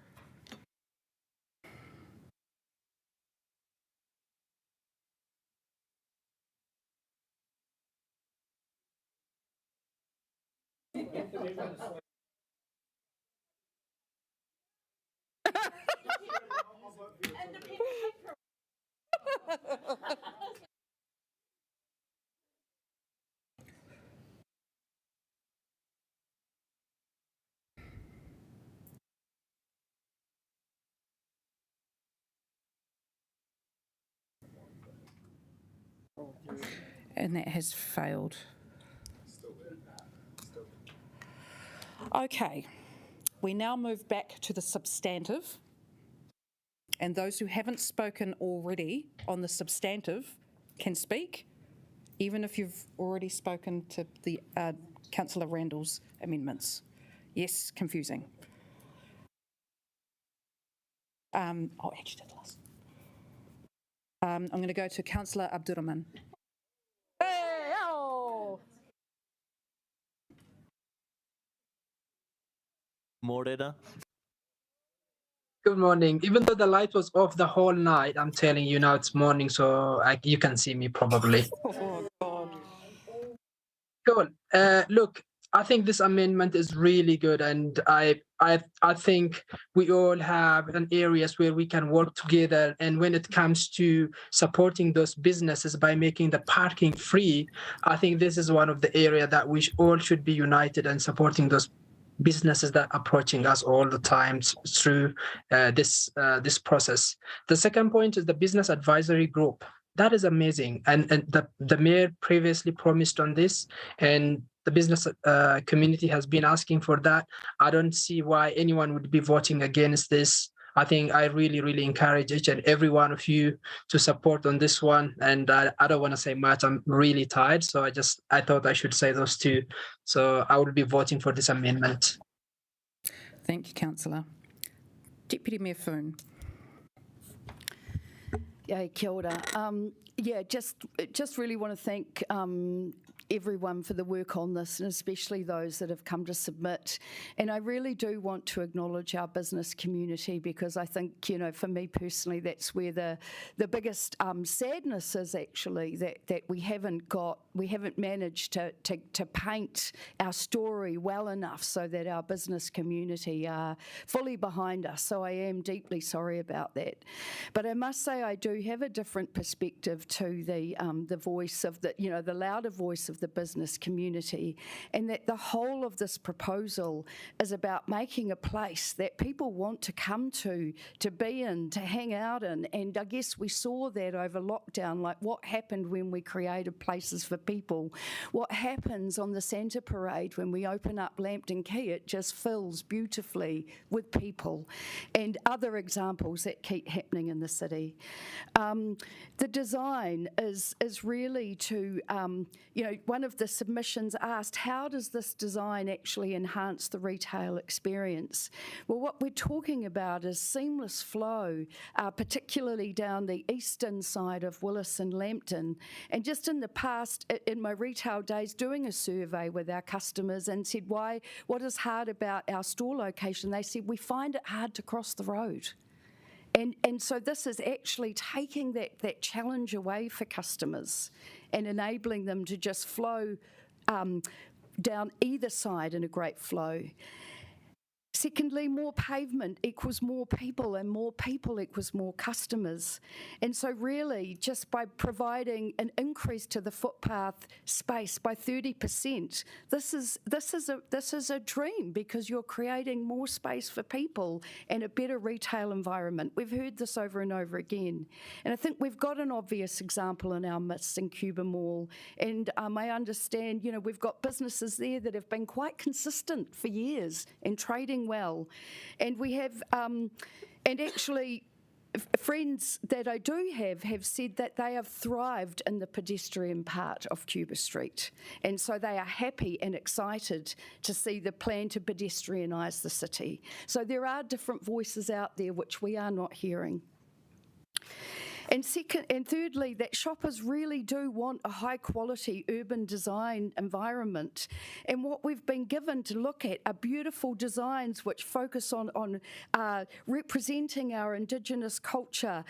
And that has failed. Okay, we now move back to the substantive. And those who haven't spoken already on the substantive can speak, even if you've already spoken to the Councillor Randall's amendments. Yes, confusing. Actually did the last. I'm going to go to Councillor Abdurrahman. Hey, oh. Morena. Good morning. Even though the light was off the whole night, I'm telling you now it's morning, so you can see me probably. Oh, God. Cool. Look, I think this amendment is really good, and I think we all have an areas where we can work together. And when it comes to supporting those businesses by making the parking free, I think this is one of the area that we all should be united and supporting those businesses that are approaching us all the time through this process. The second point is the business advisory group. That is amazing, and the mayor previously promised on this, and the business community has been asking for that. I don't see why anyone would be voting against this. I think I really encourage each and every one of you to support on this one. And I don't want to say much. I'm really tired, so I thought I should say those two. So I will be voting for this amendment. Thank you, Councillor. Deputy Mayor Foon. Yeah, kia ora. Just really want to thank everyone for the work on this, and especially those that have come to submit. And I really do want to acknowledge our business community, because I think, for me personally, that's where the biggest sadness is actually, that we haven't managed to paint our story well enough so that our business community are fully behind us. So I am deeply sorry about that. But I must say I do have a different perspective to the voice of the louder voice of the business community, and that the whole of this proposal is about making a place that people want to come to be in, to hang out in. And I guess we saw that over lockdown, like what happened when we created places for people, what happens on the Santa Parade when we open up Lambton Quay, it just fills beautifully with people, and other examples that keep happening in the city. The design design is really to, one of the submissions asked, how does this design actually enhance the retail experience? Well, what we're talking about is seamless flow, particularly down the eastern side of Willis and Lambton. And just in the past, in my retail days, doing a survey with our customers and said, what is hard about our store location? They said, we find it hard to cross the road. And so this is actually taking that challenge away for customers and enabling them to just flow down either side in a great flow. Secondly, more pavement equals more people, and more people equals more customers. And so really, just by providing an increase to the footpath space by 30%, this is a dream, because you're creating more space for people and a better retail environment. We've heard this over and over again. And I think we've got an obvious example in our midst in Cuba Mall. And I understand, we've got businesses there that have been quite consistent for years and trading well. And we have, and actually, friends that I do have said that they have thrived in the pedestrian part of Cuba Street. And so they are happy and excited to see the plan to pedestrianise the city. So there are different voices out there which we are not hearing. And thirdly, that shoppers really do want a high quality urban design environment. And what we've been given to look at are beautiful designs which focus on representing our Indigenous culture,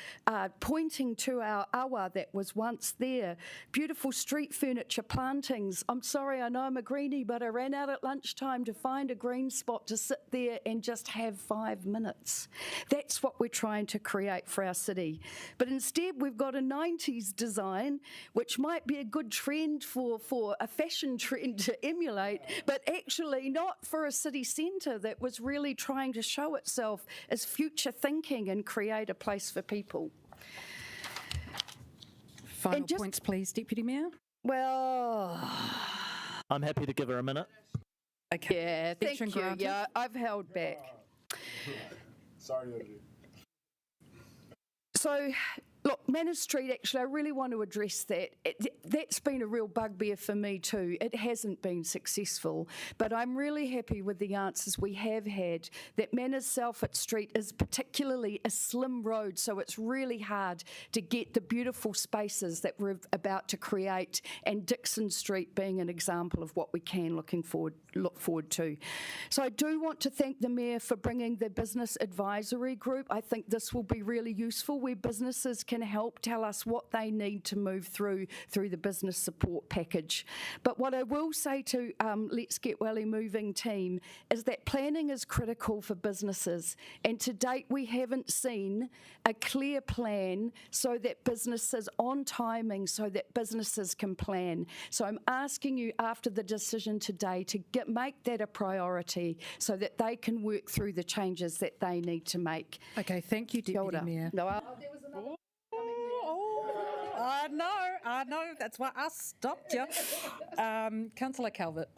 pointing to our awa that was once there, beautiful street furniture plantings. I'm sorry, I know I'm a greenie, but I ran out at lunchtime to find a green spot to sit there and just have 5 minutes. That's what we're trying to create for our city. But instead, we've got a 90s design, which might be a good trend for a fashion trend to emulate, but actually not for a city centre that was really trying to show itself as future thinking and create a place for people. Final points, please, Deputy Mayor. Well, I'm happy to give her a minute. Okay. Yeah, thank you. Granted. Yeah, I've held back. Sorry. So, look, Manor Street, actually, I really want to address that. That's been a real bugbear for me too. It hasn't been successful, but I'm really happy with the answers we have had, that Manor Salford Street is particularly a slim road, so it's really hard to get the beautiful spaces that we're about to create, and Dixon Street being an example of what we can look forward to. So I do want to thank the Mayor for bringing the Business Advisory Group. I think this will be really useful, where businesses can help tell us what they need to move through the business support package. But what I will say to Let's Get Welly Moving team is that planning is critical for businesses, and to date we haven't seen a clear plan so that businesses on timing, so that businesses can plan. So I'm asking you after the decision today to make that a priority so that they can work through the changes that they need to make. Okay, thank you, Deputy Mayor. I know, that's why I stopped you. Councillor Calvert.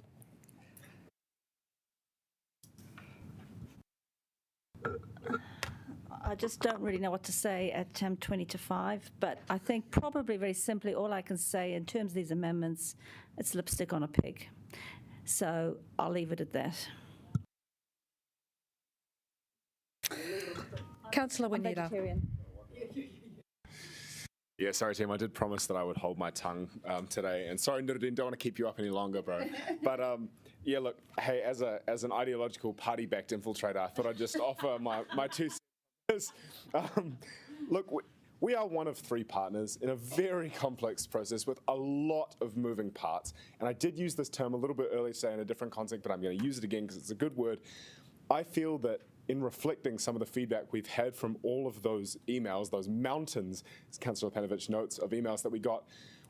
I just don't really know what to say at 20 to 5, but I think probably very simply all I can say in terms of these amendments, it's lipstick on a pig. So I'll leave it at that. Councillor Juanita. Yeah, sorry, team. I did promise that I would hold my tongue today. And sorry, Nurudin, don't want to keep you up any longer, bro. But yeah, look, hey, as an ideological party-backed infiltrator, I thought I'd just offer my 2 cents. Look, we are one of 3 partners in a very complex process with a lot of moving parts. And I did use this term a little bit earlier today in a different context, but I'm going to use it again because it's a good word. I feel that in reflecting some of the feedback we've had from all of those emails, those mountains, as Councillor Panovich notes, of emails that we got,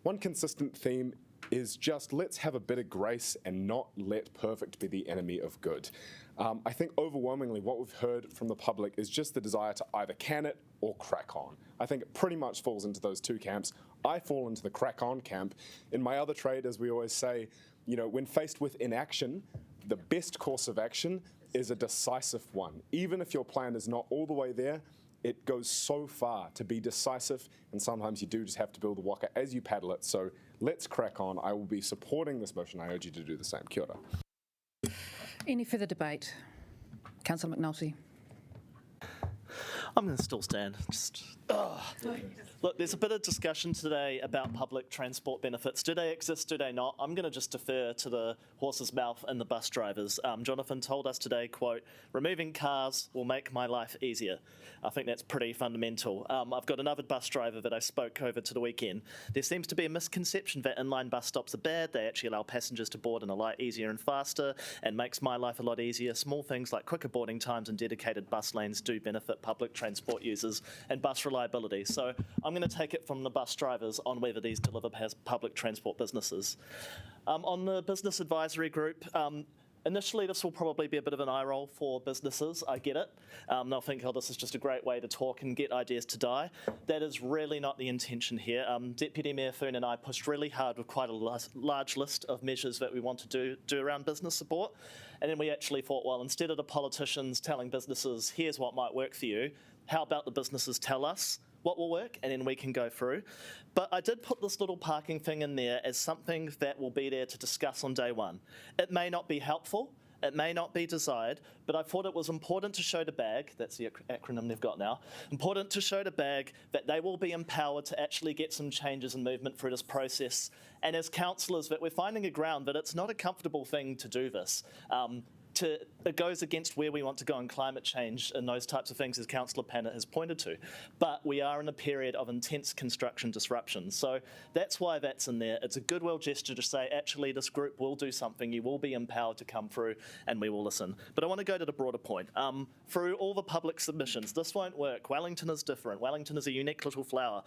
one consistent theme is just let's have a bit of grace and not let perfect be the enemy of good. I think overwhelmingly what we've heard from the public is just the desire to either can it or crack on. I think it pretty much falls into those 2 camps. I fall into the crack on camp. In my other trade, as we always say, when faced with inaction, the best course of action is a decisive one. Even if your plan is not all the way there, it goes so far to be decisive, and sometimes you do just have to build the waka as you paddle it. So let's crack on. I will be supporting this motion. I urge you to do the same. Kia ora. Any further debate? Councillor McNulty. I'm going to still stand. Look, there's a bit of discussion today about public transport benefits. Do they exist? Do they not? I'm going to just defer to the horse's mouth and the bus drivers. Jonathan told us today, quote, removing cars will make my life easier. I think that's pretty fundamental. I've got another bus driver that I spoke over to the weekend. There seems to be a misconception that inline bus stops are bad. They actually allow passengers to board in a lot easier and faster and makes my life a lot easier. Small things like quicker boarding times and dedicated bus lanes do benefit public transport users and bus reliability. So I'm going to take it from the bus drivers on whether these deliver public transport businesses. On the business advisory group, initially this will probably be a bit of an eye roll for businesses, I get it. They'll think, oh, this is just a great way to talk and get ideas to die. That is really not the intention here. Deputy Mayor Foon and I pushed really hard with quite a large list of measures that we want to do around business support. And then we actually thought, well, instead of the politicians telling businesses, here's what might work for you, how about the businesses tell us what will work, and then we can go through. But I did put this little parking thing in there as something that will be there to discuss on day one. It may not be helpful, it may not be desired, but I thought it was important to show the bag, that's the acronym they've got now, important to show the bag that they will be empowered to actually get some changes and movement through this process. And as councillors, that we're finding a ground that it's not a comfortable thing to do this. It goes against where we want to go in climate change and those types of things, as Councillor Pannett has pointed to. But we are in a period of intense construction disruption. So that's why that's in there. It's a goodwill gesture to say, actually, this group will do something. You will be empowered to come through and we will listen. But I want to go to the broader point. Through all the public submissions, this won't work. Wellington is different. Wellington is a unique little flower.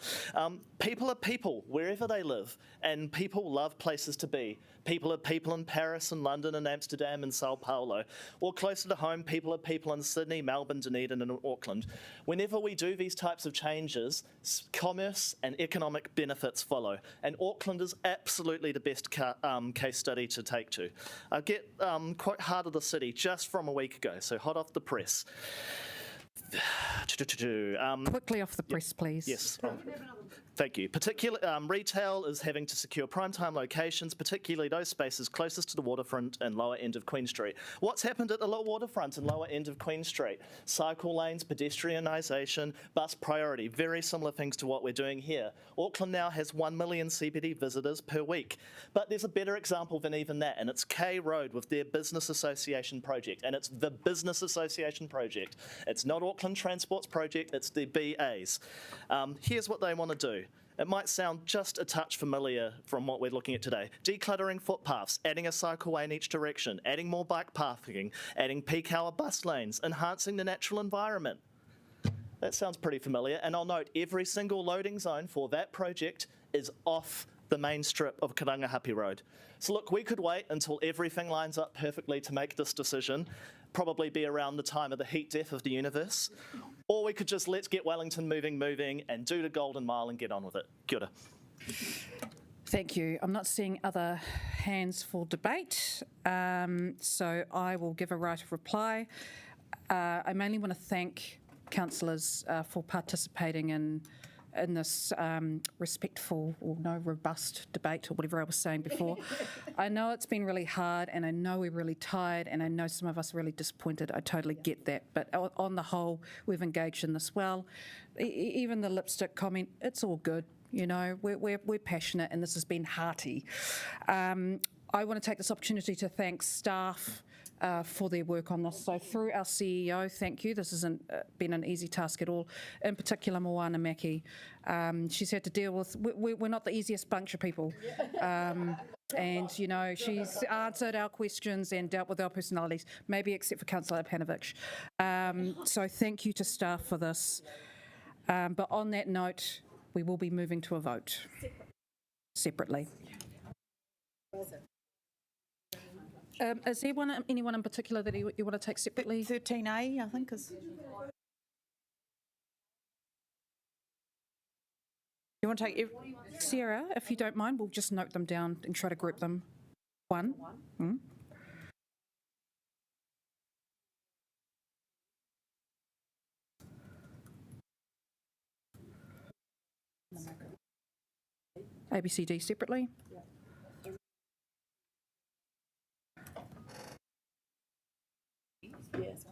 People are people wherever they live, and people love places to be. People are people in Paris and London and Amsterdam and Sao Paulo. Or closer to home, people are people in Sydney, Melbourne, Dunedin and Auckland. Whenever we do these types of changes, commerce and economic benefits follow. And Auckland is absolutely the best case study to take to. I get quite hard of the city just from a week ago, so hot off the press. Quickly off the press, please. Yes. Thank you. Retail is having to secure primetime locations, particularly those spaces closest to the waterfront and lower end of Queen Street. What's happened at the lower waterfront and lower end of Queen Street? Cycle lanes, pedestrianisation, bus priority, very similar things to what we're doing here. Auckland now has 1 million CBD visitors per week. But there's a better example than even that, and it's K Road with their Business Association project, and it's the Business Association project. It's not Auckland Transport's project, it's the BA's. Here's what they want to do. It might sound just a touch familiar from what we're looking at today. Decluttering footpaths, adding a cycleway in each direction, adding more bike parking, adding peak hour bus lanes, enhancing the natural environment. That sounds pretty familiar, and I'll note every single loading zone for that project is off the main strip of Karangahape Road. So look, we could wait until everything lines up perfectly to make this decision, probably be around the time of the heat death of the universe, or we could just let's get Wellington moving and do the Golden Mile and get on with it. Kia ora. Thank you. I'm not seeing other hands for debate, so I will give a right of reply. I mainly want to thank councillors for participating in this respectful or robust debate or whatever I was saying before. I know it's been really hard and I know we're really tired and I know some of us are really disappointed. I totally get that. But on the whole, we've engaged in this well. Even the lipstick comment, it's all good. You know, we're passionate and this has been hearty. I want to take this opportunity to thank staff for their work on this. So through our CEO, thank you. This hasn't been an easy task at all. In particular, Moana Maki. She's had to deal with, we're not the easiest bunch of people. And, you know, she's answered our questions and dealt with our personalities, maybe except for Councillor Panovich. So thank you to staff for this. But on that note, we will be moving to a vote separately. Is there anyone in particular that you want to take separately? 13A, I think, is. You want to take Sarah, if you don't mind, we'll just note them down and try to group them. 1. ABCD separately? Yes.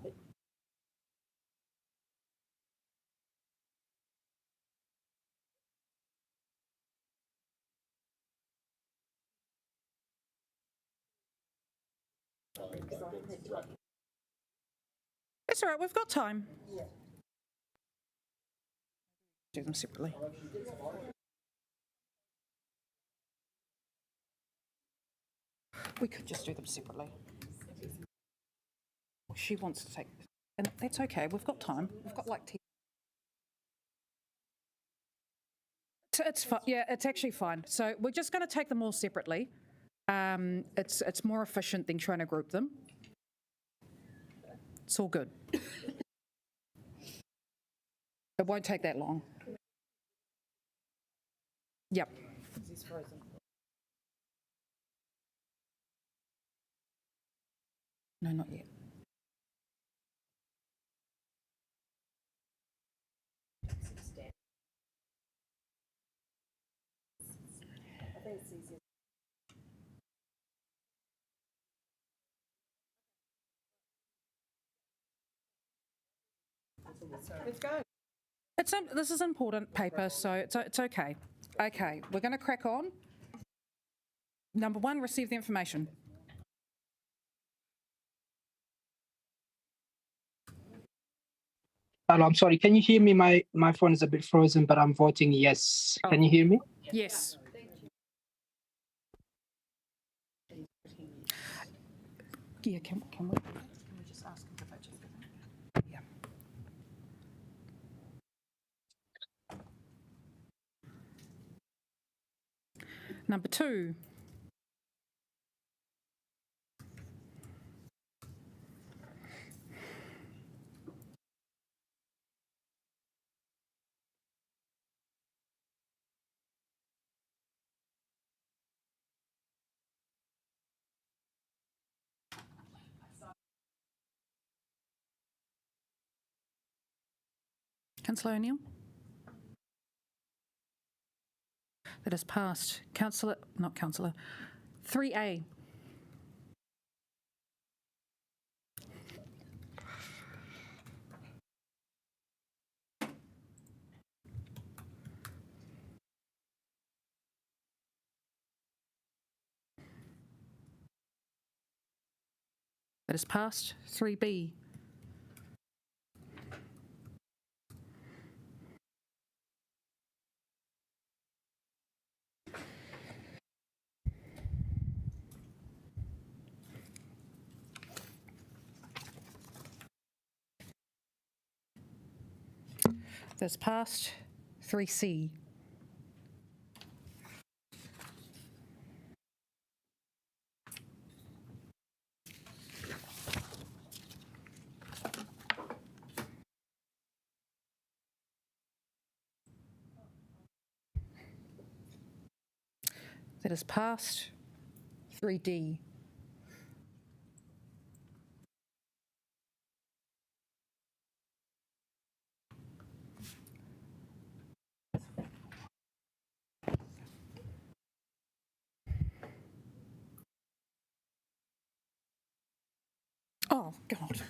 It's all right, we've got time. Do them separately. We could just do them separately. She wants to take, and that's okay, we've got time. We've got like 10. It's fine. Yeah, it's actually fine. So we're just going to take them all separately. It's more efficient than trying to group them. It's all good. It won't take that long. Yep. He's frozen. No, not yet. I think it's easier. Let's go. This is important paper, so it's okay. Okay, we're going to crack on. Number 1, receive the information. Hello, I'm sorry. Can you hear me? My phone is a bit frozen, but I'm voting yes. Can you hear me? Yes. Yeah, can we just ask him if I just yeah. Number 2. Councillor O'Neill? That is passed. Not Councillor. 3A. That is passed. 3B. That's passed. 3C. That is passed. 3D. Oh, God.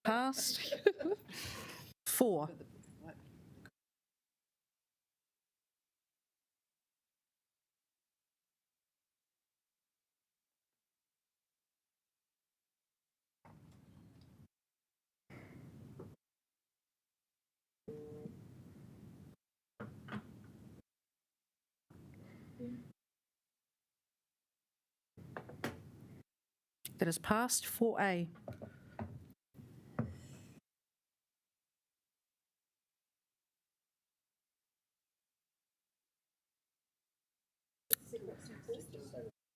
Passed. 4. That is passed. 4A.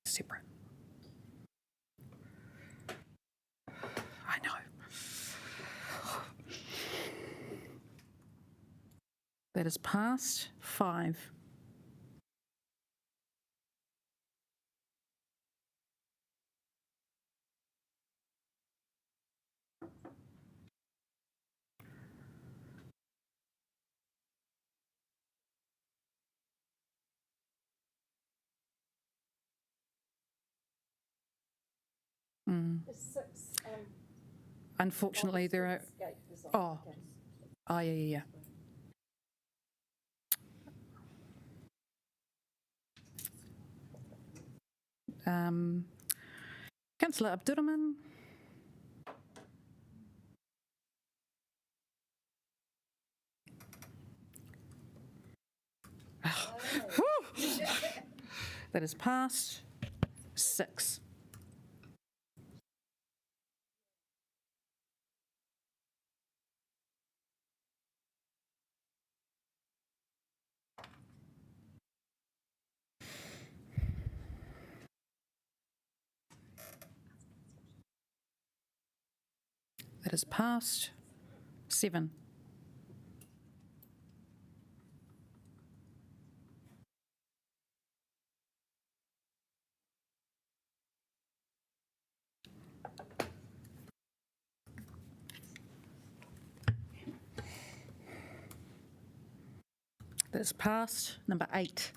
Separate. I know. That is passed. 5. Unfortunately, there are. Yeah. Councillor Abdurrahman. That is passed. 6. That is passed. 7. That is passed. Number 8.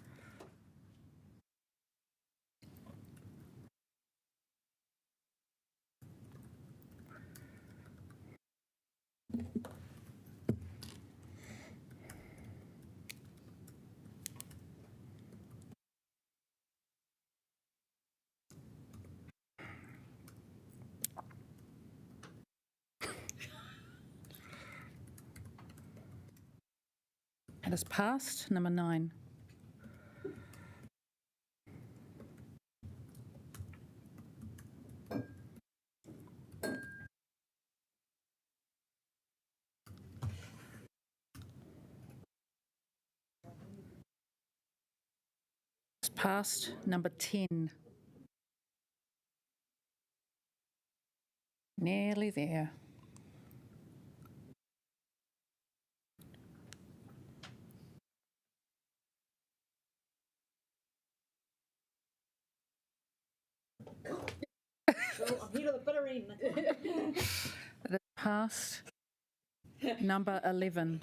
That is passed. Number 9. It's passed. Number 10. Nearly there. I'm here to the bitter end. That is passed. Number 11.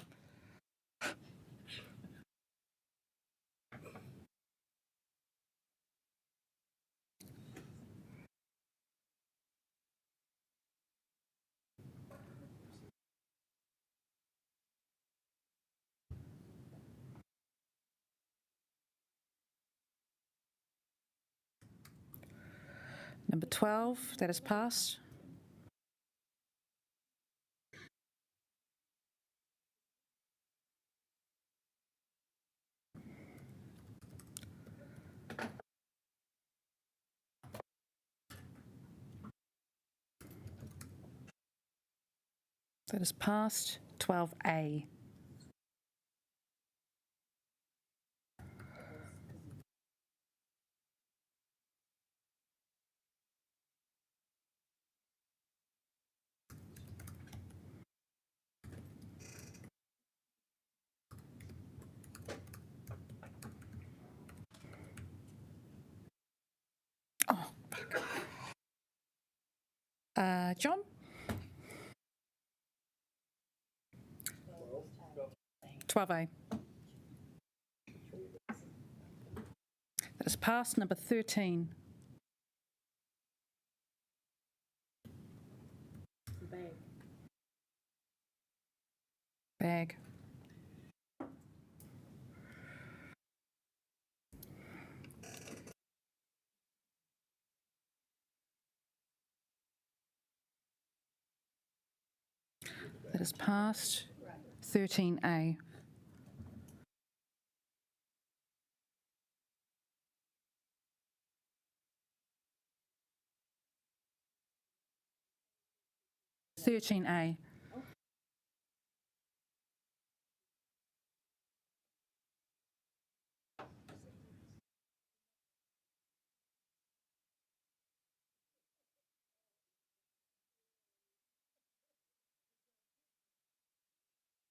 Number 12, that is passed. That is passed. 12A. John? A. That is passed. Number 13. Bag. That is passed. 13A.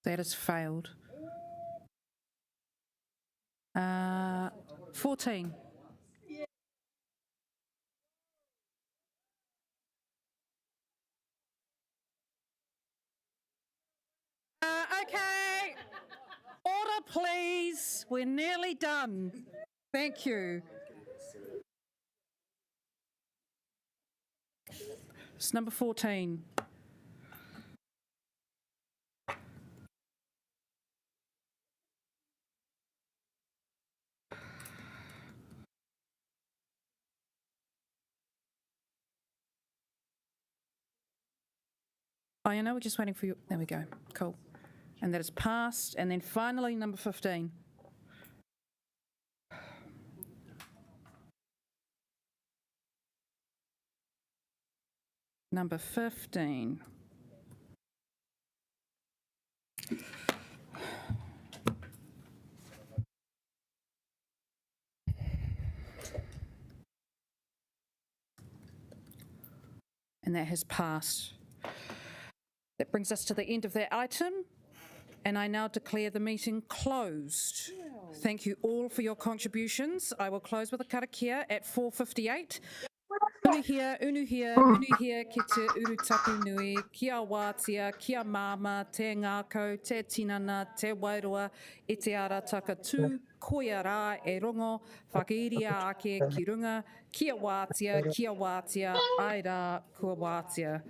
That has failed. 14. Okay. Order, please. We're nearly done. Thank you. It's number 14. Oh, you know, we're just waiting for you. There we go. Cool. And that is passed. And then finally, number 15. Number 15. And that has passed. That brings us to the end of that item, and I now declare the meeting closed. Thank you all for your contributions. I will close with a karakia at 4:58. Unuhia, unuhia, unuhia ki te urutapu nui, kia wātia, kia māma, te ngākau, te tinana, te wairoa, e te ara taka tū, koia rā e rongo, whakairia ake ki runga, kia wātia, ai rā, kua wātia.